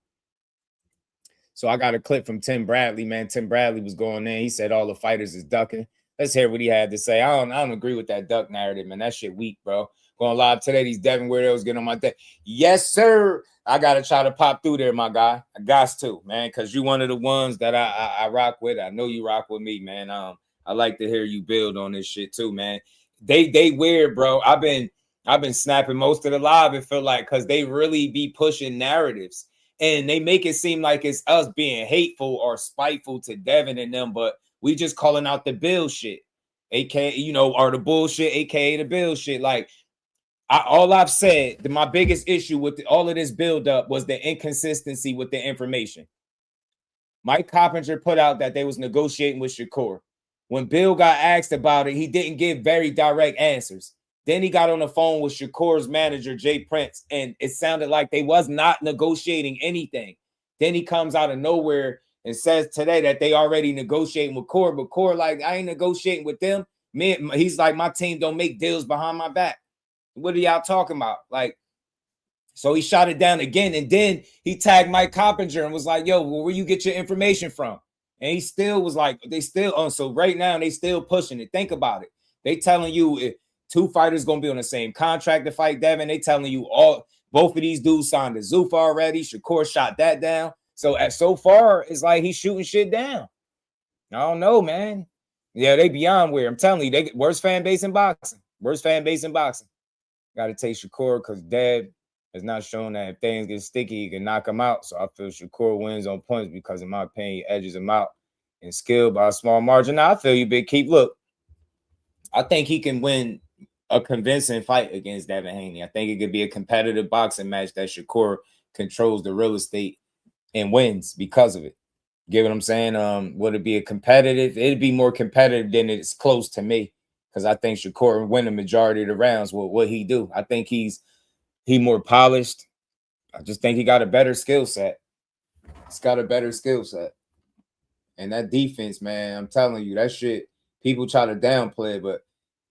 D: So I got a clip from Tim Bradley, man. Tim Bradley was going in. He said all the fighters is ducking. Let's hear what he had to say. I don't agree with that duck narrative, man. That shit weak, bro. Going live today, these Devin weirdos getting on my day. Yes, sir. I gotta try to pop through there, my guy. I got to, man, because you one of the ones that I rock with. I know you rock with me, man. I like to hear you build on this shit too, man. They weird, bro. I've been snapping most of the live, it feel like, because they really be pushing narratives. And they make it seem like it's us being hateful or spiteful to Devin and them, but we just calling out the Bill shit, aka, you know, or the bullshit, aka the Bill shit. Like, all I've said, my biggest issue with all of this buildup was the inconsistency with the information. Mike Coppinger put out that they was negotiating with Shakur. When Bill got asked about it, he didn't give very direct answers. Then he got on the phone with Shakur's manager, Jay Prince, and it sounded like they was not negotiating anything. Then he comes out of nowhere and says today that they already negotiating with Core, but Core like, I ain't negotiating with them. Man, he's like, my team don't make deals behind my back. What are y'all talking about? Like, so he shot it down again, and then he tagged Mike Coppinger and was like, yo, well, where you get your information from? And he still was like, they still on. So right now, they still pushing it. Think about it. They telling you if two fighters going to be on the same contract to fight Devin. They telling you both of these dudes signed to Zuffa already. Shakur shot that down. So far, it's like he's shooting shit down. I don't know, man. Yeah, they beyond weird. I'm telling you, they worst fan base in boxing. Worst fan base in boxing. Got to take Shakur because Dev has not shown that if things get sticky, he can knock him out. So I feel Shakur wins on points because, in my opinion, he edges him out in skill by a small margin. Now, I feel you, Big Keep. Look, I think he can win a convincing fight against Devin Haney. I think it could be a competitive boxing match that Shakur controls the real estate and wins because of it. Get what I'm saying? Would it be a competitive? It'd be more competitive than it's close to me. Because I think Shakur win the majority of the rounds with what he do. I think he more polished. I just think he got a better skill set. He's got a better skill set. And that defense, man, I'm telling you, that shit, people try to downplay it, but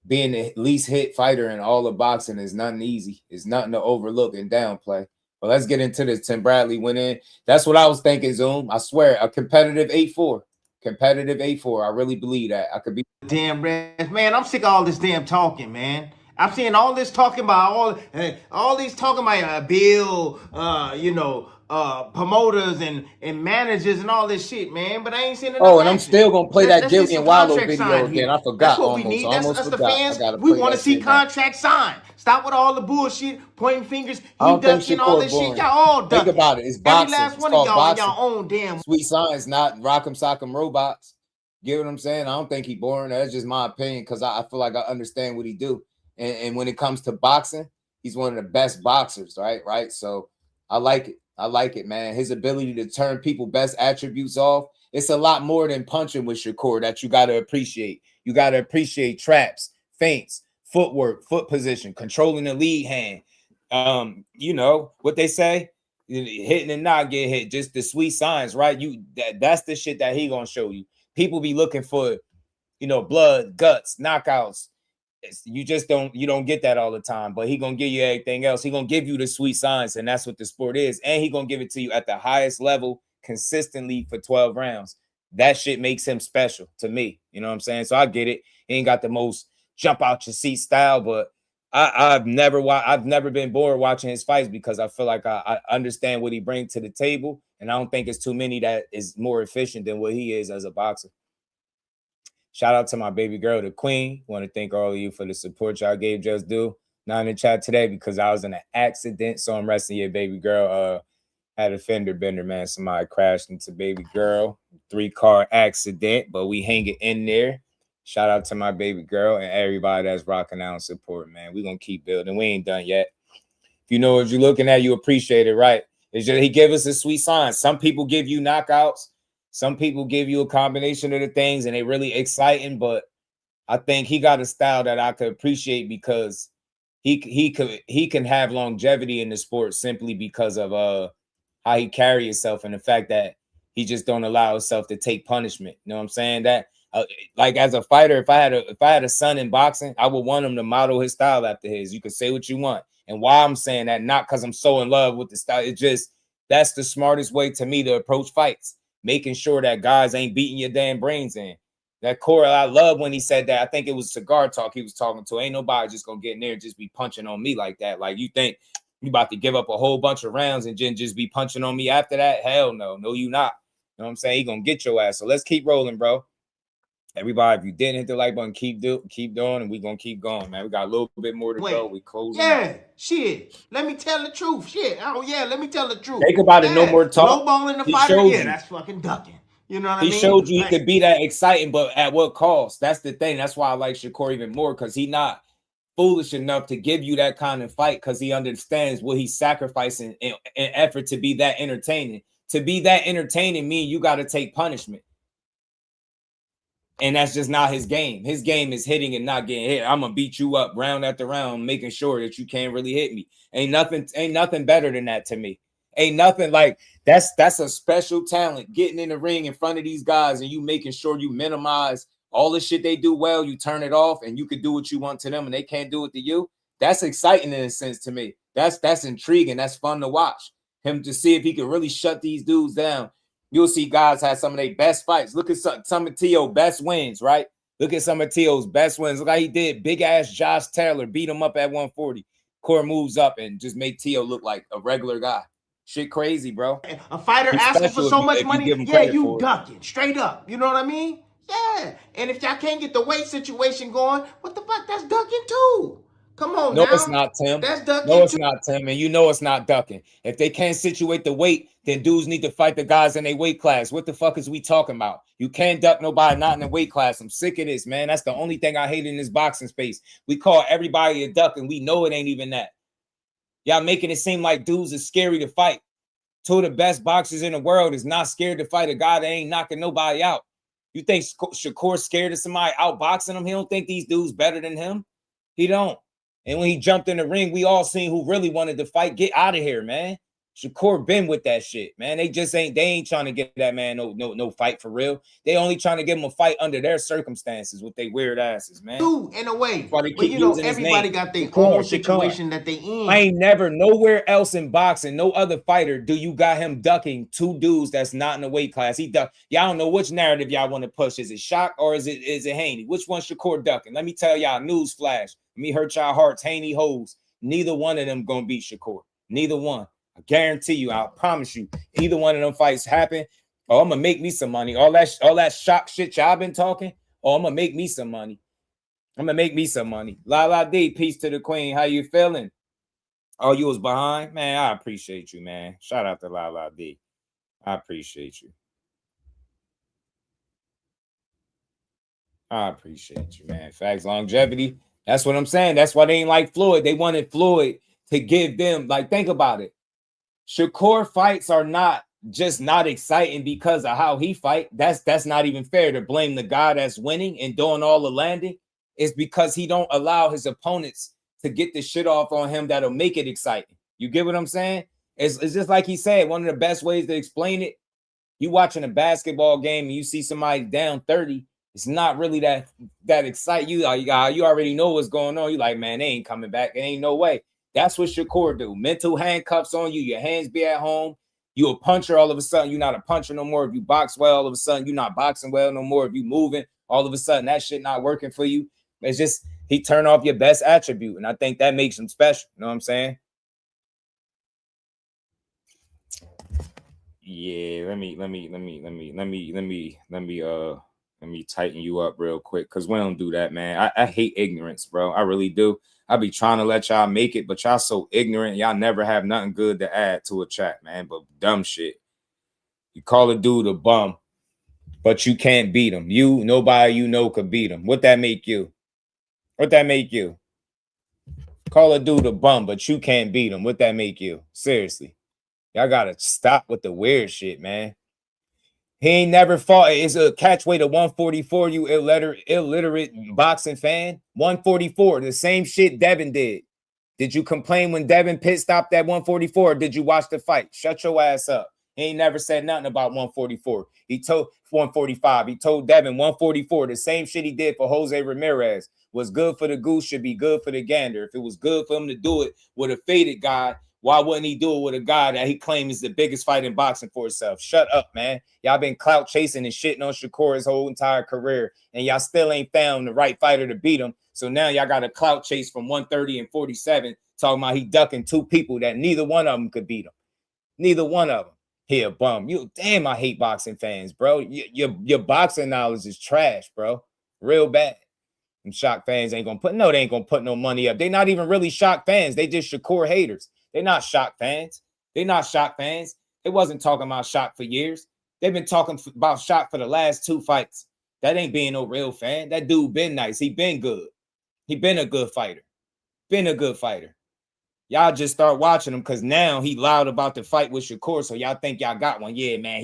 D: being the least hit fighter in all of boxing is nothing easy. It's nothing to overlook and downplay. But let's get into this. Tim Bradley went in. That's what I was thinking, Zoom. I swear, a competitive 8-4. Competitive 8-4. I really believe that. I could be
U: damn rest. Man, I'm sick of all this damn talking, man. I'm seeing all this talking about all these talking about Bill, promoters and managers and all this shit, man. But I ain't seen enough.
D: Oh, and I'm still gonna play that Gilly and Wallow video again.
U: Here.
D: I forgot.
U: That's what
D: almost,
U: we need.
D: That's
U: us the fans. We want to see contracts signed. Stop with all the bullshit, pointing fingers, ducking all this shit. Y'all all ducking.
D: Think about it. It's boxing.
U: Every last one of y'all in y'all own damn.
D: Sweet Science, not Rock'em Sock'em Robots. Get what I'm saying? I don't think he boring. That's just my opinion because I feel like I understand what he do. And when it comes to boxing, he's one of the best boxers, right? So I like it. I like it, man. His ability to turn people's best attributes off. It's a lot more than punching with Shakur that you got to appreciate. You got to appreciate traps, feints, footwork, foot position, controlling the lead hand. You know what they say? Hitting and not get hit. Just the sweet signs, right? That's the shit that he gonna show you. People be looking for, blood, guts, knockouts. You don't get that all the time, but he gonna give you everything else. He gonna give you the sweet science, and that's what the sport is. And he gonna give it to you at the highest level consistently for 12 rounds. That shit makes him special to me. You know what I'm saying? So I get it. He ain't got the most jump out your seat style, but I've never been bored watching his fights because I feel like I understand what he brings to the table, and I don't think it's too many that is more efficient than what he is as a boxer. Shout out to my baby girl, the Queen. Want to thank all of you for the support y'all gave JUSDUE. Not in the chat today because I was in an accident, so I'm resting your baby girl. Had a fender bender, man. Somebody crashed into baby girl. 3-car accident, but we hang it in there. Shout out to my baby girl and everybody that's rocking out and support, man. We're going to keep building. We ain't done yet. If you know what you're looking at, you appreciate it, right? It's just he gave us a sweet sign. Some people give you knockouts. Some people give you a combination of the things, and they really exciting, but I think he got a style that I could appreciate because he can have longevity in the sport simply because of how he carry himself and the fact that he just don't allow himself to take punishment. You know what I'm saying? That like as a fighter, if I had a son in boxing, I would want him to model his style after his. You can say what you want. And why I'm saying that, not because I'm so in love with the style. It's just that's the smartest way to me to approach fights, making sure that guys ain't beating your damn brains in. That Corey, I love when he said that. I think it was Cigar Talk he was talking to. Ain't nobody just gonna get in there and just be punching on me like that. Like, you think you about to give up a whole bunch of rounds and just be punching on me after that? Hell no. No, you not. You know what I'm saying? He gonna get your ass. So let's keep rolling, bro. Everybody, if you didn't hit the like button, keep doing, and we're gonna keep going, man. We got a little bit more to go. We closing.
U: Yeah, shit. Let me tell the truth. Shit. Oh yeah, let me tell the truth.
D: Think about it. No more talk.
U: Lowballing the fighter. Yeah, that's fucking ducking. You know what I mean?
D: He showed you he could be that exciting, but at what cost? That's the thing. That's why I like Shakur even more, because he not foolish enough to give you that kind of fight, because he understands what he's sacrificing in effort to be that entertaining. To be that entertaining means you got to take punishment. And that's just not his game. His game is hitting and not getting hit. I'm gonna beat you up round after round, making sure that you can't really hit me. Ain't nothing better than that to me. Ain't nothing like that's a special talent, getting in the ring in front of these guys and you making sure you minimize all the shit they do well, you turn it off, and you can do what you want to them and they can't do it to you. That's exciting in a sense to me. That's intriguing. That's fun to watch. Him to see if he can really shut these dudes down. You'll see guys have some of their best fights. Look at some of T.O.'s best wins, right? Look at some of T.O.'s best wins. Look how he did big-ass Josh Taylor, beat him up at 140. Core moves up and just make T.O. look like a regular guy. Shit crazy, bro.
U: A fighter asking for so much money, yeah, you ducking. Straight up. You know what I mean? Yeah. And if y'all can't get the weight situation going, what the fuck? That's ducking too. Come on now.
D: No, it's not, Tim.
U: That's ducking.
D: No, it's not, Tim. And you know it's not ducking. If they can't situate the weight, then dudes need to fight the guys in their weight class. What the fuck is we talking about? You can't duck nobody not in the weight class. I'm sick of this, man. That's the only thing I hate in this boxing space. We call everybody a duck, and we know it ain't even that. Y'all making it seem like dudes are scary to fight. Two of the best boxers in the world is not scared to fight a guy that ain't knocking nobody out. You think Shakur's scared of somebody outboxing him? He don't think these dudes better than him. He don't. And when he jumped in the ring, we all seen who really wanted to fight. Get out of here, man. Shakur been with that shit, man. They ain't trying to get that man no fight for real. They only trying to give him a fight under their circumstances with their weird asses, man.
U: Dude, in a way. But you know, everybody got their own situation that they in.
D: I ain't never, nowhere else in boxing, no other fighter, do you got him ducking two dudes that's not in the weight class. He duck. Y'all don't know which narrative y'all want to push. Is it Shock or is it Haney? Which one's Shakur ducking? Let me tell y'all, news flash. Let me hurt y'all hearts. Haney-Hoes. Neither one of them gonna beat Shakur. Neither one. I guarantee you, I promise you, either one of them fights happen, oh, I'm gonna make me some money. All that shock shit y'all been talking, oh, I'm gonna make me some money. I'm gonna make me some money. La D, peace to the queen. How you feeling? Oh, you was behind? Man, I appreciate you, man. Shout out to La D. I appreciate you. I appreciate you, man. Facts, longevity. That's what I'm saying. That's why they ain't like Floyd. They wanted Floyd to give them, like, think about it. Shakur fights are not just not exciting because of how he fight. That's not even fair to blame the guy that's winning and doing all the landing. It's because he don't allow his opponents to get the shit off on him that'll make it exciting. You get what I'm saying? It's just like he said, one of the best ways to explain it, you watching a basketball game and you see somebody down 30, it's not really that excite you. You already know what's going on. You like, man, they ain't coming back. There ain't no way. That's what Shakur do. Mental handcuffs on you. Your hands be at home. You a puncher. All of a sudden, you're not a puncher no more. If you box well, all of a sudden, you're not boxing well no more. If you moving, all of a sudden, that shit not working for you. It's just he turned off your best attribute, and I think that makes him special. You know what I'm saying? Yeah. Let me tighten you up real quick, because we don't do that, man. I hate ignorance, bro. I really do. I be trying to let y'all make it, but y'all so ignorant. Y'all never have nothing good to add to a chat, man. But dumb shit. You call a dude a bum, but you can't beat him. Nobody you know could beat him. What that make you? What that make you? Call a dude a bum, but you can't beat him. What that make you? Seriously. Y'all gotta stop with the weird shit, man. He ain't never fought. It's a catch weight of 144, you illiterate boxing fan. 144, the same shit Devin did. Did you complain when Devin pit stopped at 144? Or did you watch the fight? Shut your ass up. He ain't never said nothing about 144. He told 145. He told Devin 144. The same shit he did for Jose Ramirez. What's good for the goose should be good for the gander. If it was good for him to do it with a faded guy, why wouldn't he do it with a guy that he claims is the biggest fight in boxing for himself? Shut up, man. Y'all been clout chasing and shitting on Shakur his whole entire career, and y'all still ain't found the right fighter to beat him. So now y'all got a clout chase from 130 and 47, talking about he ducking two people that neither one of them could beat him. Neither one of them. He a bum. You damn, I hate boxing fans, bro. Your boxing knowledge is trash, bro. Real bad. Them Shock fans ain't gonna put they ain't gonna put no money up. They not even really Shock fans. They just Shakur haters. They're not Shock fans. They're not Shock fans. They wasn't talking about Shock for years. They've been talking about Shock for the last 2 fights. That ain't being no real fan. That dude been nice. He been good. He been a good fighter. Been a good fighter. Y'all just start watching him because now he loud about the fight with Shakur. So y'all think y'all got one. Yeah, man,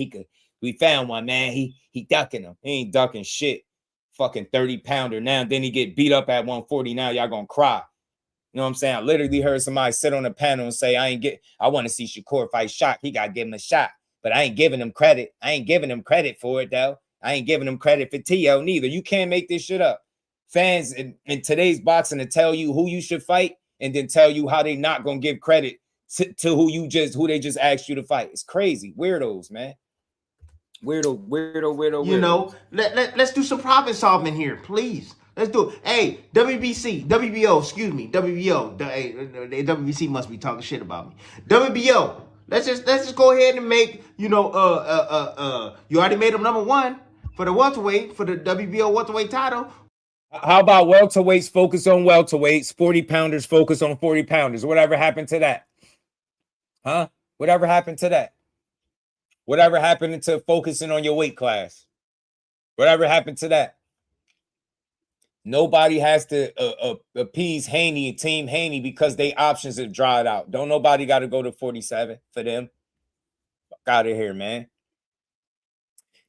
D: we found one, man. He ducking him. He ain't ducking shit. Fucking 30-pounder now. Then he get beat up at 140. Now y'all gonna cry. You know what I'm saying? I literally heard somebody sit on the panel and say, I want to see Shakur fight Shock. He got to give him a shot. But I ain't giving him credit. I ain't giving him credit for it, though. I ain't giving him credit for T.O. neither. You can't make this shit up. Fans in today's boxing to tell you who you should fight and then tell you how they not going to give credit to who they just asked you to fight. It's crazy. Weirdos, man. Weirdo.
U: You know, let's do some problem solving here, please. Let's do it. Hey, WBO, excuse me, WBO. The WBC must be talking shit about me. WBO. Let's just go ahead and make, you already made him number 1 for the welterweight, for the WBO welterweight title.
D: How about welterweights focus on welterweights, 40-pounders focus on 40-pounders? Whatever happened to that? Huh? Whatever happened to that? Whatever happened to focusing on your weight class? Whatever happened to that? Nobody has to appease Haney and Team Haney because they options have dried out. Don't nobody got to go to 47 for them. Fuck out of here, man.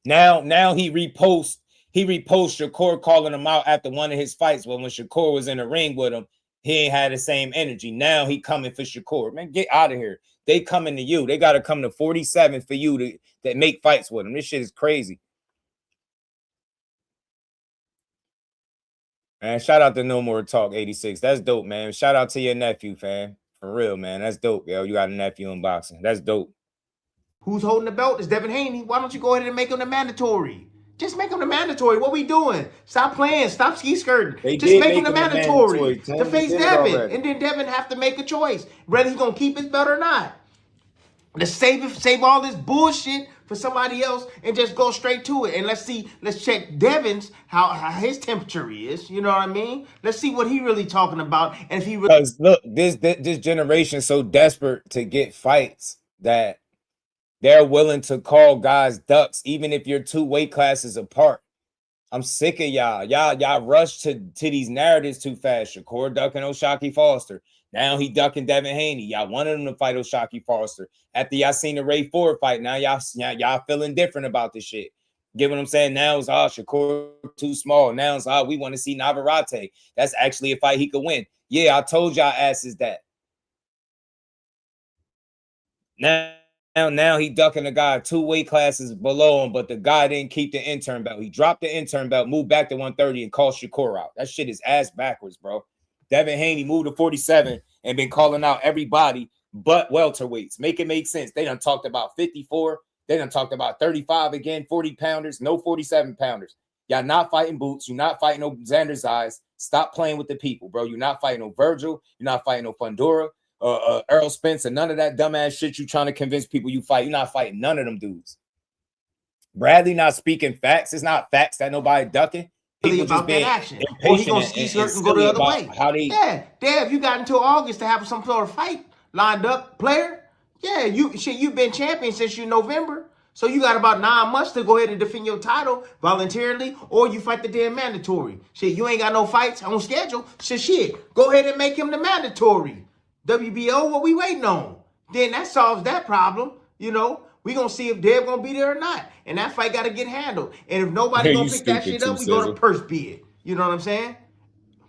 D: Now he reposts Shakur calling him out after one of his fights. Well, when Shakur was in the ring with him, he ain't had the same energy. Now he coming for Shakur. Man, get out of here. They coming to you. They got to come to 47 for you to make fights with him. This shit is crazy. Man, shout out to No More Talk 86. That's dope, man. Shout out to your nephew, fam. For real, man. That's dope, yo. You got a nephew in boxing. That's dope.
U: Who's holding the belt is Devin Haney. Why don't you go ahead and make him the mandatory? Just make him the mandatory. What we doing? Stop playing. Stop ski skirting. Just make him the mandatory to face Devin. And then Devin have to make a choice. Whether he's going to keep his belt or not. Let's save all this bullshit for somebody else and just go straight to it. And let's check Devin's, how his temperature is. You know what I mean? Let's see what he really talking about. And if he really...
D: Because look, this generation so desperate to get fights that they're willing to call guys ducks, even if you're 2 weight classes apart. I'm sick of y'all. Y'all rush to these narratives too fast. Shakur ducking O'Shaquie Foster. Now he ducking Devin Haney. Y'all wanted him to fight O'Shaquie Foster. After y'all seen the Ray Ford fight, now y'all feeling different about this shit. Get what I'm saying? Now it's Shakur too small. Now it's we want to see Navarrete. That's actually a fight he could win. Yeah, I told y'all asses that. Now he ducking a guy 2 weight classes below him, but the guy didn't keep the intern belt. He dropped the intern belt, moved back to 130, and called Shakur out. That shit is ass backwards, bro. Devin Haney moved to 47 and been calling out everybody but welterweights. Make it make sense. They done talked about 54. They done talked about 35 again, 40-pounders, no 47-pounders. Y'all not fighting Boots. You're not fighting no Xander Zayas. Stop playing with the people, bro. You're not fighting no Virgil. You're not fighting no Fundora, Earl Spencer, none of that dumbass shit you trying to convince people you fight. You're not fighting none of them dudes. Bradley not speaking facts. It's not facts that nobody ducking. People
U: about that action. Or he gonna ski skirt and go the other way. If you got until August to have some sort of fight lined up, player. Yeah, you've been champion since November. So you got about 9 months to go ahead and defend your title voluntarily, or you fight the damn mandatory. Shit, you ain't got no fights on schedule. So shit, go ahead and make him the mandatory. WBO, what we waiting on? Then that solves that problem. You know, we gonna see if Deb gonna be there or not. And that fight gotta get handled. And if nobody gonna pick that shit up, we go to purse bid. You know what I'm saying?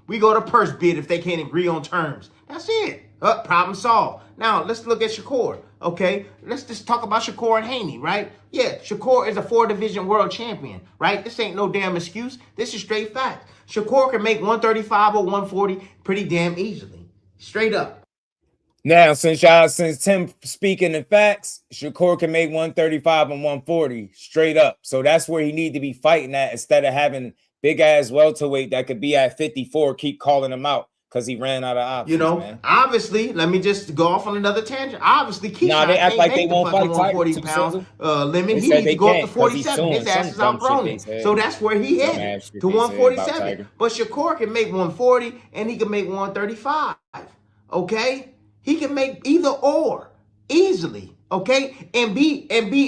U: We go to purse bid if they can't agree on terms. That's it. Problem solved. Now let's look at Shakur. Okay, let's just talk about Shakur and Haney, right? Yeah, Shakur is a 4-division world champion, right? This ain't no damn excuse. This is straight fact. Shakur can make 135 or 140 pretty damn easily. Straight up.
D: Now, since Tim speaking in facts, Shakur can make 135 and 140 straight up. So that's where he need to be fighting at instead of having big ass welterweight that could be at 54, keep calling him out because he ran out of options.
U: You know,
D: man.
U: Obviously, let me just go off on another tangent. Obviously, Keyshawn
D: they act
U: can't
D: like
U: make
D: they
U: the
D: won't
U: fucking
D: fight
U: 140-pound limit.
D: They
U: He needs
D: they
U: to go up to
D: can't 'cause he's
U: 47. His
D: suing
U: ass is
D: some dumb shit
U: outgrown
D: they
U: him.
D: said.
U: So that's where he
D: Dumb
U: headed,
D: ass shit
U: to
D: they said about
U: 147.
D: Tiger.
U: But Shakur can make 140 and he can make 135. Okay? He can make either or easily. Okay? And be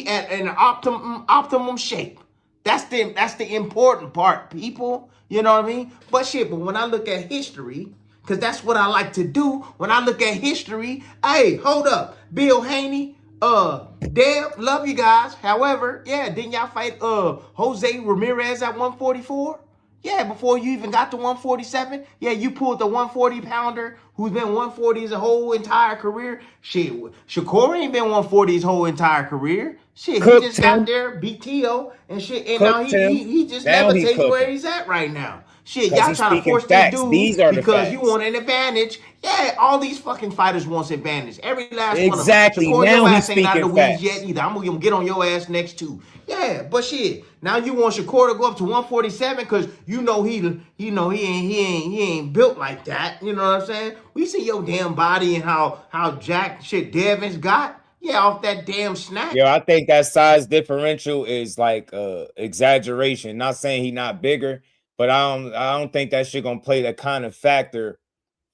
U: at an optimum shape. That's the important part, people. You know what I mean? But when I look at history, because that's what I like to do. When I look at history, hey, hold up. Bill Haney, Deb, love you guys. However, yeah, didn't y'all fight Jose Ramirez at 144? Yeah, before you even got to 147. Yeah, you pulled the 140-pounder who's been 140 his whole entire career. Shit, Shakur ain't been 140 his whole entire career. Shit, he just got there, beat T.O. and shit, and now he just levitating where he's at right now. Shit, y'all trying to force this dude because you want an advantage. Yeah, all these fucking fighters want advantage. Every last one of them. Shakur,
D: now
U: your
D: he's
U: ass ain't out of the
D: speaking
U: weeds yet either. I'm gonna get on your ass next too. Yeah, but shit. Now you want Shakur to go up to 147 because you know he ain't built like that. You know what I'm saying? We see your damn body and how jacked shit Devin's got. Yeah, off that damn snack.
D: Yo, I think that size differential is like exaggeration. Not saying he not bigger, but I don't think that shit gonna play the kind of factor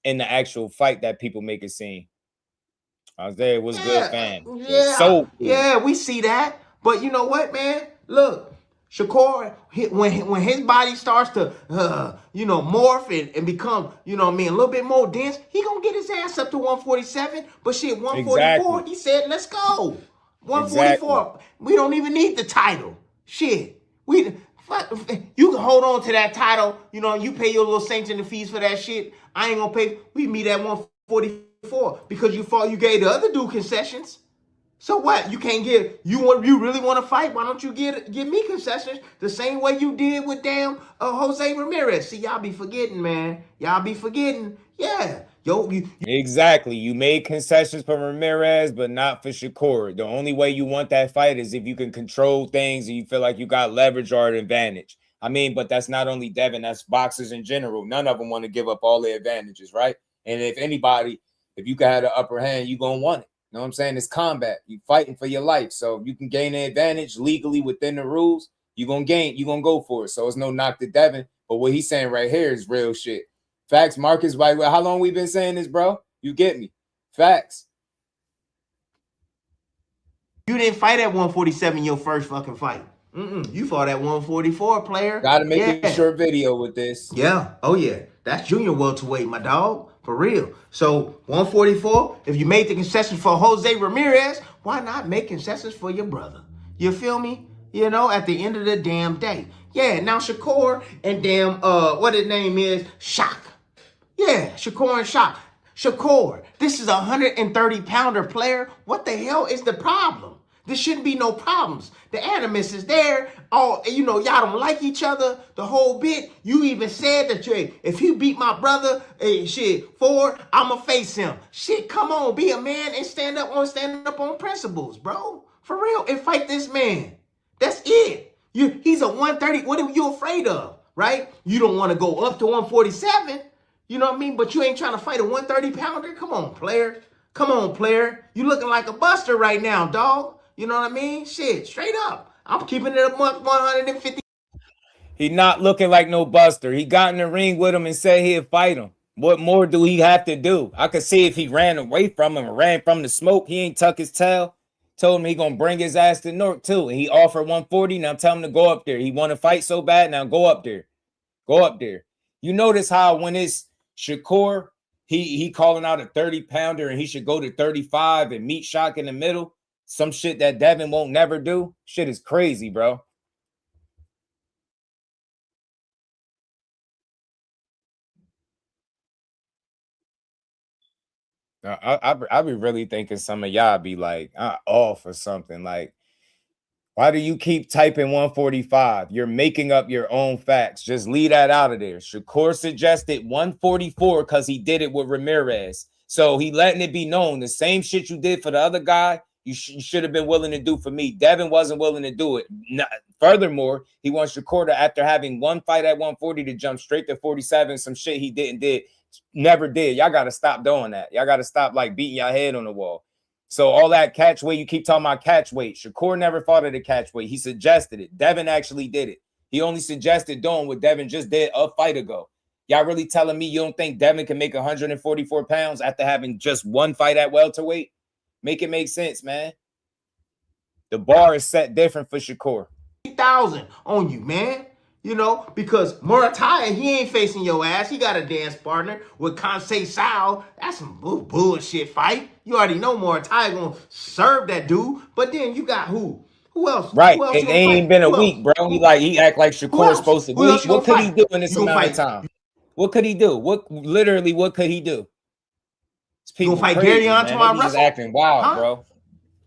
D: in the actual fight that people make it seem. Isaiah was good, fam.
U: Yeah, we see that. But you know what, man? Look, Shakur, when his body starts to, morph and become, a little bit more dense, he gonna get his ass up to 147. But shit, 144, he said, let's go. 144, we don't even need the title. Shit, you can hold on to that title. You pay your little sanctioning fees for that shit. I ain't gonna pay. We meet at 144 because you gave the other dude concessions. So what? You can't give you really want to fight? Why don't you give me concessions the same way you did with damn Jose Ramirez? See, y'all be forgetting, man. Y'all be forgetting. Yeah.
D: Exactly. You made concessions for Ramirez, but not for Shakur. The only way you want that fight is if you can control things and you feel like you got leverage or an advantage. I mean, but that's not only Devin, that's boxers in general. None of them want to give up all their advantages, right? And if you can have the upper hand, you're going to want it. You know what I'm saying? It's combat. You fighting for your life. So you can gain an advantage legally within the rules. You're going to go for it. So it's no knock to Devin. But what he's saying right here is real shit. Facts, Marcus. Right? How long we been saying this, bro? You get me? Facts.
U: You didn't fight at 147 your first fucking fight. You fought at 144, player.
D: Gotta make a short video with this.
U: Yeah. Oh, yeah. That's junior welterweight, my dog. For real. So, 144, if you made the concessions for Jose Ramirez, why not make concessions for your brother? You feel me? At the end of the damn day. Yeah, now Shakur and damn, what his name is, Shock. Yeah, Shakur and Shock. Shakur, this is a 130-pounder player. What the hell is the problem? There shouldn't be no problems. The animus is there. Y'all don't like each other, the whole bit. You even said that, if you beat my brother, Ford, I'ma face him. Shit, come on, be a man and stand up on principles, bro. For real, and fight this man. That's it. He's a 130. What are you afraid of, right? You don't want to go up to 147. You know what I mean? But you ain't trying to fight a 130-pounder? Come on, player. Come on, player. You looking like a buster right now, dog. You know what I mean? Shit, straight up. I'm keeping it a month 150.
D: He not looking like no buster. He got in the ring with him and said he'd fight him. What more do he have to do? I could see if he ran away from him or ran from the smoke. He ain't tuck his tail. Told him he gonna bring his ass to North too. And he offered 140. Now tell him to go up there. He want to fight so bad. Now go up there. Go up there. You notice how when it's Shakur, he calling out a 30-pounder and he should go to 35 and meet Shock in the middle. Some shit that Devin won't never do. Shit is crazy, bro. I be really thinking some of y'all be like off or something. Like, why do you keep typing 145? You're making up your own facts. Just leave that out of there. Shakur suggested 144 because he did it with Ramirez. So he letting it be known the same shit you did for the other guy, you should have been willing to do for me. Devin wasn't willing to do it. Furthermore, he wants Shakur to, after having one fight at 140, to jump straight to 47. Some shit he never did. Y'all got to stop doing that. Y'all got to stop like beating your head on the wall. So all that catch weight, you keep talking about catch weight. Shakur never fought at a catch weight. He suggested it. Devin actually did it. He only suggested doing what Devin just did a fight ago. Y'all really telling me you don't think Devin can make 144 pounds after having just one fight at welterweight? Make it make sense, man. The bar is set different for Shakur.
U: 3,000 on you, man. You know, because Murataya, he ain't facing your ass. He got a dance partner with Kansei Sao. That's some bullshit fight. You already know Murataya gonna serve that dude. But then you got who? Who else?
D: Right.
U: Who else
D: It ain't been a week, bro. He act like Shakur's supposed to. What could he do in this amount of time? What could he do? What could he do?
U: You gonna fight Gary on tomorrow?
D: He's just acting wild, bro.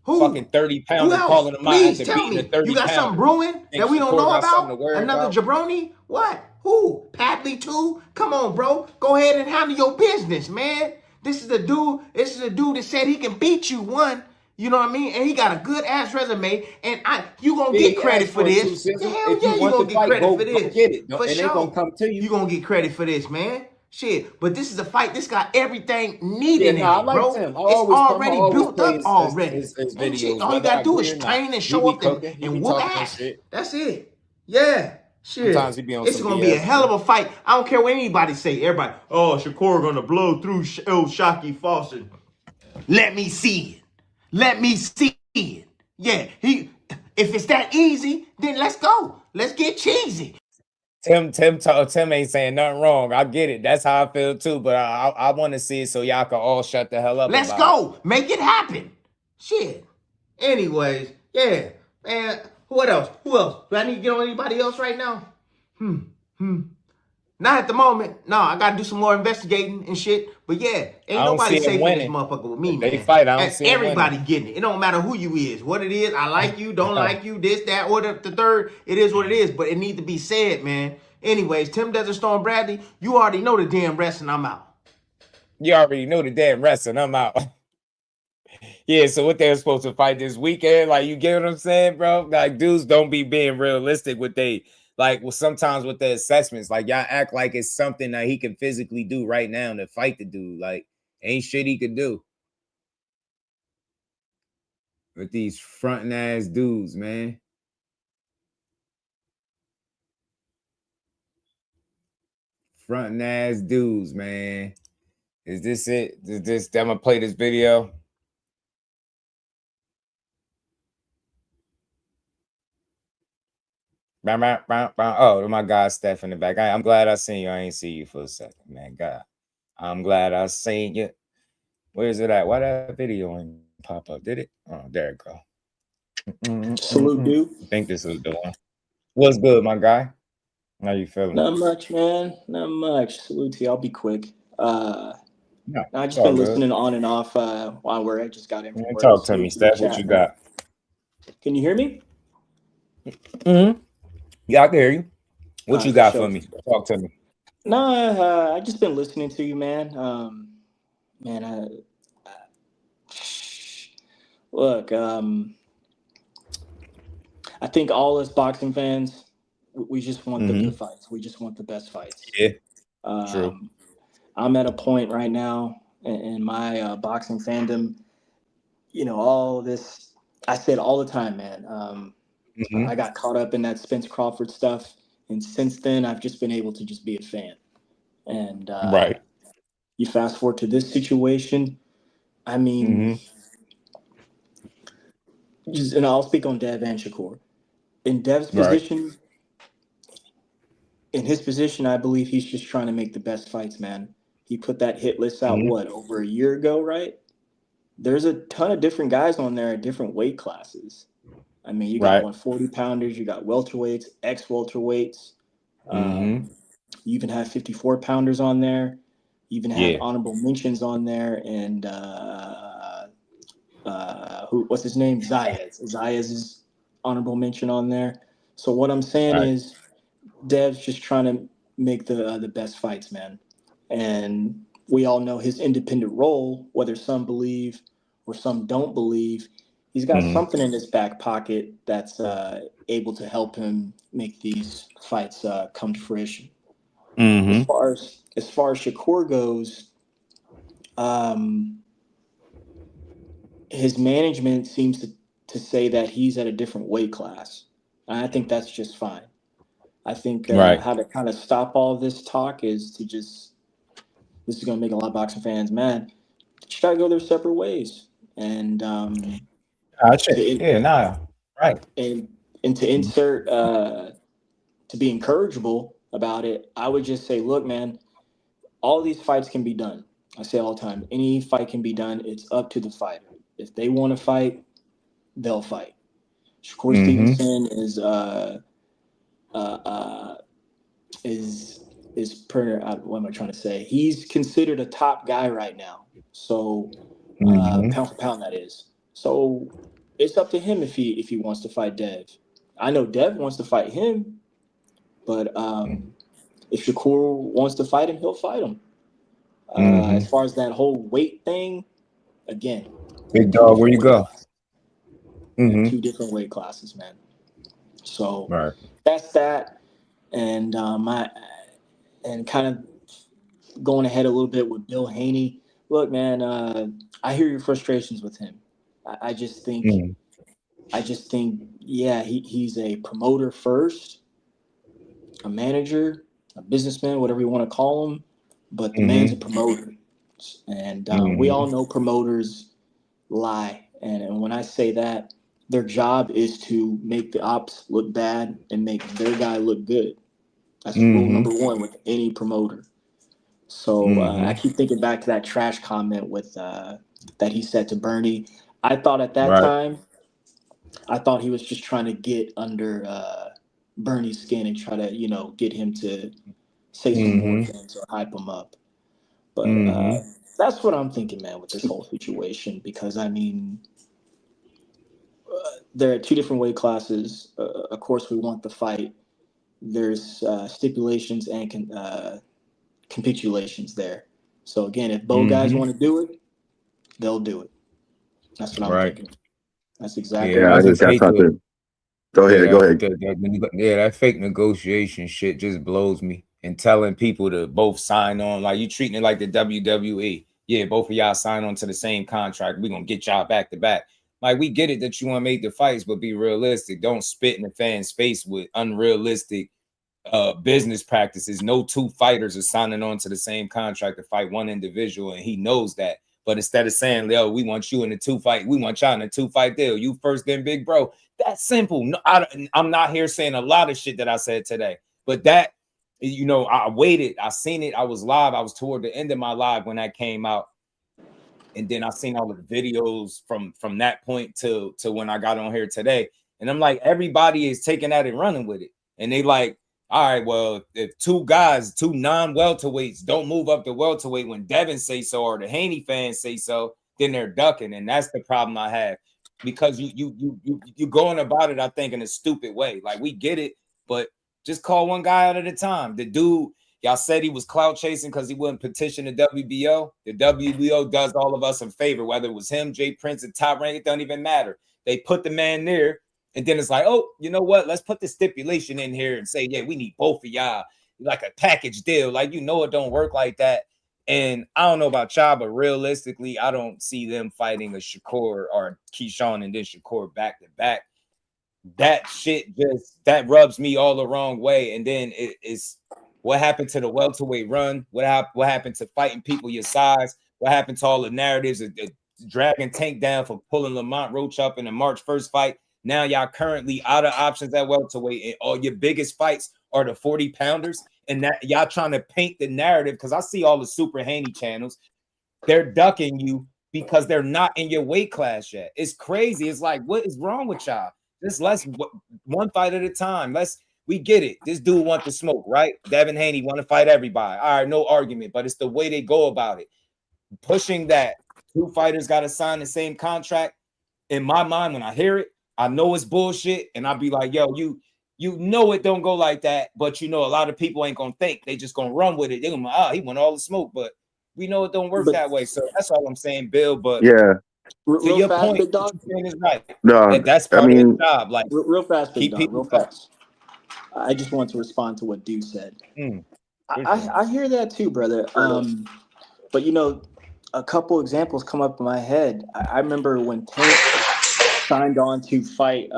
U: Who?
D: Fucking 30 pounder calling him out after beating a 30
U: You got something brewing that we don't know about? Another jabroni? What? Who? Padley too? Come on, bro. Go ahead and handle your business, man. This is the dude that said he can beat you one. You know what I mean? And he got a good ass resume. And you gonna get credit for this. Hell yeah, you gonna get credit for this.
D: Get it.
U: For sure.
D: Gonna come to you.
U: You gonna get credit for this, man. Shit, but this is a fight. This got everything needed in it, bro. It's already built up already. His videos, all you gotta do is train and show up and whoop ass. That's it. Yeah. Shit.
D: Sometimes he be on
U: it's gonna be a hell of a fight. I don't care what anybody say. Everybody, Shakur gonna blow through Shocky Fawcett. Let me see it. Let me see it. Yeah, if it's that easy, then let's go. Let's get cheesy.
D: Tim ain't saying nothing wrong. I get it. That's how I feel too. But I want to see it so y'all can all shut the hell up.
U: Let's go. Make it happen. Shit. Anyways, yeah. Man, what else? Who else? Do I need to get on anybody else right now? Not at the moment. No, I gotta do some more investigating and shit. But yeah, ain't nobody safe in this motherfucker with me, man.
D: They fight. I don't see
U: everybody getting it. It don't matter who you is, what it is. I like you, don't like you, this, that, or the third. It is what it is. But it need to be said, man. Anyways, Tim Desert Storm Bradley, you already know the damn rest, and I'm out.
D: You already know the damn rest, and I'm out. Yeah, so what they're supposed to fight this weekend? Like, you get what I'm saying, bro? Like, dudes don't be being realistic with sometimes with the assessments. Like, y'all act like it's something that he can physically do right now to fight the dude. Like, ain't shit he could do. With these fronting ass dudes, man. Fronting ass dudes, man. Is this it? I'm gonna play this video. Oh, my guy Steph in the back. I'm glad I seen you. I ain't see you for a second, man. God, I'm glad I seen you. Where's it at? Why that video ain't pop up? Did it? Oh, there it go.
B: Salute, dude.
D: I think this is the one. What's good, my guy? How you feeling?
B: Not much, man. Not much. Salute to you. I'll be quick.
D: No,
B: I just been listening on and off while I just got in.
D: Talk to me, Steph. What you got?
B: Can you hear me?
D: Yeah, I can hear you. What you got for me? Talk to me.
B: No, I just been listening to you, man. Look, I think all us boxing fans, we just want the good fights. We just want the best fights.
D: Yeah, true.
B: I'm at a point right now in my boxing fandom. You know, all this, I said all the time, man. I got caught up in that Spence Crawford stuff. And since then, I've just been able to just be a fan. And
D: right.
B: You fast forward to this situation. I mean, and I'll speak on Dev and Shakur. In Dev's position, in his position, I believe he's just trying to make the best fights, man. He put that hit list out, over a year ago, right? There's a ton of different guys on there at different weight classes. I mean, you got 140-pounders, you got welterweights, ex-welterweights. You even have 54-pounders on there. Even had honorable mentions on there, and what's his name? Zayas. Zayas is honorable mention on there. So what I'm saying is, Dev's just trying to make the best fights, man. And we all know his independent role, whether some believe or some don't believe. He's got something in his back pocket that's able to help him make these fights come to fruition. As far as Shakur goes, his management seems to say that he's at a different weight class. And I think that's just fine. I think how to kind of stop all this talk is to this is going to make a lot of boxing fans mad. Just got to go their separate ways. And and to insert to be encourageable about it, I would just say, look, man, all these fights can be done. I say all the time, any fight can be done. It's up to the fighter. If they want to fight, they'll fight. Shakur Stevenson what am I trying to say? He's considered a top guy right now. So pound for pound, that is. So it's up to him if he wants to fight Dev. I know Dev wants to fight him, but if Shakur wants to fight him, he'll fight him. As far as that whole weight thing, again,
D: big dog, where you go?
B: Two different weight classes, man. So that's that, and and kind of going ahead a little bit with Bill Haney. Look, man, I hear your frustrations with him. I just think, yeah, he's a promoter first, a manager, a businessman, whatever you want to call him, but the man's a promoter, and we all know promoters lie, and when I say that, their job is to make the ops look bad and make their guy look good. That's rule number one with any promoter. So I keep thinking back to that trash comment with that he said to Bernie. I thought at that time, I thought he was just trying to get under Bernie's skin and try to, get him to say some more things or hype him up. But that's what I'm thinking, man, with this whole situation. Because, I mean, there are two different weight classes. Of course, we want the fight. There's stipulations and capitulations there. So again, if both guys want to do it, they'll do it. That's what I'm thinking. That's exactly.
D: I just got something. Go ahead.
B: That
D: fake negotiation shit just blows me. And telling people to both sign on, like you treating it like the WWE. Yeah, both of y'all sign on to the same contract. We're gonna get y'all back to back. Like, we get it that you want to make the fights, but be realistic. Don't spit in the fans' face with unrealistic business practices. No two fighters are signing on to the same contract to fight one individual, and he knows that. But instead of saying, "Yo, we want you in a two fight, we want y'all in a 2-fight deal. You first, then big bro." That's simple. No, I'm not here saying a lot of shit that I said today, but that, I waited. I seen it. I was live. I was toward the end of my live when that came out. And then I seen all the videos from that point to when I got on here today. And I'm like, everybody is taking that and running with it. And they like, all right, well, if two non-welterweights don't move up to welterweight when Devin say so or the Haney fans say so, then they're ducking. And that's the problem I have. Because you going about it, I think, in a stupid way. Like, we get it, but just call one guy out at a time. The dude, y'all said he was clout chasing because he wouldn't petition the WBO. The WBO does all of us a favor, whether it was him, Jay Prince, and Top Rank, it doesn't even matter. They put the man there, and then it's like, oh, you know what? Let's put the stipulation in here and say, yeah, we need both of y'all, like a package deal. Like, it don't work like that. And I don't know about y'all, but realistically, I don't see them fighting a Shakur or Keyshawn and then Shakur back to back. That shit that rubs me all the wrong way. And then it's what happened to the welterweight run? What happened to fighting people your size? What happened to all the narratives of dragging Tank down for pulling Lamont Roach up in the March 1st fight? Now y'all currently out of options at welterweight, and all your biggest fights are the 40-pounders. And that y'all trying to paint the narrative, because I see all the Super Haney channels. They're ducking you because they're not in your weight class yet. It's crazy. It's like, what is wrong with y'all? Just let's one fight at a time. We get it. This dude want to smoke, right? Devin Haney want to fight everybody. All right, no argument, but it's the way they go about it. Pushing that 2 fighters got to sign the same contract. In my mind, when I hear it, I know it's bullshit, and I'll be like, yo, you know it don't go like that, but a lot of people ain't gonna think. They just gonna run with it. They're gonna he want all the smoke, but we know it don't work that way. So that's all I'm saying, Bill. But to your
B: fast,
D: point,
B: big dog.
D: what you're saying is right.
I: No,
D: That's part of the job. Like
B: real fast, big
D: keep
B: dog.
D: people
B: Real fast. I just want to respond to what Duke said. I hear that too, brother. But a couple examples come up in my head. I remember when Tank signed on to fight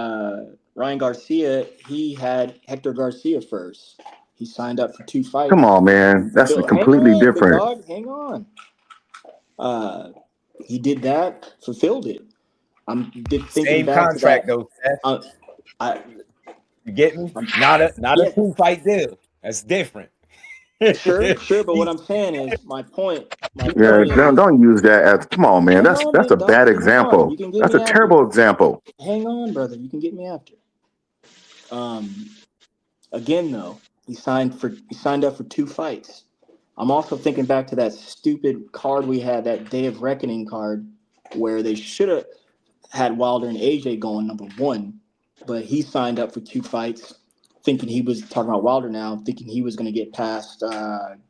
B: Ryan Garcia, he had Hector Garcia first. He signed up for 2 fights.
I: Come on, man. That's completely
B: Big
I: different.
B: dog, hang on. He did that, fulfilled it. I'm thinking
D: same
B: back
D: contract
B: to that.
D: though, Seth. You get me? Not a 2-fight deal. That's different.
B: Sure. But what I'm saying is my point.
I: Don't use that as. Come on, man. That's a bad example.
B: You can get
I: That's
B: me
I: a
B: after.
I: terrible example.
B: Hang on, brother. You can get me after. Again, though, he signed up for 2 fights. I'm also thinking back to that stupid card we had, that Day of Reckoning card, where they should have had Wilder and AJ going number 1, but he signed up for 2 fights, thinking he was talking about Wilder now, thinking he was going to get past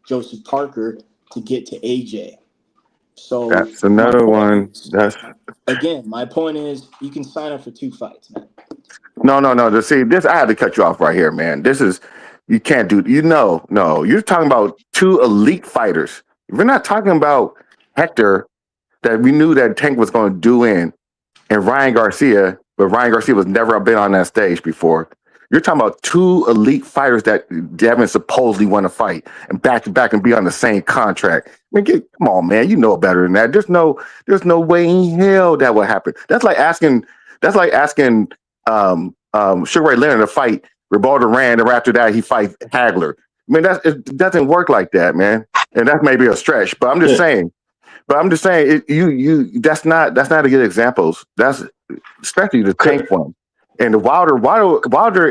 B: Joseph Parker to get to AJ. So
I: that's another one.
B: Again, my point is you can sign up for 2 fights, man.
I: No. See, this I had to cut you off right here, man. This is you can't do. No. You're talking about 2 elite fighters. We're not talking about Hector that we knew that Tank was going to do in, and Ryan Garcia, but Ryan Garcia was never been on that stage before. You're talking about 2 elite fighters that Devin supposedly want to fight and back to back and be on the same contract. I mean, come on, man. You know better than that. There's no way in hell that would happen. That's like asking Sugar Ray Leonard to fight Roberto Duran, and after that he fights Hagler. I mean, it doesn't work like that, man. And that may be a stretch, but I'm just saying. That's not a good example. That's especially the Tank one. And the Wilder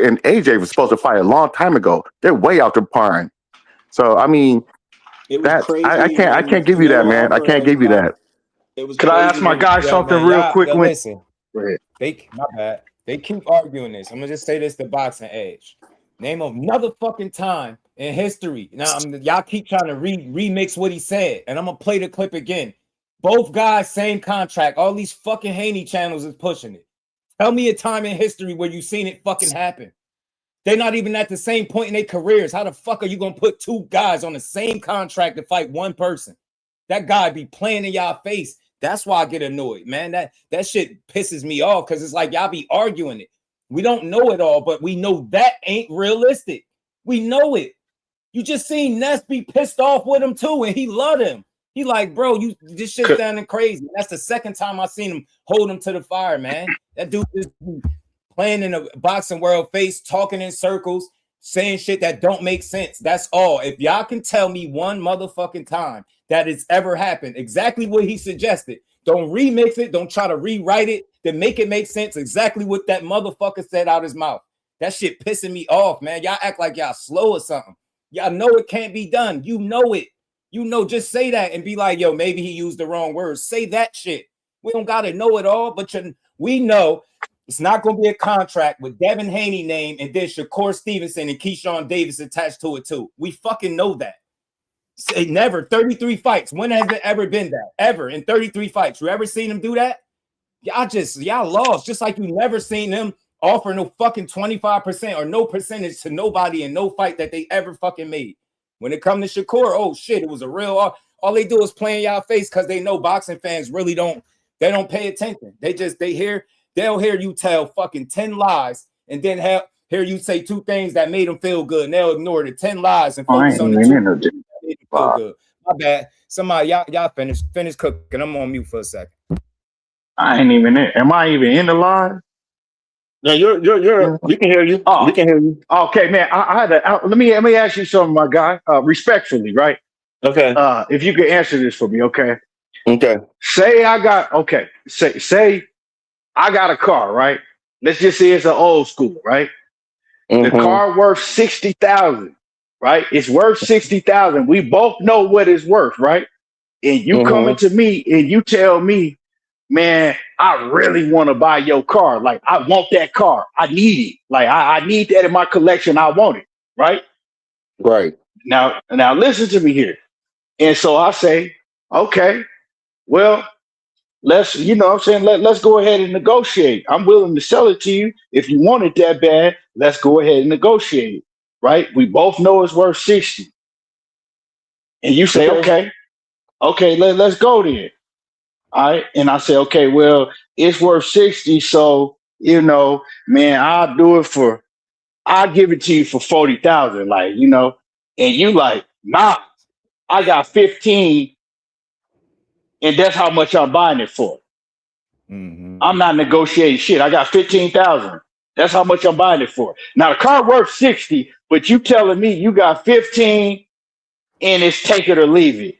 I: and AJ were supposed to fight a long time ago. They're way out their prime. So I mean, I can't give you that, man. I can't give you that.
H: Could I ask my guy something real quick?
D: Listen, my bad. They keep arguing this. I'm gonna just say this to Boxing Edge. Name another fucking time in history. Now y'all keep trying to remix what he said, and I'm gonna play the clip again. Both guys, same contract. All these fucking Haney channels is pushing it. Tell me a time in history where you've seen it fucking happen. They're not even at the same point in their careers. How the fuck are you gonna put 2 guys on the same contract to fight 1 person? That guy be playing in y'all face. That's why I get annoyed, man. That shit pisses me off because it's like y'all be arguing it. We don't know it all, but we know that ain't realistic. We know it. You just seen Ness be pissed off with him too, and he loved him. He like, bro, this shit's sounding crazy. That's the second time I seen him hold him to the fire, man. That dude is playing in the boxing world face, talking in circles, saying shit that don't make sense. That's all. If y'all can tell me one motherfucking time that it's ever happened, exactly what he suggested. Don't remix it. Don't try to rewrite it. Then make it make sense exactly what that motherfucker said out his mouth. That shit pissing me off, man. Y'all act like y'all slow or something. Y'all know it can't be done. You know it. Just say that and be like, yo, maybe he used the wrong words. Say that shit. We don't got to know it all, but we know it's not going to be a contract with Devin Haney name and then Shakur Stevenson and Keyshawn Davis attached to it too. We fucking know that. Say never. 33 fights. When has it ever been that? Ever in 33 fights. You ever seen him do that? Y'all lost. Just like you never seen them offer no fucking 25% or no percentage to nobody in no fight that they ever fucking made. When it comes to Shakur, oh shit, it was a real. All they do is play in y'all face because they know boxing fans really don't pay attention. They'll hear you tell fucking 10 lies and then hear you say 2 things that made them feel good, and they'll ignore the 10 lies and focus on the 2 that made them feel good. My bad. Somebody, y'all finish cooking. I'm on mute for a second.
H: I ain't even in. Am I even in the live?
K: No, you're. We can hear you.
H: Oh,
K: we can hear you.
H: Okay, man. I had to. Let me ask you something, my guy. Respectfully, right?
K: Okay.
H: If you could answer this for me, okay?
K: Okay.
H: Say I got I got a car, right? Let's just say it's an old school, right? The car worth 60,000, right? It's worth 60,000. We both know what it's worth, right? And you coming to me and you tell me, man, I really want to buy your car. Like, I want that car. I need it. Like, I need that in my collection. I want it, right?
I: Right.
H: Now listen to me here. And so I say, okay, well, let's, you know what I'm saying, let's go ahead and negotiate. I'm willing to sell it to you. If you want it that bad, let's go ahead and negotiate, right? We both know it's worth 60. And you say, okay, let's go then. All right. And I say, okay, well, it's worth 60. So, you know, man, I'll give it to you for 40,000. Like, you know, and you like, nah, I got 15 and that's how much I'm buying it for. I'm not negotiating shit. I got 15,000. That's how much I'm buying it for. Now the car worth 60, but you telling me you got 15 and it's take it or leave it.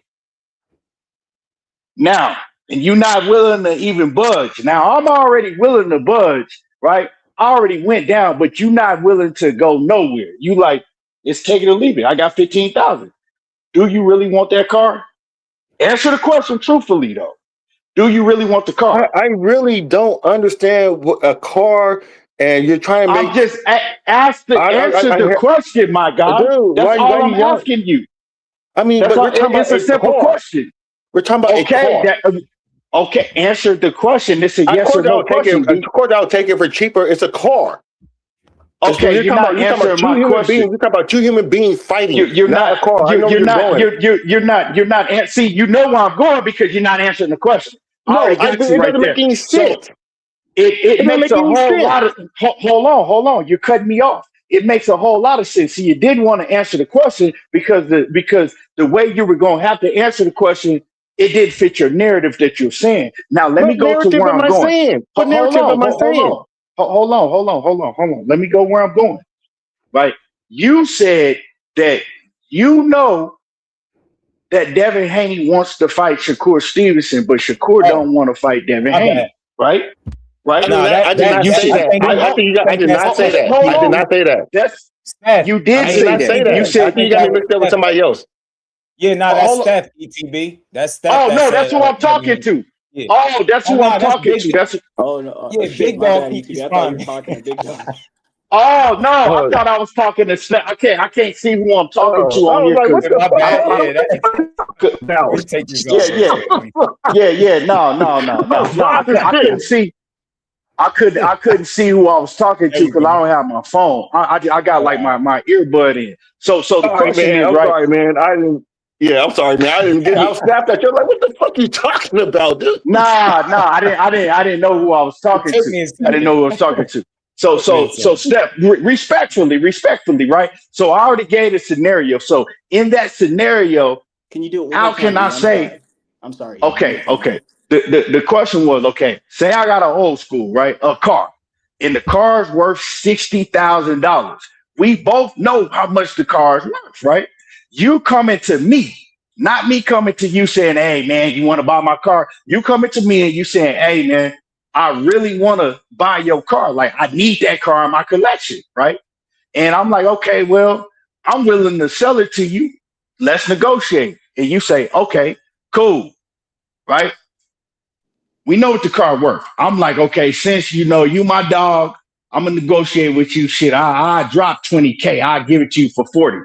H: Now, and you're not willing to even budge. Now, I'm already willing to budge, right? I already went down, but you're not willing to go nowhere. You like, it's take it or leave it. I got 15,000. Do you really want that car? Answer the question truthfully, though. Do you really want the car?
I: I really don't understand what a car, and you're trying to make.
H: I'm just answer the question, my guy.
I: Dude,
H: that's all I'm asking you.
I: I mean,
H: that's
I: but
H: all,
I: we're talking
H: it's
I: about
H: a simple question.
I: We're talking about a car.
H: Okay, answer the question. It's a yes or no question.
I: Of course, I'll take it for cheaper. It's a car.
H: Okay, you're not answering my question.
I: You're talking about two human beings fighting.
H: You're not
I: a car.
H: You're not. See, you know where I'm going because you're not answering the question.
I: No, it doesn't make any sense.
H: So it makes a whole lot of. Hold on. You're cutting me off. It makes a whole lot of sense. See, you didn't want to answer the question because the way you were going to have to answer the question, it didn't fit your narrative that you're saying. Now let me go to where I'm going.
I: What narrative am I saying?
H: Hold on. Let me go where I'm going. Right? You said that you know that Devin Haney wants to fight Shakur Stevenson, but Shakur don't want to fight Devin Haney. Right? Right?
I: No, I did not say that. I did not say that. I did not say that.
H: That's you did say that. You said
I: I think you got me mixed up with somebody else.
D: Yeah, that's Steph, ETB. That's Steph.
H: Oh no, that's who I'm talking to. Yeah. Oh, that's who I'm talking to. That's
D: Big Dog. I thought you were talking to Big Dog.
H: Oh no, I thought I was talking to Steph. I can't see who I'm talking to on here. No. I couldn't see. I couldn't see who I was talking to because I don't have my phone. I got like my earbud in. So the question is,
I: I'm sorry, man. I didn't. Yeah, I'm sorry, man. I didn't get. I was snapped at you. Like, what the fuck are you talking about, dude?
H: Nah. I didn't know who I was talking to. I didn't know who I was talking to. So Steph, respectfully, right? So I already gave a scenario. So in that scenario,
B: can you do it?
H: How can I say?
B: I'm sorry.
H: Okay. The question was, okay, say I got an old school, right? A car. And the car's worth $60,000. We both know how much the car's worth, right? You coming to me, not me coming to you saying, hey man, you want to buy my car? You coming to me and you saying, hey man, I really want to buy your car. Like, I need that car in my collection, right? And I'm like, okay, well, I'm willing to sell it to you. Let's negotiate. And you say, okay, cool, right? We know what the car worth. I'm like, okay, since you know you my dog, I'm gonna negotiate with you. Shit, I drop 20K. I'll give it to you for 40.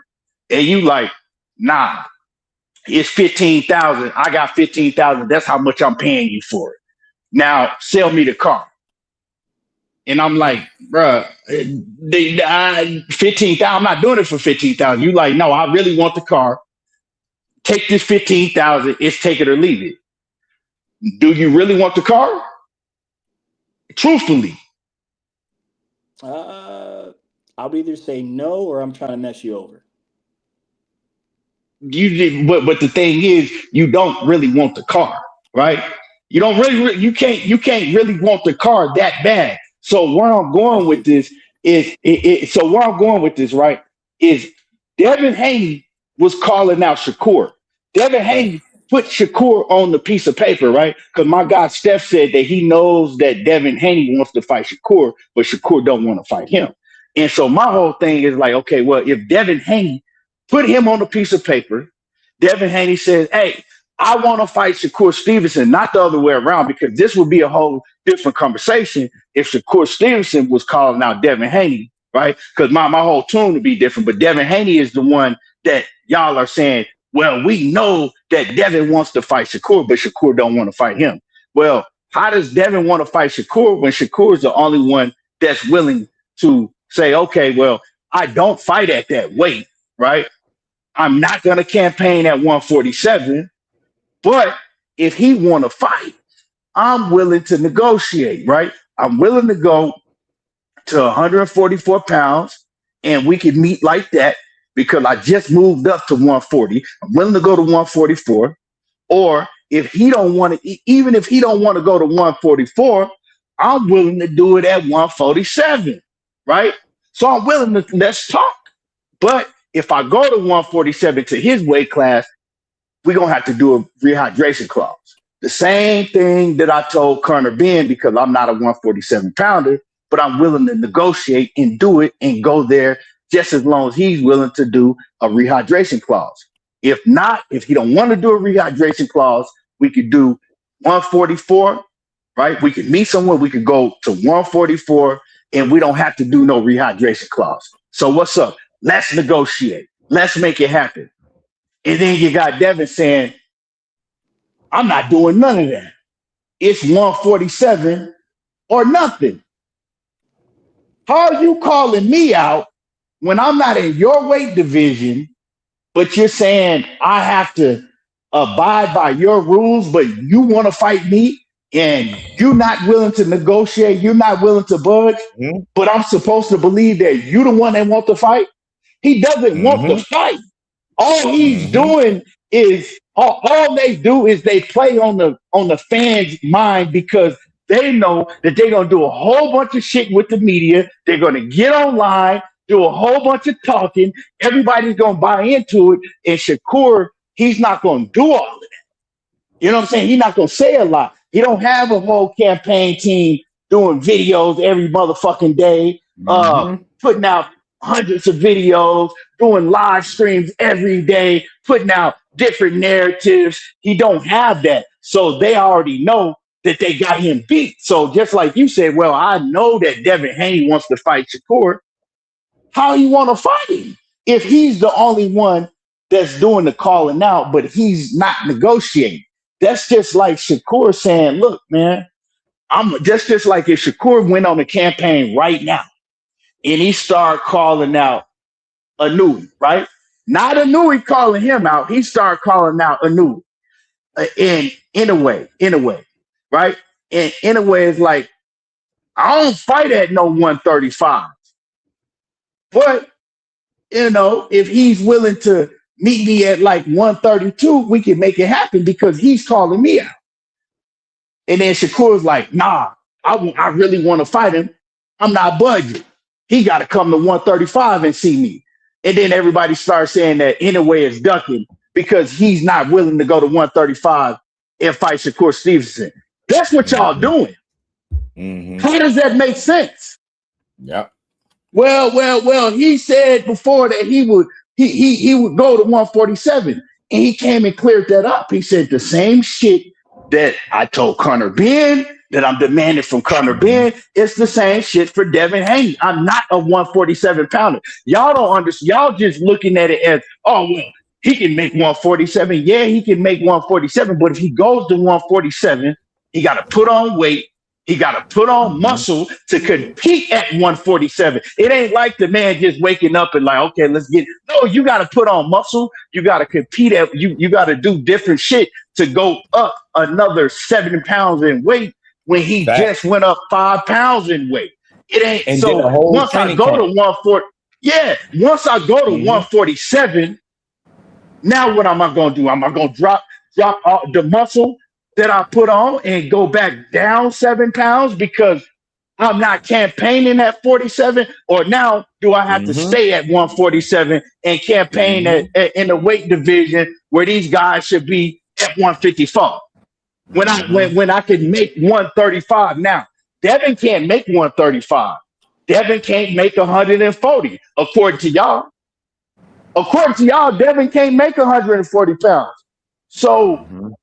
H: And you like, nah, it's 15,000. I got 15,000. That's how much I'm paying you for it. Now sell me the car. And I'm like, bruh, 15,000. I'm not doing it for 15,000. You like, no, I really want the car. Take this 15,000. It's take it or leave it. Do you really want the car? Truthfully.
B: I'll either say no or I'm trying to mess you over.
H: But the thing is, you don't really want the car, right? You don't really you can't really want the car that bad. So where I'm going with this is right, is Devin Haney was calling out Shakur. Devin Haney put Shakur on the piece of paper, right? Because my guy Steph said that he knows that Devin Haney wants to fight Shakur, but Shakur don't want to fight him. And so my whole thing is like, okay, well, if Devin Haney put him on a piece of paper, Devin Haney says, hey, I want to fight Shakur Stevenson, not the other way around, because this would be a whole different conversation if Shakur Stevenson was calling out Devin Haney, right? Because my whole tune would be different. But Devin Haney is the one that y'all are saying, well, we know that Devin wants to fight Shakur, but Shakur don't want to fight him. Well, how does Devin want to fight Shakur when Shakur is the only one that's willing to say, okay, well, I don't fight at that weight, right? I'm not going to campaign at 147, but if he want to fight, I'm willing to negotiate, right? I'm willing to go to 144 pounds and we can meet like that because I just moved up to 140. I'm willing to go to 144. Or if he don't want to, even if he don't want to go to 144, I'm willing to do it at 147, right? So I'm willing to, let's talk. But if I go to 147 to his weight class, we're going to have to do a rehydration clause. The same thing that I told Conor Ben, because I'm not a 147 pounder, but I'm willing to negotiate and do it and go there just as long as he's willing to do a rehydration clause. If not, if he don't want to do a rehydration clause, we could do 144, right? We could meet somewhere. We could go to 144 and we don't have to do no rehydration clause. So what's up? Let's negotiate. Let's make it happen. And then you got Devin saying, I'm not doing none of that. It's 147 or nothing. How are you calling me out when I'm not in your weight division, but you're saying I have to abide by your rules, but you want to fight me and you're not willing to negotiate, you're not willing to budge, but I'm supposed to believe that you're the one that wants to fight? He doesn't want to fight. All he's doing is all they do is they play on the fans' mind because they know that they're gonna do a whole bunch of shit with the media. They're gonna get online, do a whole bunch of talking. Everybody's gonna buy into it. And Shakur, he's not gonna do all of that. You know what I'm saying? He's not gonna say a lot. He don't have a whole campaign team doing videos every motherfucking day, putting out hundreds of videos, doing live streams every day, putting out different narratives. He don't have that. So they already know that they got him beat. So just like you said, well, I know that Devin Haney wants to fight Shakur. How you want to fight him if he's the only one that's doing the calling out, but he's not negotiating? That's just like Shakur saying, look, man, I'm just like if Shakur went on a campaign right now and he started calling out Anu, right? Not Anu calling him out. He started calling out Anu in a way, right? And in a way, it's like, I don't fight at no 135. But, you know, if he's willing to meet me at like 132, we can make it happen because he's calling me out. And then Shakur's like, nah, I really want to fight him. I'm not budging. He got to come to 135 and see me. And then everybody starts saying that Anyway is ducking because he's not willing to go to 135 and fight Shakur Stevenson. That's what y'all doing. How does that make sense?
D: Yep.
H: Well, he said before that he would go to 147, and he came and cleared that up. He said the same shit that I told Conor Ben, that I'm demanding from Conor Ben. It's the same shit for Devin Haney. I'm not a 147 pounder. Y'all don't understand. Y'all just looking at it as, oh, well, he can make 147. Yeah, he can make 147, but if he goes to 147, he got to put on weight. He got to put on muscle to compete at 147. It ain't like the man just waking up and like, okay, let's get. No, you got to put on muscle. You got to compete at. You got to do different shit to go up another 7 pounds in weight when he just went up 5 pounds in weight. It ain't. And so once I go to 140, once I go to 147, now what am I going to do? Am I going to drop the muscle that I put on and go back down 7 pounds because I'm not campaigning at 47? Or now do I have to stay at 147 and campaign in the weight division where these guys should be at 154? When I can make 135 now. Devin can't make 135. Devin can't make 140, according to y'all. According to y'all, Devin can't make 140 pounds. So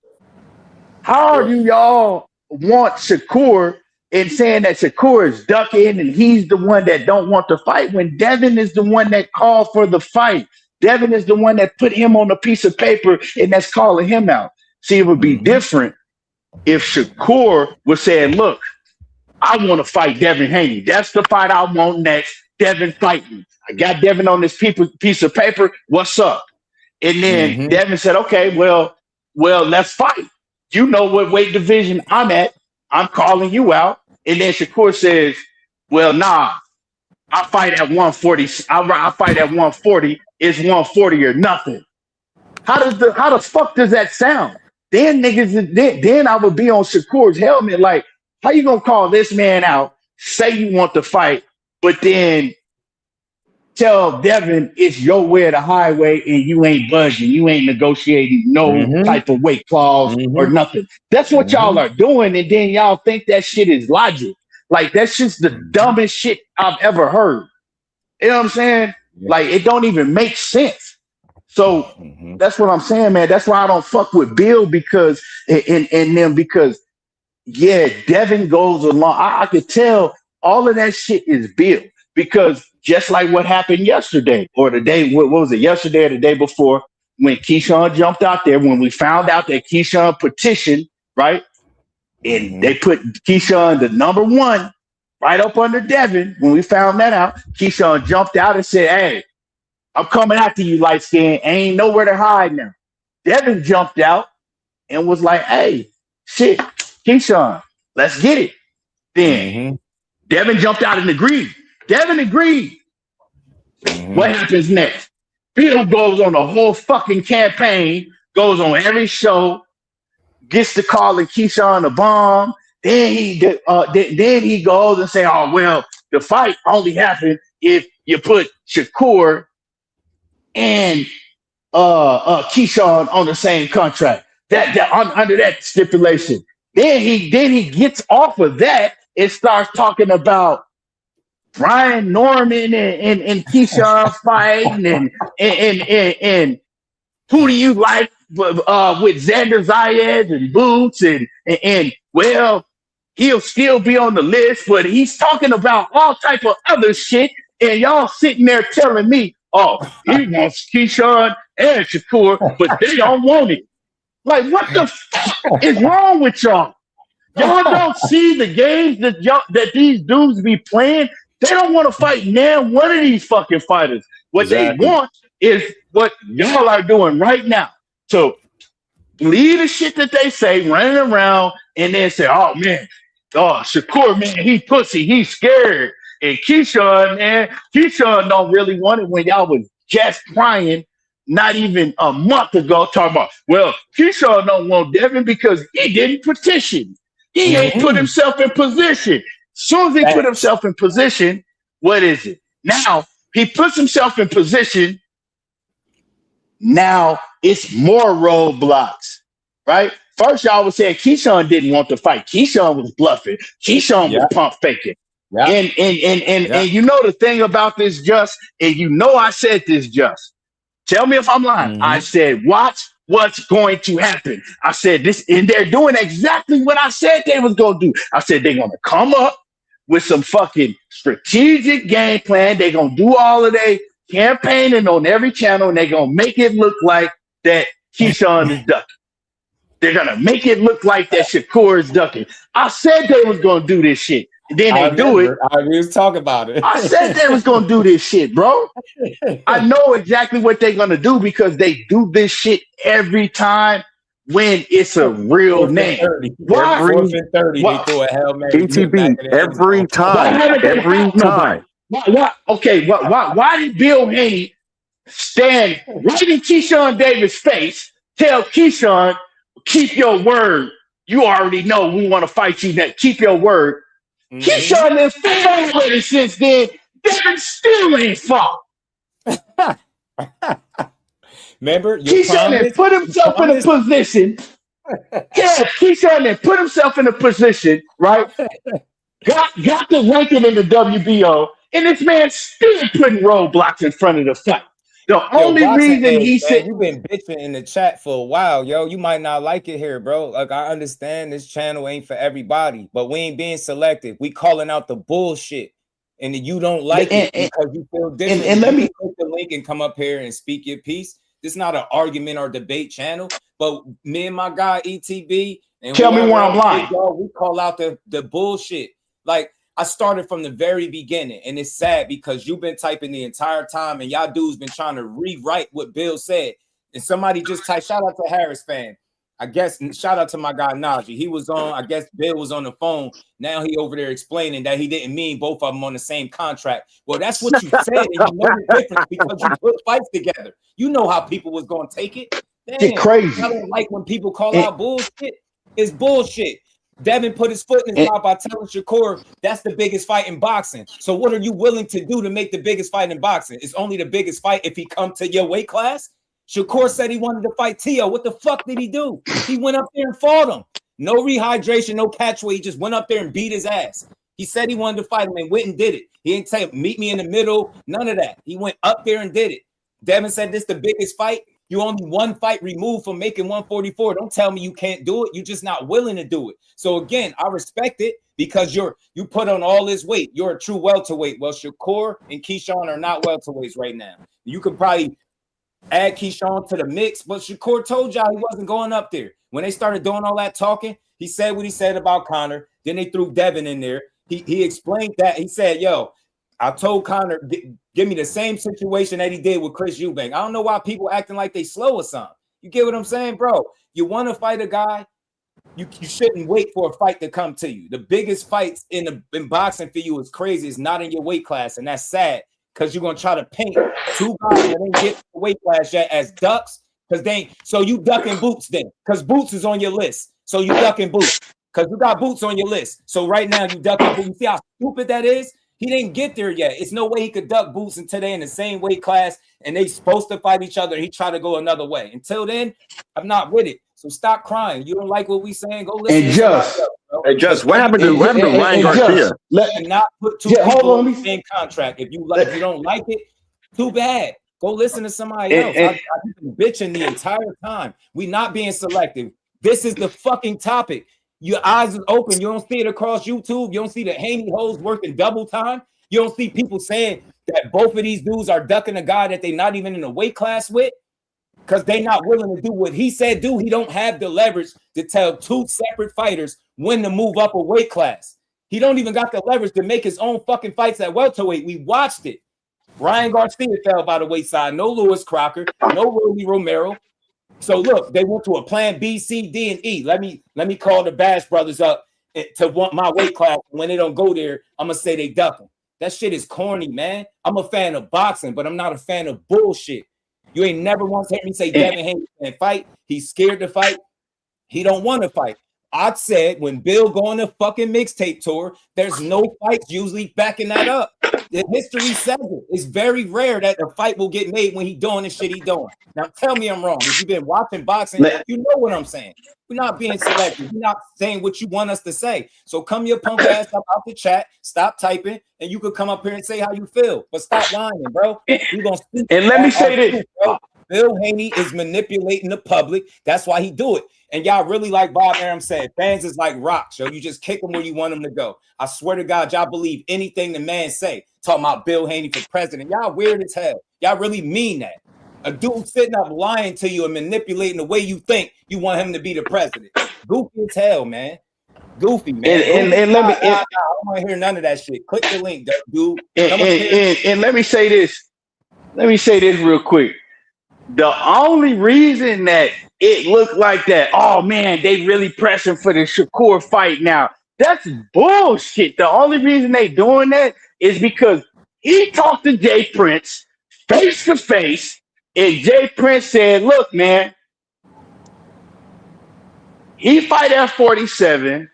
H: how do y'all want Shakur and saying that Shakur is ducking and he's the one that don't want to fight when Devin is the one that called for the fight? Devin is the one that put him on a piece of paper and that's calling him out. See, it would be different if Shakur was saying, look, I want to fight Devin Haney. That's the fight I want next. Devin fight me. I got Devin on this piece of paper. What's up? And then Devin said, okay, well, let's fight. You know what weight division I'm at. I'm calling you out. And then Shakur says, well, nah, I fight at 140. I fight at 140. It's 140 or nothing. How the fuck does that sound? Then then I would be on Shakur's helmet like, how you gonna call this man out, say you want to fight, but then tell Devin it's your way of the highway and you ain't budging, you ain't negotiating no type of weight clause or nothing. That's what y'all are doing, and then y'all think that shit is logic. Like, that's just the dumbest shit I've ever heard. You know what I'm saying? Like, it don't even make sense. So that's what I'm saying, man. That's why I don't fuck with Bill because yeah, Devin goes along. I could tell all of that shit is Bill because just like what happened yesterday or the day, what was it, yesterday or the day before when Keyshawn jumped out there, when we found out that Keyshawn petitioned, right? And they put Keyshawn the number one right up under Devin. When we found that out, Keyshawn jumped out and said, hey, I'm coming after you, light skin. Ain't nowhere to hide now. Devin jumped out and was like, hey, shit, Keyshawn, let's get it. Then Devin jumped out and agreed. Devin agreed. What happens next? Bill goes on the whole fucking campaign, goes on every show, gets to calling Keyshawn a bomb. Then he goes and say, oh, well, the fight only happened if you put Shakur and Keyshawn on the same contract. Under that stipulation. Then he gets off of that and starts talking about Brian Norman and Keyshawn fighting and who do you like with Xander Zayed and Boots and well, he'll still be on the list, but he's talking about all type of other shit, and y'all sitting there telling me, oh, he wants Keyshawn and Shakur, but they don't want it. Like, what the fuck is wrong with y'all? Y'all don't see the games that these dudes be playing. They don't want to fight now one of these fucking fighters. What they want is what y'all are doing right now. So leave the shit that they say running around and then say, oh man, Shakur, man, he pussy, he's scared. And Keyshawn, man, Keyshawn don't really want it when y'all was just crying not even a month ago talking about, well, Keyshawn don't want Devin because he didn't petition. He ain't put himself in position. As soon as he put himself in position, what is it? Now he puts himself in position. Now it's more roadblocks, right? First, y'all was saying Keyshawn didn't want to fight. Keyshawn was bluffing. Keyshawn was pump faking. Yeah. And you know the thing about this, Just, and you know I said this, Just. Tell me if I'm lying. I said, watch what's going to happen. I said this, and they're doing exactly what I said they was going to do. I said they're going to come up with some fucking strategic game plan. They're going to do all of their campaigning on every channel, and they're going to make it look like that Keyshawn is ducking. They're going to make it look like that Shakur is ducking. I said they was going to do this shit. And then they do it.
D: We was talking about it.
H: I said they was going to do this shit, bro. I know exactly what they're going to do because they do this shit every time when it's a real name.
D: Why? 4th and 30, they throw a Hail Mary.
A: ETB, every time. Every time.
H: Why did Bill Haney stand right in Keyshawn Davis' face, tell Keyshawn, keep your word. You already know we want to fight you next. Keep your word. Keyshawn has fought already since then. Devin still ain't fought.
D: Remember?
H: Keyshawn had put himself in a position. Yeah, Keyshawn had put himself in a position, right? got the ranking in the WBO, and this man still putting roadblocks in front of the fight. The
D: Yo,
H: only
D: boxing
H: reason
D: is,
H: he
D: man,
H: said,
D: you've been bitching in the chat for a while, yo. You might not like it here, bro. Like, I understand this channel ain't for everybody, but we ain't being selective. We calling out the bullshit, and you don't like it because you feel different.
H: and let me
D: click the link and come up here and speak your piece. This is not an argument or debate channel, but me and my guy ETB and
H: tell me where I'm lying.
D: we call out the bullshit. Like, I started from the very beginning, and it's sad because you've been typing the entire time, and y'all dudes been trying to rewrite what Bill said. And somebody just typed, shout out to Harris fan. I guess, shout out to my guy Najee. He was on, I guess Bill was on the phone. Now he over there explaining that he didn't mean both of them on the same contract. Well, that's what you said, and you know the difference because you put fights together. You know how people was going to take it. Damn,
H: get crazy.
D: I don't like when people call out bullshit. It's bullshit. Devin put his foot in his mouth by telling Shakur that's the biggest fight in boxing. So what are you willing to do to make the biggest fight in boxing? It's only the biggest fight if he come to your weight class. Shakur said he wanted to fight Tio. What the fuck did he do? He went up there and fought him. No rehydration, no catchweight. He just went up there and beat his ass. He said he wanted to fight him and went and did it. He didn't say meet me in the middle. None of that. He went up there and did it. Devin said this the biggest fight. You only one fight removed from making 144. Don't tell me you can't do it. You're just not willing to do it. So again, I respect it because you put on all this weight. You're a true welterweight. Well, Shakur and Keyshawn are not welterweights right now. You could probably add Keyshawn to the mix, but Shakur told y'all he wasn't going up there. When they started doing all that talking, he said what he said about Conor. Then they threw Devin in there. He explained that. He said, yo, I told Conor, give me the same situation that he did with Chris Eubank. I don't know why people acting like they slow or something. You get what I'm saying, bro? You want to fight a guy, you shouldn't wait for a fight to come to you. The biggest fights in boxing for you is crazy. It's not in your weight class, and that's sad because you're going to try to paint two guys that ain't get the weight class yet as ducks because they ain't. So you ducking Boots then because Boots is on your list. So you ducking Boots because you got Boots on your list. So right now you ducking Boots. You see how stupid that is? He didn't get there yet. It's no way he could duck Boots until they're in the same weight class and they supposed to fight each other. He tried to go another way. Until then, I'm not with it. So stop crying. You don't like what we saying? Go listen.
H: And
A: just what happened to Ryan Garcia?
D: Not put two people on the same contract. If you don't like it, too bad. Go listen to somebody else. I've been bitching the entire time. We not being selective. This is the fucking topic. Your eyes are open. You don't see it across YouTube. You don't see the Haney-Hoes working double time. You don't see people saying that both of these dudes are ducking a guy that they're not even in a weight class with because they're not willing to do what he said do. He don't have the leverage to tell two separate fighters when to move up a weight class. He don't even got the leverage to make his own fucking fights at welterweight. We watched it. Ryan Garcia fell by the wayside. No Lewis Crocker. No Rolly Romero. So look, they went to a plan B, C, D, and E. Let me call the Bash brothers up to want my weight class. When they don't go there, I'm gonna say they ducking. That shit is corny, man. I'm a fan of boxing, but I'm not a fan of bullshit. You ain't never once heard me say Devin Haney can't fight. He's scared to fight. He don't want to fight. I said when Bill go on a fucking mixtape tour, there's no fights usually backing that up. The history says it. It's very rare that a fight will get made when he doing the shit he doing. Now tell me I'm wrong. If you've been watching boxing, you know what I'm saying. We're not being selective. We're not saying what you want us to say. So come your punk ass up out the chat, stop typing, and you could come up here and say how you feel. But stop lying, bro. You gonna speak.
H: And let me say this.
D: Bro. Bill Haney is manipulating the public. That's why he do it. And y'all really like Bob Arum said, fans is like rocks, yo. You just kick them where you want them to go. I swear to God, y'all believe anything the man say. Talking about Bill Haney for president. Y'all weird as hell. Y'all really mean that. A dude sitting up lying to you and manipulating the way you think you want him to be the president. Goofy as hell, man. Goofy, man.
H: And let me.
D: I don't want to hear none of that shit. Click the link, dude.
H: And let me say this. Let me say this real quick. The only reason that it looked like that, oh man, they really pressing for the Shakur fight now. That's bullshit. The only reason they doing that is because he talked to Jay Prince face to face, and Jay Prince said, look, man, he fight at 47.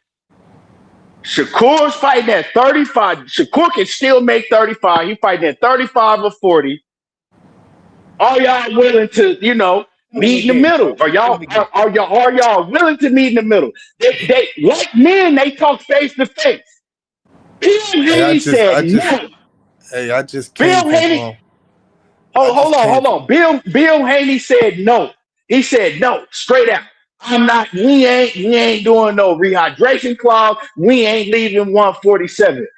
H: Shakur's fighting at 35. Shakur can still make 35. He fighting at 35 or 40. Are y'all willing to, meet in the middle? Are y'all willing to meet in the middle? They like men, they talk face to face. Bill Haney said no.
L: Hey, I just came
H: Bill
L: from
H: Haney. Hold on. Bill Haney said no. He said no, straight out. We ain't doing no rehydration clause. We ain't leaving 147.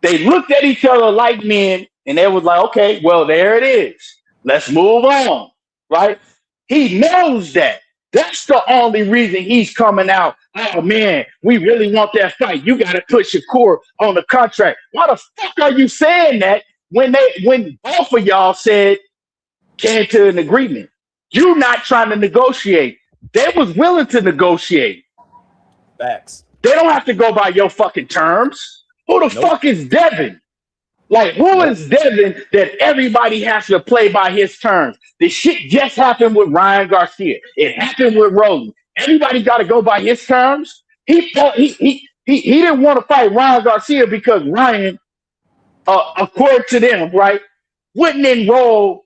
H: They looked at each other like men, and they was like, okay, well, there it is. Let's move on. Right? He knows that. That's the only reason he's coming out. Oh man, we really want that fight. You got to put Shakur on the contract. Why the fuck are you saying that when both of y'all said came to an agreement? You not trying to negotiate. They was willing to negotiate.
D: Facts.
H: They don't have to go by your fucking terms. Who the fuck is Devin? Like, who is Devin that everybody has to play by his terms? This shit just happened with Ryan Garcia. It happened with Roland. Everybody got to go by his terms. He didn't want to fight Ryan Garcia because Ryan, according to them, right, wasn't enrolled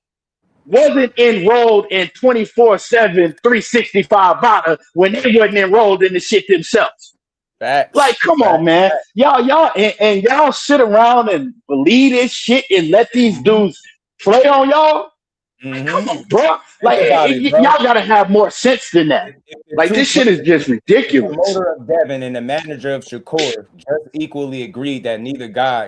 H: in 24/7, 365 VADA when they wasn't enrolled in the shit themselves.
D: Facts.
H: Like, come on, man. Y'all sit around and believe this shit and let these dudes play on y'all. Like, come on, bro. Like, y'all gotta have more sense than that. Like, this shit is just ridiculous.
D: The promoter of Devin and the manager of Shakur just equally agreed that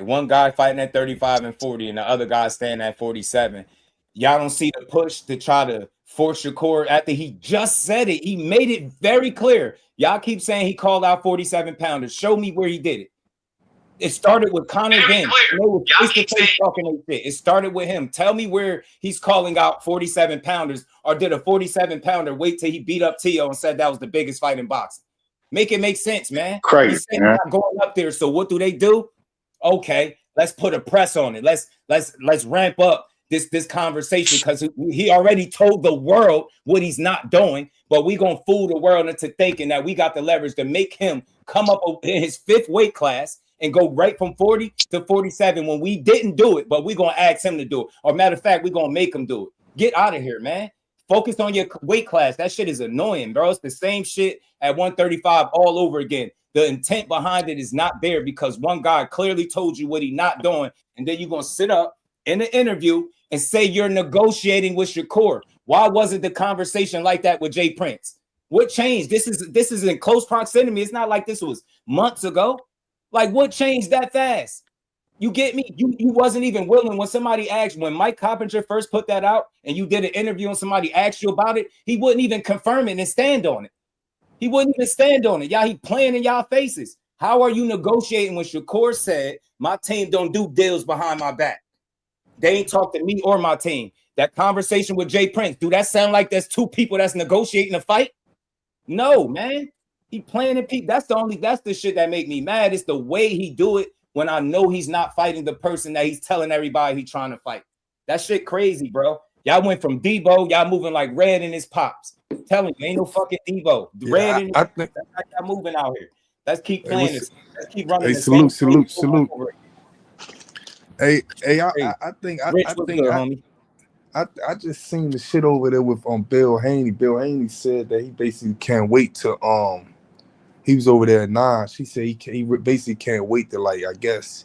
D: one guy fighting at 35 and 40 and the other guy staying at 47. Y'all don't see the push to try to force Shakur after he just said it. He made it very clear. Y'all keep saying he called out 47 pounders. Show me where he did it. It started with Conor again. It started with him. Tell me where he's calling out 47 pounders, or did a 47 pounder wait till he beat up Tio and said that was the biggest fight in boxing? Make it make sense, man.
H: Crazy.
D: He's not going up there. So what do? Okay, let's put a press on it. Let's ramp up this conversation, because he already told the world what he's not doing, but we gonna fool the world into thinking that we got the leverage to make him come up in his 5th weight class and go right from 40 to 47 when we didn't do it, but we gonna ask him to do it. Or matter of fact, we gonna make him do it. Get out of here, man. Focus on your weight class. That shit is annoying, bro. It's the same shit at 135 all over again. The intent behind it is not there because one guy clearly told you what he's not doing, and then you're gonna sit up in the interview and say you're negotiating with Shakur. Why wasn't the conversation like that with Jay Prince? What changed? This is in close proximity. It's not like this was months ago. Like, what changed that fast? You get me? You wasn't even willing when somebody asked, when Mike Coppinger first put that out and you did an interview and somebody asked you about it, he wouldn't even confirm it and stand on it. He wouldn't even stand on it. Y'all, he playing in y'all faces. How are you negotiating when Shakur said, my team don't do deals behind my back? They ain't talk to me or my team. That conversation with Jay Prince, do that sound like there's two people that's negotiating a fight? No, man. He playing in people. That's the shit that make me mad. It's the way he do it when I know he's not fighting the person that he's telling everybody he's trying to fight. That shit crazy, bro. Y'all went from Debo, y'all moving like Red in his pops. Telling you, ain't no fucking Debo. Red in his pops. That's how y'all moving out here. Let's keep playing this. Let's keep running this.
L: Salute. Hey, I think I just seen the shit over there with Bill Haney. Bill Haney said that he basically can't wait to he was over there at Nine. She said he basically can't wait to, like, I guess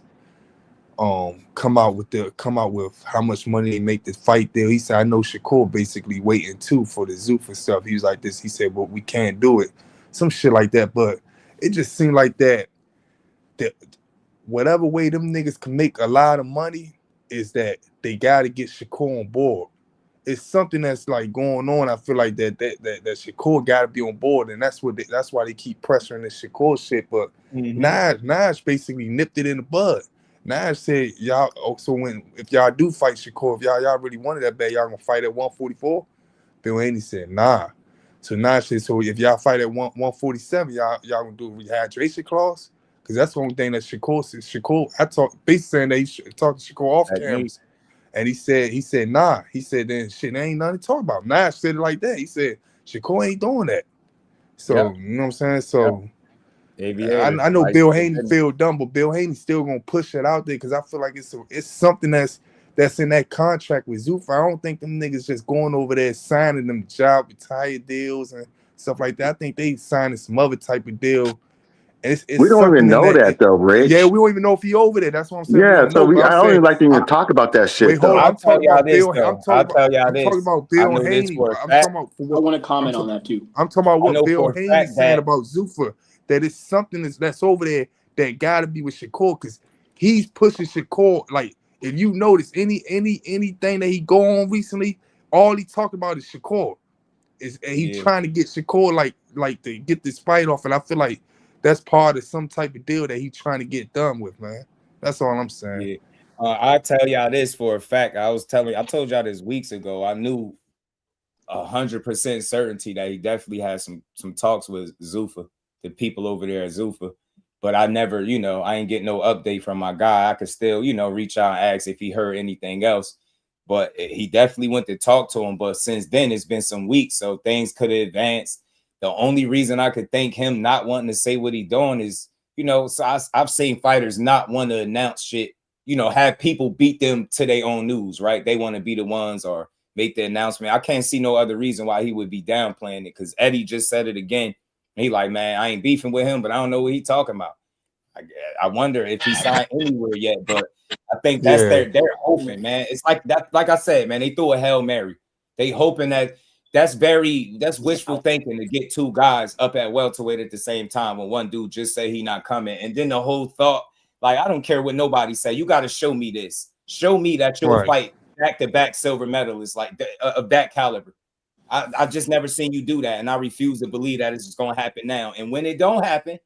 L: come out with how much money they make this fight deal. He said, I know Shakur basically waiting too for the Zuffa stuff. He was like this. He said, but we can't do it. Some shit like that. But it just seemed like that whatever way them niggas can make a lot of money is that they got to get Shakur on board. It's something that's like going on. I feel like that Shakur got to be on board, and that's why they keep pressuring this Shakur shit. But Naj basically nipped it in the bud. Naj said, y'all. Oh, so if y'all do fight Shakur, if y'all really wanted that bad, y'all gonna fight at 144. Bill Haney said, nah. So Naj said, so if y'all fight at 147, y'all gonna do a rehydration clause? Because that's the only thing that Shakur said. I basically saying that he talked to Shakur off cameras. And he said, nah. He said, then shit, there ain't nothing to talk about. Nash said it like that. He said, Shakur ain't doing that. So, you know what I'm saying? So, I know Bill Haney feel dumb, but Bill Haney still going to push it out there because I feel like it's something that's in that contract with Zuffa. I don't think them niggas just going over there signing them job retire deals and stuff like that. I think they signing some other type of deal. It's
A: We don't
L: something
A: even
L: in
A: know that though,
L: yeah,
A: Rich.
L: we don't even know if he over there. That's what I'm saying. We
A: Yeah,
L: don't
A: so
L: know. But
A: I
L: I'm
A: don't
L: saying,
A: even like to even talk about that shit
L: wait, hold
A: though.
L: on.
D: I'll
L: I'm
D: tell
L: talking
D: y'all
L: about
D: this
L: Bill.
D: though. I'll tell y'all
L: I'm talking
D: this.
L: about
D: I
L: Bill
D: know this
L: Haney.
D: for a
L: I'm
D: fact.
L: talking about for
B: I
L: what
B: want to comment on that too.
L: I'm talking about
D: I
L: what
D: know
L: Bill
D: for a
L: Haney's
D: fact
L: saying
D: that
L: about Zuffa. That it's something that's over there that gotta be with Shakur, because he's pushing Shakur. Like, if you notice anything that he go on recently, all he talked about is Shakur. And he trying to get Shakur like to get this fight off, and I feel like that's part of some type of deal that he's trying to get done with, man. That's all I'm saying.
D: Yeah. I tell y'all this for a fact. I told y'all this weeks ago. I knew 100% certainty that he definitely had some talks with Zuffa, the people over there at Zuffa. But I never, I ain't get no update from my guy. I could still, reach out and ask if he heard anything else. But he definitely went to talk to him. But since then, it's been some weeks, so things could have advanced. The only reason I could think him not wanting to say what he doing is, so I've seen fighters not want to announce shit, have people beat them to their own news, right? They want to be the ones or make the announcement. I can't see no other reason why he would be downplaying it, because Eddie just said it again. He like, man, I ain't beefing with him, but I don't know what he talking about. I wonder if he signed anywhere yet, but I think that's they're hoping, man. It's like that, like I said, man, they threw a Hail Mary. They hoping that's wishful thinking to get two guys up at welterweight at the same time when one dude just say he not coming. And then the whole thought, like, I don't care what nobody say. You got to show me this. Show me that you'll fight back-to-back silver medalists like of that caliber. I just never seen you do that, and I refuse to believe that it's just gonna happen now. And when it don't happen,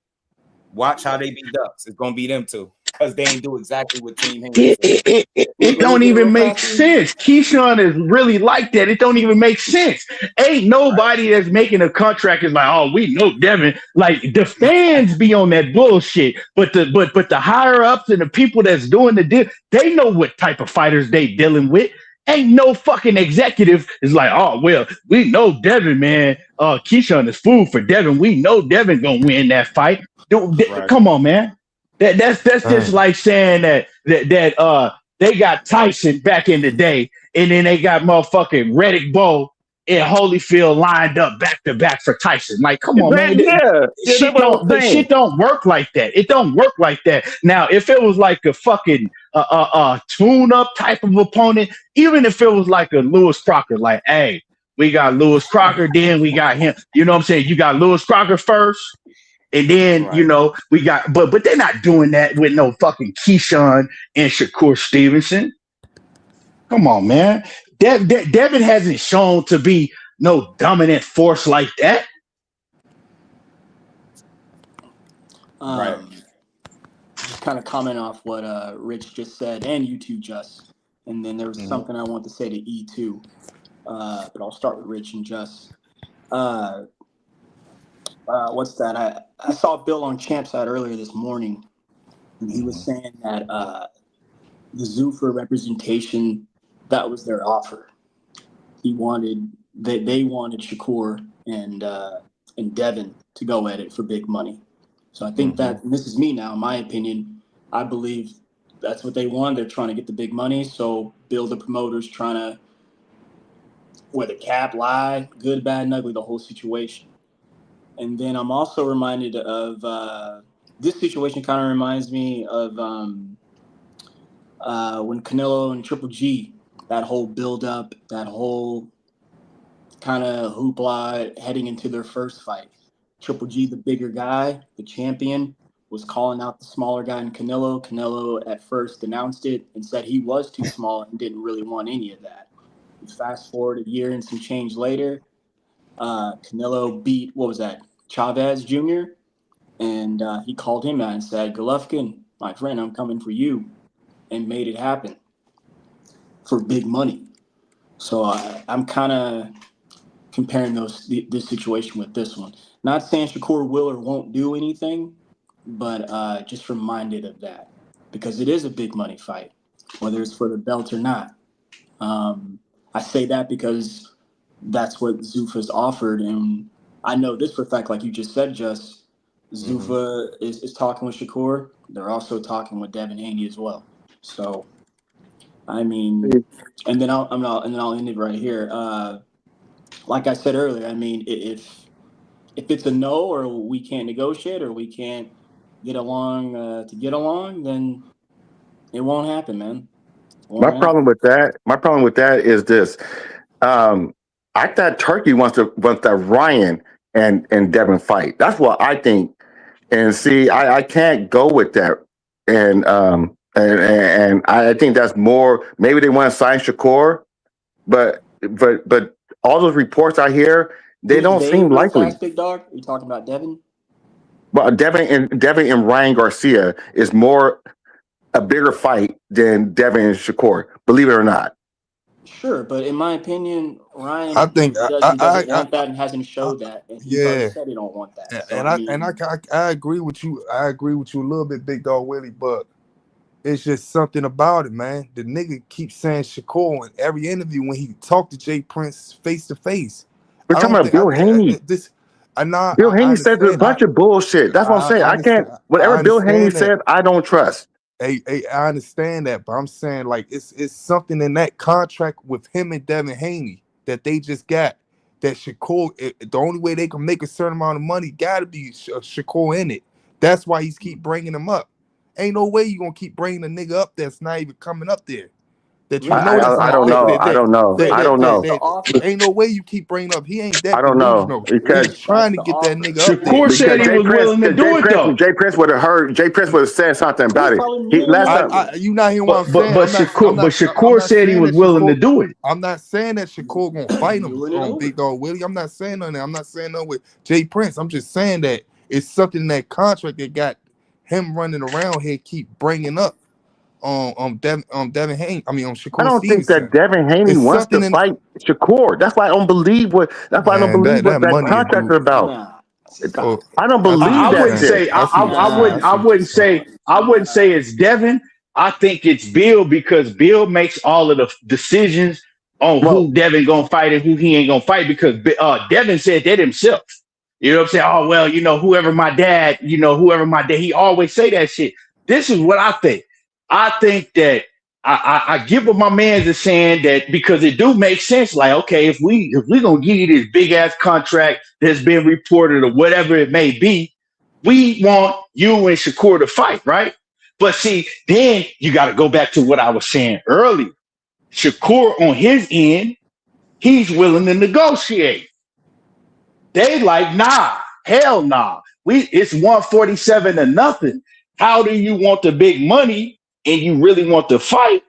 D: watch how they beat Ducks. It's gonna be them too, because they ain't do exactly what Team Haney said.
H: It don't even make sense. Keyshawn is really like that. It don't even make sense. Ain't nobody that's making a contract is like, oh, we know Devin. Like, the fans be on that bullshit, but the higher ups and the people that's doing the deal, they know what type of fighters they dealing with. Ain't no fucking executive is like, oh well, we know Devin, man. Keyshawn is food for Devin. We know Devin gonna win that fight. Come on, man. That's just like saying that they got Tyson back in the day, and then they got motherfucking Reddick Bowe and Holyfield lined up back to back for Tyson. Like, come on, man.
A: That's what I'm saying.
H: Shit don't work like that. It don't work like that. Now, if it was like a fucking tune-up type of opponent, even if it was like a Lewis Crocker, like, hey, we got Lewis Crocker, then we got him. You know what I'm saying? You got Lewis Crocker first. And then, we got, but they're not doing that with no fucking Keyshawn and Shakur Stevenson. Come on, man. Devin hasn't shown to be no dominant force like that.
B: Just kind of comment off what Rich just said, and you too, Just. And then there was something I want to say to E too, but I'll start with Rich and Just. What's that? I saw Bill on Champ Side earlier this morning, and he was saying that the Zuffa representation, that was their offer. They wanted Shakur and Devin to go at it for big money. So I think that, and this is me now, in my opinion, I believe that's what they want. They're trying to get the big money. So Bill, the promoter's trying to, whether cap, lie, good, bad, and ugly, the whole situation. And then I'm also reminded of this situation. Kind of reminds me of when Canelo and Triple G, that whole build up, that whole kind of hoopla heading into their first fight. Triple G, the bigger guy, the champion, was calling out the smaller guy in Canelo. Canelo at first denounced it and said he was too small and didn't really want any of that. Fast forward a year and some change later, Canelo beat, what was that, Chavez Jr., and he called him out and said, Golovkin, my friend, I'm coming for you, and made it happen for big money. So I'm kind of comparing this situation with this one. Not saying Shakur will or won't do anything, but just reminded of that, because it is a big money fight, whether it's for the belt or not. I say that because that's what Zuffa's offered, and I know this for a fact, like you just said, Just. Zuffa is talking with Shakur. They're also talking with Devin Haney as well. So, I mean, and then I'll end it right here. Like I said earlier, I mean, if it's a no, or we can't negotiate, or we can't get along, then it won't happen, man.
A: My problem with that is this. I thought Turkey wants that Ryan and Devin fight. That's what I think. And see, I can't go with that. And I think that's more. Maybe they want to sign Shakur, but all those reports I hear, they don't seem likely.
B: Big dog. Are you talking about Devin?
A: Well, Devin and Ryan Garcia is more a bigger fight than Devin and Shakur. Believe it or not.
B: Sure, but in my opinion, Ryan doesn't want that and hasn't showed that, and he's already said he don't want that. So,
L: I agree with you. I agree with you a little bit, Big Dog Willie, but it's just something about it, man. The nigga keeps saying Shakur in every interview when he talked to Jay Prince face to face.
A: We're talking about Bill Haney. Bill Haney said a bunch of bullshit. That's what I'm saying. I can't. Whatever Bill Haney said, I don't trust.
L: I understand that, but I'm saying like it's something in that contract with him and Devin Haney that they just got. That Shakur, the only way they can make a certain amount of money got to be Shakur in it. That's why he's keep bringing him up. Ain't no way you gonna keep bringing a nigga up that's not even coming up there. That you know
A: I don't know.
L: Ain't no way you keep bringing up. He ain't that.
A: I don't know because
L: he's trying to get that nigga up there.
H: Shakur said he was willing to do it though.
A: Jay Prince would have heard. Jay Prince would have said something about it.
L: You not hearing what I'm saying?
H: But Shakur said he was willing to do it.
L: I'm not saying that Shakur gonna fight him on Big Dog Willie. I'm not saying nothing. I'm not saying nothing with Jay Prince. I'm just saying that it's something in that contract that got him running around here, keep bringing up. Devin Haney. I mean, Shakur.
A: I don't
L: Stevenson.
A: think that Devin Haney wants to fight Shakur. That's why I don't believe what. That's why I don't believe what that contract is about. I don't believe
H: I
A: that.
H: wouldn't say. I wouldn't say it's Devin. I think it's Bill because Bill makes all of the decisions on who Devin gonna fight and who he ain't gonna fight because Devin said that himself. You know what I'm saying? Oh well, whoever my dad. He always say that shit. This is what I think. I think that I get what my man's is saying that because it do make sense. Like, okay, if we gonna give you this big ass contract that's been reported or whatever it may be, we want you and Shakur to fight, right? But see, then you got to go back to what I was saying earlier. Shakur on his end, he's willing to negotiate. They like, nah, hell nah. It's 147 to nothing. How do you want the big money? And you really want to fight,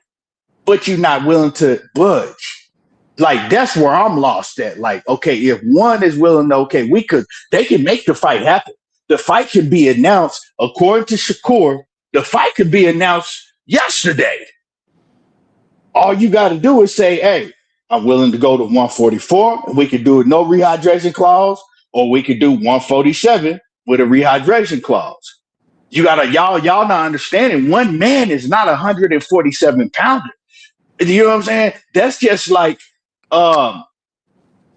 H: but you're not willing to budge. Like, that's where I'm lost at. Like, okay, if one is willing to, they can make the fight happen. The fight can be announced, according to Shakur, the fight could be announced yesterday. All you got to do is say, hey, I'm willing to go to 144, and we could do no rehydration clause, or we could do 147 with a rehydration clause. You gotta y'all not understanding. One man is not 147 pounder. You know what I'm saying? That's just like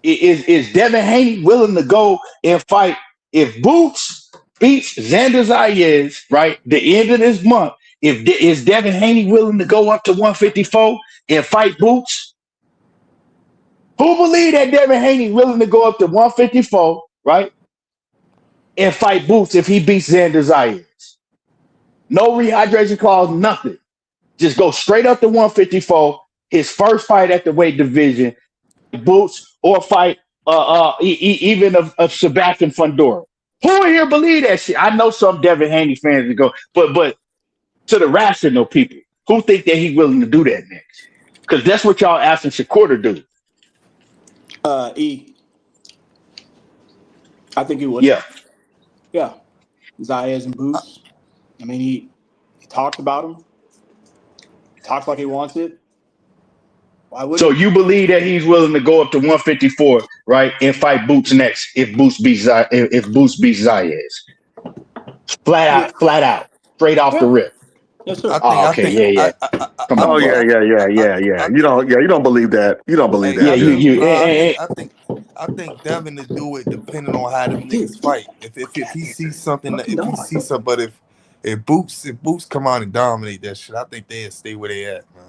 H: is Devin Haney willing to go and fight if Boots beats Xander Zayas, right? The end of this month. Is Devin Haney willing to go up to 154 and fight Boots? Who believe that Devin Haney willing to go up to 154, right? And fight Boots if he beats Xander Zayas? No rehydration clause, nothing. Just go straight up to 154. His first fight at the weight division, Boots, or fight even of Sebastian Fundora. Who in here believe that shit? I know some Devin Haney fans that go, but to the rational people, who think that he's willing to do that next? Because that's what y'all asking Shakur to do.
B: I think he would.
H: Yeah.
B: Zayas and Boots. I mean, he talks about him. He talks like he wants it. Why would
H: So you believe that he's willing to go up to 154, right, and fight Boots next if Boots beats Zayas? Flat out, straight off the rip.
B: Yes, sir.
H: Yeah. Come on.
A: Yeah. You don't believe that. You don't believe that.
L: I think Devin to do it depending on how them niggas fight. If he sees something, but if Boots come out and dominate that shit, I think they'll stay where they at, man.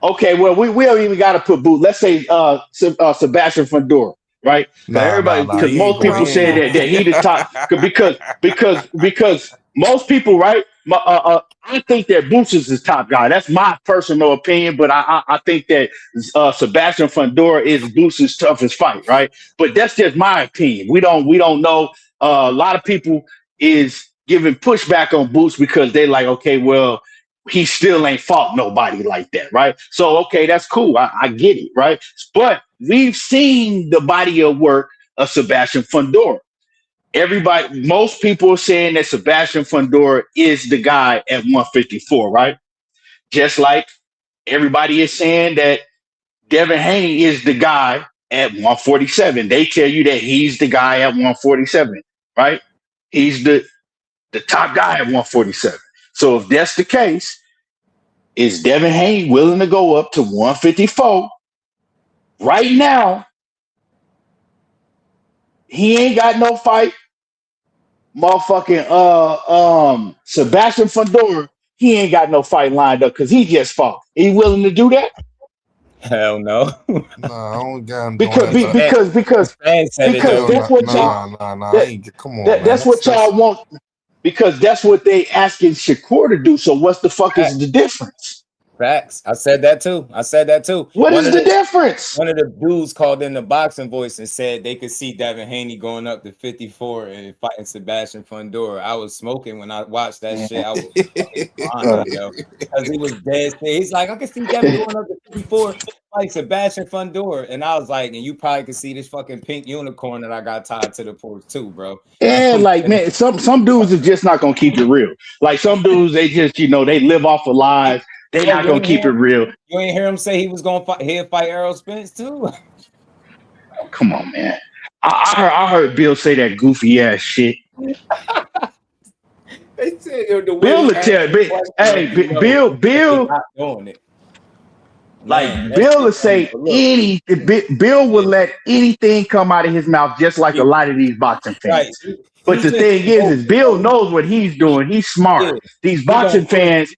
H: Okay, well we don't even got to put Boots. Let's say Sebastian Fundora, right? Because most people say that he the top because most people, right? I think that Boots is the top guy. That's my personal opinion, but I think that Sebastian Fundora is Boots' toughest fight, right? But that's just my opinion. We don't know. A lot of people is giving pushback on Boots because they like, okay, well, he still ain't fought nobody like that, right? So okay, that's cool. I get it, right? But we've seen the body of work of Sebastian Fundora. Most people are saying that Sebastian Fundora is the guy at 154, right? Just like everybody is saying that Devin Haney is the guy at 147. They tell you that he's the guy at 147, right? He's the top guy at 147. So if that's the case, is Devin Haney willing to go up to 154 right now? He ain't got no fight. Motherfucking Sebastian Fundora, he ain't got no fight lined up because he just fought. He willing to do that?
D: Hell no.
L: Nah, I don't got him
H: because that's what y'all.
L: Come on, man.
H: That's what y'all want. Because that's what they asking Shakur to do. So what's the fuck is the difference?
D: Facts. I said that too.
H: What is the difference?
D: One of the dudes called in the boxing voice and said they could see Devin Haney going up to 54 and fighting Sebastian Fundora. I was smoking when I watched that shit. I was crying, yo, because he was dead. He's like, I can see Devin going up to 54 like Sebastian Fundora, and I was like, and you probably could see this fucking pink unicorn that I got tied to the porch too, bro.
H: And like, man, some dudes are just not gonna keep it real. Like some dudes, they just they live off of lies. They not gonna keep it real.
D: You ain't hear him say he was gonna fight. He'll fight Errol Spence too.
H: Come on, man. I heard Bill say that goofy ass shit.
D: They said the
H: Bill will tell. Bill
D: not doing it.
H: Like Bill will say anything. Bill will let anything come out of his mouth, just like a lot of these boxing fans. Right. But the thing is Bill knows what he's doing. He's smart. Yeah. These boxing fans.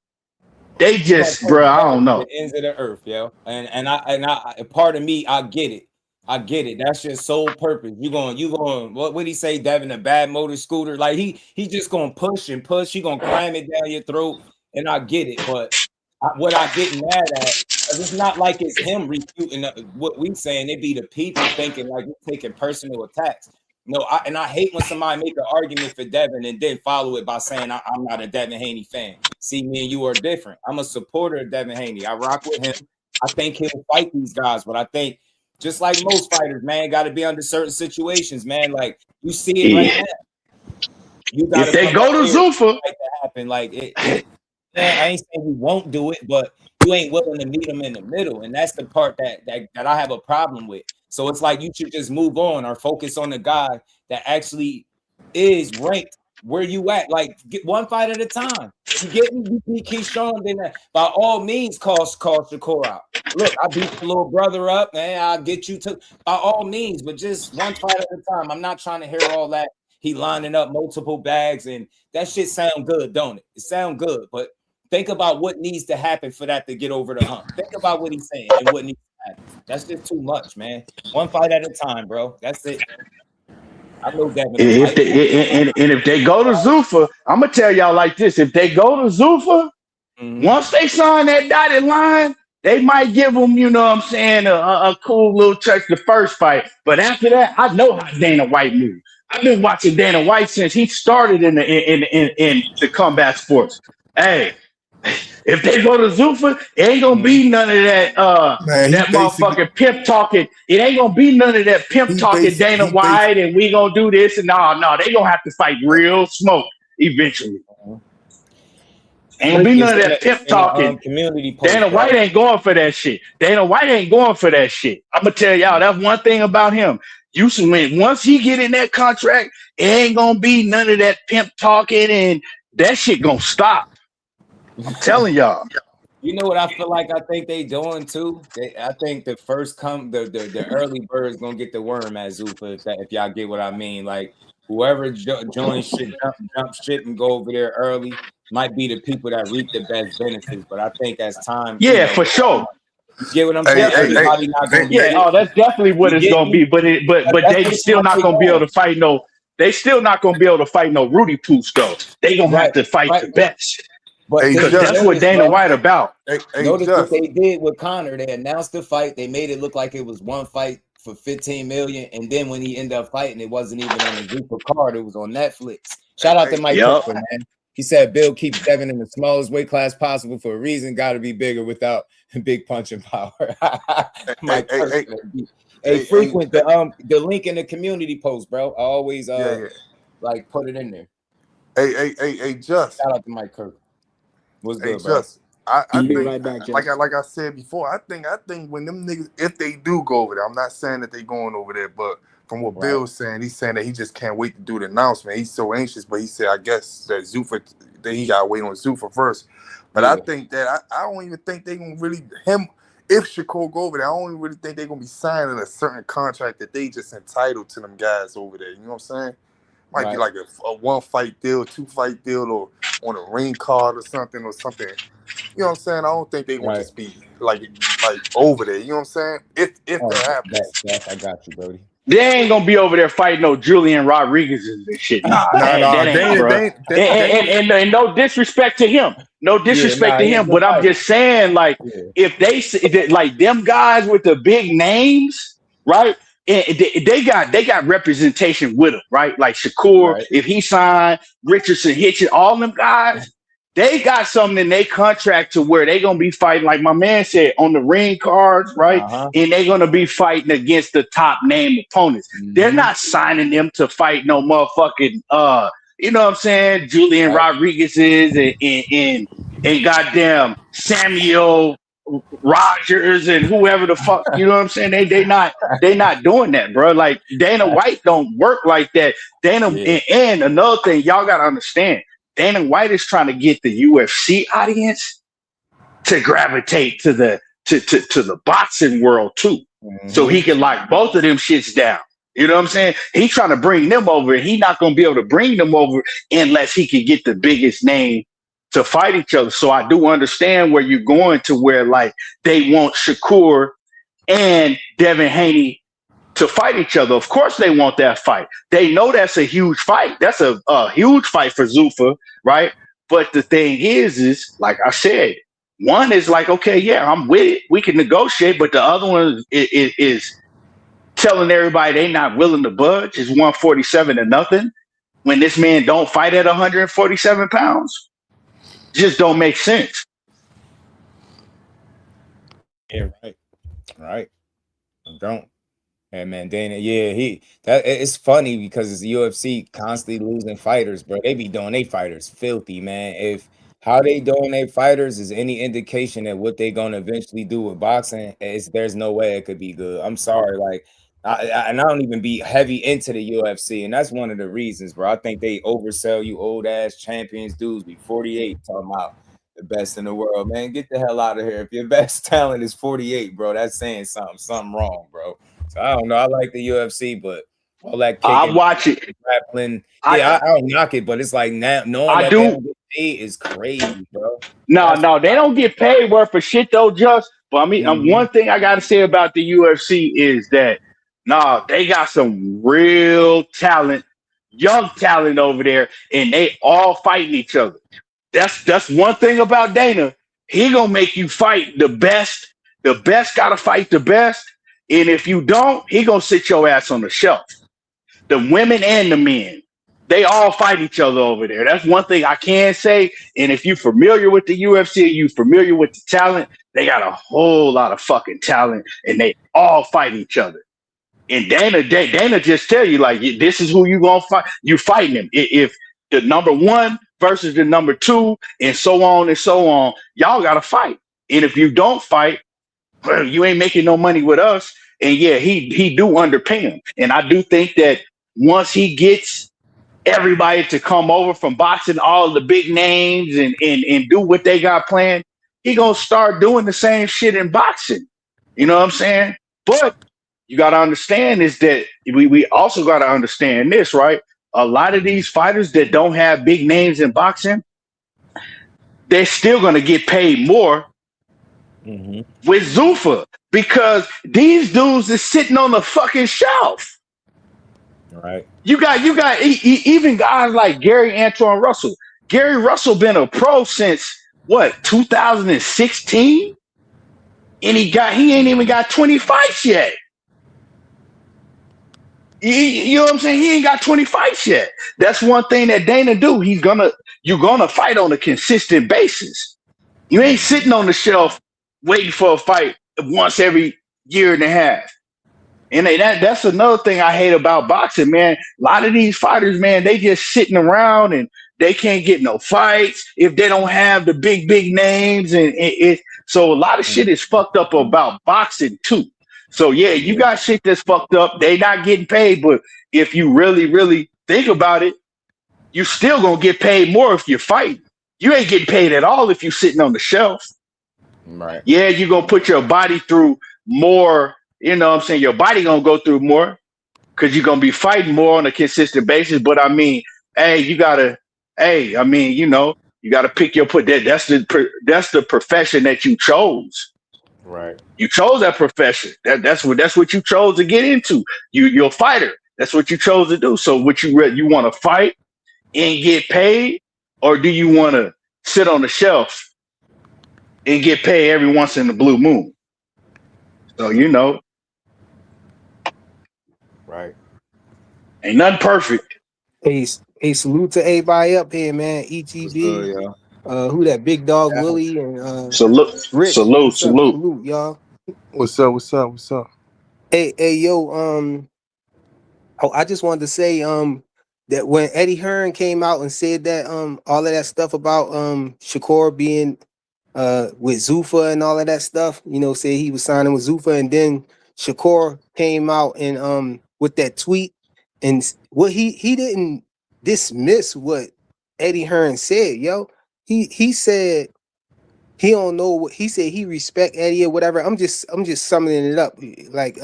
H: They just, bro, I don't know.
D: The ends of the earth, yo, and I, part of me, I get it. That's your sole purpose. You going. What he say, Devin, a bad motor scooter? Like he just gonna push and push. He gonna cram it down your throat, and I get it. But what I get mad at, it's not like it's him refuting what we saying. It be the people thinking like we're taking personal attacks. No, I hate when somebody make an argument for Devin and then follow it by saying I'm not a Devin Haney fan. See, me and you are different. I'm a supporter of Devin Haney. I rock with him. I think he'll fight these guys, but I think just like most fighters, man, got to be under certain situations, man. Like you see it right now. You got
H: if they go to Zuffa,
D: happen. Like man, I ain't saying he won't do it, but you ain't willing to meet him in the middle, and that's the part that I have a problem with. So it's like you should just move on or focus on the guy that actually is ranked where you at. Like get one fight at a time. You get me, Keyshawn, then by all means call Shakur out. Look, I beat the little brother up, man. I'll get you to by all means, but just one fight at a time. I'm not trying to hear all that. He lining up multiple bags and that shit sound good, don't it? It sound good, but think about what needs to happen for that to get over the hump. Think about what he's saying and what needs to happen. That's just too much, man. One fight at a time, bro. That's it. I know that.
H: If they go to Zuffa, I'm gonna tell y'all like this: if they go to Zuffa, once they sign that dotted line, they might give them, you know what I'm saying, a cool little touch the first fight. But after that, I know how Dana White moves. I've been watching Dana White since he started in the combat sports. Hey, if they go to Zuffa, it ain't gonna be none of that that motherfucking pimp talking. It ain't gonna be none of that pimp talking Dana White and we gonna do this and no, they gonna have to fight real smoke eventually. Ain't be none of that pimp talking. Dana White ain't going for that shit. I'm gonna tell y'all that's one thing about him. Once he get in that contract, it ain't gonna be none of that pimp talking and that shit gonna stop. I'm telling y'all.
D: You know what I feel like I think they doing too? I think the first the early birds gonna get the worm at Zuffa if y'all get what I mean. Like whoever joins shit, jump shit and go over there early might be the people that reap the best benefits. But I think as time,
H: for sure.
D: You get what I'm saying? Everybody not gonna be
H: that's definitely what it's gonna be. But they still not gonna be able to fight no They still not gonna be able to fight no Rudy Pooch though. They gonna have to fight the best.
D: But
H: Because that's what Dana White about.
D: Notice what they did with Conor. They announced the fight. They made it look like it was one fight for $15 million, and then when he ended up fighting, it wasn't even on the Zupa card. It was on Netflix. Shout out to Mike Cooper, man. He said Bill keeps Devin in the smallest weight class possible for a reason. Got to be bigger without big punching power. Mike frequent the link in the community post, bro. I always like put it in there.
L: Hey, Just
D: shout out to Mike Kirk. What's good, bro?
L: Just I think
B: right back,
L: like I said before, I think when them niggas, if they do go over there, I'm not saying that they going over there, but from what Bill's saying, he's saying that he just can't wait to do the announcement. He's so anxious, but he said I guess that he gotta wait on Zufa first. But I think that I don't even think they gonna really if Shakur go over there, I don't even really think they're gonna be signing a certain contract that they just entitled to them guys over there. You know what I'm saying? Might be like a 1 fight deal, 2 fight deal, or on a ring card or something. You know what I'm saying? I don't think they gonna just be like over there. You know what I'm saying? If that happens,
D: I got you, Brody.
H: They ain't gonna be over there fighting no Julian Rodriguez and shit. And no disrespect to him. No disrespect to him. But I'm just saying, like, if they like them guys with the big names, right? And they got representation with them, right? Like Shakur, if he signed, Richardson, Hitchin, all them guys, they got something in their contract to where they gonna be fighting, like my man said, on the ring cards, right? And they're gonna be fighting against the top name opponents. They're not signing them to fight no motherfucking you know what I'm saying, Julian Rodriguez's and goddamn Samuel Rogers and whoever the fuck, you know what I'm saying? They not doing that, bro. Like Dana White don't work like that. And another thing, y'all gotta understand, Dana White is trying to get the UFC audience to gravitate to the boxing world too, so he can lock both of them shits down. You know what I'm saying? He's trying to bring them over, and he's not gonna be able to bring them over unless he can get the biggest name to fight each other. So I do understand where you're going to, where like they want Shakur and Devin Haney to fight each other. Of course they want that fight. They know that's a huge fight. That's a huge fight for Zufa, right? But the thing is like I said, one is like, okay, yeah, I'm with it. We can negotiate. But the other one is telling everybody they not willing to budge. Is 147 to nothing when this man don't fight at 147 pounds. Just don't make sense.
D: Yeah, right. Don't. And man, Dana, it's funny because it's the UFC constantly losing fighters, bro. They be doing their fighters filthy, man. If how they doing their fighters is any indication that what they gonna eventually do with boxing, there's no way it could be good. I'm sorry, like I don't even be heavy into the UFC, and that's one of the reasons, bro. I think they oversell you old ass champions, dudes be 48 talking about the best in the world, man. Get the hell out of here. If your best talent is 48, bro, that's saying something wrong, bro. So I don't know. I like the UFC, but all that kicking,
H: I watch it.
D: Grappling, I don't knock it, but it's like now knowing that they don't get paid is crazy, bro.
H: No, they don't get paid worth for shit though, Just. But I mean, one thing I gotta say about the UFC is that they got some real talent, young talent over there, and they all fighting each other. That's one thing about Dana. He gonna make you fight the best. The best gotta fight the best. And if you don't, he gonna sit your ass on the shelf. The women and the men, they all fight each other over there. That's one thing I can say. And if you're familiar with the UFC, you familiar with the talent, they got a whole lot of fucking talent, and they all fight each other. And Dana just tell you, like, this is who you gonna fight. You fighting him. If the number 1 versus the number 2, and so on, y'all gotta fight. And if you don't fight, well, you ain't making no money with us. And yeah, he do underpay him. And I do think that once he gets everybody to come over from boxing, all the big names and do what they got planned, he gonna start doing the same shit in boxing. You know what I'm saying? But you gotta understand is that we also gotta understand this, right? A lot of these fighters that don't have big names in boxing, they're still gonna get paid more with Zufa, because these dudes is sitting on the fucking shelf.
D: Right.
H: You got even guys like Gary Antoine Russell. Gary Russell been a pro since what 2016, and he ain't even got 20 fights yet. You know what I'm saying? He ain't got 20 fights yet. That's one thing that Dana do. You're gonna fight on a consistent basis. You ain't sitting on the shelf waiting for a fight once every year and a half. And that's another thing I hate about boxing, man. A lot of these fighters, man, they just sitting around and they can't get no fights if they don't have the big names. So a lot of shit is fucked up about boxing too. So yeah, you got shit that's fucked up. They not getting paid, but if you really, really think about it, you still gonna get paid more if you're fighting. You ain't getting paid at all if you're sitting on the shelf.
D: Right.
H: Yeah, you're gonna put your body through more. You know what I'm saying? Your body gonna go through more because you're gonna be fighting more on a consistent basis. But I mean, hey, you gotta pick your put that. That's the profession that you chose.
D: Right.
H: You chose that profession. That's what you chose to get into. You're a fighter. That's what you chose to do. So what you want to fight and get paid, or do you want to sit on the shelf and get paid every once in the blue moon? So
D: Right.
H: Ain't nothing perfect.
U: Hey, salute to everybody up here, man. ETB, who that Big Dog Willie and
H: Salute,
U: Rich.
H: salute,
U: What's up?
H: salute.
U: Salute, y'all.
L: What's up? What's up? What's up?
U: Hey, yo, I just wanted to say that when Eddie Hearn came out and said that all of that stuff about Shakur being with Zuffa and all of that stuff, said he was signing with Zuffa, and then Shakur came out and with that tweet, and what he didn't dismiss what Eddie Hearn said, yo. He said he don't know what he said. He respect Eddie or whatever. I'm just summing it up, like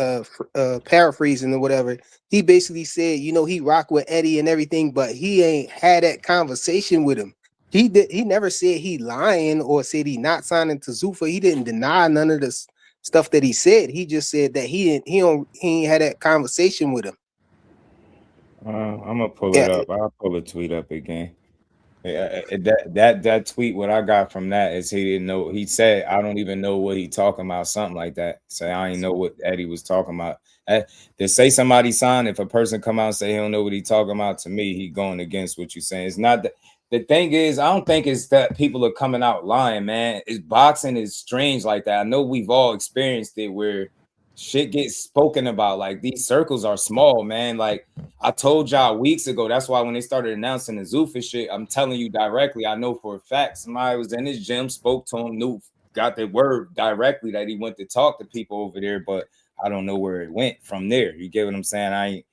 U: paraphrasing or whatever. He basically said, he rock with Eddie and everything, but he ain't had that conversation with him. He never said he lying or said he not signing to Zuffa. He didn't deny none of the stuff that he said. He just said that he ain't had that conversation with him.
D: I'm gonna pull it up. I'll pull the tweet up again. Yeah, that tweet, what I got from that is he didn't know. He said, "I don't even know what he talking about," something like that. Say, I didn't know what Eddie was talking about. To say somebody signed, if a person come out and say he don't know what he talking about, to me, he going against what you're saying. It's not that. The thing is, I don't think it's that people are coming out lying, man. It's boxing is strange like that. I know we've all experienced it where shit gets spoken about. Like, these circles are small, man. Like, I told y'all weeks ago, that's why when they started announcing the Zuffa shit, I'm telling you directly, I know for a fact somebody was in his gym, spoke to him, got the word directly that he went to talk to people over there, but I don't know where it went from there. You get what I'm saying?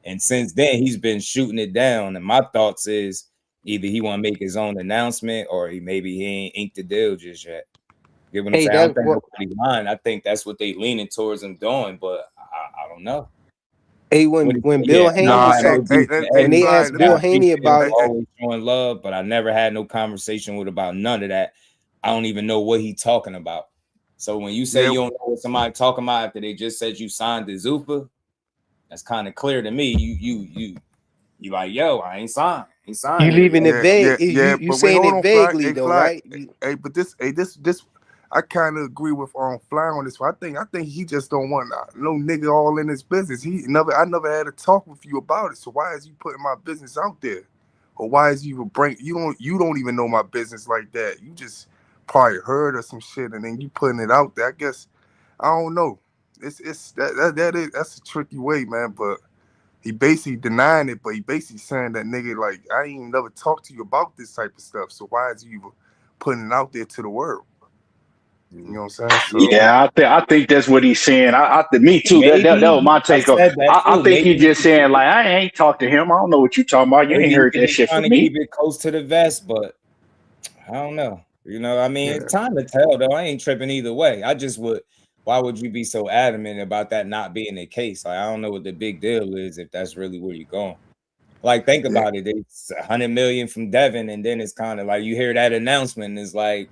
D: And since then, he's been shooting it down. And my thoughts is either he want to make his own announcement or maybe he ain't inked the deal just yet. You get what I'm saying? I don't think nobody lying. I think that's what they leaning towards him doing, but I don't know.
U: Hey, when Bill Haney was talking, when they asked Bill Haney about
D: always showing love, but I never had no conversation with about none of that. I don't even know what he talking about. So when you say you don't know what somebody talking about after they just said you signed to Zuffa, that's kind of clear to me. You like, yo, I ain't signed. Ain't signed.
U: You leaving it vague.
L: Yeah,
U: You saying it vaguely though, right?
L: Hey, but this, I kind of agree with Fly on this one. I think he just don't want no nigga all in his business. I never had a talk with you about it. So why is you putting my business out there? Or why is you you don't even know my business like that? You just probably heard of some shit and then you putting it out there. I guess I don't know. That's a tricky way, man. But he basically denying it, but he basically saying that nigga, like, I ain't even never talked to you about this type of stuff. So why is you even putting it out there to the world? You know what I'm saying? So,
H: yeah, I think that's what he's saying. Me too. That was my take on. I think he's just saying, like, I ain't talked to him. I don't know what you talking about. You ain't heard that shit from me.
D: Keep it close to the vest, but I don't know. It's time to tell though. I ain't tripping either way. Why would you be so adamant about that not being the case? Like, I don't know what the big deal is if that's really where you're going. Like, think about it. It's 100 million from Devin, and then it's kind of like you hear that announcement, and it's like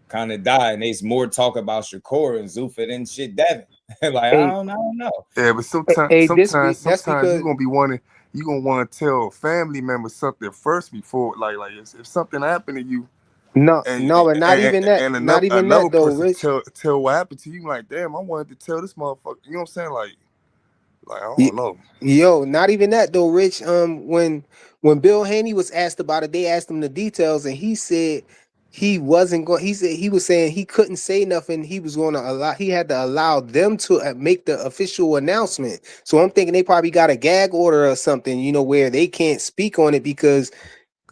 D: kind of die, and there's more talk about Shakur and Zuffa than shit Devin. Like, I don't know.
L: Yeah, but sometimes you're gonna be wanting you gonna want to tell family members something first before, like if something happened to you,
M: No,
L: and
M: but not even that.
L: and
M: Not even
L: another
M: that though,
L: person
M: Rich.
L: tell what happened to you, like, damn, I wanted to tell this motherfucker. You know what I'm saying? Like I
M: Ye-
L: don't know.
M: Yo, not even that though, Rich. When Bill Haney was asked about it, they asked him the details, and he said he wasn't going. He said he was saying he couldn't say nothing. He was going to allow. He had to allow them to make the official announcement. So I'm thinking they probably got a gag order or something, you know, where they can't speak on it because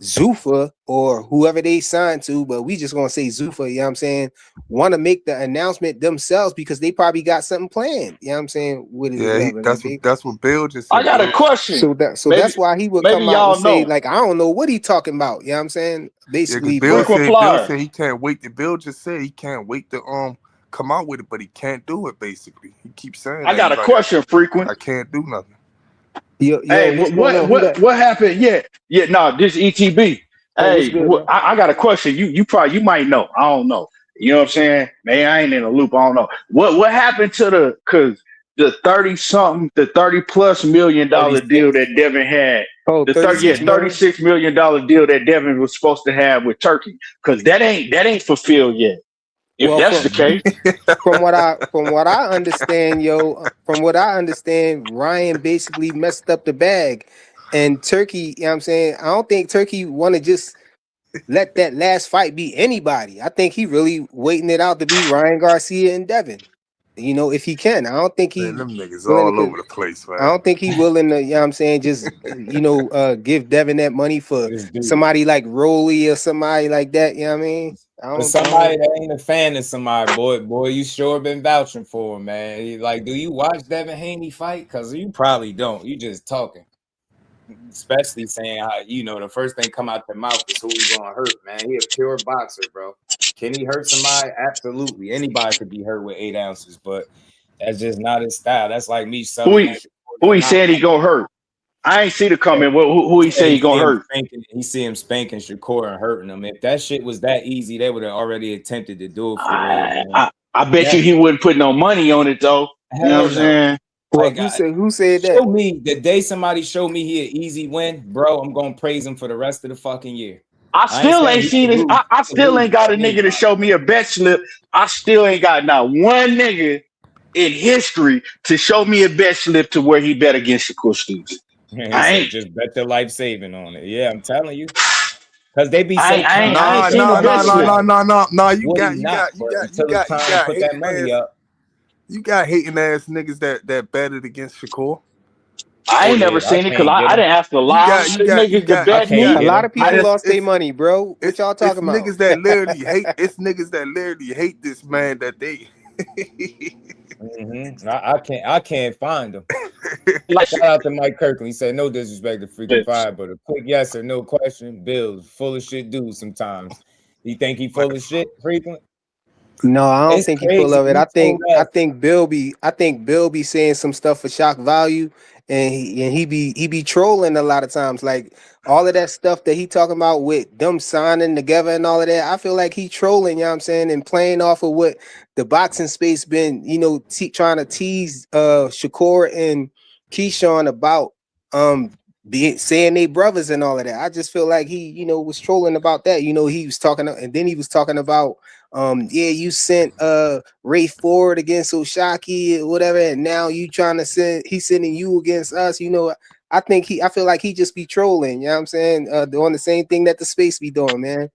M: Zuffa or whoever they signed to, but we just gonna say Zuffa, you know what I'm saying, want to make the announcement themselves because they probably got something planned, you know what I'm saying, with it or
L: Yeah,
M: whatever.
L: that's what Bill just
H: I
L: said.
H: got a
L: Bill.
H: question.
M: So
H: Maybe
M: that's why he would
H: maybe
M: come out and
H: y'all
M: say,
H: know.
M: like, I don't know what he talking about, you know what I'm saying?
L: Yeah, because
M: Basically,
L: Bill
M: but
L: said he can't wait. Bill just said he can't wait to come out with it, but he can't do it. Basically, he keeps saying
H: I
L: that.
H: got
L: He's
H: a
L: like,
H: question, Frequent.
L: I can't do nothing.
M: yo,
H: Hey,
M: what's going on? Who that?
H: what happened? Yeah, no, this ETB.
M: Oh, what's
H: Hey,
M: good, bro?
H: I got a question. You might know. I don't know. You know what I'm saying? Man, I ain't in the loop. I don't know. What happened to the 30+ million dollar
D: 36.
H: deal that Devin had?
M: Oh,
H: The
M: 36 million?
H: $36 million deal that Devin was supposed to have with Turkey. Because that ain't fulfilled yet. If
M: Well,
H: that's the case.
M: from what I understand, from what I understand, Ryan basically messed up the bag. And Turkey, you know what I'm saying? I don't think Turkey want to just let that last fight be anybody. I think he really waiting it out to be Ryan Garcia and Devin. You know, if he can. I don't think
L: Man,
M: he
L: them niggas
M: willing
L: all
M: to,
L: over the place,
M: I
L: man.
M: don't think he willing to, you know what I'm saying, just give Devin that money for
D: This dude.
M: somebody like Rolly or somebody like that, you know what I mean?
D: For somebody that ain't a fan of somebody, boy, you sure been vouching for him, man. Like, do you watch Devin Haney fight? Because you probably don't. You just talking. Especially saying how, the first thing come out their mouth is who he gonna hurt, man. He a pure boxer, bro. Can he hurt somebody? Absolutely. Anybody could be hurt with 8 ounces, but that's just not his style. That's like me selling you.
H: Who he said he gonna hurt? I ain't see the comment. Who he say he gonna hurt?
D: He see him spanking Shakur and hurting him. If that shit was that easy, they would have already attempted to do it for real, man.
H: I bet you he wouldn't put no money on it though. You know what I'm saying?
M: Well, who said that?
D: Show me the day somebody show me he an easy win, bro. I'm gonna praise him for the rest of the fucking year.
H: I still ain't seen this. I still ain't got a nigga to show me a bet slip. I still ain't got not one nigga in history to show me a bet slip to where he bet against Shakur Stevenson.
D: I ain't just bet their life saving on it. Yeah, I'm telling you. Cause they be so
H: I ain't seen the bet slip.
L: No. You got
D: put that money up.
L: You got hating ass niggas that betted against Shakur.
H: I ain't never seen it because I didn't have to lie to niggas to bet me.
M: A lot of people lost their money, bro. What y'all talking about?
L: Niggas that literally hate. It's niggas that literally hate this man that they.
D: I can't find them. Shout out to Mike Kirkland. He said no disrespect to freaking fire, but a quick yes or no question. Bill's full of shit dude sometimes. You think he full of shit frequent?
M: No, I don't
D: It's
M: think he
D: crazy.
M: full of it.
D: He
M: I think Bill be saying some stuff for shock value, and he be trolling a lot of times. Like all of that stuff that he talking about with them signing together and all of that. I feel like he trolling, you know what I'm saying, and playing off of what the boxing space been, trying to tease Shakur and Keyshawn about saying they brothers and all of that. I just feel like he, was trolling about that. He was talking, and then he was talking about you sent Ray Ford against Oshaki or whatever, and now you trying to he's sending you against us. I feel like he just be trolling, you know what I'm saying? Doing the same thing that the space be doing, man.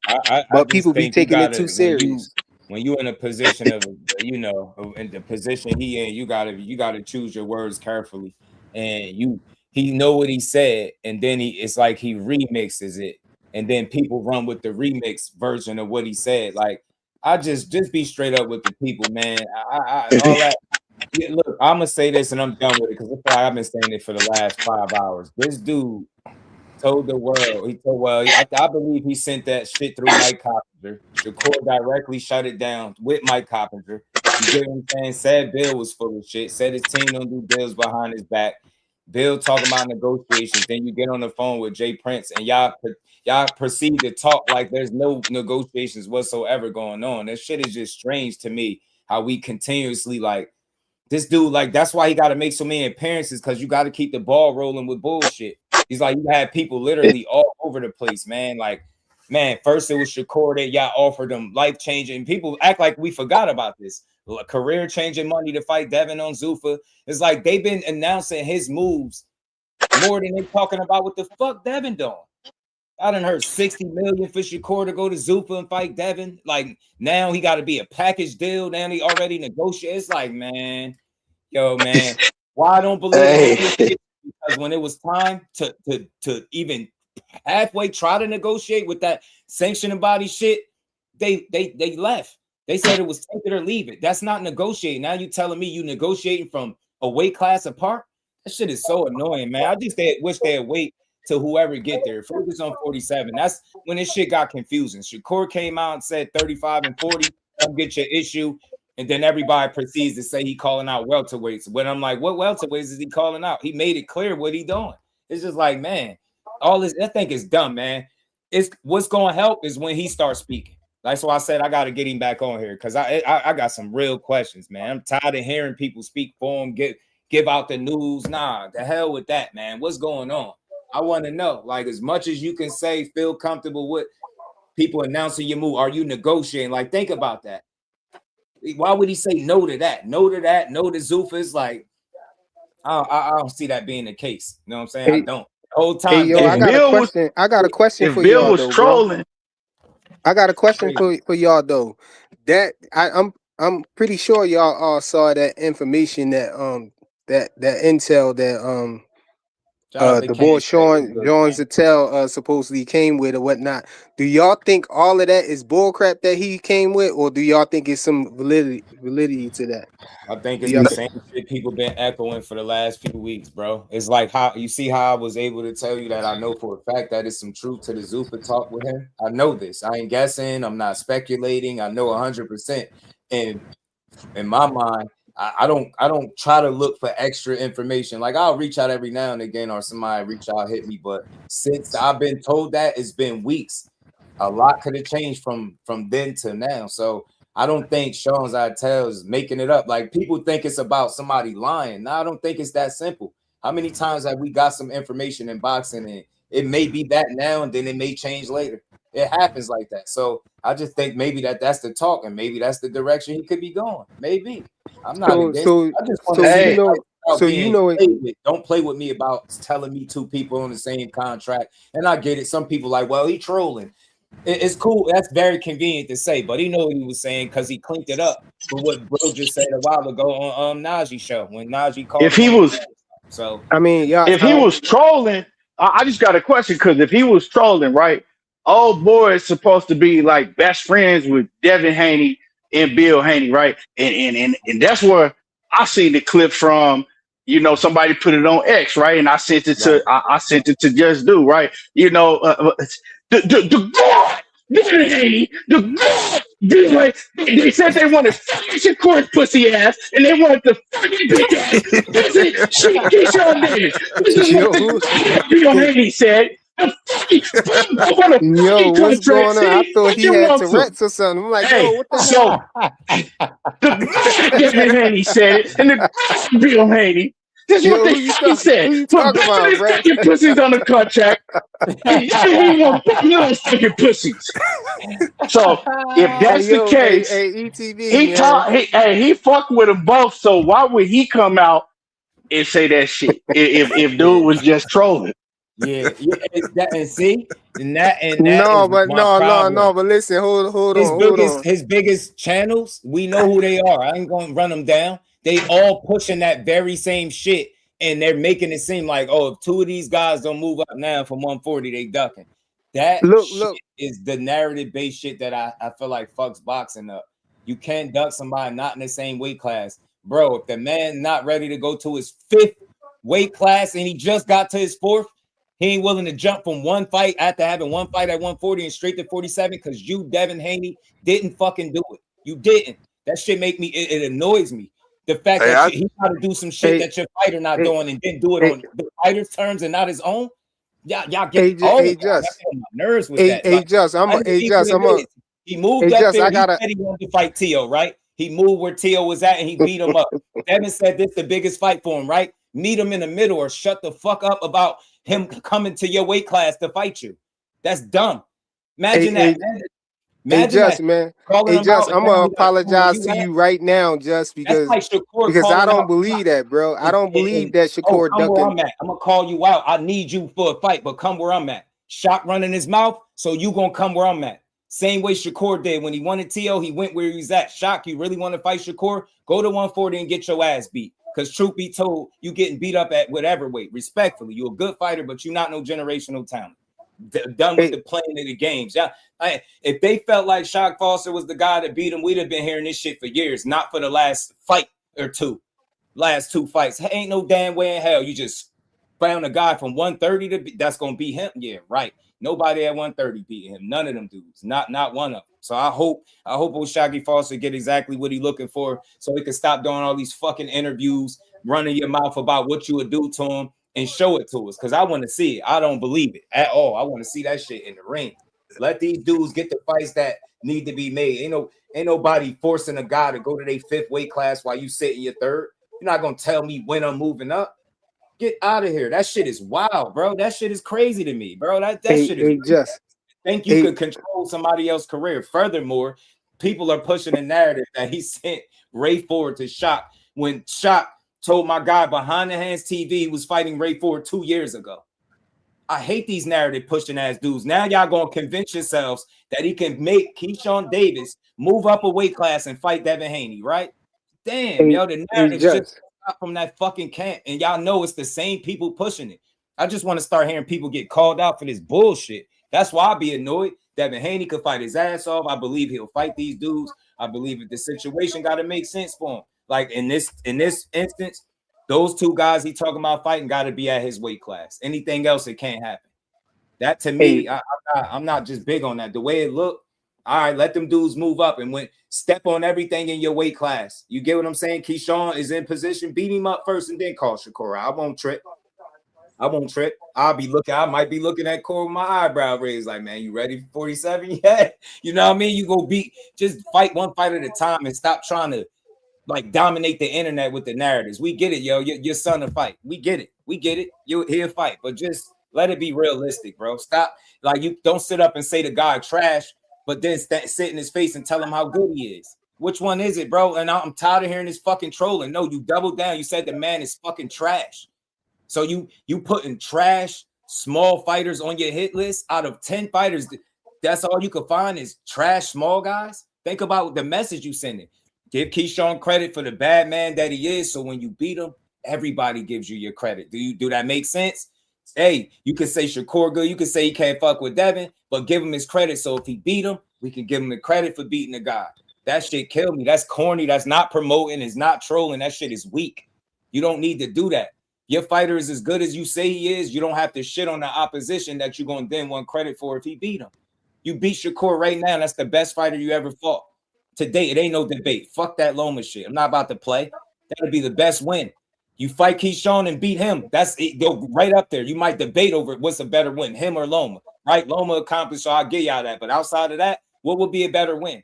M: But people be taking it too serious.
D: When you in a position of, in the position he in, you gotta choose your words carefully. And he know what he said, and then it's like he remixes it, and then people run with the remix version of what he said. Like, I just be straight up with the people, man. All that. Yeah, look, I'm gonna say this and I'm done with it because I've been saying it for the last 5 hours. This dude told the world. I believe he sent that shit through Mike Coppinger. Shakur directly shut it down with Mike Coppinger. You get what I'm saying? Said Bill was full of shit. Said his team don't do deals behind his back. Bill talking about negotiations. Then you get on the phone with Jay Prince and y'all proceed to talk like there's no negotiations whatsoever going on. That shit is just strange to me. How we continuously this dude, that's why he got to make so many appearances, because you got to keep the ball rolling with bullshit. He's like, you had people literally all over the place, man. Like, man, first it was Shakur that y'all offered them life-changing. People act like we forgot about this. Career-changing money to fight Devin on Zuffa. It's like they've been announcing his moves more than they talking about what the fuck Devin doing. I done heard 60 million for Shakur to go to Zuffa and fight Devin. Like, now he got to be a package deal. Now he already negotiated. It's like, man, why I don't believe it? Because when it was time to even halfway try to negotiate with that sanctioning body shit, they left. They said it was take it or leave it. That's not negotiating. Now you telling me you negotiating from a weight class apart? That shit is so annoying, man. I just wish they'd wait till whoever get there. Focus on 47. That's when this shit got confusing. Shakur came out and said 35 and 40. Come get your issue. And then everybody proceeds to say he calling out welterweights. When I'm like, what welterweights is he calling out? He made it clear what he doing. It's just like, man, all this, I think is dumb, man. It's what's going to help is when he starts speaking. That's why I said I got to get him back on here because I got some real questions, man. I'm tired of hearing people speak for him, give out the news. Nah, the hell with that, man. What's going on? I want to know. Like, as much as you can say, feel comfortable with people announcing your move. Are you negotiating? Like, think about that. Why would he say no to that? No to that? No to Zuffa? It's like, I don't see that being the case. You know what I'm saying? I don't. The whole time.
M: Hey, yo, I got a question for y'all, though, trolling. I got a question for y'all though. That I'm pretty sure y'all all saw that information that that intel that the boy Sean Zattel supposedly came with or whatnot. Do y'all think all of that is bullcrap that he came with, or do y'all think it's some validity to that?
D: I think it's the same shit people been echoing for the last few weeks, bro. It's like how you see how I was able to tell you that I know for a fact that it's some truth to the Zuffa talk with him. I know this. I ain't guessing. I'm not speculating. I know 100%. And in my mind, I don't try to look for extra information. Like I'll reach out every now and again, or somebody reach out, hit me. But since I've been told that, it's been weeks. A lot could have changed from then to now. So I don't think Sean Zattel is making it up. Like people think it's about somebody lying. No, I don't think it's that simple. How many times have we got some information in boxing and it may be that now and then it may change later? It happens like that. So I just think maybe that's the talk and maybe that's the direction he could be going. Maybe. I'm not against it. I just want to don't play with me about telling me two people on the same contract. And I get it. Some people like, well, he trolling. It's cool. That's very convenient to say, but he know what he was saying because he cleaned it up for what bro just said a while ago on Najee show when Najee called.
H: If he was,
D: so
M: I mean, yeah.
H: If he was trolling, I just got a question because if he was trolling, right? Old boy is supposed to be like best friends with Devin Haney and Bill Haney, right? And that's where I seen the clip from. You know, somebody put it on X, right? And I sent it to I sent it to JUSDUE, right? You know, the God, Devin Haney, the God. They said they wanted fucking Shakur's pussy ass, and they wanted the fucking bitch ass pussy Keyshawn Davis. This is what the Bill Haney said.
M: Yo, what's going on? I thought he had Tourette's or something. I'm like, yo, what the hell?
H: The Devin Haney said it, and the Bill Haney. This is what they fucking said.
M: Who you talking about, bro?
H: Fucking pussies on the contract. And he want those fucking pussies. So if that's the case, ETV, he fucked with them both. So why would he come out and say that shit if dude was just trolling?
D: Yeah, and see, but
M: listen, hold on.
D: His biggest channels, we know who they are. I ain't gonna run them down. They all pushing that very same shit, and they're making it seem like, oh, if two of these guys don't move up now from 140, they ducking. That shit is the narrative-based shit that I feel like fucks boxing up. You can't duck somebody not in the same weight class, bro. If the man not ready to go to his 5th weight class and he just got to his 4th. He ain't willing to jump from one fight after having one fight at 140 and straight to 47 because you, Devin Haney, didn't fucking do it. You didn't. That shit make me, it annoys me. The fact that he got to do some shit that your fighter not doing and didn't do it on the fighter's terms and not his own. Y'all get my nerves with that. He moved up there. He said he wanted to fight Tio, right? He moved where Tio was at and he beat him up. Devin said this is the biggest fight for him, right? Meet him in the middle or shut the fuck up about him coming to your weight class to fight you. That's dumb. Imagine that. Imagine
M: Just
D: that.
M: man.
D: Calling
M: Hey,
D: him
M: Just,
D: out.
M: I'm gonna apologize to you right now, just
D: That's like Shakur
M: because I
D: calling
M: don't
D: out.
M: believe that, bro. I don't believe that
D: Oh,
M: Shakur
D: come where
M: ducking.
D: I'm at. I'm gonna call you out. I need you for a fight, but come where I'm at. Shock running his mouth, so you gonna come where I'm at. Same way Shakur did when he wanted T.O., he went where he's at. Shock, you really want to fight Shakur? Go to 140 and get your ass beat. Because truth be told, you getting beat up at whatever weight. Respectfully, you're a good fighter, but you're not no generational talent. Done with the playing of the games. Yeah, if they felt like Shock Foster was the guy that beat him, we'd have been hearing this shit for years, not for the last fight or two. Last two fights. Hey, ain't no damn way in hell you just found a guy from 130 to be, that's gonna beat him. Yeah, right. Nobody at 130 beat him. None of them dudes. Not one of them. So I hope old Shaggy Foster get exactly what he's looking for, so he can stop doing all these fucking interviews, running your mouth about what you would do to him, and show it to us. Because I want to see it. I don't believe it at all. I want to see that shit in the ring. Let these dudes get the fights that need to be made. Ain't nobody forcing a guy to go to their 5th weight class while you sit in your 3rd. You're not gonna tell me when I'm moving up. Get out of here. That shit is wild, bro. That shit is crazy to me, bro. That shit is
M: Just
D: think you could control somebody else's career. Furthermore, people are pushing the narrative that he sent Ray Ford to Shock when Shock told my guy behind the hands TV he was fighting Ray Ford 2 years ago. I hate these narrative pushing ass dudes. Now y'all gonna convince yourselves that he can make Keyshawn Davis move up a weight class and fight Devin Haney, right? Damn, yo, the narrative should stop from that fucking camp, and y'all know it's the same people pushing it. I just want to start hearing people get called out for this bullshit. That's why I be annoyed. Devin Haney could fight his ass off. I believe he'll fight these dudes. I believe that the situation got to make sense for him. Like in this instance, those two guys he talking about fighting got to be at his weight class. Anything else, it can't happen. That to me, I'm not just big on that. The way it looked, all right, let them dudes move up and step on everything in your weight class. You get what I'm saying? Keyshawn is in position, beat him up first and then call Shakur. I won't trip. I might be looking at Corey with my eyebrow raised, like, man, you ready for 47 yet? You know what I mean? You go just fight one fight at a time and stop trying to like dominate the internet with the narratives. We get it, yo. Your son to fight. We get it. He'll fight, but just let it be realistic, bro. Stop. Like, you don't sit up and say the guy trash, but then sit in his face and tell him how good he is. Which one is it, bro? And I'm tired of hearing this fucking trolling. No, you doubled down. You said the man is fucking trash. So you putting trash small fighters on your hit list out of 10 fighters. That's all you could find is trash small guys. Think about the message you sending. Give Keyshawn credit for the bad man that he is. So when you beat him, everybody gives you your credit. Do that make sense? Hey, you can say Shakur good. You can say he can't fuck with Devin, but give him his credit. So if he beat him, we can give him the credit for beating the guy. That shit killed me. That's corny. That's not promoting. It's not trolling. That shit is weak. You don't need to do that. Your fighter is as good as you say he is. You don't have to shit on the opposition that you're going to then want credit for if he beat him. You beat Shakur right now. That's the best fighter you ever fought. Today, it ain't no debate. Fuck that Loma shit. I'm not about to play. That'll be the best win. You fight Keyshawn and beat him. That's it. Go right up there. You might debate over what's a better win, him or Loma. Right? Loma accomplished, so I'll give y'all that. But outside of that, what would be a better win?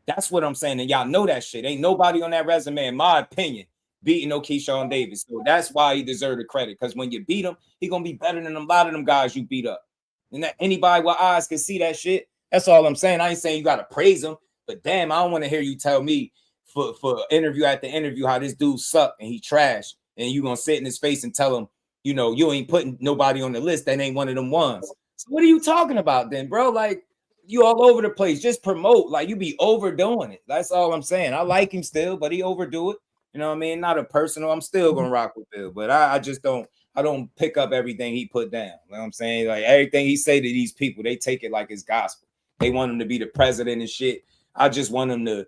D: That's what I'm saying. And y'all know that shit. Ain't nobody on that resume, in my opinion, beating no Keyshawn Davis. So that's why he deserved the credit. Because when you beat him, he gonna be better than a lot of them guys you beat up. And that anybody with eyes can see that shit. That's all I'm saying. I ain't saying you gotta praise him, but damn, I don't want to hear you tell me for interview after interview how this dude sucked and he trash, and you gonna sit in his face and tell him, you know, you ain't putting nobody on the list that ain't one of them ones. So what are you talking about then, bro? Like, you all over the place. Just promote. Like, you be overdoing it. That's all I'm saying. I like him still, but he overdo it. You know what I mean? Not a personal. I'm still gonna rock with Bill, but I just don't. I don't pick up everything he put down. You know what I'm saying? Like, everything he say to these people, they take it like it's gospel. They want him to be the president and shit. I just want him to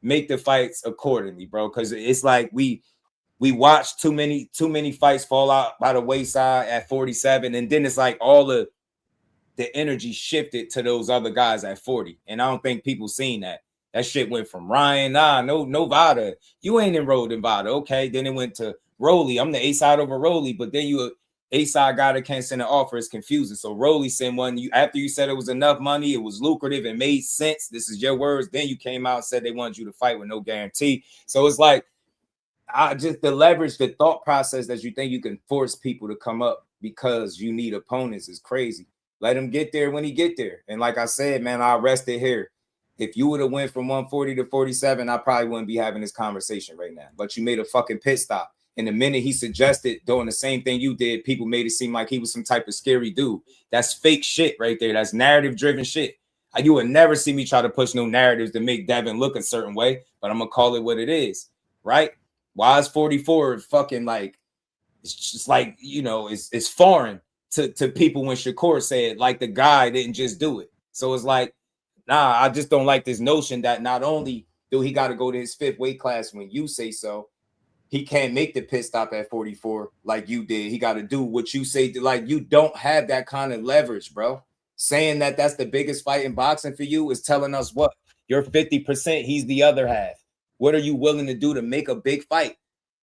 D: make the fights accordingly, bro. Because it's like we watch too many fights fall out by the wayside at 47, and then it's like all the energy shifted to those other guys at 40. And I don't think people seen that. That shit went from Ryan, no Vada. You ain't enrolled in Vada. Okay. Then it went to Rolly. I'm the A-side over Rolly, but then you A-side guy that can't send an offer is confusing. So Rolly sent one. After you said it was enough money, it was lucrative, it made sense. This is your words. Then you came out and said they wanted you to fight with no guarantee. So it's like, I just the leverage, the thought process that you think you can force people to come up because you need opponents is crazy. Let him get there when he get there. And like I said, man, I'll rest it here. If you would have went from 140 to 47, I probably wouldn't be having this conversation right now. But you made a fucking pit stop. And the minute he suggested doing the same thing you did, people made it seem like he was some type of scary dude. That's fake shit right there. That's narrative-driven shit. You would never see me try to push no narratives to make Devin look a certain way, but I'm going to call it what it is, right? Why is 44 fucking like, it's just like, you know, it's foreign to people when Shakur said, like, the guy didn't just do it. So it's like, nah, I just don't like this notion that not only do he got to go to his 5th weight class when you say so, he can't make the pit stop at 44 like you did. He got to do what you say. Like, you don't have that kind of leverage, bro. Saying that that's the biggest fight in boxing for you is telling us what? You're 50%, he's the other half. What are you willing to do to make a big fight?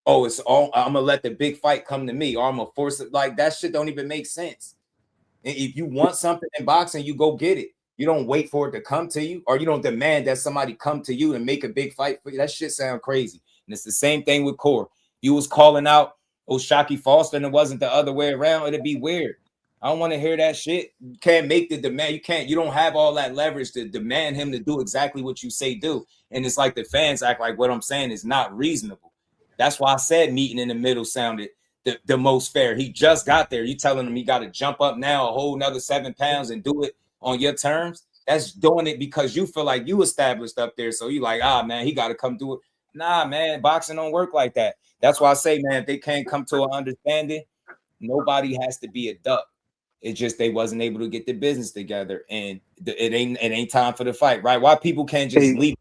D: Oh, it's all, I'm going to let the big fight come to me, or I'm going to force it. Like, that shit don't even make sense. If you want something in boxing, you go get it. You don't wait for it to come to you, or you don't demand that somebody come to you and make a big fight for you. That shit sound crazy. And it's the same thing with Core. You was calling out O'Shaquie Foster and it wasn't the other way around. It'd be weird. I don't want to hear that shit. You can't make the demand. You don't have all that leverage to demand him to do exactly what you say do. And it's like the fans act like what I'm saying is not reasonable. That's why I said meeting in the middle sounded the most fair. He just got there. You telling him he got to jump up now a whole nother 7 pounds and do it on your terms? That's doing it because you feel like you established up there. So you like, man, he got to come do it. Nah, man, boxing don't work like that. That's why I say, man, if they can't come to an understanding, nobody has to be a duck. It's just they wasn't able to get the business together, and it ain't time for the fight, right? Why people can't just leave?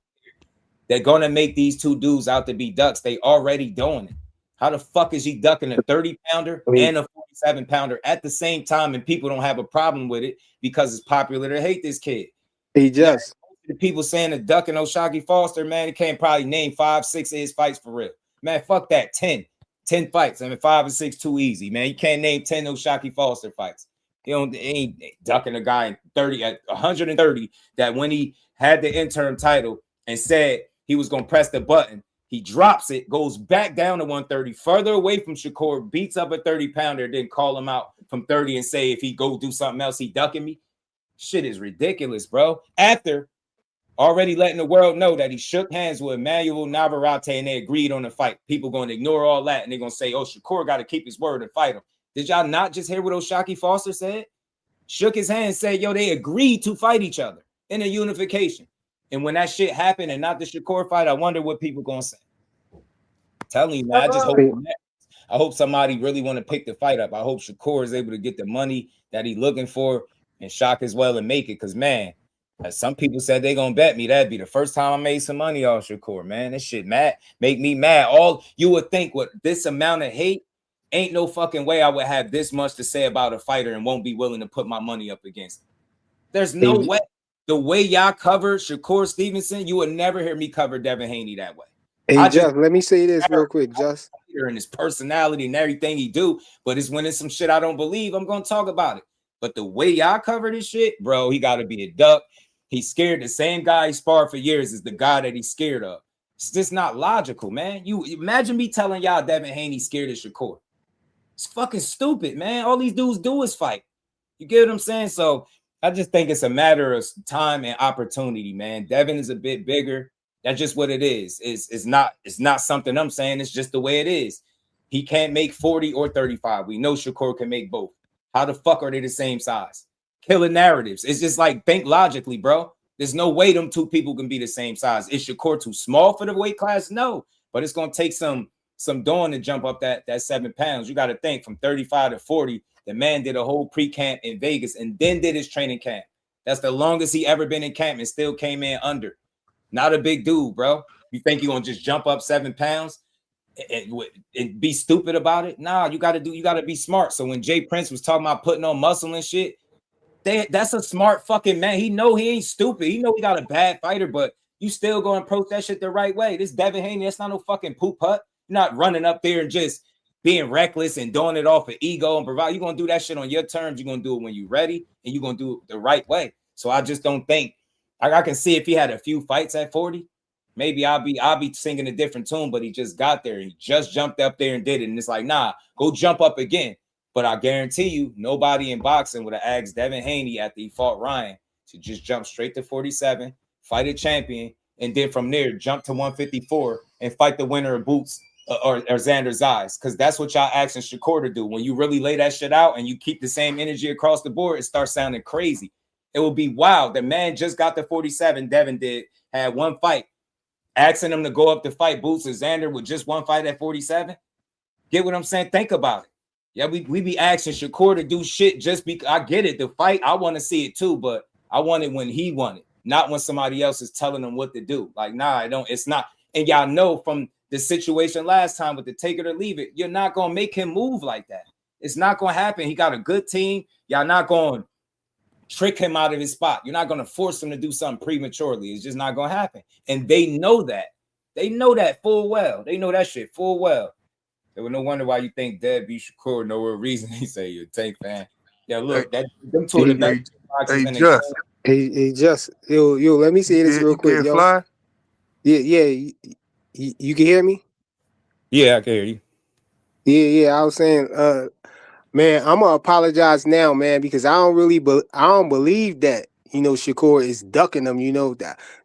D: They're gonna make these two dudes out to be ducks. They already doing it. How the fuck is he ducking a 30-pounder and a 47-pounder at the same time, and people don't have a problem with it because it's popular to hate this kid?
M: He just
D: the people saying the ducking O'Shaquie Foster, man, he can't probably name 5, 6 of his fights for real. Man, fuck that. 10 fights. I mean, 5 and 6 too easy, man. You can't name 10 O'Shaquie Foster fights. He ain't ducking a guy in 30 at 130 that when he had the interim title and said he was gonna press the button, he drops it, goes back down to 130, further away from Shakur, beats up a 30-pounder, then call him out from 30 and say if he go do something else, he ducking me. Shit is ridiculous, bro. After already letting the world know that he shook hands with Emmanuel Navarrete and they agreed on the fight. People going to ignore all that and they're going to say, oh, Shakur got to keep his word and fight him. Did y'all not just hear what O'Shaquie Foster said? Shook his hand and said, yo, they agreed to fight each other in a unification. And when that shit happened and not the Shakur fight, I wonder what people going to say. I'm telling you, man, I hope somebody really want to pick the fight up. I hope Shakur is able to get the money that he's looking for and Shock as well and make it. Because, man, as some people said they gonna bet me, that'd be the first time I made some money off Shakur, man. This shit make me mad. All you would think with this amount of hate, ain't no fucking way I would have this much to say about a fighter and won't be willing to put my money up against him. There's no way. The way y'all covered Shakur Stevenson, you would never hear me cover Devin Haney that way.
M: Let me say this real quick, Just.
D: And his personality and everything he do, but it's when it's some shit I don't believe, I'm gonna talk about it. But the way y'all cover this shit, bro, he got to be a duck. He's scared. The same guy he sparred for years is the guy that he's scared of. It's just not logical, man. You imagine me telling y'all Devin Haney scared of Shakur. It's fucking stupid, man. All these dudes do is fight. You get what I'm saying? So I just think it's a matter of time and opportunity, man. Devin is a bit bigger. That's just what it is. It's not something I'm saying. It's just the way it is. He can't make 40 or 35. We know Shakur can make both. How the fuck are they the same size? Killing narratives. It's just like, think logically, bro. There's no way them two people can be the same size. Is Shakur too small for the weight class? No. But it's going to take some doing to jump up that 7 pounds. You got to think from 35 to 40, the man did a whole pre-camp in Vegas and then did his training camp. That's the longest he ever been in camp and still came in under. Not a big dude, bro. You think you're going to just jump up 7 pounds? And be stupid about it? Nah, you gotta be smart. So when Jay Prince was talking about putting on muscle and shit, that's a smart fucking man. He know he ain't stupid. He know he got a bad fighter, but you still go and approach that shit the right way. This Devin Haney, that's not no fucking poop putt. You're not running up there and just being reckless and doing it off of ego and provide. You're gonna do that shit on your terms. You're gonna do it when you're ready, and you're gonna do it the right way. So I just don't think I can see if he had a few fights at 40. Maybe I'll be singing a different tune, but he just got there. He just jumped up there and did it. And it's like, nah, go jump up again. But I guarantee you, nobody in boxing would have asked Devin Haney after he fought Ryan to just jump straight to 47, fight a champion, and then from there jump to 154 and fight the winner of Boots or Xander's eyes. Because that's what y'all asking Shakur to do. When you really lay that shit out and you keep the same energy across the board, it starts sounding crazy. It will be wild. The man just got to 47. Devin did, had one fight. Asking him to go up to fight Boots or Xander with just one fight at 47. Get what I'm saying? Think about it. Yeah, we be asking Shakur to do shit just because I get it. The fight, I want to see it too, but I want it when he won it, not when somebody else is telling him what to do. Like, nah, I don't. It's not. And y'all know from the situation last time with the take it or leave it, you're not gonna make him move like that. It's not gonna happen. He got a good team. Y'all not gonna trick him out of his spot. You're not gonna force him to do something prematurely. It's just not gonna happen. And they know that. They know that full well. They know that shit full well. There was no wonder why you think Deb beat Shakur. No real reason. He say you're a Tank fan. Yeah, look, that them two of the best boxers in the game.
M: Hey, just yo, let me say this real quick, yo.
L: Fly?
M: Yeah, you can hear me?
D: Yeah, I can hear you.
M: Yeah, I was saying, man, I'm gonna apologize now, man, because I don't believe that, you know, Shakur is ducking them. You know,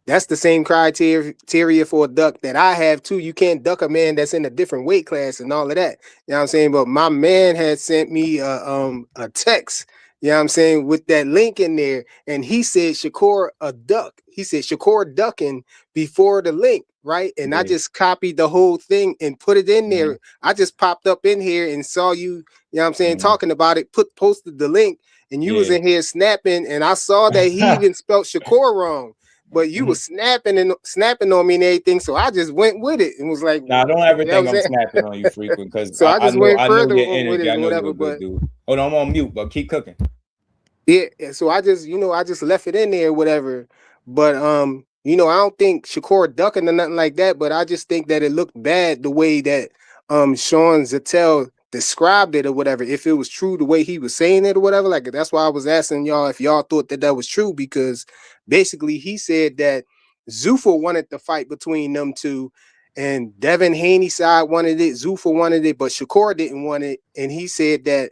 M: that's the same criteria for a duck that I have too. You can't duck a man that's in a different weight class and all of that. You know what I'm saying? But my man had sent me a text, you know what I'm saying, with that link in there, and he said Shakur a duck. He said Shakur ducking before the link, right? And I just copied the whole thing and put it in there. I just popped up in here and saw you, you know what I'm saying, talking about it, posted the link. And you was in here snapping, and I saw that he even spelled Shakur wrong, but you was snapping on me and everything. So I just went with it and was like,
D: "Nah, don't ever think I'm snapping on you frequent because
M: so I just went further
D: your energy.
M: with it,
D: I know
M: whatever.
D: you're a good dude. Hold on, I'm on mute, but keep cooking.
M: Yeah, so I just, you know, I just left it in there, whatever. But you know, I don't think Shakur ducking or nothing like that, but I just think that it looked bad the way that Sean Zettel described it or whatever, if it was true the way he was saying it or whatever. Like, that's why I was asking y'all if y'all thought that was true, because basically he said that Zuffa wanted the fight between them two, and Devin Haney's side wanted it, Zuffa wanted it, but Shakur didn't want it. And he said that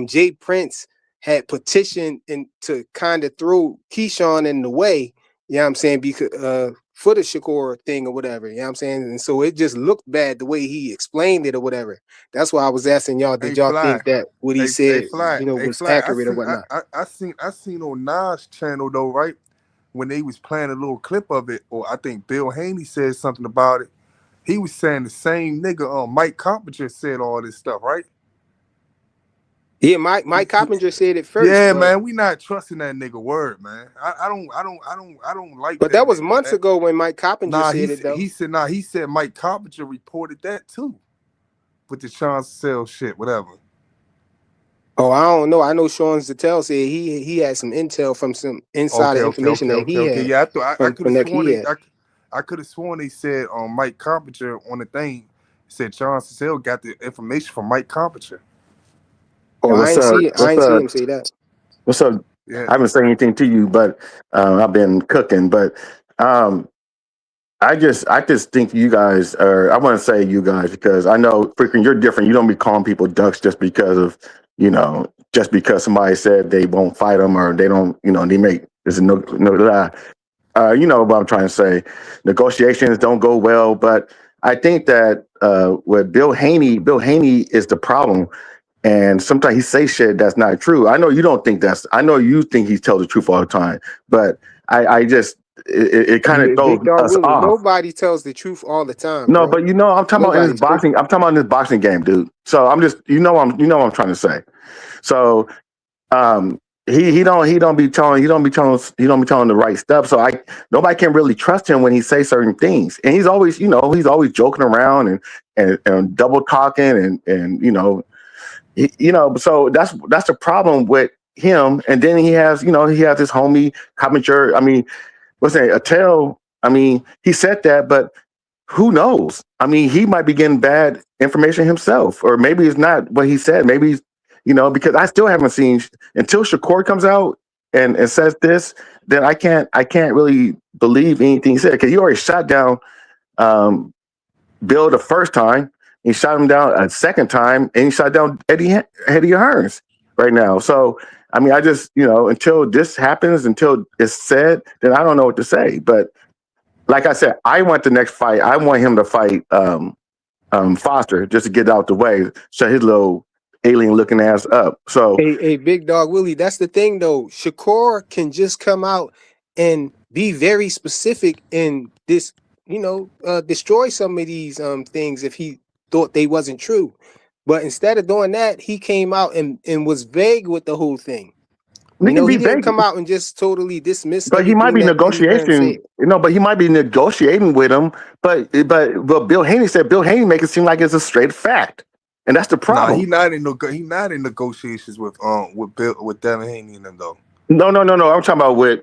M: Jay Prince had petitioned and to kind of throw Keyshawn in the way, you know what I'm saying, because for the Shakur thing or whatever, you know what I'm saying? And so it just looked bad the way he explained it or whatever. That's why I was asking y'all, did y'all think that what he said, you know, was accurate or whatnot?
L: I seen on Nas channel though, right? When they was playing a little clip of it, or I think Bill Haney said something about it. He was saying the same nigga, Mike Carpenter said all this stuff, right?
M: Yeah, Mike Carpenter said it first.
L: Yeah, man, we not trusting that nigga word, man. I don't like.
M: But that was months ago when Mike Carpenter said it though.
L: He said Mike Carpenter reported that too, with the Sean Zettel shit, whatever.
M: Oh, I don't know. I know Sean Zettel said he had some intel from some insider information that he had.
L: Yeah, I could have sworn they said Mike Carpenter on the thing said Sean Zettel got the information from Mike Carpenter.
M: Oh, I ain't see him say that.
A: What's up? Yeah. I haven't said anything to you, but I've been cooking. But I just think you guys are. I want to say you guys because I know freaking you're different. You don't be calling people ducks just because of just because somebody said they won't fight them or they don't. They make there's no lie. You know what I'm trying to say. Negotiations don't go well, but I think that with Bill Haney is the problem. And sometimes he say shit that's not true. I know you don't think I know you think he tells the truth all the time, but I just, it kind of throws us off.
M: Nobody tells the truth all the time.
A: No,
M: bro.
A: but I'm talking about in this boxing. I'm talking about in this boxing game, dude. So I'm just, what I'm trying to say. So, he don't be telling the right stuff. So nobody can really trust him when he says certain things. And he's always, he's always joking around and double talking and so that's the problem with him. And then he has his homie Carpenter. I mean, what's that? Attell. I mean, he said that, but who knows? I mean, he might be getting bad information himself, or maybe it's not what he said. Maybe he's, because I still haven't seen until Shakur comes out and says this. Then I can't really believe anything he said because he already shot down Bill the first time. He shot him down a second time, and he shot down Eddie Hearns right now. So, I mean, I just, until this happens, until it's said, then I don't know what to say. But like I said, I want the next fight. I want him to fight Foster just to get out the way, shut his little alien-looking ass up. So,
M: Hey, Big Dog Willie, that's the thing though. Shakur can just come out and be very specific in this, destroy some of these things if he thought they wasn't true. But instead of doing that, he came out and was vague with the whole thing. He didn't come out and just totally dismiss.
A: But he might be negotiating. But he might be negotiating with him. But Bill Haney said Bill Haney make it seem like it's a straight fact, and that's the problem.
L: Nah, he not in negotiations with Devin Haney and them though.
A: No. I'm talking about with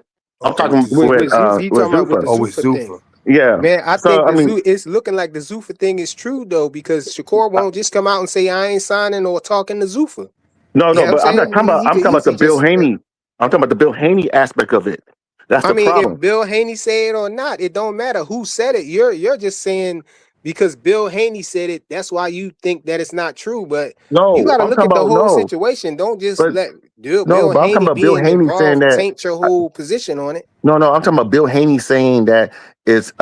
L: Zuffa.
A: Yeah,
M: man. I think it's looking like the Zuffa thing is true though, because Shakur won't just come out and say I ain't signing or talking to Zuffa.
A: No, but I'm not talking about. I'm talking about the Bill Haney. I'm talking about the Bill Haney aspect of it. That's the problem.
M: If Bill Haney say it or not, it don't matter who said it. You're just saying because Bill Haney said it, that's why you think that it's not true. But you got to look at the whole situation. Don't just let Bill Haney being involved taint your whole position on it.
A: No, I'm talking about Bill Haney saying that it's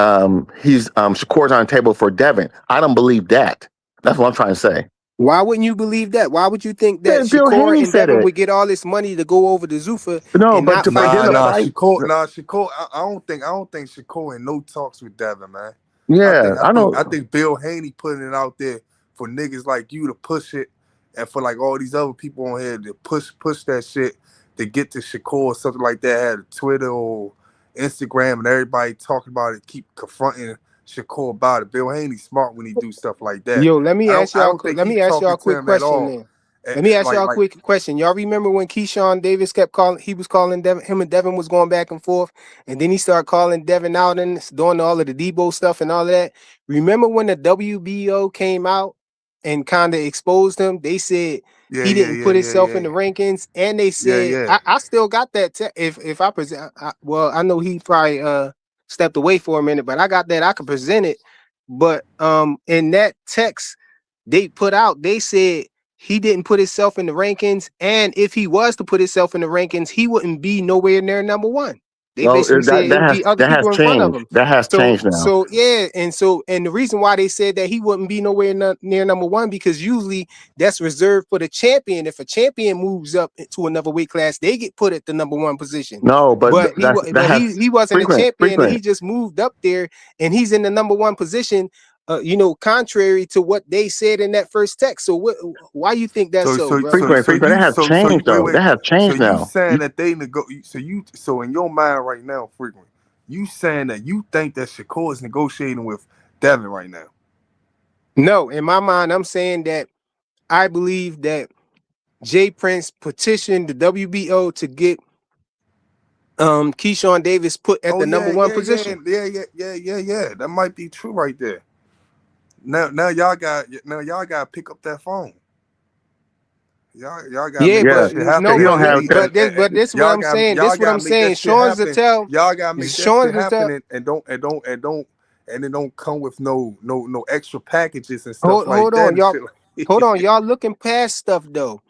A: he's Shakur's on the table for Devin. I don't believe that. That's what I'm trying to say.
M: Why wouldn't you believe that? Why would you think that Shakur and Devin would get all this money to go over to Zuffa?
A: No, but
L: Shakur. I don't think Shakur in no talks with Devin, man.
A: Yeah,
L: I think Bill Haney putting it out there for niggas like you to push it, and for like all these other people on here to push that shit to get to Shakur or something like that. Had Twitter or Instagram and everybody talking about it, keep confronting Shakur about it. Bill Haney smart when he do stuff like that.
M: Yo, let me ask y'all a quick question. Let me ask y'all a quick question. Y'all remember when Keyshawn Davis kept calling? He was calling Devin. Him and Devin was going back and forth, and then he started calling Devin out and doing all of the Debo stuff and all of that. Remember when the WBO came out and kind of exposed him? They said he didn't put himself in the rankings, and they said I still got that. If I present, I know he probably stepped away for a minute, but I got that. I can present it. But in that text they put out, they said he didn't put himself in the rankings, and if he was to put himself in the rankings, he wouldn't be nowhere near number one. They basically said it would be other people in front of him.
A: That has changed now.
M: So and the reason why they said that he wouldn't be nowhere near number one, because usually that's reserved for the champion. If a champion moves up to another weight class, they get put at the number one position.
A: No, but
M: he wasn't a champion, and he just moved up there, and he's in the number one position. Contrary to what they said in that first text. So why you think that's so?
A: That has changed though. That has changed now.
L: You saying that they so in your mind right now, frequent. You saying that you think that Shakur is negotiating with Devin right now?
M: No, in my mind, I'm saying that I believe that Jay Prince petitioned the WBO to get Keyshawn Davis put at the number one position.
L: Yeah. That might be true right there. Now y'all got to pick up that phone. Y'all got
M: but this is what I'm saying. This is what I'm saying. Sean Zattel,
L: y'all got to make that shit happen and it don't come with no extra packages and stuff like that.
M: Hold on, y'all looking past stuff though.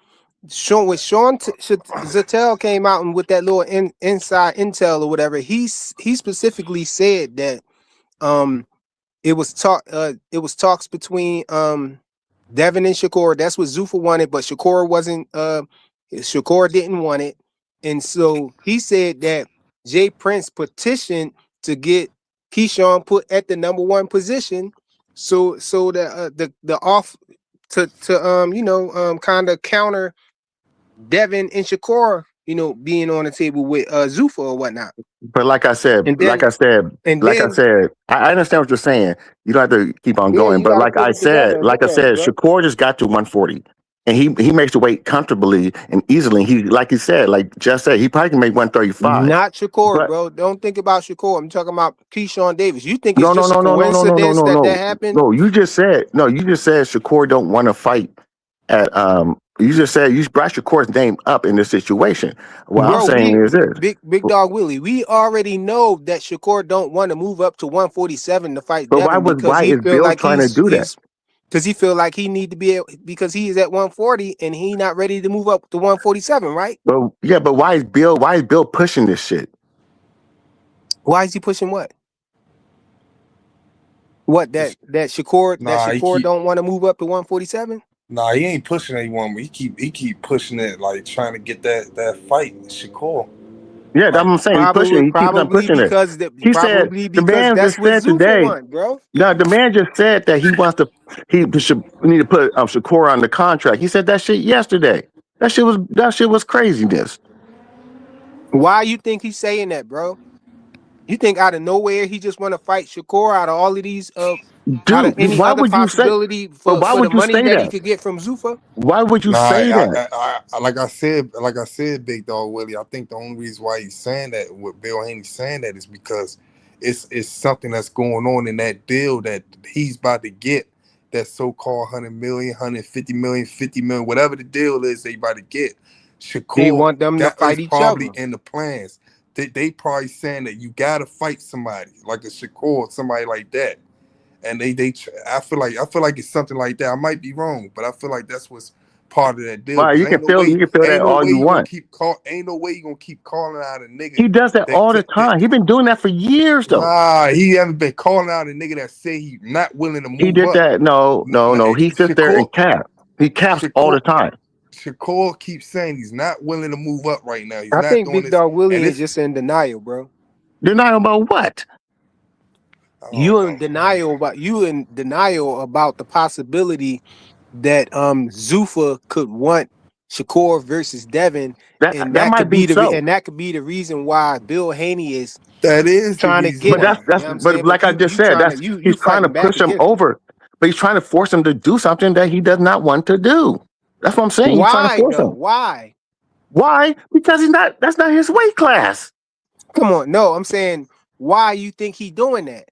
M: Sean Zattel came out and with that little inside intel or whatever, he specifically said that it was talks between Devin and Shakur. That's what Zuffa wanted, but Shakur didn't want it. And so he said that Jay Prince petitioned to get Keyshawn put at the number one position. So the off to kind of counter Devin and Shakur, being on the table with Zuffa or whatnot.
A: But like I said, I understand what you're saying. You don't have to keep on going. But like I said, Shakur just got to 140, and he makes the weight comfortably and easily. Like Jeff said, he probably can make 135.
M: Not Shakur, bro. Don't think about Shakur. I'm talking about Keyshawn Davis. You think it's just a coincidence that happened?
A: No, you just said Shakur don't want to fight at You just said you brought Shakur's name up in this situation. What I'm saying is this.
M: Big Dog Willie, we already know that Shakur don't want to move up to 147 to fight.
A: But why is Bill trying to do that?
M: Because he feel like he need to be because he is at 140 and he not ready to move up to 147, right?
A: But yeah, but why is Bill pushing this shit?
M: Why is he pushing what? What that Shakur don't want to move up to 147?
L: Nah, he ain't pushing anyone. But he keep pushing it, like trying to get that fight, Shakur.
A: Yeah, that's what I'm saying. He keeps on pushing it. He said the man just said today.
M: Bro.
A: No, the man just said that he should need to put Shakur on the contract. He said that shit yesterday. That shit was craziness.
M: Why you think he's saying that, bro? You think out of nowhere he just want to fight Shakur out of all of these out of any
A: why
M: other
A: would you say?
M: possibility
A: But why
M: for
A: would
M: the
A: you
M: money
A: say
M: that
A: that?
M: he could get from Zuffa?
A: Why would you say that?
L: Like I said, Big Dog Willie, I think the only reason why he's saying that, what Bill Haney saying that, is because it's something that's going on in that deal that he's about to get, that so-called 100 million, 150 million, 50 million, whatever the deal is they about to get. Shakur,
M: He want them to fight each
L: probably
M: other.
L: in the plans. They probably saying that you gotta fight somebody like a Shakur, somebody like that. And I feel like it's something like that. I might be wrong, but I feel like that's what's part of that deal.
A: Well, you can feel that all you want.
L: Ain't no way you gonna keep calling out a nigga.
A: He does that all the time. He's been doing that for years, though.
L: Nah, he haven't been calling out a nigga that say he not willing to move up.
A: He did that. No. He sits there and caps. He caps all the time.
L: Shakur keeps saying he's not willing to move up right now. He's
M: I
L: not
M: think
L: doing
M: Big Dog Willie is just in denial, bro.
A: Denial about what?
M: You in denial about the possibility that Zuffa could want Shakur versus Devin, and that could be the reason why Bill Haney is trying to get him.
A: But like I just said, he's trying to push him over, but he's trying to force him to do something that he does not want to do. That's what I'm saying. He's trying to force him.
M: Why?
A: Why? Because that's not his weight class.
M: Come on, no, I'm saying why you think he doing that?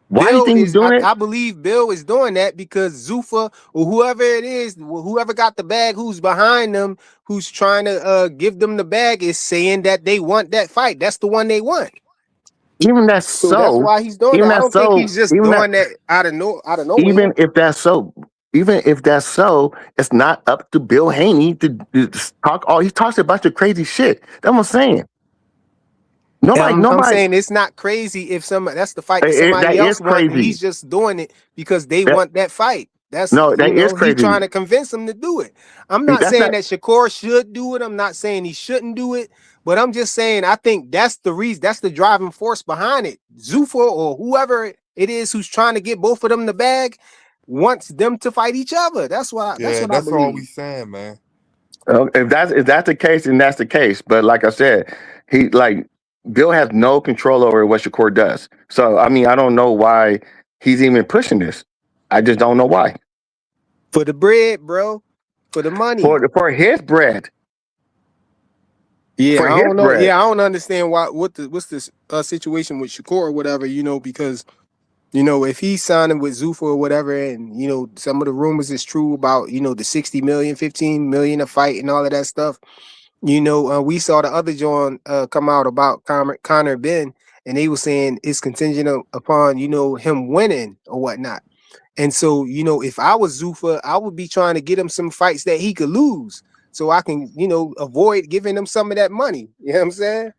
A: Why do you think he's doing it?
M: I believe Bill is doing that because Zuffa or whoever it is, whoever got the bag, who's behind them, who's trying to give them the bag, is saying that they want that fight. That's the one they want.
A: Even that's so.
M: That's why he's doing that. I don't think he's just doing that out of nowhere.
A: Even if that's so, it's not up to Bill Haney to talk. He talks a bunch of crazy shit. That's what I'm saying. Nobody.
M: I'm saying it's not crazy if that's the fight that somebody else wants. He's just doing it because they want that fight. That's is crazy. He's trying to convince them to do it. I'm not saying that Shakur should do it. I'm not saying he shouldn't do it. But I'm just saying I think that's the reason. That's the driving force behind it. Zuffa or whoever it is who's trying to get both of them the bag wants them to fight each other. That's what. That's
L: all we saying, man.
A: If that's the case, then that's the case. But like I said, Bill has no control over what Shakur does. So, I mean, I don't know why he's even pushing this. I just don't know why.
M: For the bread, bro. For the money.
A: For his bread.
M: Yeah, I don't know. Yeah, I don't understand what's this situation with Shakur or whatever, because, if he's signing with Zuffa or whatever, and, some of the rumors is true about, the 60 million, 15 million a fight and all of that stuff. We saw the other John come out about Conor Ben, and they were saying it's contingent upon, him winning or whatnot. And so, if I was Zuffa, I would be trying to get him some fights that he could lose so I can, avoid giving him some of that money. You know what I'm saying?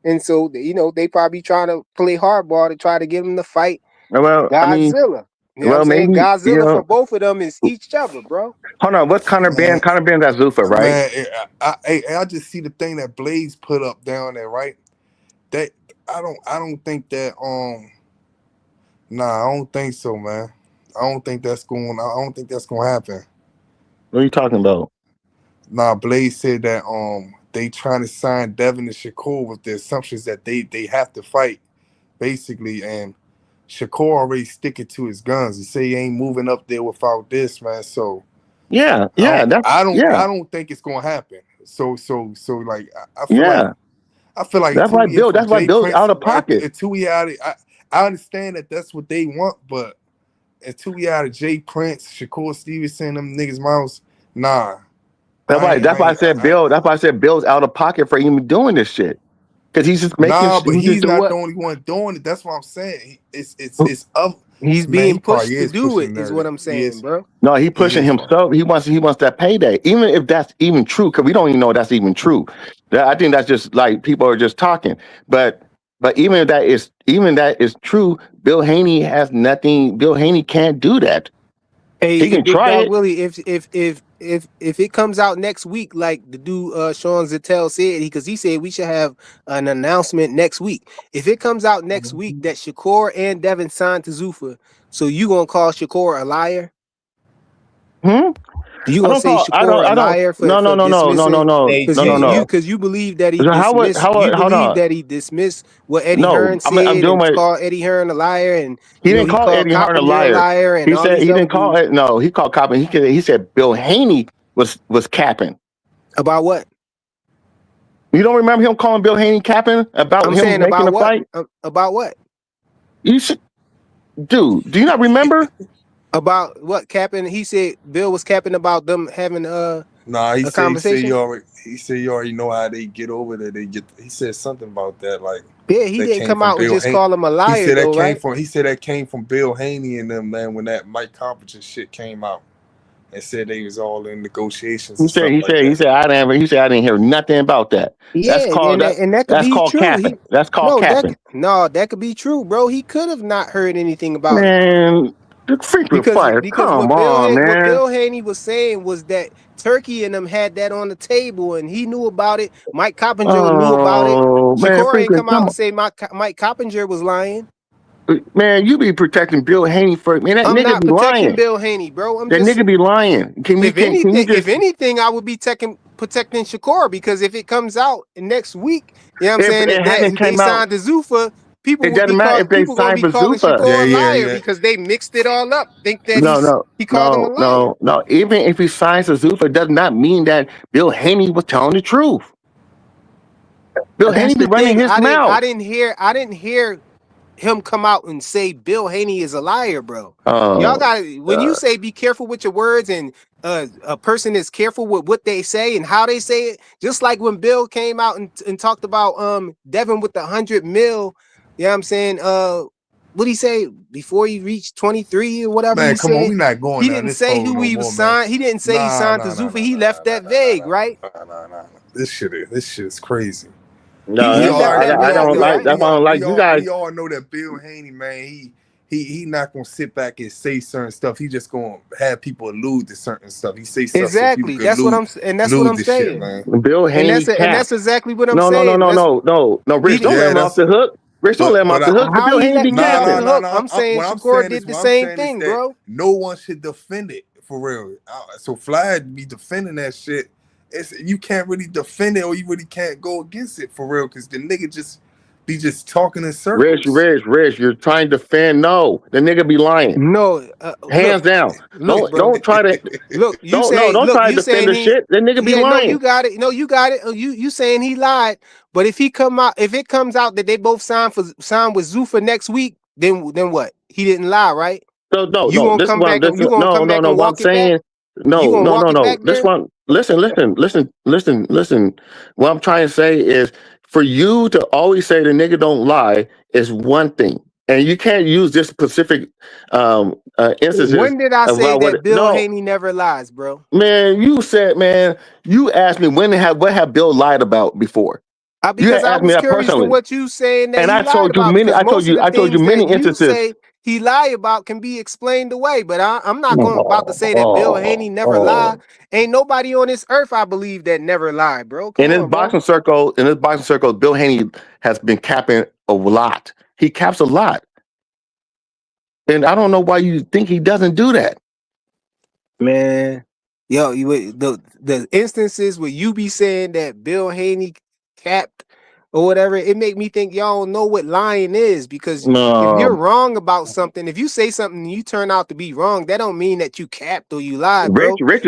M: And so, they probably trying to play hardball to try to get him to fight Godzilla.
A: Maybe
M: Godzilla for both of them is each other, bro.
A: Hold on, what's Conor Ben? Conor Ben's at Zuffa, right?
L: Man, I just see the thing that Blaze put up down there, right? That I don't think that I don't think so, man. I don't think that's gonna happen.
A: What are you talking about?
L: Nah, Blaze said that they trying to sign Devin and Shakur with the assumptions that they have to fight, basically, and Shakur already sticking to his guns. He say he ain't moving up there without this, man. So
A: I
L: don't think it's gonna happen. So like I feel like
A: that's why Bill's out of pocket.
L: Until we out of, I understand that that's what they want, but until we out of Jay Prince, Shakur Stevenson, them niggas' mouths, nah.
A: That's why I said Bill. That's why I said Bill's out of pocket for even doing this shit. because he's just making.
L: Nah, but he's
M: do
L: not
M: what?
L: the only one doing it. That's what I'm saying. It's up.
M: He's
L: Man,
M: being
L: he probably
M: pushed to
L: is
M: do
L: pushing
M: it, is
L: narrative.
M: what I'm
L: He
M: saying,
L: is.
M: bro.
A: No, he
L: He
A: pushing
L: is.
A: himself. He wants that payday, even if that's even true, because we don't even know that's even true. I think that's just like people are just talking. But even if that is true, Bill Haney has nothing. Bill Haney can't do that.
M: Hey,
A: He can
M: Big
A: try
M: Dog
A: it.
M: Willie, if it comes out next week, like the dude Sean Zattel said, because he said we should have an announcement next week. If it comes out next week that Shakur and Devin signed to Zuffa, so you gonna call Shakur a liar? You gonna say Shakur a liar for dismissing? Because you believe that he dismissed. You
A: Hold
M: believe
A: on.
M: that he dismissed what Eddie
A: No,
M: Hearn
A: I'm
M: said
A: doing
M: and
A: my.
M: called Eddie Hearn a liar, and
A: He
M: you know
A: didn't
M: he
A: call
M: called
A: Eddie Hearn a
M: Coppinger a
A: liar.
M: liar, and
A: He
M: all
A: said
M: these
A: he
M: other
A: didn't call
M: dudes.
A: it. No, he called Coppinger. He said Bill Haney was capping.
M: About what?
A: You don't remember him calling Bill Haney capping about
M: I'm
A: him
M: saying
A: making
M: about
A: the
M: what?
A: fight?
M: About what?
A: You should, dude. Do you not remember?
M: About what capping? He said Bill was capping about them having
L: Nah,
M: a conversation.
L: He said you already know how they get over there. He said something about that, like
M: yeah, he
L: that
M: didn't
L: came
M: come
L: from
M: out and
L: Bill
M: just
L: Haney.
M: call him a liar.
L: He said that
M: though,
L: came
M: right?
L: from. He said that came from Bill Haney and them, man. When that Mike Carpenter shit came out, and said they was all in negotiations and stuff like that.
A: He said I didn't hear nothing about that.
M: Yeah, and that could
A: that's
M: be
A: called
M: true.
A: capping. That's called capping.
M: That could be true, bro. He could have not heard anything about it.
A: Man, the frequent fire.
M: Because
A: Come on, man.
M: what Bill Haney was saying was that Turkey and them had that on the table and he knew about it. Mike Coppinger knew about it.
A: Man,
M: Shakur ain't come out
A: come
M: and say Mike Coppinger was lying.
A: Man, you be protecting Bill Haney for man. That
M: I'm
A: nigga
M: not
A: be
M: protecting
A: lying.
M: Bill Haney, bro.
A: That nigga be lying.
M: If anything, I would be protecting Shakur, because if it comes out next week, you know what I'm saying, that they signed to Zuffa, people will be calling Shakur a liar because they mixed it all up. Think that he called him a liar.
A: No. Even if he signs to Zuffa, does not mean that Bill Haney was telling the truth. Bill Haney be running his mouth.
M: I didn't hear him come out and say Bill Haney is a liar, bro. Y'all got when you say be careful with your words, and a person is careful with what they say and how they say it, just like when Bill came out and talked about Devin with the 100 mil, you know what I'm saying? What he say before he reached 23 or whatever?
L: Man,
M: he
L: come
M: said?
L: on, we not going.
M: He didn't say who he was signed. He didn't say he signed to Zuffa. He left that vague, right?
L: This shit is crazy.
A: No, I don't like. That's why I don't like you guys.
L: We all know that Bill Haney, man, he not gonna sit back and say certain stuff. He just gonna have people allude to certain stuff. He say stuff
M: exactly.
L: So
M: that's what I'm saying.
L: Shit,
A: Bill Haney,
M: and that's exactly what I'm saying.
A: No. Rich, don't let him off the hook. Rich, don't let him off the hook.
M: How
A: Bill
M: he
A: Haney be capping.
M: I'm saying Shakur did the same thing, bro.
L: No one should defend it for real. So Fly be defending that shit. You can't really defend it, or you really can't go against it for real, because the nigga just be talking in circles.
A: Rich, you're trying to defend. No, the nigga be lying.
M: No,
A: hands down. Don't try to
M: look.
A: Don't try to defend the shit. The nigga be lying.
M: No, you got it. No, you got it. You saying he lied? But if it comes out that they both signed with Zuffa next week, then what? He didn't lie, right?
A: No.
M: You gonna come back and walk it back?
A: No. This one. Listen. What I'm trying to say is, for you to always say the nigga don't lie is one thing, and you can't use this specific instances.
M: When did I say that Bill Haney never lies, bro?
A: Man, you asked me what have Bill lied about before.
M: Because I was curious to what you saying that
A: and
M: he
A: I told
M: lied
A: you many.
M: about,
A: I told you many instances.
M: You say he lie about can be explained away, but I'm not about to say that Bill Haney never lied. Ain't nobody on this earth, I believe, that never lied, bro.
A: In this boxing circle, Bill Haney has been capping a lot. He caps a lot, and I don't know why you think he doesn't do that.
M: Man, yo, the instances where you be saying that Bill Haney capped or whatever, it make me think y'all don't know what lying is, because if you're wrong about something, if you say something and you turn out to be wrong, that don't mean that you capped or you lied, bro. You was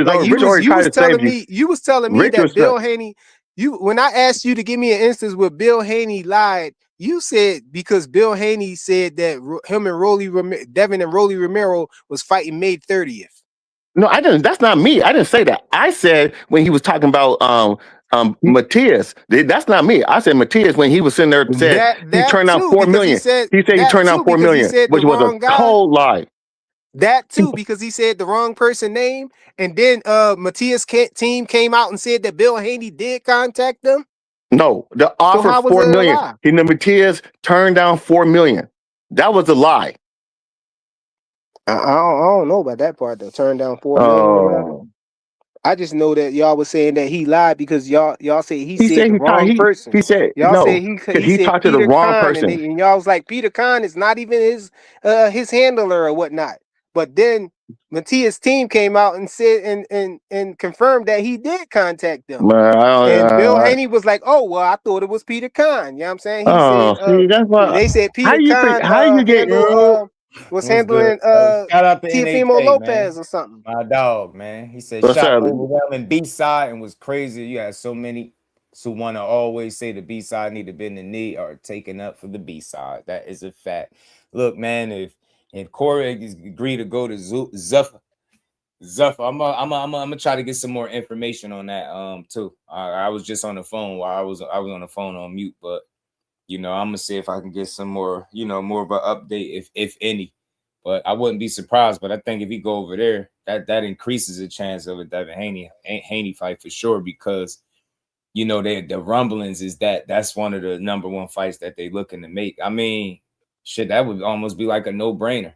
M: telling me that Bill Haney, when I asked you to give me an instance where Bill Haney lied, you said because Bill Haney said that him and Devin and Rolly Romero was fighting May 30th.
A: No, I didn't. That's not me. I didn't say that. I said when he was talking about Matias, that's not me. I said Matias when he was sitting there said he
M: That
A: turned down
M: too,
A: $4
M: because
A: million. He said he
M: that
A: turned down
M: too,
A: $4
M: because he
A: million,
M: said the
A: which was a
M: wrong guy.
A: cold lie.
M: That too, because he said the wrong person name, and then Matias' team came out and said that Bill Haney did contact them.
A: No, the
M: So
A: offer
M: how was
A: $4
M: it a
A: million.
M: lie?
A: He Matias turned down $4 million. That was a lie.
M: I don't know about that part though. Turn down $4 million or whatever. I just know that y'all was saying that he lied because y'all said he said
A: said
M: the wrong person.
A: he said
M: Y'all
A: no,
M: said
A: because
M: he
A: he
M: said
A: talked to the
M: Peter
A: wrong
M: Khan,
A: person.
M: and y'all was like Peter Khan is not even his handler or whatnot. But then Matias' team came out and said and confirmed that he did contact them. And Bill Haney was like, "Oh well, I thought it was Peter Khan." You know what I'm saying? He said
A: see, that's what.
M: they said
A: How
M: Peter
A: you
M: Khan
A: get?
M: was
D: What's good?
M: handling
D: Shout out to
M: Teofimo
D: NHA, man.
M: Lopez or something.
D: My dog, man. He said
A: What's
D: shot
A: up?
D: overwhelming B-side and was crazy. You had so many who want to always say the B-side need to bend the knee or taken up for the B-side. That is a fact. Look, man, if Corey agree to go to Zuffa, I'm gonna try to get some more information on that too. I was just on the phone while I was on the phone on mute, but I'm gonna see if I can get some more, more of an update if any. But I wouldn't be surprised. But I think if he go over there, that increases the chance of a Devin Haney fight for sure, because the rumblings is that's one of the number one fights that they looking to make. I mean, shit, that would almost be like a no-brainer,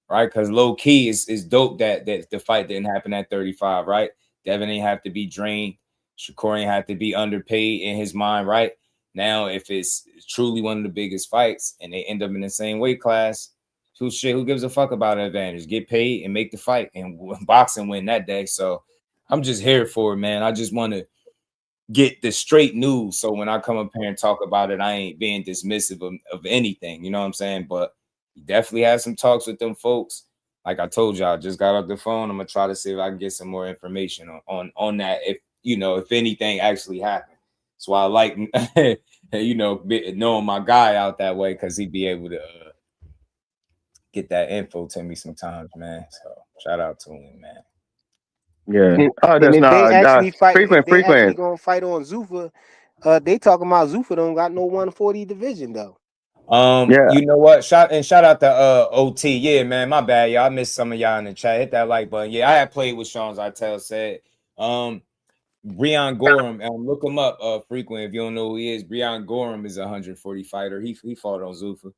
D: right? Because low key is dope that the fight didn't happen at 35, right? Devin ain't have to be drained. Shakur ain't have to be underpaid in his mind, right? Now, if it's truly one of the biggest fights and they end up in the same weight class, who gives a fuck about an advantage? Get paid and make the fight, and boxing win that day. So I'm just here for it, man. I just want to get the straight news. So when I come up here and talk about it, I ain't being dismissive of anything. You know what I'm saying? But definitely had some talks with them folks. Like I told y'all, I just got off the phone. I'm gonna try to see if I can get some more information on that. If anything actually happened. That's why I like knowing my guy out that way, because he'd be able to get that info to me sometimes, man. So shout out to him, man.
A: Yeah.
M: And if they actually fight,
A: frequent.
M: actually gonna fight on Zuffa, they talking about Zuffa don't got no 140 division though.
A: Yeah.
D: You know what? Shout out to OT. Yeah, man. My bad, y'all. I missed some of y'all in the chat. Hit that like button. Yeah, I had played with Sean Zartel said. Breon Gorham, look him up frequent if you don't know who he is. Breon Gorham is a 140 fighter. He fought on Zuffa.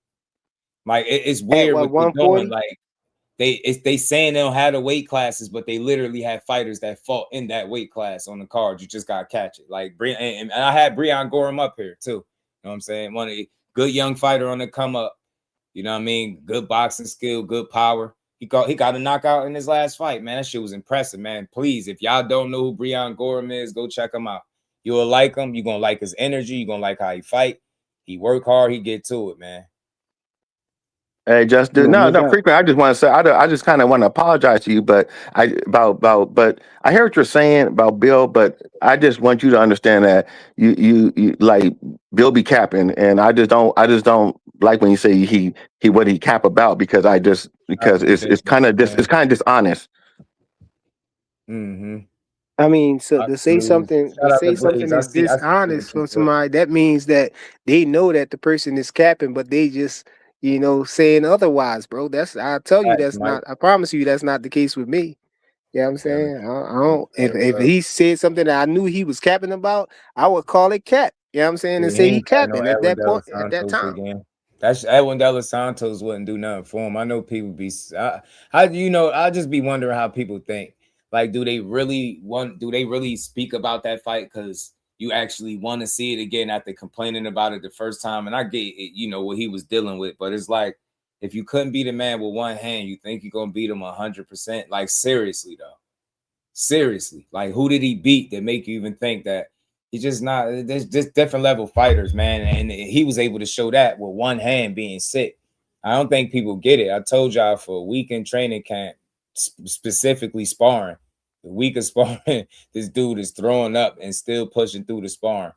D: Like it's weird what they're doing. Like they saying they don't have the weight classes, but they literally have fighters that fought in that weight class on the card. You just gotta catch it. Like and I had Breon Gorham up here too. You know what I'm saying? One of the good young fighter on the come up. You know what I mean? Good boxing skill, good power. He got a knockout in his last fight, man. That shit was impressive, man. Please, if y'all don't know who Breon Gorham is, go check him out. You'll like him. You're gonna like his energy. You're gonna like how he fight. He work hard. He get to it, man.
A: Hey, no, frequent. I just want to say, I just kind of want to apologize to you, but but I hear what you're saying about Bill, but I just want you to understand that you like Bill be capping, and I just don't like when you say he what he cap about, because it's kind of dishonest.
D: Mm-hmm.
M: I mean, so to say something is dishonest from somebody, that means that they know that the person is capping, but they just, saying otherwise, bro. I promise you that's not the case with me. You know what I'm saying? I don't, if he said something that I knew he was capping about, I would call it cap. You know what I'm saying? And say he capping at that point, at that time.
D: Again. That's Edwin De Los Santos wouldn't do nothing for him. I know people be I just be wondering how people think. Like, do they really speak about that fight because you actually want to see it again after complaining about it the first time? And I get it, what he was dealing with, but it's like, if you couldn't beat a man with one hand, you think you're gonna beat him 100%? Like, seriously though. Seriously. Like, who did he beat that make you even think that? He's just not. There's just different level fighters, man, and he was able to show that with one hand being sick. I don't think people get it. I told y'all for a week in training camp, specifically sparring, the week of sparring, this dude is throwing up and still pushing through the sparring,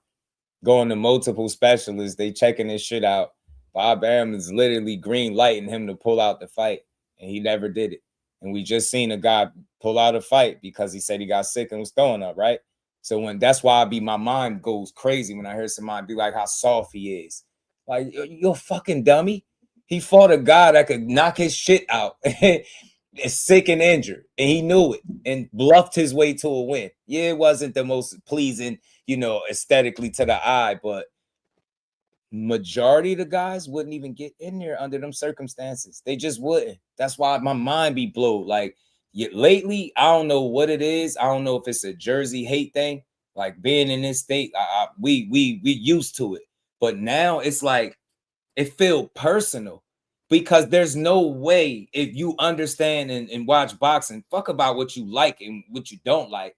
D: going to multiple specialists. They checking this shit out. Bob Arum is literally green lighting him to pull out the fight, and he never did it. And we just seen a guy pull out a fight because he said he got sick and was throwing up, right? So when that's why my mind goes crazy when I hear somebody be like how soft he is. Like, you're a fucking dummy. He fought a guy that could knock his shit out. Is sick and injured, and he knew it and bluffed his way to a win. Yeah, it wasn't the most pleasing, aesthetically to the eye, but majority of the guys wouldn't even get in there under them circumstances. They just wouldn't. That's why my mind be blowed. Like, lately, I don't know what it is. I don't know if it's a Jersey hate thing. Like, being in this state, we used to it, but now it's like it feels personal. Because there's no way, if you understand and watch boxing, fuck about what you like and what you don't like.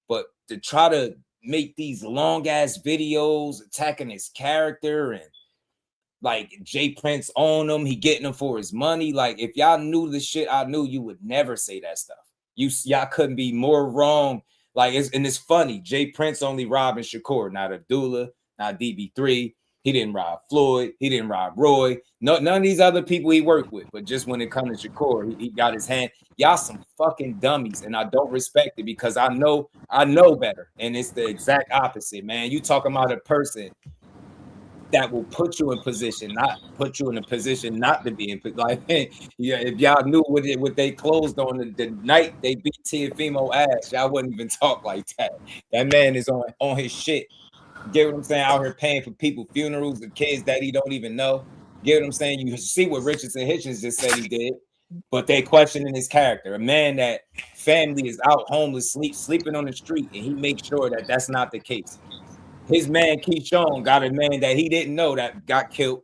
D: But to try to make these long ass videos attacking his character and like Jay Prince on him, he getting him for his money. Like, if y'all knew the shit I knew, you would never say that stuff. Y'all couldn't be more wrong. Like, it's funny. Jay Prince only robbing Shakur, not Abdullah, not DB3. He didn't rob Floyd. He didn't rob Roy. No, none of these other people he worked with. But just when it comes to Shakur, he got his hand. Y'all some fucking dummies, and I don't respect it because I know better. And it's the exact opposite, man. You talking about a person that will put you in position, not put you in a position not to be in. Like, yeah, if y'all knew what they closed on the night they beat Tiafimo ass, y'all wouldn't even talk like that. That man is on his shit. Get what I'm saying? Out here paying for people funerals and kids that he don't even know. Get what I'm saying? You see what Richardson Hitchens just said he did, but they questioning his character. A man that family is out homeless, sleeping on the street, and he makes sure that that's not the case. His man Keyshawn got a man that he didn't know that got killed.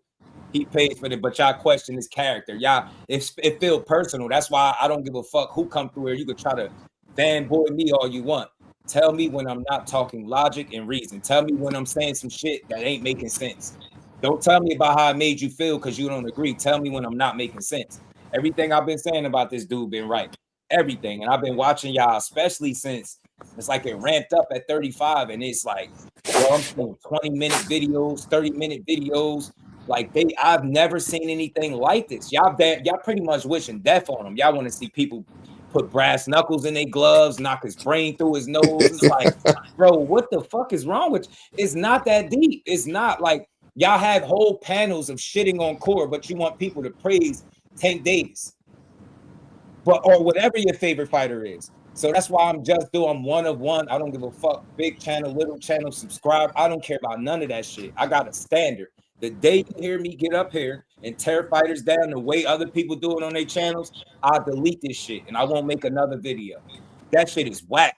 D: He paid for it, but y'all question his character. Y'all, it feel personal. That's why I don't give a fuck who come through here. You could try to fanboy me all you want. Tell me when I'm not talking logic and reason. Tell me when I'm saying some shit that ain't making sense. Don't tell me about how I made you feel because you don't agree. Tell me when I'm not making sense. Everything I've been saying about this dude been right. Everything. And I've been watching y'all, especially since it's like it ramped up at 35. And it's like, yo, I'm seeing 20-minute videos, 30-minute videos. Like, I've never seen anything like this. Y'all pretty much wishing death on them. Y'all want to see people put brass knuckles in their gloves, knock his brain through his nose. It's like, bro, what the fuck is wrong with you? It's not that deep. It's not like y'all have whole panels of shitting on Core, but you want people to praise Tank Davis. Or whatever your favorite fighter is. So that's why I'm JUSDUE. I'm one of one. I don't give a fuck. Big channel, little channel, subscribe. I don't care about none of that shit. I got a standard. The day you hear me get up here and tear fighters down the way other people do it on their channels, I'll delete this shit and I won't make another video. That shit is whack.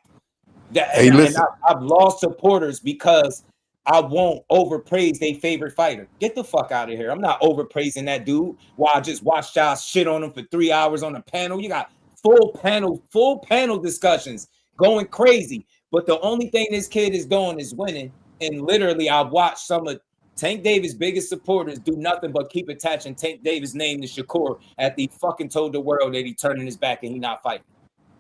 D: I've lost supporters because I won't overpraise their favorite fighter. Get the fuck out of here. I'm not overpraising that dude while I just watched y'all shit on him for 3 hours on a panel. You got full panel discussions going crazy. But the only thing this kid is doing is winning. And literally, I've watched some of Tank Davis' biggest supporters do nothing but keep attaching Tank Davis' name to Shakur after he fucking told the world that he turning his back and he not fighting.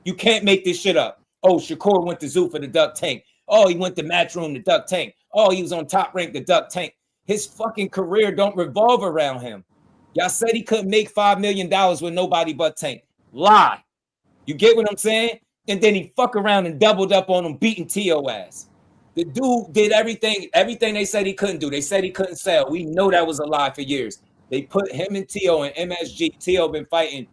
D: You can't make this shit up. Oh, Shakur went to Zoo for the duck Tank. Oh, he went to Matchroom to duck Tank. Oh, he was on Top Rank to duck Tank. His fucking career don't revolve around him. Y'all said he couldn't make $5 million with nobody but Tank. Lie. You get what I'm saying? And then he fuck around and doubled up on him, beating T.O. ass. The dude did everything they said he couldn't do. They said he couldn't sell. We know that was a lie for years. They put him and T.O. in MSG. T.O. been fighting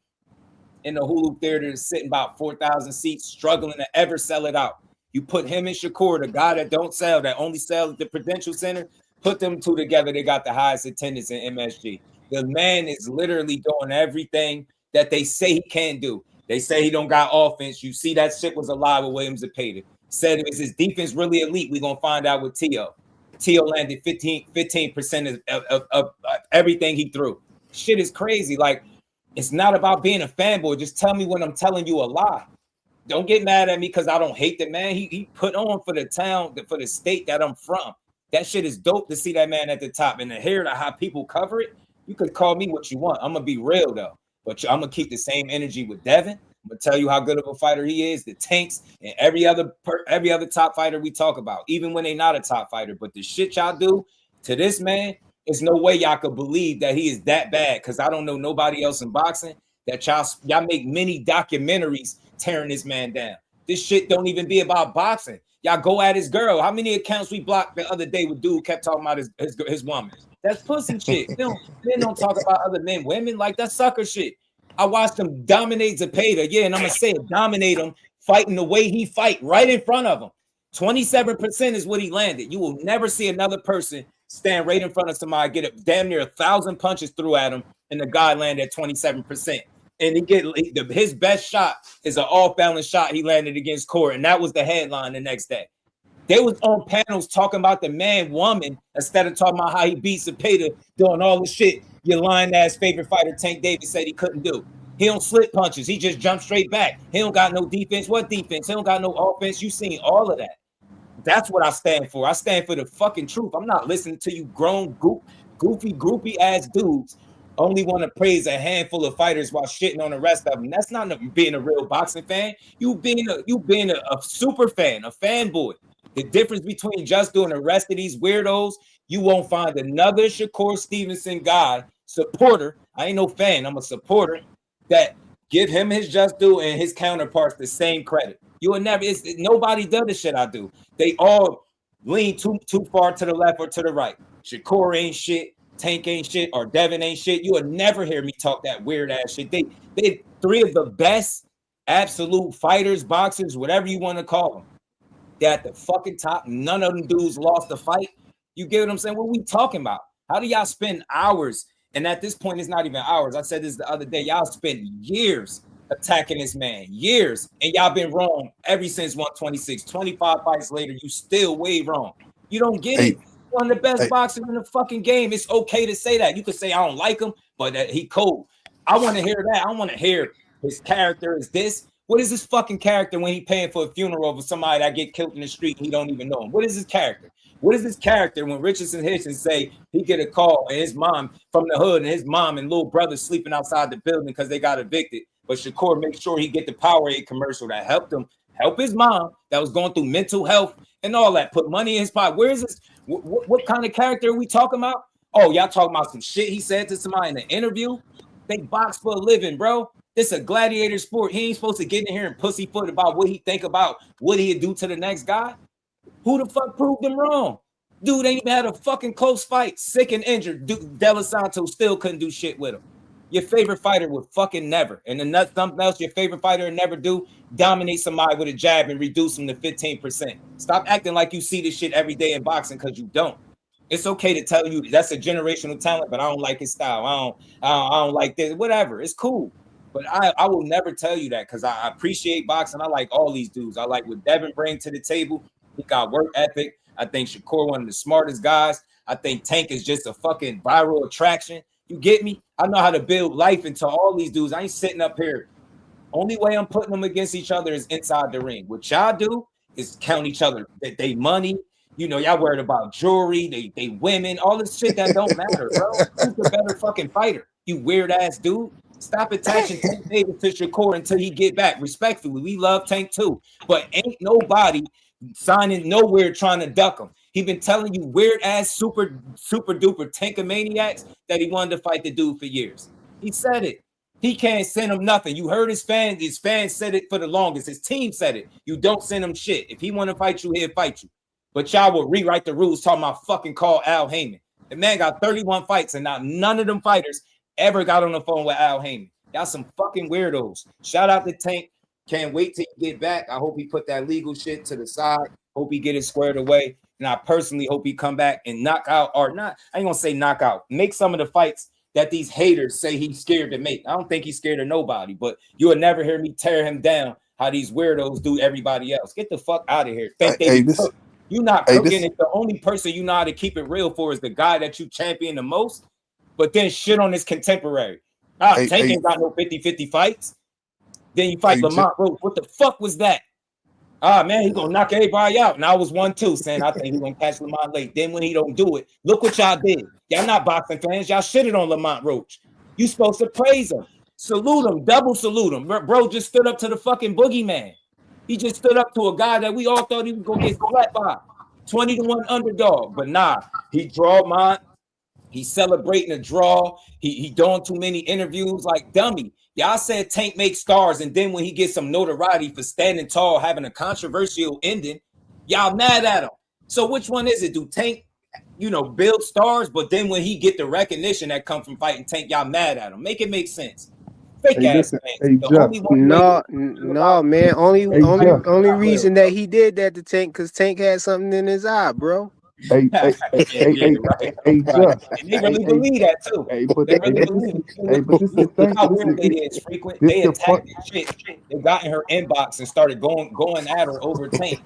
D: in the Hulu Theater, sitting about 4,000 seats, struggling to ever sell it out. You put him and Shakur, the guy that don't sell, that only sells at the Prudential Center, put them two together, they got the highest attendance in MSG. The man is literally doing everything that they say he can do. They say he don't got offense. You see that shit was a lie with Williams and Pater. Said, is his defense really elite? We're going to find out with T.O. T.O. landed 15% of everything he threw. Shit is crazy. Like, it's not about being a fanboy. Just tell me when I'm telling you a lie. Don't get mad at me because I don't hate the man. He put on for the town, for the state that I'm from. That shit is dope to see that man at the top. And to hear how people cover it, you could call me what you want. I'm going to be real, though. But I'm going to keep the same energy with Devin. I'm going to tell you how good of a fighter he is, the Tanks, and every other top fighter we talk about, even when they're not a top fighter. But the shit y'all do to this man, there's no way y'all could believe that he is that bad, because I don't know nobody else in boxing that y'all make many documentaries tearing this man down. This shit don't even be about boxing. Y'all go at his girl. How many accounts we blocked the other day with dude kept talking about his woman? That's pussy shit. Men don't talk about other men, women, like that's sucker shit. I watched him dominate Zepeda. Yeah, and I'm gonna say it, dominate him, fighting the way he fight right in front of him. 27% is what he landed. You will never see another person stand right in front of somebody, get damn near 1,000 punches through at him, and the guy landed at 27%. And his best shot is an off-balance shot he landed against Core, and that was the headline the next day. They was on panels talking about the man, woman, instead of talking about how he beat Zepeda, doing all the shit your lying-ass favorite fighter Tank Davis said he couldn't do. He don't slip punches. He just jumps straight back. He don't got no defense. What defense? He don't got no offense. You seen all of that. That's what I stand for. I stand for the fucking truth. I'm not listening to you grown, goofy, groupie ass dudes only want to praise a handful of fighters while shitting on the rest of them. That's not being a real boxing fan. You being a super fan, a fanboy. The difference between JUSDUE and the rest of these weirdos, you won't find another Shakur Stevenson guy, supporter. I ain't no fan. I'm a supporter that give him his JUSDUE and his counterparts the same credit. You will never. Nobody does the shit I do. They all lean too far to the left or to the right. Shakur ain't shit. Tank ain't shit. Or Devin ain't shit. You will never hear me talk that weird ass shit. They three of the best absolute fighters, boxers, whatever you want to call them. They're at the fucking top. None of them dudes lost the fight. You get what I'm saying? What are we talking about? How do y'all spend hours? And at this point, it's not even hours. I said this the other day. Y'all spent years attacking this man, years, and y'all been wrong ever since 126. 25 fights later, you still way wrong. You don't get it. One of the best boxers in the fucking game. It's okay to say that. You could say I don't like him, but he cold. I want to hear that. I want to hear his character is this. What is his fucking character when he paying for a funeral of somebody that get killed in the street and he don't even know him? What is his character? What is his character when Richardson Hitchens say he get a call and his mom from the hood and his mom and little brother sleeping outside the building because they got evicted? But Shakur makes sure he get the Powerade commercial that helped him help his mom that was going through mental health and all that. Put money in his pocket. Where is this? What kind of character are we talking about? Oh, y'all talking about some shit he said to somebody in an interview? They box for a living, bro. This a gladiator sport. He ain't supposed to get in here and pussyfoot about what he think about what he'd do to the next guy. Who the fuck proved him wrong? Dude ain't even had a fucking close fight. Sick and injured. Dude, De Los Santos still couldn't do shit with him. Your favorite fighter would fucking never. And then that's something else your favorite fighter would never do. Dominate somebody with a jab and reduce them to 15%. Stop acting like you see this shit every day in boxing because you don't. It's okay to tell you that's a generational talent, but I don't like his style. I don't like this. Whatever. It's cool. But I will never tell you that because I appreciate boxing. I like all these dudes. I like what Devin brings to the table. He got work ethic. I think Shakur one of the smartest guys. I think Tank is just a fucking viral attraction. You get me? I know how to build life into all these dudes. I ain't sitting up here. Only way I'm putting them against each other is inside the ring. What y'all do is count each other. They money. You know, y'all worried about jewelry, they women, all this shit that don't matter, bro. Who's the better fucking fighter? You weird ass dude. Stop attaching Tank Davis to Shakur until he get back. Respectfully, we love Tank too, but ain't nobody signing nowhere trying to duck him. He been telling you weird ass super duper tankomaniacs that he wanted to fight the dude for years. He said it. He can't send him nothing. You heard his fans. His fans said it for the longest. His team said it. You don't send him shit. If he want to fight you, he'll fight you. But y'all will rewrite the rules talking about fucking call Al Heyman. The man got 31 fights and not none of them fighters ever got on the phone with Al Heyman. Y'all some fucking weirdos. Shout out to Tank. Can't wait till he get back. I hope he put that legal shit to the side. Hope he get it squared away. And I personally hope he come back and knock out or not. I ain't gonna say knock out. Make some of the fights that these haters say he's scared to make. I don't think he's scared of nobody, but you will never hear me tear him down how these weirdos do everybody else. Get the fuck out of here. You're not cooking. If the only person you know how to keep it real for is the guy that you champion the most, but then shit on his contemporary. Tank ain't got no 50-50 fights. Then you fight Lamont Roach. What the fuck was that? Man, he gonna knock everybody out. And I was 1-2 saying I think he's gonna catch Lamont late. Then when he don't do it, look what y'all did. Y'all not boxing fans. Y'all shitted on Lamont Roach. You supposed to praise him. Salute him. Double salute him. Bro just stood up to the fucking boogeyman. He just stood up to a guy that we all thought he was gonna get flat by. 20-1 underdog. But nah, he drawed mine. He's celebrating a draw. He doing too many interviews like dummy. Y'all said Tank makes stars, and then when he gets some notoriety for standing tall, having a controversial ending, Y'all mad at him. So which one is it? Do Tank, build stars, but then when he get the recognition that come from fighting Tank, y'all mad at him? Make it make sense. Fake
L: Hey,
D: ass
L: listen.
D: fans.
L: Hey,
D: The only
L: Just.
D: one way
M: No, man.
L: Hey, Just.
M: Only reason that he did that to Tank because Tank had something in his eye, bro.
L: Hey,
D: yeah, right.
L: hey,
D: Right.
L: Just.
D: And they really believe that too.
L: But
D: They really believe it.
L: this the
D: Look
L: thing.
D: how weird they is frequent.
L: This
D: They
L: the fun.
D: attacked the chick. They got in her inbox and started going at her over Tank.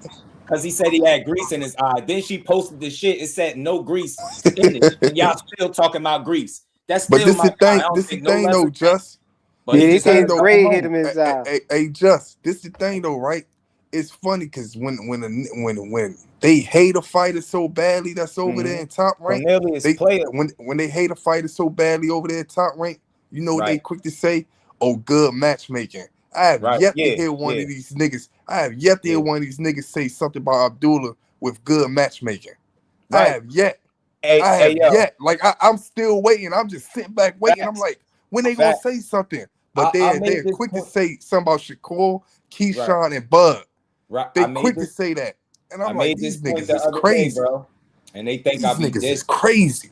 D: Because he said he had grease in his eye. Then she posted the shit. It said no grease in it. And y'all still talking about grease. That's
L: But
D: still
L: this
D: my
L: the
D: guy. I
L: thing.
D: don't
L: This the
D: think no
L: thing
D: less
L: though,
D: of Tank.
L: Just.
D: But he
M: They
D: just had
M: say
D: to come
M: Bray
D: home.
M: hit him in his eye.
L: Hey, Just. This the thing though, right? It's funny because when they hate a fighter so badly that's over there in top rank, when they hate a fighter so badly over there in top rank, you know what they quick to say? Oh, good matchmaking. I have yet to hear one of these niggas. I have yet to hear one of these niggas say something about Abdullah with good matchmaking. I have yet. I have yet. Like I'm still waiting. I'm just sitting back waiting. I'm like, when they gonna say something? But they're quick to say something about Shakur, Keyshawn, and Bud.
D: Right.
L: They quick to say that. And I'm like, these niggas is crazy,
D: bro. And they think
L: these niggas is crazy.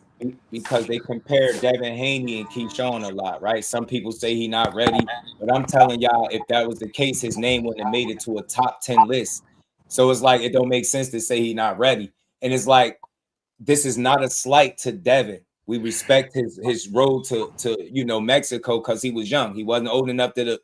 D: Because they compare Devin Haney and Keyshawn a lot, right? Some people say he not ready, but I'm telling y'all, if that was the case, his name wouldn't have made it to a top 10 list. So it's like, it don't make sense to say he not ready. And it's like, this is not a slight to Devin. We respect his road to Mexico because he was young. He wasn't old enough to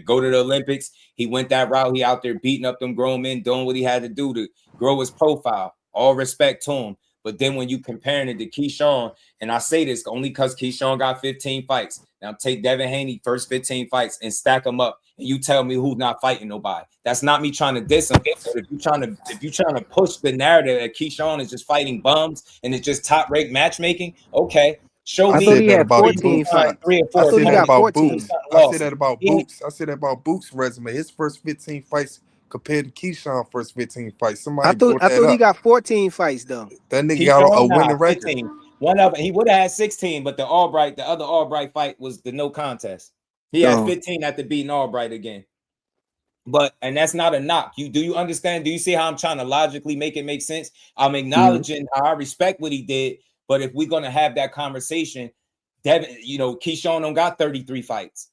D: go to the Olympics. He went that route. He out there beating up them grown men, doing what he had to do to grow his profile. All respect to him. But then when you comparing it to Keyshawn, and I say this only because Keyshawn got 15 fights. Now take Devin Haney first 15 fights and stack them up, and you tell me who's not fighting nobody. That's not me trying to diss him. But if you're trying to push the narrative that Keyshawn is just fighting bums and it's just top ranked matchmaking, okay. Show me.
M: I thought he had 14 fights.
D: 3 or 4.
L: I said that about
M: 14.
L: Boots. I said that about Boots. I said that about Boots' resume. His first 15 fights compared to Keyshawn's first 15 fights. Somebody
M: I thought he got 14 fights though.
L: That nigga got a winning record.
D: 15. One of them, he would have had 16, but the other Albright fight was the no contest. He had 15 after beating Albright again. And that's not a knock. Do you understand? Do you see how I'm trying to logically make it make sense? I'm acknowledging how I respect what he did, but if we're gonna have that conversation, Devin, Keyshawn don't got 33 fights.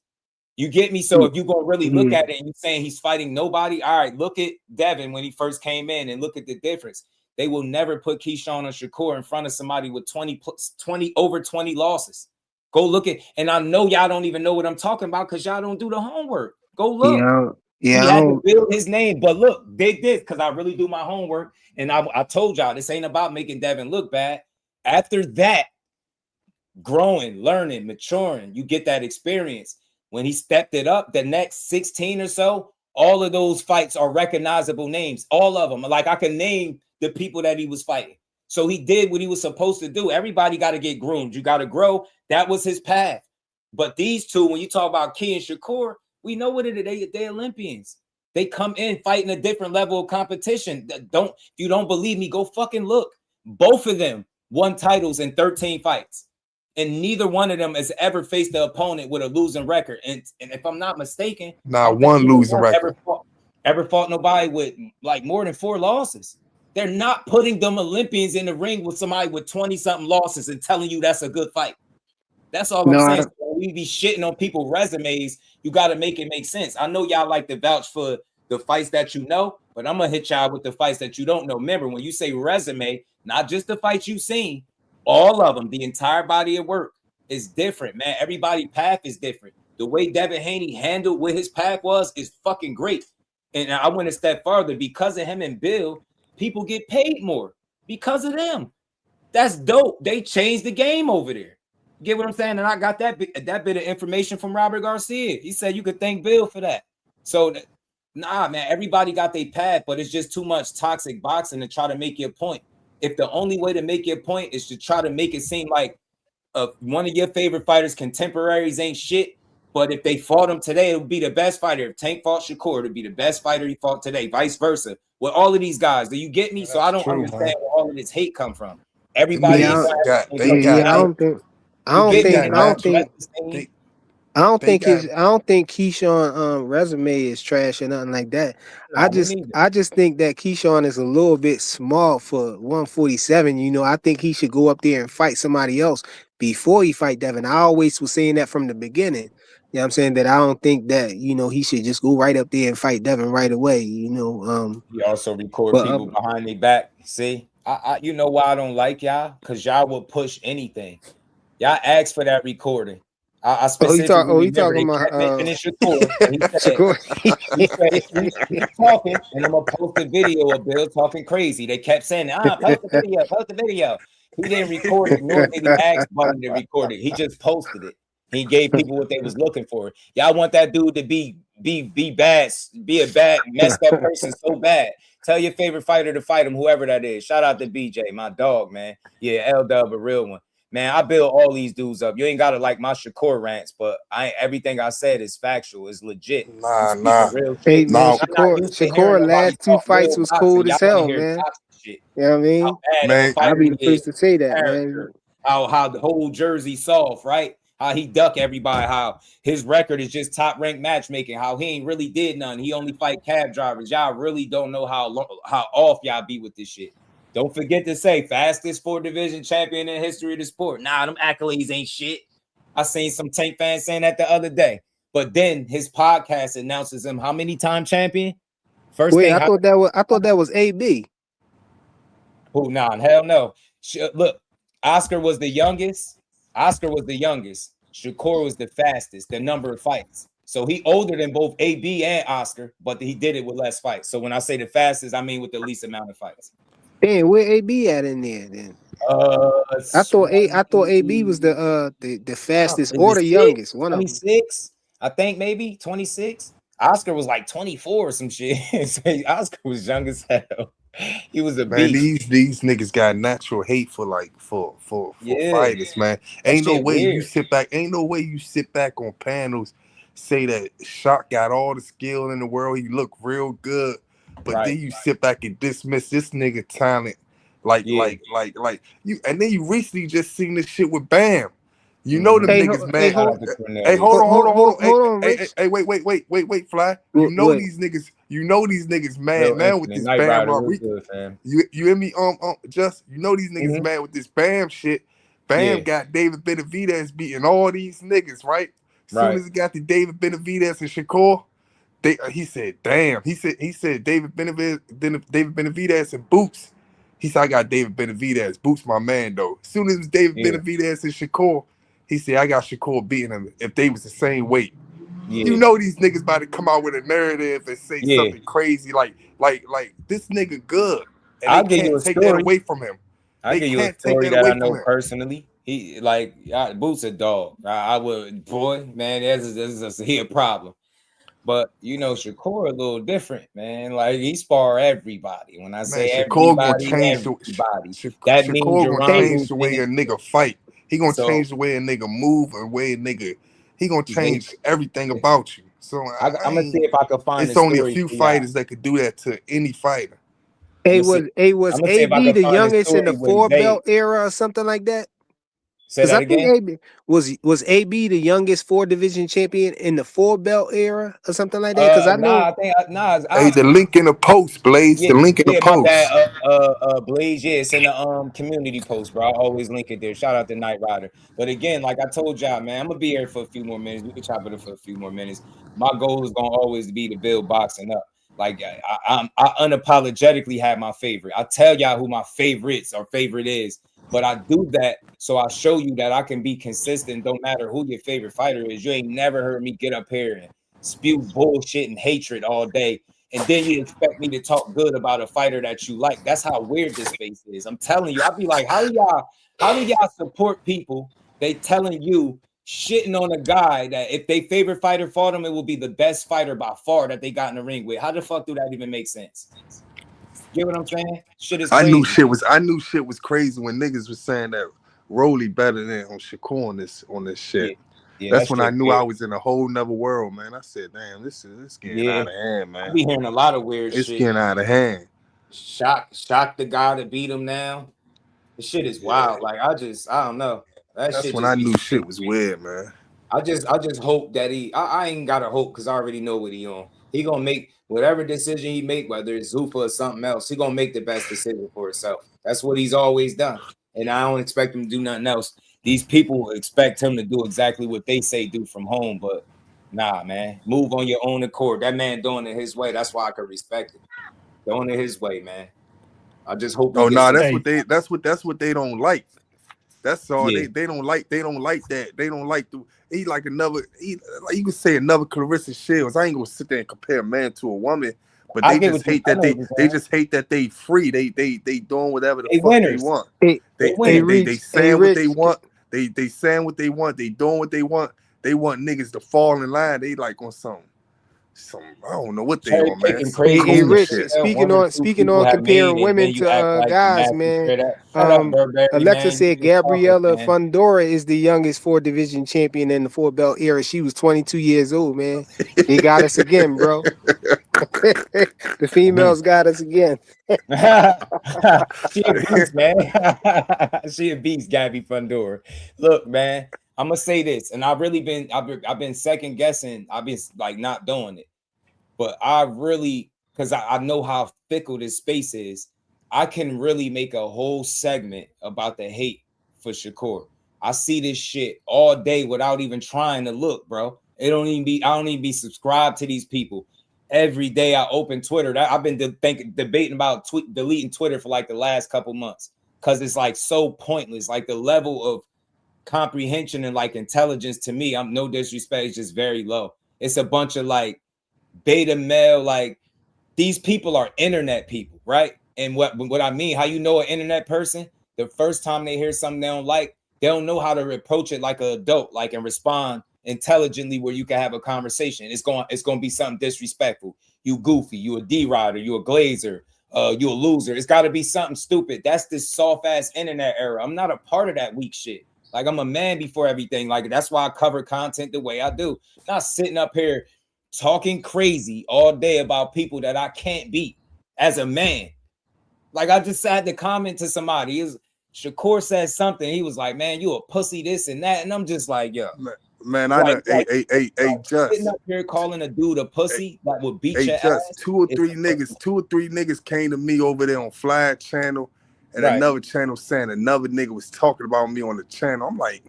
D: You get me? So if you're gonna really look at it and you're saying he's fighting nobody, all right, look at Devin when he first came in and look at the difference. They will never put Keyshawn or Shakur in front of somebody with 20 over 20 losses. Go look at, and I know y'all don't even know what I'm talking about because y'all don't do the homework. Go look. He had to build his name, but look, they did because I really do my homework. And I told y'all this ain't about making Devin look bad. After that, growing, learning, maturing, you get that experience. When he stepped it up, the next 16 or so, all of those fights are recognizable names. All of them. Like I can name the people that he was fighting. So he did what he was supposed to do. Everybody got to get groomed. You got to grow. That was his path. But these two, when you talk about Key and Shakur, we know what it is. They're Olympians. They come in fighting a different level of competition. If you don't believe me, go fucking look. Both of them won titles in 13 fights. And neither one of them has ever faced the opponent with a losing record. And if I'm not mistaken,
L: one losing record.
D: Ever fought nobody with like more than 4 losses. They're not putting them Olympians in the ring with somebody with 20-something losses and telling you that's a good fight. That's all I'm saying. So when we be shitting on people's resumes, you got to make it make sense. I know y'all like to vouch for the fights that you know, but I'm going to hit y'all with the fights that you don't know. Remember, when you say resume, not just the fights you've seen, all of them, the entire body of work is different, man. Everybody's path is different. The way Devin Haney handled what his path was is fucking great. And I went a step further. Because of him and Bill, people get paid more because of them. That's dope. They changed the game over there. Get what I'm saying? And I got that bit of information from Robert Garcia. He said you could thank Bill for that. So, nah, man, everybody got their path, but it's just too much toxic boxing to try to make your point. If the only way to make your point is to try to make it seem like one of your favorite fighters' contemporaries ain't shit, but if they fought him today, it would be the best fighter. If Tank fought Shakur, it would be the best fighter he fought today, vice versa. With all of these guys, do you get me? So I don't understand where all of this hate come from. Everybody,
M: I don't think. I don't
L: They
M: think
L: got
M: Keyshawn resume is trash or nothing like that.
D: Nah, me neither.
M: I just think that Keyshawn is a little bit small for 147. You know, I think he should go up there and fight somebody else before he fight Devin. I always was saying that from the beginning. You know what I'm saying? That I don't think that, you know, he should just go right up there and fight Devin right away, you know.
D: He also record
M: But
D: people behind their back. See, I you know why I don't like y'all? Because y'all will push anything. Y'all asked for that recording. I specifically
M: he
D: remember
M: talking
D: they
M: about
D: kept mentioning Shakur. And he said he's talking, and I'm gonna post a video of Bill talking crazy. They kept saying, post the video, post the video. He didn't record it, nor did he ask Button to record it. He just posted it. He gave people what they was looking for. Y'all want that dude to be bad, be a bad, messed up person so bad. Tell your favorite fighter to fight him, whoever that is. Shout out to BJ, my dog, man. Yeah, L-Dub, a real one. Man, I build all these dudes up. You ain't gotta like my Shakur rants, but everything I said is factual, it's legit.
L: nah.
D: Real
M: Hey
D: shit.
M: man,
D: I'm not used to hearing
M: Shakur
D: nobody
M: last two
D: talk
M: fights
D: real
M: was
D: boxing.
M: cold
D: Y'all
M: as
D: want to
M: hell,
D: hear
M: man.
D: toxic shit.
M: You know what I mean?
D: How bad of a
L: Man,
M: I'd
D: fighter
M: be
D: he
M: the
D: is,
M: first to say that,
D: character,
M: man.
D: how the whole Jersey soft, right? How he duck everybody, how his record is just top ranked matchmaking, how he ain't really did none. He only fight cab drivers. Y'all really don't know how off y'all be with this shit. Don't forget to say fastest 4-division champion in the history of the sport. Nah, them accolades ain't shit. I seen some Tank fans saying that the other day. But then his podcast announces him how many time champion? First
M: Wait,
D: thing,
M: I thought that was AB.
D: who? Nah, hell no. Look, Oscar was the youngest. Shakur was the fastest, the number of fights. So he older than both AB and Oscar, but he did it with less fights. So when I say the fastest, I mean with the least amount of fights.
M: Damn, where AB at in there then? I thought AB was the fastest or the youngest. One of them.
D: 26, I think maybe 26. Oscar was like 24 or some shit. So Oscar was young as hell. He was a
L: Man,
D: beast.
L: these niggas got natural hate for fighters, man. Ain't no way you sit back on panels, say that Shock got all the skill in the world, he look real good, but then you sit back and dismiss this nigga talent like you, and then you recently just seen this shit with Bam. You know them niggas, man. Hey, hold on. Hey, wait, Fly. You know these niggas mad now with this Bam. You hear me? Just you know these niggas mad with this Bam shit. Bam got David Benavidez beating all these niggas, right? Soon as he got to David Benavidez and Shakur, he said, damn. He said David Benavidez and Boots. He said, I got David Benavidez. Boots my man though. As soon as it was David Benavidez and Shakur, he said, I got Shakur beating him if they was the same weight. You know these niggas about to come out with a narrative and say something crazy like this nigga good, and
D: I'll
L: they
D: give you
L: can't
D: a
L: take
D: story.
L: that away from him.
D: I'll give you a story that I know personally. He Boots a dog. I would, boy, man, he a problem. But you know, Shakur a little different, man. Like he spar everybody. When I say
L: Shakur gonna
D: everybody,
L: change
D: that means
L: Shakur gonna change the way a nigga fight. He gonna
D: So-
L: change the way a nigga move and way a nigga. He gonna change everything about you. So
D: I'm gonna see if I can find.
L: It's only a few fighters that could do that to any fighter.
M: Was AB the youngest in the 4-belt era or something like that?
D: Say that again.
M: AB was AB the youngest 4-division champion in the 4-belt era or something like that? Because I know.
L: Hey, the link in the post, Blaze. The link in the post.
D: Blaze. Yeah, it's in the community post, bro. I always link it there. Shout out to Knight Rider. But again, like I told y'all, man, I'm gonna be here for a few more minutes. We can chop it up for a few more minutes. My goal is gonna always be to build boxing up. Like I unapologetically have my favorite. I tell y'all who my favorites or favorite is. But I do that so I show you that I can be consistent. Don't matter who your favorite fighter is. You ain't never heard me get up here and spew bullshit and hatred all day. And then you expect me to talk good about a fighter that you like. That's how weird this space is. I'm telling you, I'll be like, how do y'all support people? They telling you shitting on a guy that if they favorite fighter fought him, it will be the best fighter by far that they got in the ring with. How the fuck do that even make sense? You know what I'm saying? Shit is crazy.
L: I knew shit was crazy when niggas was saying that Rolly better than Shakur on this shit.
D: Yeah,
L: that's when I knew I was in a whole nother world, man. I said, damn, this getting out of hand, man.
D: I be hearing a lot of weird shit.
L: It's getting out of hand.
D: Shock the guy that beat him now. The shit is wild. Like I don't know.
L: That's when I knew shit was weird, man.
D: I just hope that I ain't gotta hope because I already know what he on. He gonna make whatever decision he make, whether it's Zufa or something else, he gonna make the best decision for himself. That's what he's always done. And I don't expect him to do nothing else. These people expect him to do exactly what they say do from home, but nah, man. Move on your own accord. That man doing it his way. That's why I can respect it. Doing it his way, man. I just hope.
L: Oh no, that's what they don't like. That's all.
D: Yeah.
L: They don't like that. They don't like he like like you could say another Clarissa Shields. I ain't gonna sit there and compare a man to a woman, but they just hate that they just hate that they free. They doing whatever the fuck they want. They saying what they want. They saying what they want. They doing what they want. They want niggas to fall in line. They like on some I don't know what they on, man.
M: Hey, Rich, speaking on comparing women to guys, man. Alexa said Gabriella Fundora is the youngest 4 division champion in the 4 belt era. She was 22 years old, man. He got us again, bro. The females got us again.
D: She a beast, man. She a beast, Gabby Fundora. Look, man. I'm gonna say this, and I've been second guessing. I've been like not doing it, but I really, because I know how fickle this space is. I can really make a whole segment about the hate for Shakur. I see this shit all day without even trying to look, bro. I don't even be subscribed to these people. Every day I open Twitter. I've been debating about deleting Twitter for like the last couple months because it's like so pointless. Like the level of comprehension and like intelligence to me, I'm no disrespect, it's just very low. It's a bunch of like beta male, like these people are internet people, right? And what I mean, how you know an internet person, the first time they hear something they don't like, they don't know how to approach it like an adult, like and respond intelligently where you can have a conversation. It's going to be something disrespectful. You goofy, you a D-rider, you a glazer, you a loser. It's got to be something stupid. That's this soft ass internet era. I'm not a part of that weak shit. Like I'm a man before everything. Like that's why I cover content the way I do. Not sitting up here talking crazy all day about people that I can't beat as a man. Like I just had to comment to somebody. Shakur said something. He was like, "Man, you a pussy, this and that," and I'm just like, "Yo,
L: man, I know." Just
D: sitting up here calling a dude a pussy that would beat your ass.
L: Two or three niggas came to me over there on Fly Channel. And another channel saying another nigga was talking about me on the channel. I'm like,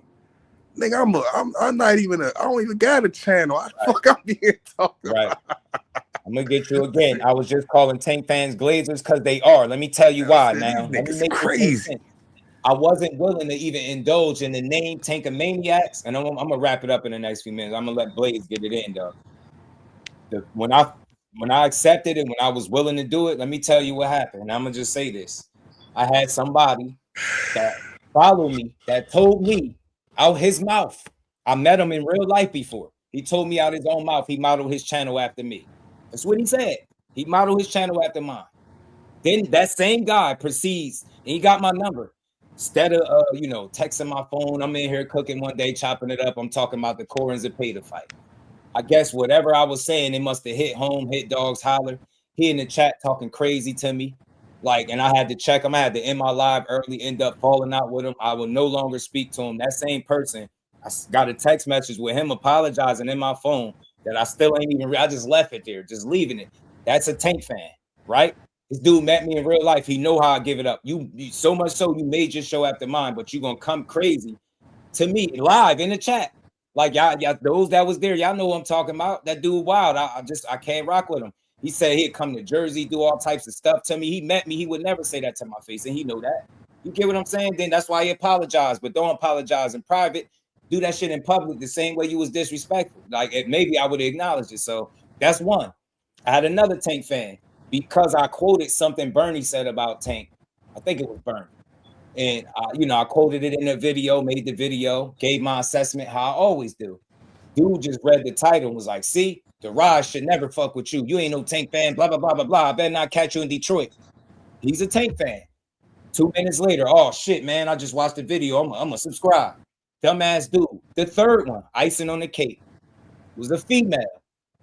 L: nigga, I don't even got a channel. I'm being talked about.
D: I'm gonna get you again. I was just calling Tank fans Glazers because they are. Let me tell you why now.
L: Niggas crazy.
D: I wasn't willing to even indulge in the name Tankamaniacs, and I'm gonna wrap it up in the next few minutes. I'm gonna let Blaze get it in though. When I accepted it, when I was willing to do it, let me tell you what happened. And I'm gonna just say this. I had somebody that followed me that told me out his mouth. I met him in real life before. He told me out his own mouth he modeled his channel after me. That's what he said. He modeled his channel after mine. Then that same guy proceeds, and he got my number. Instead of texting my phone, I'm in here cooking one day, chopping it up. I'm talking about the Corins and Peta fight. I guess whatever I was saying, it must have hit home, hit dogs holler. He in the chat talking crazy to me. Like, and I had to check him. I had to end my live early, end up falling out with him. I will no longer speak to him. That same person, I got a text message with him apologizing in my phone that I still ain't even, I just left it there, just leaving it. That's a Tank fan, right? This dude met me in real life. He know how I give it up. You so much so you made your show after mine, but you gonna come crazy to me live in the chat. Like y'all those that was there, y'all know what I'm talking about. That dude wild. I can't rock with him. He said he'd come to Jersey, do all types of stuff to me. He met me. He would never say that to my face, and he know that. You get what I'm saying? Then that's why he apologized, but don't apologize in private. Do that shit in public the same way you was disrespectful. Like maybe I would have acknowledged it. So that's one. I had another Tank fan because I quoted something Bernie said about Tank. I think it was Bernie. And I quoted it in a video, made the video, gave my assessment how I always do. Dude just read the title and was like, see, the Raj should never fuck with you. You ain't no Tank fan, blah, blah, blah, blah, blah. I better not catch you in Detroit. He's a Tank fan. 2 minutes later, oh shit, man, I just watched the video. I'm gonna subscribe. Dumbass dude. The third one, icing on the cake, was a female.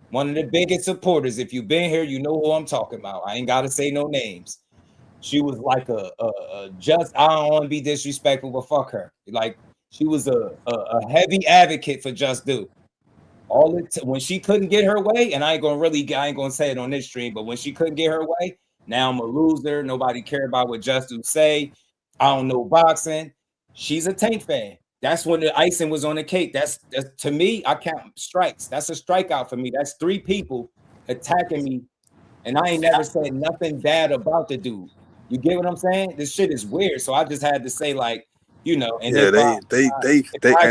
D: One of the biggest supporters. If you've been here, you know who I'm talking about. I ain't gotta say no names. She was like I don't want to be disrespectful, but fuck her. Like She was a heavy advocate for JUSDUE. When she couldn't get her way, and I ain't gonna say it on this stream, but when she couldn't get her way, now I'm a loser. Nobody care about what JUSDUE say. I don't know boxing. She's a Tank fan. That's when the icing was on the cake. That's to me, I count strikes. That's a strikeout for me. That's 3 people attacking me, and I ain't never said nothing bad about the dude. You get what I'm saying? This shit is weird. So I just had to say, like, you know, and
L: yeah,
D: if I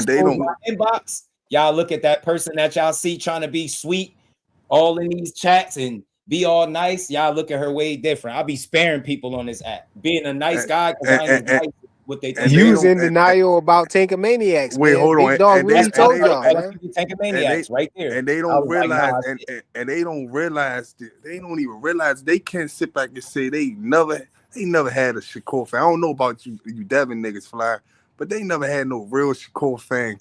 L: don't.
D: my inbox, y'all look at that person that y'all see trying to be sweet all in these chats and be all nice. Y'all look at her way different. I'll be sparing people on this app. Being a nice guy because I ain't nice what they think.
M: You was in denial about Tankamaniacs,
L: wait,
M: man.
L: hold on.
M: Big Dog really told y'all, man.
D: Tankamaniacs right there.
L: And they don't realize, and they don't realize they don't even realize they can't sit back and say they never had a Shakur fan. I don't know about you Devin niggas, Fly, but they never had no real Shakur fan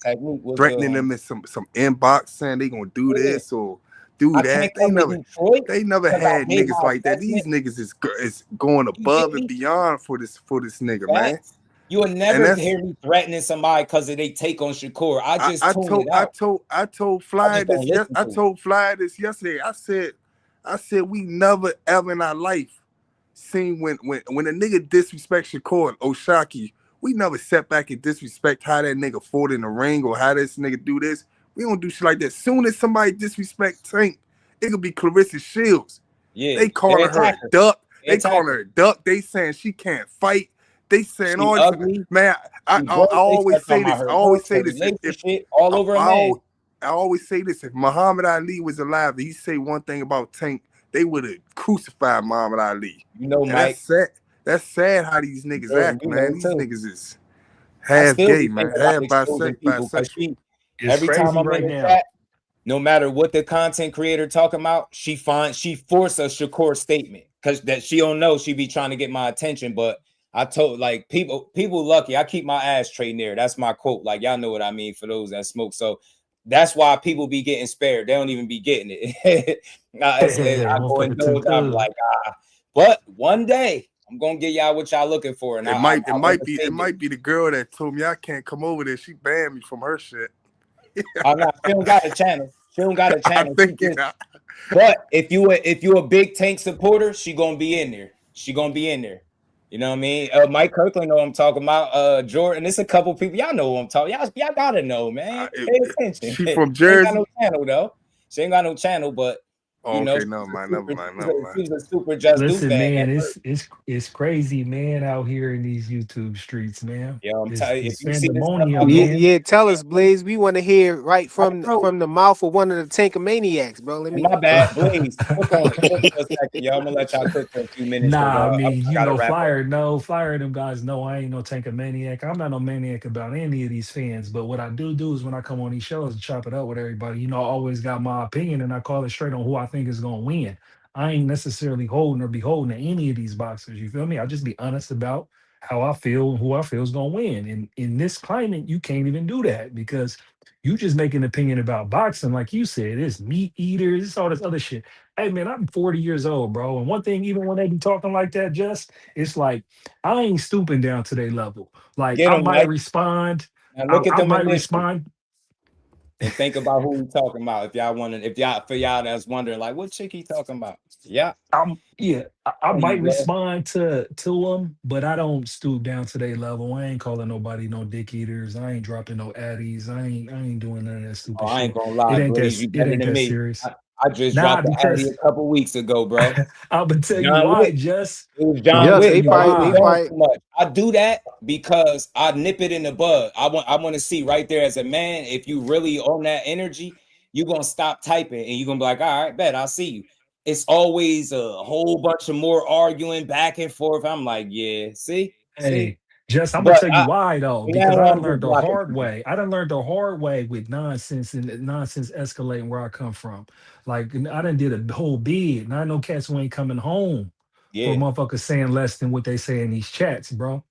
L: threatening them in some inbox saying they gonna do this or do that. They never had niggas like that. These niggas is going above and beyond for this nigga, man.
D: You will never hear me threatening somebody because they take on Shakur.
L: I told Fly this. I told Fly this yesterday. I said we never ever in our life seen when a nigga disrespect Shakur Oshaki, we never sat back and disrespect how that nigga fought in the ring or how this nigga do this. We don't do shit like that. Soon as somebody disrespect Tank, it could be Clarissa Shields.
D: Yeah,
L: they calling her a duck. They calling her a duck. They saying she can't fight. They saying all this. Man, I always say this. I always say this.
D: All over a man.
L: I always say this. If Muhammad Ali was alive, he say one thing about Tank, they would have crucified Muhammad Ali.
D: You know,
L: and
D: Mike.
L: That's sad how these niggas act, man. These niggas is half gay, man. Half bisexual.
D: Every time I'm in the chat, no matter what the content creator talking about, she force a Shakur statement because that she don't know she be trying to get my attention. But I told like people lucky. I keep my ass straight there. That's my quote. Like y'all know what I mean for those that smoke. So that's why people be getting spared. They don't even be getting it. I'm like, but one day I'm gonna get y'all what y'all looking for. And
L: it might be the girl that told me I can't come over there. She banned me from her shit.
D: Oh, no, she don't got a channel. She don't got a channel. But if you a big Tank supporter, she gonna be in there. She gonna be in there. You know what I mean? Mike Kirkland know what I'm talking about. Jordan, it's a couple people. Y'all know what I'm talking. Y'all gotta know, man. Pay attention.
L: She from Jersey.
D: She ain't got no channel though. She ain't got no channel, but you know,
L: never mind.
D: She's a super JUSDUE fan.
O: Man, it's crazy, man, out here in these YouTube streets, man.
D: Yeah, I'm telling you. If you see
M: yeah, tell us, Blaze. We want to hear right from the mouth of one of the Tankamaniacs, bro.
D: My bad, Blaze. Cook on it for a second, y'all. I'm gonna let y'all cook for a few minutes.
O: Nah, I mean, Flyer and them guys know I ain't no Tankamaniac. I'm not no maniac about any of these fans. But what I do is when I come on these shows and chop it up with everybody, I always got my opinion and I call it straight on who I think is gonna win. I ain't necessarily holding or beholden to any of these boxers. You feel me? I just be honest about how I feel and who I feel is gonna win. And in this climate, you can't even do that because you just make an opinion about boxing, like you said. It's meat eaters, it's all this other shit. Hey man, I'm 40 years old, bro. And one thing, even when they be talking like that, it's like I ain't stooping down to their level. Like I might respond.
D: Now look at them.
O: I might respond.
D: And think about who we talking about. If y'all that's wondering, like, what chick he talking about? Yeah,
O: I might respond to them, but I don't stoop down to their level. I ain't calling nobody no dick eaters. I ain't dropping no addies. I ain't doing none of that stupid shit.
D: I ain't gonna lie, Blaze, you better than me.
O: Serious.
D: I just dropped the addy a couple weeks ago, bro.
O: I'm gonna tell you why. It
D: was John Wick. I do that because I nip it in the bud. I want to see right there as a man, if you really on that energy, you're gonna stop typing and you're gonna be like, all right, bet I'll see you. It's always a whole bunch of more arguing back and forth. I'm like, yeah, see?
O: Hey, I'm gonna tell you why though, because I learned the hard way. I done learned the hard way with nonsense and nonsense escalating where I come from. Like I done did a whole bid, and I know cats who ain't coming home for motherfuckers saying less than what they say in these chats, bro.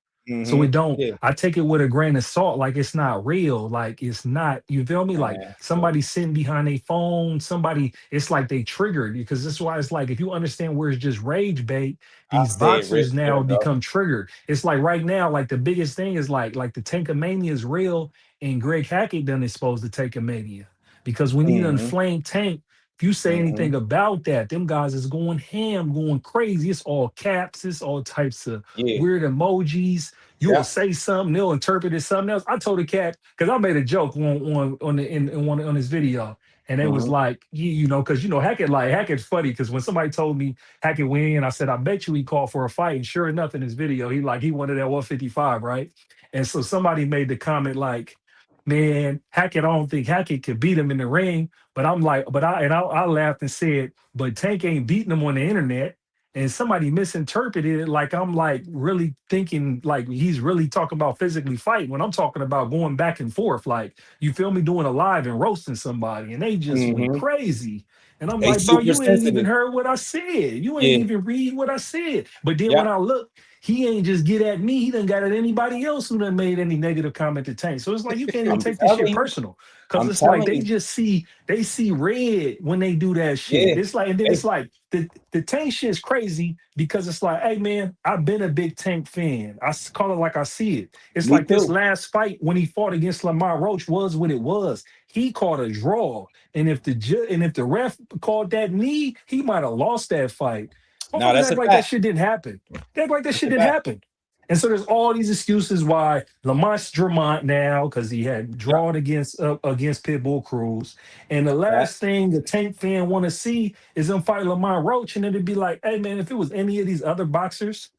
O: So it don't, I take it with a grain of salt, like it's not real. Like it's not, you feel me? Like somebody sitting behind a phone, somebody, it's like they triggered, because this is why it's like, if you understand where it's just rage bait, these boxers now become triggered. It's like right now, like the biggest thing is like the Tankamania is real, and Greg Hackett done exposed the Tankamania. Because when he done flame Tank, if you say anything about that, them guys is going ham, going crazy. It's all caps, it's all types of weird emojis. You will say something, they'll interpret it something else. I told the cat, because I made a joke on his video, and it was like, you know, because Hackett's funny, because when somebody told me Hackett win, I said, I bet you he called for a fight. And sure enough, in his video, he wanted at 155, right? And so somebody made the comment like, man, Hackett, I don't think Hackett could beat him in the ring. But I'm like, I laughed and said, but Tank ain't beating him on the internet. And somebody misinterpreted it like I'm like really thinking like he's really talking about physically fighting, when I'm talking about going back and forth. Like, you feel me, doing a live and roasting somebody, and they just went crazy. And I'm like, bro, you ain't even heard what I said. You ain't even read what I said. But then when I look, he ain't just get at me. He done got at anybody else who done made any negative comment to Tank. So it's like, you can't even take this shit personal. Because it's like they see red when they do that shit. It's like, and then it's like the Tank shit's crazy, because it's like, hey man, I've been a big Tank fan. I call it like I see it. It's like this last fight when he fought against Lamar Roach was what it was. He caught a draw. And if the ref called that knee, he might have lost that fight.
D: No, that's
O: act like that shit didn't happen. They act like that shit didn't happen. And so there's all these excuses why Lamont's Dramont now, because he had drawn against Pitbull Cruz. And the last thing the Tank fan want to see is them fight Lamar Roach, and then it'd be like, hey man, if it was any of these other boxers,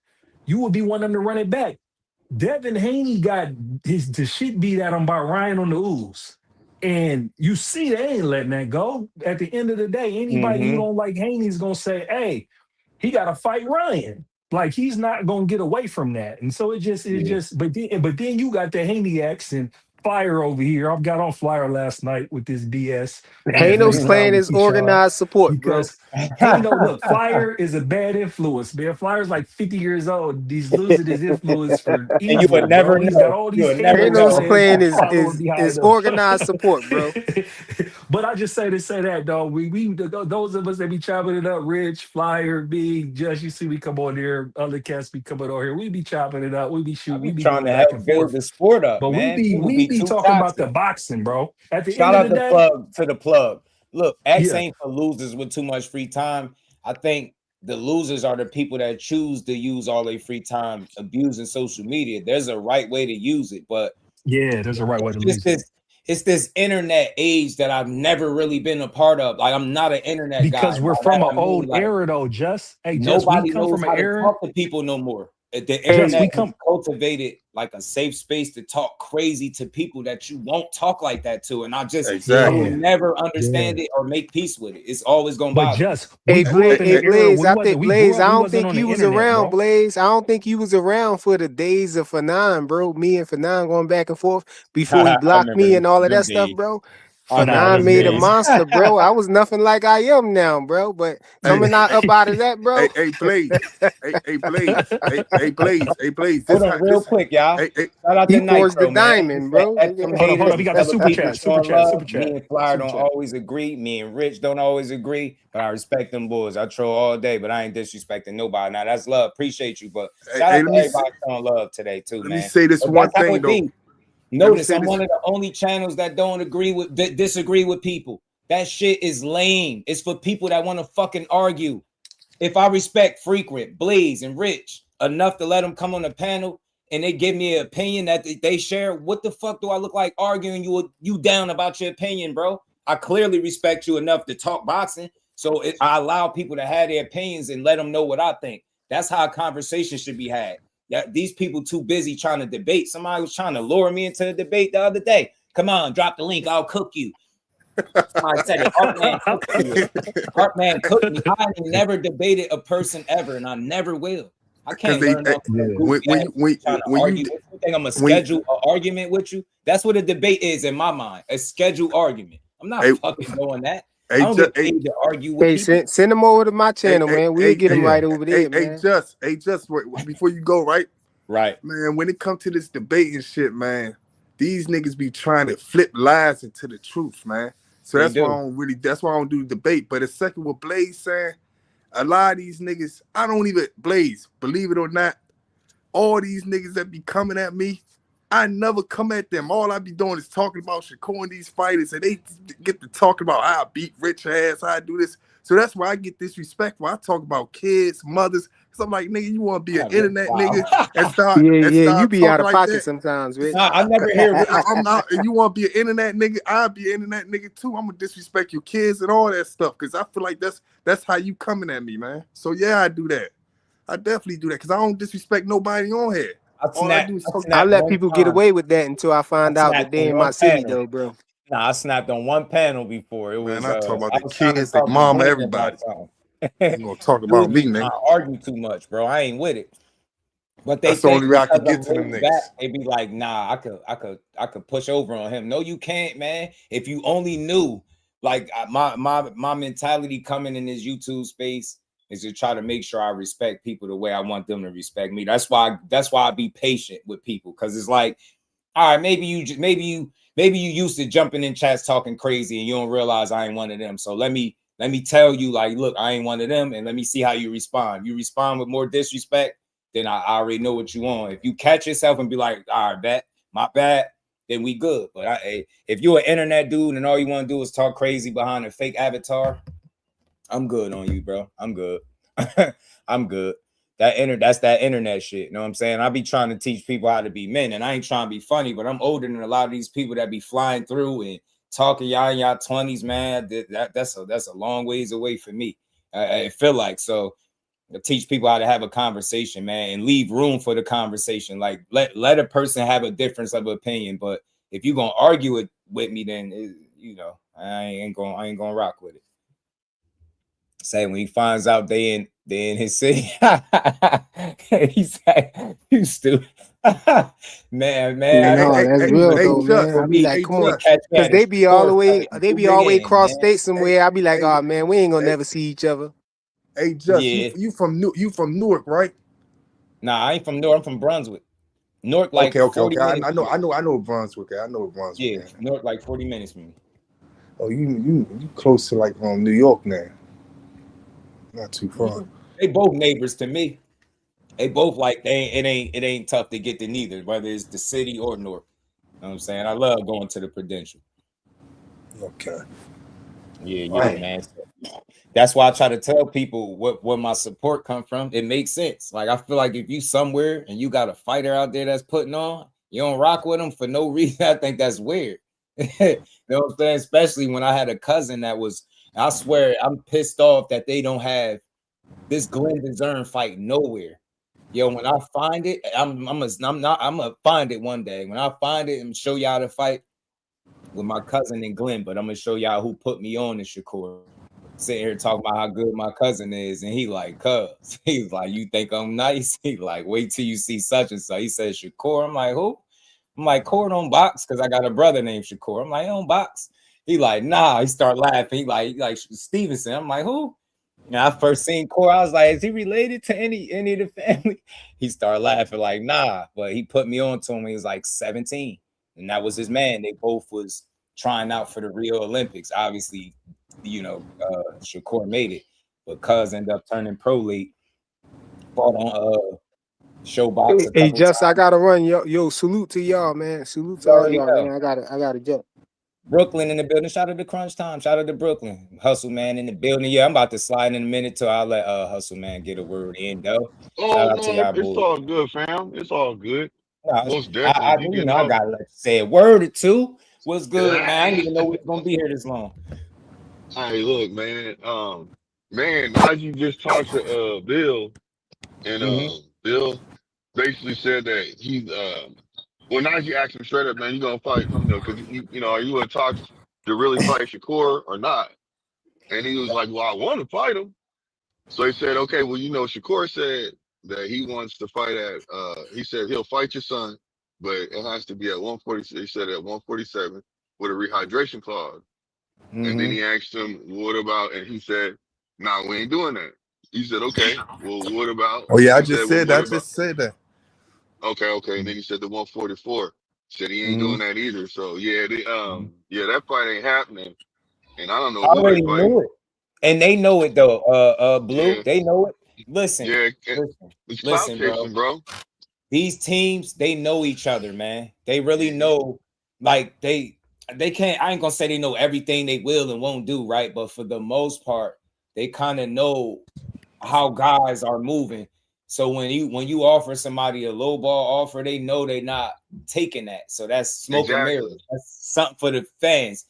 O: you would be wanting to run it back. Devin Haney got the shit beat at him by Ryan on the ooze. And you see they ain't letting that go. At the end of the day, anybody who don't like Haney is gonna say, hey, he got to fight Ryan. Like, he's not gonna get away from that. And so but then you got the Haney-X and Fire over here. I've got on Flyer last night with this BS.
M: Hano's playing his organized support, bro.
O: Hano, look, Flyer is a bad influence, man. Flyer's like 50 years old. He's losing his influence for evil.
D: And you would never
O: bro.
D: know.
O: He's got all these
M: Hano's playing his organized support, bro.
O: But I just say to say that, dog. We those of us that be chopping it up, Rich, Flyer, Big, Just, you see we come on here, other cats be coming on here. We be chopping it up. We be shooting. We be
D: trying
O: going
D: to
O: back
D: help
O: and
D: build
O: forth.
D: the sport up,
O: But
D: man.
O: we be talking about the boxing, bro. At the
D: Shout
O: end
D: out
O: of the
D: the
O: day,
D: plug to the plug. Look, X ain't for losers with too much free time. I think the losers are the people that choose to use all their free time abusing social media. There's a right way to use it, but
O: there's a right way to use it.
D: It's this internet age that I've never really been a part of. Like, I'm not an internet guy.
O: Because we're from an old era, though.
D: Nobody knows how to talk to people no more. The internet has cultivated like a safe space to talk crazy to people that you won't talk like that to, and I will never understand it or make peace with it. It's always gonna bother.
M: Blaze, I don't think you was around, Blaze. I don't think you was around for the days of Fanon, bro. Me and Fanon going back and forth before he blocked me and all of that stuff, bro. Fanon made a monster, bro. I was nothing like I am now, bro. But coming up out of that, bro.
L: Hey, Blaze. Hey, Blaze.
D: Hold on, real quick, y'all. Shout out to
M: Nitro, the diamond, bro.
O: Hold on. We got the super chat.
D: Me and Flyer don't always agree. Me and Rich don't always agree. But I respect them boys. I troll all day, but I ain't disrespecting nobody. Now that's love. Appreciate you, but shout out to everybody showing love today too, man.
L: Let me say this one thing though.
D: Notice I'm one of the only channels that don't disagree with people. That shit is lame. It's for people that want to fucking argue. If I respect Frequent, Blaze, and Rich enough to let them come on the panel and they give me an opinion that they share, what the fuck do I look like arguing you down about your opinion, bro? I clearly respect you enough to talk boxing. So I allow people to have their opinions and let them know what I think. That's how a conversation should be had. Yeah, these people too busy trying to debate. Somebody was trying to lure me into a debate the other day. Come on, drop the link. I'll cook you. Somebody said it. Heartman cooked me. I never debated a person ever, and I never will. I can't learn when you think I'm gonna schedule an argument with you. That's what a debate is in my mind. A scheduled argument. I'm not fucking doing that. I don't get paid to argue with people.
M: Send them over to my channel, man. We'll get them right over there, man.
L: Just before you go, right?
D: Right.
L: Man, when it comes to this debate and shit, man, these niggas be trying to flip lies into the truth, man. So that's why I don't do the debate. But the second what Blaze saying, a lot of these niggas, I don't even Blaze, believe it or not, all these niggas that be coming at me, I never come at them. All I be doing is talking about Shakur and these fighters, and they get to talking about how I beat rich ass, how I do this. So that's why I get disrespectful. I talk about kids, mothers. Cause I'm like, nigga, you want to be an internet nigga and start
M: you be out
L: talking
M: of
L: like
M: pocket
L: that?
M: sometimes, Rich.
D: I never hear Rich.
L: I'm not. And you want to be an internet nigga? I'll be an internet nigga too. I'm gonna disrespect your kids and all that stuff. Cause I feel like that's how you coming at me, man. So yeah, I do that. I definitely do that because I don't disrespect nobody on here.
M: I let people get away with that until I find out that they in my city, though, bro.
D: Nah, I snapped on one panel before. It was.
L: I talk about
D: I
L: the
D: was trying to
L: kids, their
D: talk to
L: mama,
D: women
L: everybody.
D: that
L: You
D: time.
L: gonna talk about me, nigga?
D: I argue too much, bro. I ain't with it. But they
L: That's the
D: think
L: only way I
D: because
L: can get
D: I'm
L: to them
D: laid
L: niggas.
D: back, they be like, nah, I could push over on him. No, you can't, man. If you only knew, like my mentality coming in this YouTube space is to try to make sure I respect people the way I want them to respect me. That's why I be patient with people, because it's like, all right, maybe you used to jumping in chats talking crazy and you don't realize I ain't one of them. So let me tell you, like, look, I ain't one of them, and let me see how you respond. You respond with more disrespect, then I already know what you want. If you catch yourself and be like, all right, my bad, then we good. But if you're an internet dude and all you want to do is talk crazy behind a fake avatar, I'm good on you, bro. I'm good. I'm good. That's that internet shit. You know what I'm saying? I be trying to teach people how to be men, and I ain't trying to be funny, but I'm older than a lot of these people that be flying through and talking y'all in y'all 20s, man. That's a long ways away for me. I feel like so. I teach people how to have a conversation, man, and leave room for the conversation. Like let a person have a difference of opinion, but if you gonna argue it with me, then I ain't gonna rock with it. Say when he finds out they in his city, he said, "You stupid." man.
M: No, that's real though, man. I be like, come on, because they be all the way cross state somewhere. I be like, oh man, we ain't gonna never see each other.
L: Hey, Just, you from Newark, right?
D: Nah, I ain't from Newark. I'm from Brunswick. Newark, like
L: okay.
D: 40 minutes.
L: I know Brunswick. I know Brunswick.
D: Yeah, Newark, like 40 minutes from me.
L: Oh, you close to like New York now. Not too far.
D: They both neighbors to me. They both like it ain't tough to get to neither, whether it's the city or Newark. You know what I'm saying? I love going to the Prudential.
L: Okay.
D: Yeah, man. That's why I try to tell people where my support come from. It makes sense. Like I feel like if you somewhere and you got a fighter out there that's putting on, you don't rock with them for no reason. I think that's weird. You know what I'm saying? Especially when I had a cousin that was. I swear I'm pissed off that they don't have this Glenn DeZern fight nowhere. Yo, when I find it, I'm gonna find it one day. When I find it and show y'all the fight with my cousin and Glenn, but I'm gonna show y'all who put me on to Shakur. Sitting here talking about how good my cousin is, and he like, cuz he's like, you think I'm nice? He like, wait till you see such and such. He said Shakur. I'm like, who? I'm like, Core don't box because I got a brother named Shakur. I'm like, he don't box. He like, nah. He start laughing. He like Stevenson. I'm like, who? And I first seen Core, I was like, is he related to any of the family? He started laughing like, nah. But he put me on to him when he was like 17, and that was his man. They both was trying out for the Rio Olympics. Obviously, Shakur made it, but Cuz ended up turning pro late. Fought on Showbox.
M: Hey, Just I gotta run. Yo, salute to y'all, man. Salute to all y'all, man. I gotta jump.
D: Brooklyn in the building. Shout out to Crunch Time. Shout out to Brooklyn. Hustle Man in the building. Yeah, I'm about to slide in a minute till I'll let Hustle Man get a word in though. Shout out to y'all boys.
J: It's all good, fam. It's all good.
D: No,
J: most definitely.
D: I gotta let you say a word or two. What's good, man? I didn't even know we was gonna be here this long.
J: Hey, look, man. Najee just talked to Bill, and Bill basically said that he's well, Najee asked him straight up, man, you gonna fight, because are you in talks to really fight Shakur or not? And he was like, well, I want to fight him. So he said, okay, well, Shakur said that he wants to fight at he said he'll fight your son, but it has to be at 140. He said at 147 with a rehydration clause. And then he asked him, what about, and he said, nah, we ain't doing that. He said, okay, well, what about?
L: Oh yeah, I
J: He
L: just
J: said
L: said that.
J: Okay. And then he said the 144. Said he ain't doing
D: Mhm.
J: that either. So yeah, that fight ain't happening. And I don't
D: I
J: know who they
D: already
J: fighting.
D: knew it. And they know it though. Blue,
J: Yeah,
D: they know it. Listen,
J: yeah.
D: listen,
J: It's clout
D: listen, bro.
J: chasing, bro.
D: These teams, they know each other, man. They really know, like they can't, I ain't gonna say they know everything they will and won't do, right? But for the most part, they kind of know how guys are moving. So when you offer somebody a low ball offer, they know they're not taking that. So that's smoke and mirrors.
J: Exactly.
D: That's something for the fans.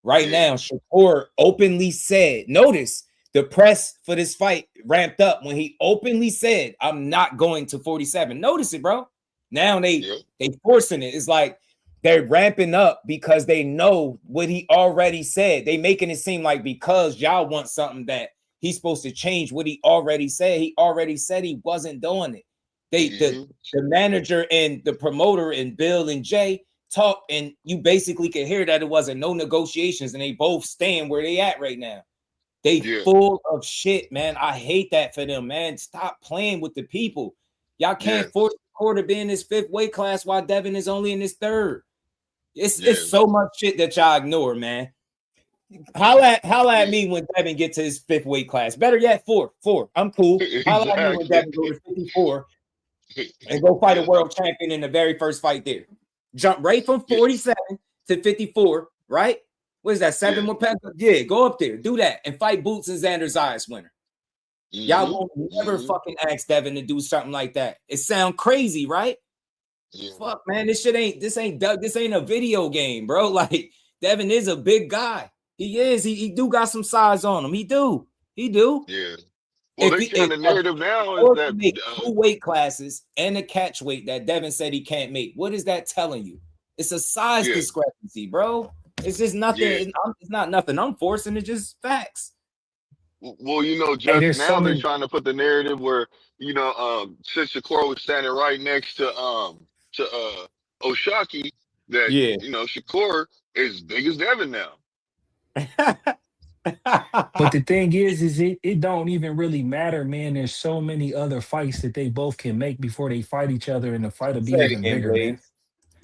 D: Right
J: Yeah.
D: now, Shakur openly said, notice the press for this fight ramped up when he openly said, I'm not going to 47. Notice it, bro. Now they forcing it. It's like they're ramping up because they know what he already said. They making it seem like because y'all want something that he's supposed to change what he already said. He already said he wasn't doing it. The manager and the promoter and Bill and Jay talk, and you basically can hear that it wasn't no negotiations, and they both stand where they at right now. They full of shit, man. I hate that for them, man. Stop playing with the people. Y'all can't force Shakur to be in this 5th weight class while Devin is only in his 3rd. It's so much shit that y'all ignore, man. Holla at me when Devin get to his 5th weight class. Better yet, 4. I'm cool. Holla at me when Devin go to 54 and go fight a world champion in the very first fight there. Jump right from 47 to 54, right? What is that? 7 more pounds? Yeah, go up there, do that, and fight Boots and Xander Zayas winner. Y'all won't never fucking ask Devin to do something like that. It sound crazy, right? Fuck, man, this ain't a video game, bro. Like Devin is a big guy. He is. He do got some size on him. He do.
J: Yeah. Well, they saying the narrative now is that
D: 2 weight classes and a catch weight that Devin said he can't make. What is that telling you? It's a size discrepancy, bro. It's just nothing. It's not nothing I'm forcing. It's just facts.
J: Well, just now they're trying to put the narrative where, since Shakur was standing right next to Oshaki, that Shakur is big as Devin now.
O: But the thing is it don't even really matter, man. There's so many other fights that they both can make before they fight each other, and the fight will be
D: Say it
O: even
D: again,
O: bigger, man.
D: Blaze.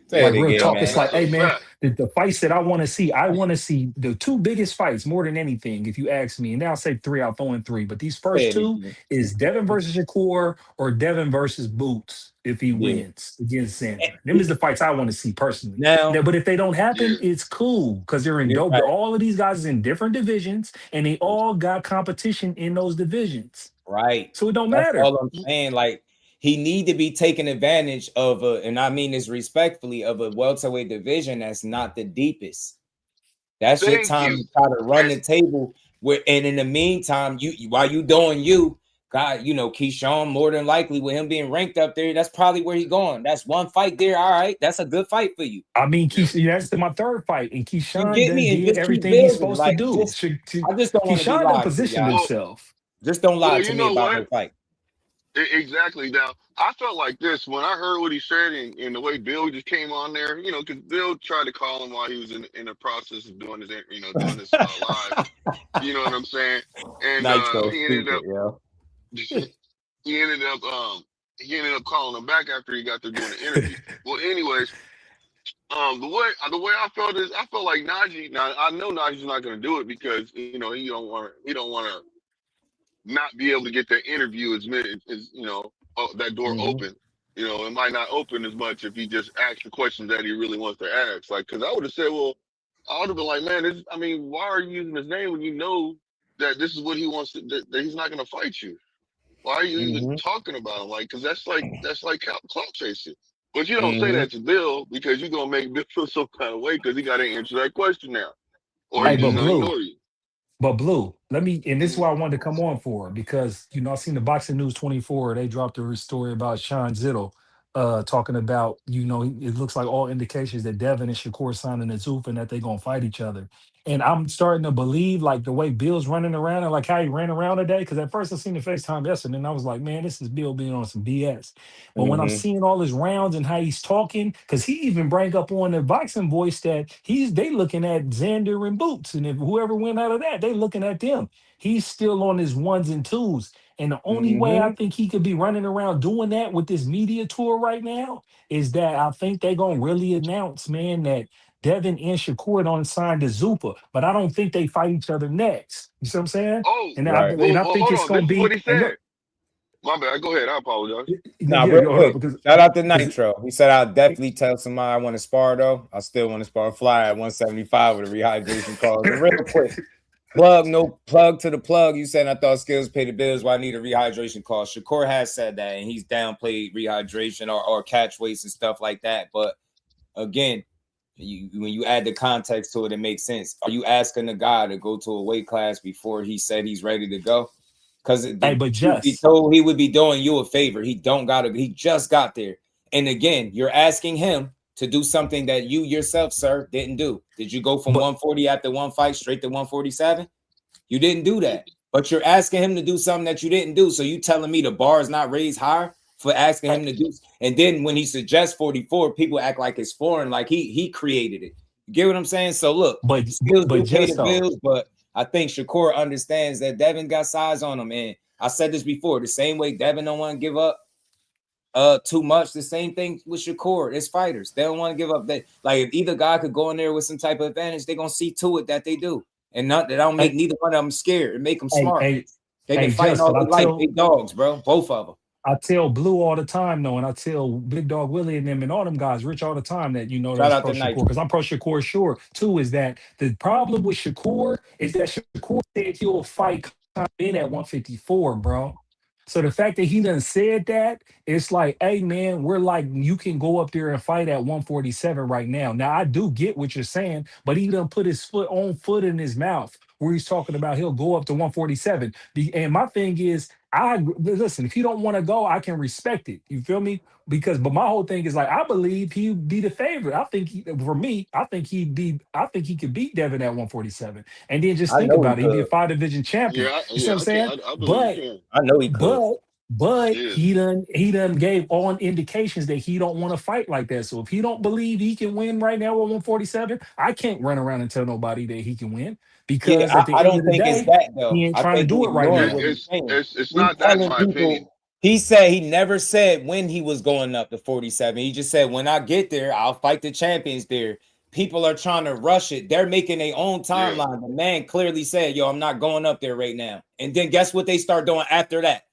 D: Say
O: Like
D: it
O: real
D: again,
O: talk,
D: man.
O: it's like, hey, man,
J: fact.
O: the fights that I want to see the 2 biggest fights more than anything, if you ask me. And now I'll say 3, I'll throw in 3. But these first 2 is Devin versus Shakur or Devin versus Boots if he wins against Xander. Them is the fights I want to see personally.
D: Now,
O: but if they don't happen, it's cool because they're in dope.
D: Right.
O: All of these guys is in different divisions, and they all got competition in those divisions.
D: Right.
O: So it don't
D: That's
O: matter.
D: all I'm saying. Like he need to be taking advantage of and I mean this respectfully, of a welterweight division that's not the deepest. That's your time to try to run the table. And in the meantime, while you doing God, Keyshawn more than likely with him being ranked up there, that's probably where he going. That's one fight there. All right, that's a good fight for you.
O: I mean, that's my 3rd fight, and Keyshawn
D: You get me, and
O: did
D: just keep
O: everything he's
D: building.
O: supposed
D: Like
O: to do.
D: I just don't want to be
O: Keyshawn done
D: lied to,
O: positioned
D: y'all.
O: himself.
D: Just don't lie
J: Well,
D: to
J: you
D: me
J: know
D: about
J: what?
D: no fight.
J: Exactly. Now, I felt like this when I heard what he said and the way Bill just came on there, because Bill tried to call him while he was in the process of doing his, doing this live. You know what I'm saying? And he ended up, he ended up calling him back after he got through doing the interview. Well, anyways, the way I felt is I felt like Najee. Now I know Najee's not going to do it because he don't want to not be able to get that interview as that door open. It might not open as much if he just asks the questions that he really wants to ask. Like, because I would have said, I would have been like, man, why are you using his name when you know that this is what he wants that he's not going to fight you? Why are you even talking about him? Like, because that's like clout chasing. But you don't say that to Bill because you're gonna make Bill feel some kind of way because he got to answer that question now, or he's just gonna ignore you.
O: But Blue, and this is why I wanted to come on for, because I seen the Boxing News 24. They dropped a story about Sean Zittle, talking about it looks like all indications that Devin and Shakur signing a Zoof and that they're gonna fight each other. And I'm starting to believe, like, the way Bill's running around and like how he ran around today. Because at first I seen the FaceTime yesterday, and I was like, man, this is Bill being on some BS. But when I'm seeing all his rounds and how he's talking, because he even bring up on the boxing voice that they looking at Xander and Boots, and if whoever went out of that, they looking at them. He's still on his ones and twos. And the only way I think he could be running around doing that with this media tour right now is that I think they're going to really announce, man, that Devin and Shakur don't sign to Zupa, but I don't think they fight each other next. You see what I'm saying?
J: Oh,
O: And
J: well,
O: I think
J: hold
O: it's
J: on. This
O: going to
J: is what
O: be,
J: he
O: and
J: said.
O: look,
J: My bad. Go ahead. I apologize.
D: Nah,
O: yeah,
D: real
O: hold up,
D: quick.
O: because
D: Shout out to Nitro. He said I'll definitely tell somebody I want to spar though. I still want to spar fly at 175 with a rehydration call. Real quick. Plug to the plug. You said I thought skills pay the bills. Why I need a rehydration call. Shakur has said that, and he's downplayed rehydration or catch weights and stuff like that. But again, when you add the context to it, it makes sense. Are you asking a guy to go to a weight class before he said he's ready to go? Because
O: but
D: truth be told, he would be doing you a favor. He just got there. And again, you're asking him to do something that you yourself, sir, didn't do. Did you go from 140 after one fight straight to 147? You didn't do that. But you're asking him to do something that you didn't do. So you telling me the bar is not raised higher for asking him to do? And then when he suggests 44, people act like it's foreign, like he created it. You get what I'm saying? So look, skills do pay the bills, but I think Shakur understands that Devin got size on him. And I said this before, the same way Devin don't want to give up too much, the same thing with Shakur. It's fighters. They don't want to give up that. Like if either guy could go in there with some type of advantage, they're gonna see to it that they do. And not that I don't make neither one of them scared and make them smart. They've been fighting all their life, big dogs, bro. Both of them.
O: I tell Blue all the time, though, and I tell Big Dog Willie and them and all them guys, Rich, all the time that, you know,
D: Shout
O: that's
D: out
O: pro
D: to
O: Shakur,
D: Nitro.
O: because I'm pro Shakur sure, too, is that the problem with Shakur is that Shakur said he'll fight in at 154, bro. So the fact that he done said that, it's like, hey, man, we're like, you can go up there and fight at 147 right now. Now, I do get what you're saying, but he done put his foot in his mouth where he's talking about he'll go up to 147. And my thing is, listen, if you don't want to go, I can respect it. You feel me? But my whole thing is like, I believe he'd be the favorite. I think I think he could beat Devin at 147. And then just think about it. He'd be a 5-division champion. You see what I'm saying?
J: I believe he can.
D: I know he could.
O: But he done gave all indications that he don't want to fight like that. So if he don't believe he can win right now at 147, I can't run around and tell nobody that he can win, because at the
D: I
O: end
D: don't
O: of the
D: think it's
O: day,
D: that though.
O: he ain't
D: I
O: trying to
D: think
O: do
D: he's
O: it right
D: ignoring
O: now.
D: what he's saying.
J: It's not that, in my opinion.
D: He said he never said when he was going up to 47. He just said, when I get there, I'll fight the champions there. People are trying to rush it. They're making their own timeline. The man clearly said, yo, I'm not going up there right now. And then guess what they start doing after that?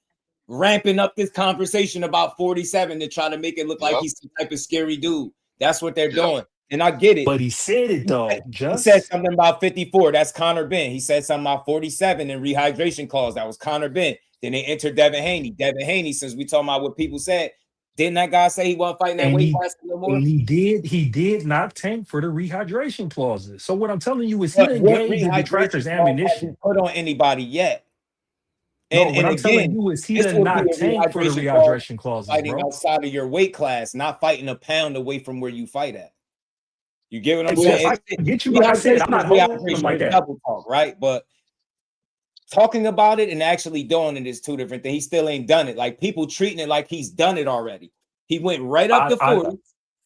D: Ramping up this conversation about 47 to try to make it look like he's some type of scary dude. That's what they're doing. And I get it.
O: But he said it though.
D: He said something about 54. That's Conor Benn. He said something about 47 and rehydration clause. That was Conor Benn. Then they entered Devin Haney. Devin Haney, since we talking about what people said, didn't that guy say he wasn't fighting that weight class no more?
O: And he did not tank for the rehydration clauses. So what I'm telling you is he didn't gave the detractors ammunition.
D: Put on anybody yet.
O: No, what I'm telling you is he did not tank for the rehydration clauses,
D: fighting
O: bro.
D: outside of your weight class, not fighting a pound away from where you fight at. You get what I'm
O: Yes,
D: saying?
O: I get you, but I said I'm not holding him like that.
D: Double talk, right? But talking about it and actually doing it is two different things. He still ain't done it. Like people treating it like he's done it already. He went right up to 40,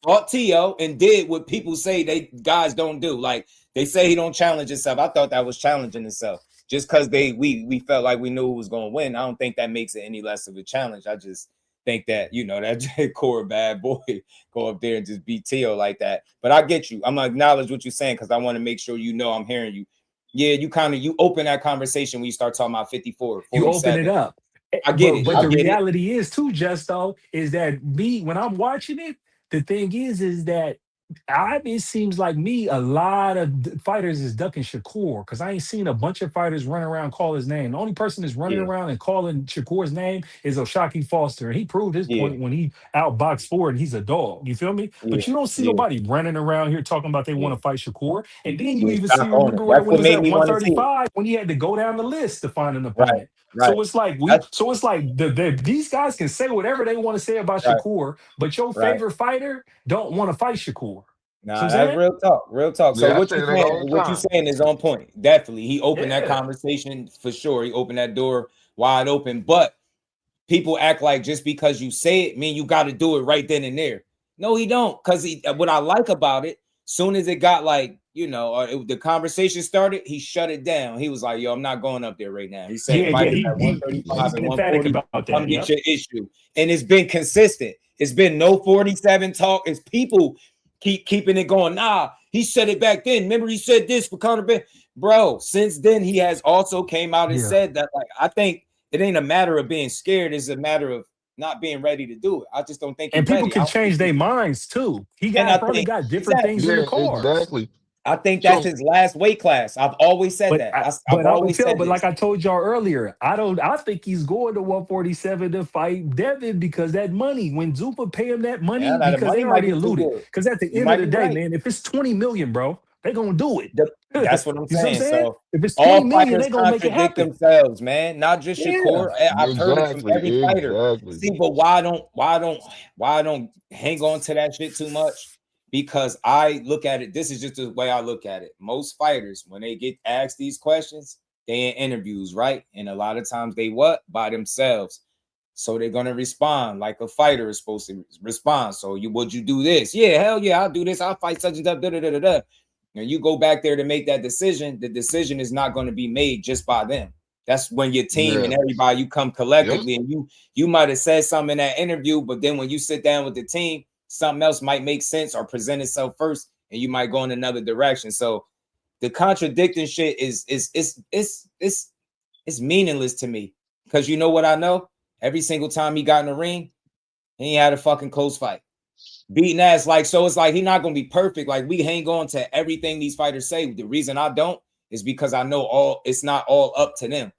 D: fought T.O., and did what people say they guys don't do. Like they say he don't challenge himself. I thought that was challenging himself. Just because we felt like we knew who was going to win, I don't think that makes it any less of a challenge. I just think that, you know, that core bad boy go up there and just beat T.O. like that. But I get you. I'm going to acknowledge what you're saying because I want to make sure you know I'm hearing you. Yeah, you open that conversation when you start talking about 54, 47.
O: You open it up.
D: I get it.
O: But the reality is too, Justo, is that when I'm watching it, the thing is that it seems like a lot of fighters is ducking Shakur, because I ain't seen a bunch of fighters run around call his name. The only person that's running around and calling Shakur's name is Oshaki Foster, and he proved his point when he outboxed Ford, and he's a dog. You feel me? But you don't see nobody running around here talking about they want to fight Shakur. And then you even see, remember when he was at 135 when he had to go down the list to find an opponent.
D: Right.
O: So it's like these guys can say whatever they want to say about Shakur, but your favorite fighter don't want to fight Shakur.
D: Nah, that's real talk. Real talk. So
J: Yeah,
D: what you're saying is on point. Definitely. He opened that conversation for sure. He opened that door wide open. But people act like just because you say it mean you got to do it right then and there. No, he don't. Because what I like about it, Soon as it got like, the conversation started, he shut it down. He was like, yo, I'm not going up there right now. He said,
O: Yeah,
D: fighters
O: he,
D: at
O: he
D: 135 and
O: been emphatic
D: 140,
O: about
D: come
O: that.
D: get
O: Yep.
D: your issue. And it's been consistent. It's been no 47 talk. It's people keeping it going. Nah, he said it back then. Remember, he said this for Conor Ben. Bro, since then, he has also came out and said that, like, I think it ain't a matter of being scared. It's a matter of not being ready to do it. I just don't think he's
O: And people
D: ready.
O: can change their minds too. He probably got different things in the cards.
J: Exactly.
D: I think that's his last weight class. I've always said that. I've always said
O: like I told y'all earlier, I think he's going to 147 to fight Devin because that money, when Zupa pay him that money,
D: now the
O: because
D: money
O: they
D: might
O: already
D: be too
O: alluded.
D: good.
O: Because at the
D: You
O: end
D: might
O: of the
D: be
O: day,
D: right.
O: man, if it's 20 million, bro, they're gonna do it.
D: That's what I'm
O: You see what I'm
D: saying.
O: saying?
D: So
O: If it's 20
D: all
O: million,
D: fighters
O: they're gonna make it
D: contradict
O: happen.
D: themselves, man. Not just Shakur. I've heard it from every fighter.
J: Exactly.
D: See, but why I don't hang on to that shit too much? Because I look at it. This is just the way I look at it. Most fighters, when they get asked these questions, they in interviews, right? And a lot of times they by themselves. So they're gonna respond like a fighter is supposed to respond. So would you do this? Yeah, hell yeah, I'll do this. I'll fight such and such. And you go back there to make that decision. The decision is not going to be made just by them. That's when your team and everybody, you come collectively, and you might have said something in that interview, but then when you sit down with the team, something else might make sense or present itself first, and you might go in another direction. So the contradicting shit is meaningless to me, because you know what I know? Every single time he got in the ring, he had a fucking close fight. Beating ass, so it's like he's not gonna be perfect. Like, we hang on to everything these fighters say. The reason I don't is because I know it's not all up to them.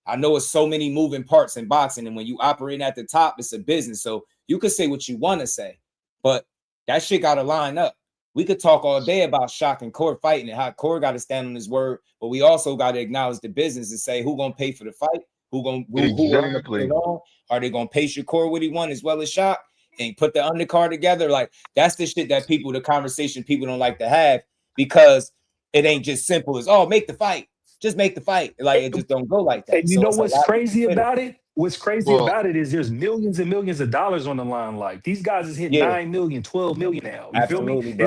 D: I know it's so many moving parts in boxing, and when you operate at the top, it's a business. So you could say what you want to say, but that shit gotta line up. We could talk all day about Shock and Core fighting and how Core got to stand on his word, but we also got to acknowledge the business and say who gonna pay for the fight, who willing to put it on. Are they gonna pay Shakur what he won as well as Shock? And put the undercard together. Like, that's the shit that the conversation people don't like to have, because it ain't just simple as, make the fight. Just make the fight. Like, it just don't go like that.
O: And you know what's crazy about it? What's crazy about it is there's millions and millions of dollars on the line. Like, these guys is hitting 9 million, 12 million now. You feel me?
D: Bro.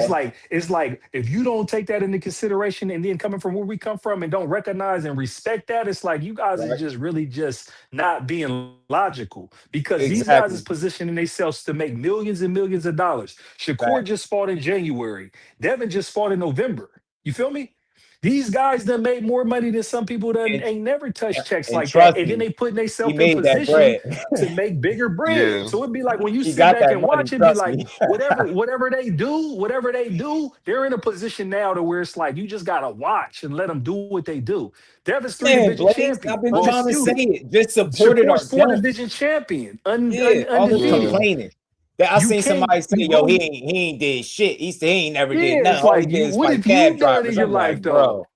O: It's like if you don't take that into consideration, and then coming from where we come from and don't recognize and respect that, it's like you guys are just really just not being logical, because these guys is positioning themselves to make millions and millions of dollars. Shakur just fought in January. Devin just fought in November. You feel me? These guys done made more money than some people that ain't never touched checks like that. And then they putting themselves in position to make bigger bread. So it'd be like when you sit back and watch it, be like, whatever they do, they're in a position now to where it's like you just gotta watch and let them do what they do. Devin's 3-division champion.
D: I've been trying to say it. Just supported our
O: 4-division champion.
D: All this complaining. I seen somebody say, "Yo, he ain't did shit." He said he ain't never did nothing.
O: It's like, what have you done in your life, though?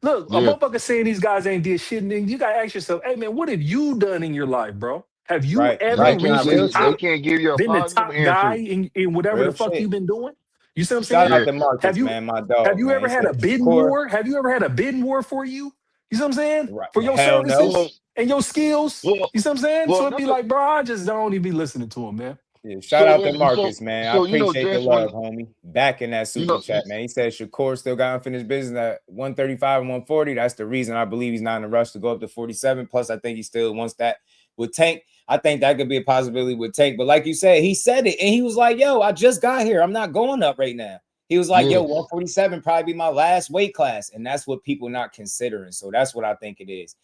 O: Look, a motherfucker saying these guys ain't did shit, and then you gotta ask yourself, hey man, what have you done in your life, bro? Have you ever reached the top?
J: They can't give you a
O: been the
J: positive
O: top
J: answer.
O: guy in whatever the fuck you've been doing? You see what I'm saying?
D: Shout out to Marcus, man, my dog.
O: Have you ever had a bidding war? Have you ever had a bidding war for you? You see what I'm saying? For your services and your skills. You see what I'm saying? So it'd be like, bro, I just don't even be listening to him, man.
D: Yeah, shout out to Marcus, man. I appreciate the love, homie. Back in that super chat, man. He said Shakur still got unfinished business at 135 and 140. That's the reason I believe he's not in a rush to go up to 47. Plus, I think he still wants that with Tank. I think that could be a possibility with Tank. But like you said, he said it, and he was like, yo, I just got here. I'm not going up right now. He was like, yo, 147 probably be my last weight class. And that's what people not considering. So that's what I think it is.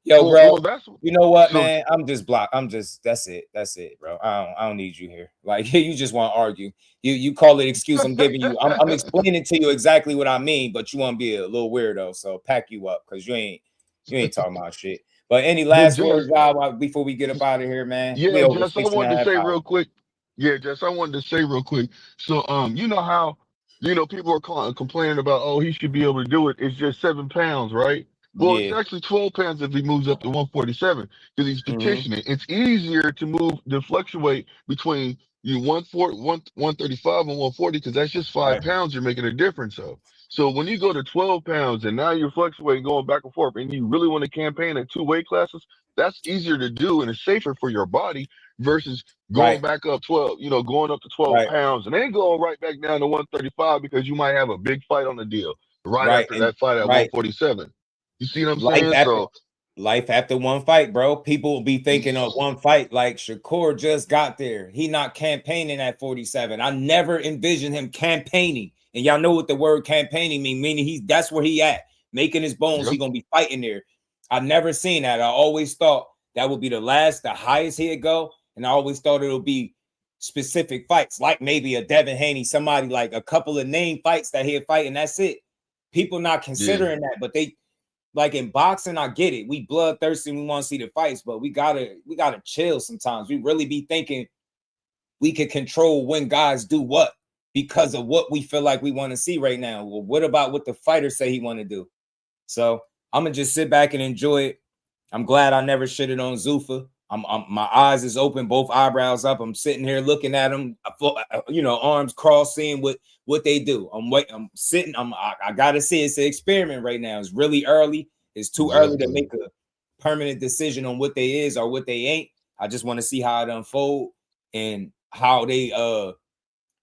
D: Yo, bro, you know what, man? I'm just blocked. That's it. That's it, bro. I don't need you here. Like, you just want to argue. You call it excuse I'm giving you. I'm explaining to you exactly what I mean, but you want to be a little weirdo. So pack you up, because you ain't talking about shit. But any last words, Rob, before we get up out of here, man?
J: Yeah, Jess, I wanted to say real quick. Yeah, Jess, I wanted to say real quick. So, you know how, people are complaining about, oh, he should be able to do it. It's just 7 pounds, right? Well, it's actually 12 pounds if he moves up to 147, because he's petitioning. It's easier to fluctuate between 135 and 140, because that's just 5 pounds you're making a difference of. So when you go to 12 pounds and now you're fluctuating, going back and forth, and you really want to campaign at 2 weight classes, That's easier to do and it's safer for your body versus going back up 12, going up to 12 pounds and then going right back down to 135 because you might have a big fight on the deal right after that fight at 147. You see what I'm saying? So
D: life after one fight, bro. People will be thinking of one fight like Shakur just got there. He not campaigning at 47. I never envisioned him campaigning. And y'all know what the word campaigning mean, meaning that's where he at, making his bones. He gonna be fighting there. I never seen that. I always thought that would be the highest he'd go. And I always thought it'll be specific fights, like maybe a Devin Haney, somebody like a couple of name fights that he'd fight, and that's it. People not considering that, but they like in boxing, I get it. We bloodthirsty, we want to see the fights, but we gotta chill sometimes. We really be thinking we can control when guys do what because of what we feel like we want to see right now. Well, what about what the fighter say he want to do? So I'm gonna just sit back and enjoy it. I'm glad I never shitted on Zuffa. My eyes is open, both eyebrows up. I'm sitting here looking at them, arms crossed, seeing what they do. I'm sitting. I gotta see. It's an experiment right now. It's really early. It's too early to make a permanent decision on what they is or what they ain't. I just want to see how it unfold and how they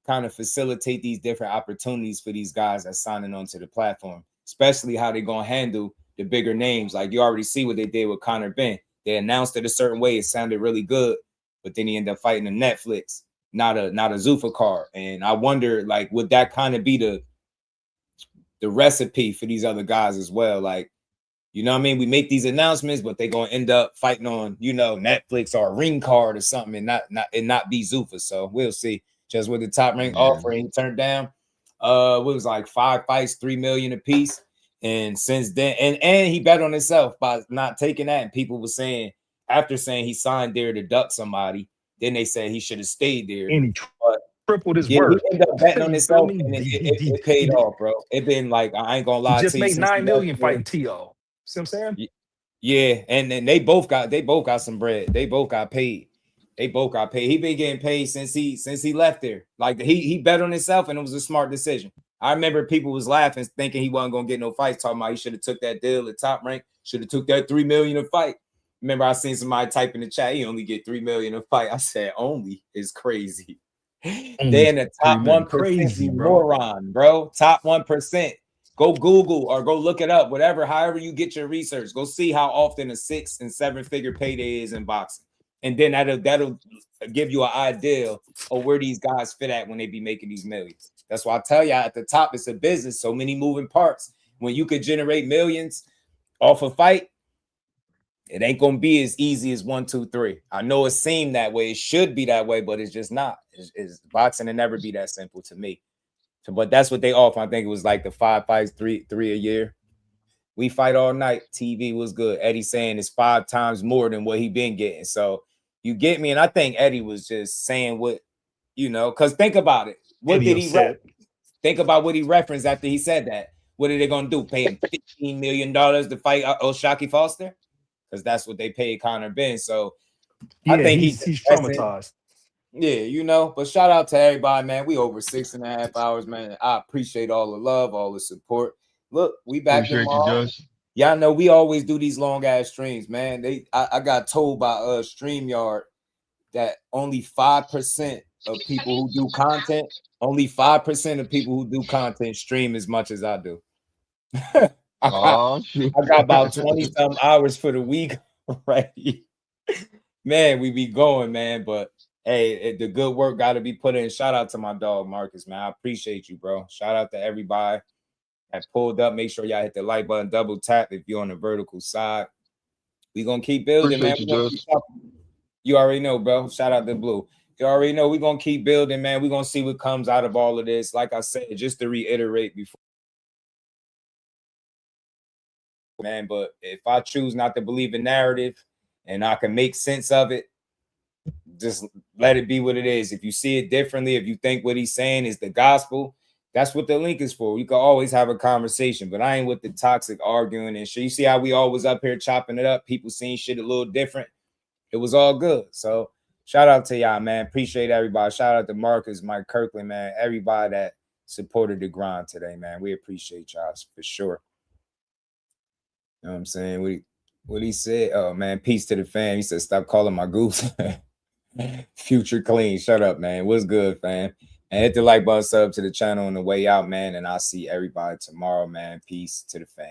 D: kind of facilitate these different opportunities for these guys that's signing onto the platform, especially how they gonna handle the bigger names. Like you already see what they did with Conor Ben. They announced it a certain way. It sounded really good, but then he ended up fighting a Netflix, not a Zuffa card. And I wonder, like, would that kind of be the recipe for these other guys as well? Like, you know what I mean? We make these announcements, but they're gonna end up fighting on, Netflix or a ring card or something, and not be Zuffa. So we'll see. Just with the Top Rank offer, he turned down. What was like 5 fights, $3 million a piece. And since then, and he bet on himself by not taking that. And people were saying, after saying he signed there to duck somebody, then they said he should have stayed there.
O: And he tripled his
D: He
O: worth.
D: ended up betting on himself, and it paid off, bro. It been like, I ain't gonna lie
O: He just
D: to you.
O: made $9 million fighting T.O. See what I'm saying?
D: Yeah, and then they both got some bread. They both got paid. He been getting paid since he left there. Like he bet on himself, and it was a smart decision. I remember people was laughing, thinking he wasn't gonna get no fights, talking about he should have took that deal at Top Rank, should have took that $3 million a fight. Remember, I seen somebody type in the chat, he only get $3 million a fight. I said, only is crazy. They in the top 1%,
O: crazy,
D: you
O: bro.
D: moron, bro. Top 1%. Go Google or go look it up, whatever, however you get your research. Go see how often a 6- and 7-figure payday is in boxing. And then that'll give you an idea of where these guys fit at when they be making these millions. That's why I tell you at the top, it's a business, so many moving parts. When you could generate millions off a fight, it ain't gonna be as easy as 1, 2, 3. I know it seemed that way, it should be that way, but it's just not. It's boxing will never be that simple to me. So, but that's what they offer. I think it was like the 5 fights, three a year. We fight all night. TV was good. Eddie saying it's 5 times more than what he been getting. So you get me. And I think Eddie was just saying what, because think about it. What did he think about what he referenced after he said that? What are they gonna do? Pay him $15 million to fight O'Shaquie Foster? Because that's what they paid Conor Ben. So
O: yeah,
D: I think
O: he's traumatized.
D: Yeah, but shout out to everybody, man. We over 6.5 hours, man. I appreciate all the love, all the support. Look, we back tomorrow. Y'all know we always do these long ass streams, man. I got told by StreamYard that only 5% of people who do content, stream as much as I do. I got about 20 some hours for the week already. Man, we be going, man. But hey, the good work got to be put in. Shout out to my dog Marcus, man. I appreciate you, bro. Shout out to everybody that pulled up. Make sure y'all hit the like button, double tap if you're on the vertical side. We gonna keep building, man. You already know, bro. Shout out to Blue. You already know we're gonna keep building, man. We're gonna see what comes out of all of this. Like I said, just to reiterate before, man. But if I choose not to believe in narrative and I can make sense of it, just let it be what it is. If you see it differently, if you think what he's saying is the gospel, that's what the link is for. You can always have a conversation, but I ain't with the toxic arguing and shit. You see how we always up here chopping it up, people seeing shit a little different. It was all good. So shout out to y'all, man. Appreciate everybody. Shout out to Marcus, Mike Kirkland, man. Everybody that supported the grind today, man. We appreciate y'all for sure. You know what I'm saying? What he said? Oh man, peace to the fam. He said, "Stop calling my goose." Future clean. Shut up, man. What's good, fam? And hit the like button, sub to the channel on the way out, man. And I'll see everybody tomorrow, man. Peace to the fam.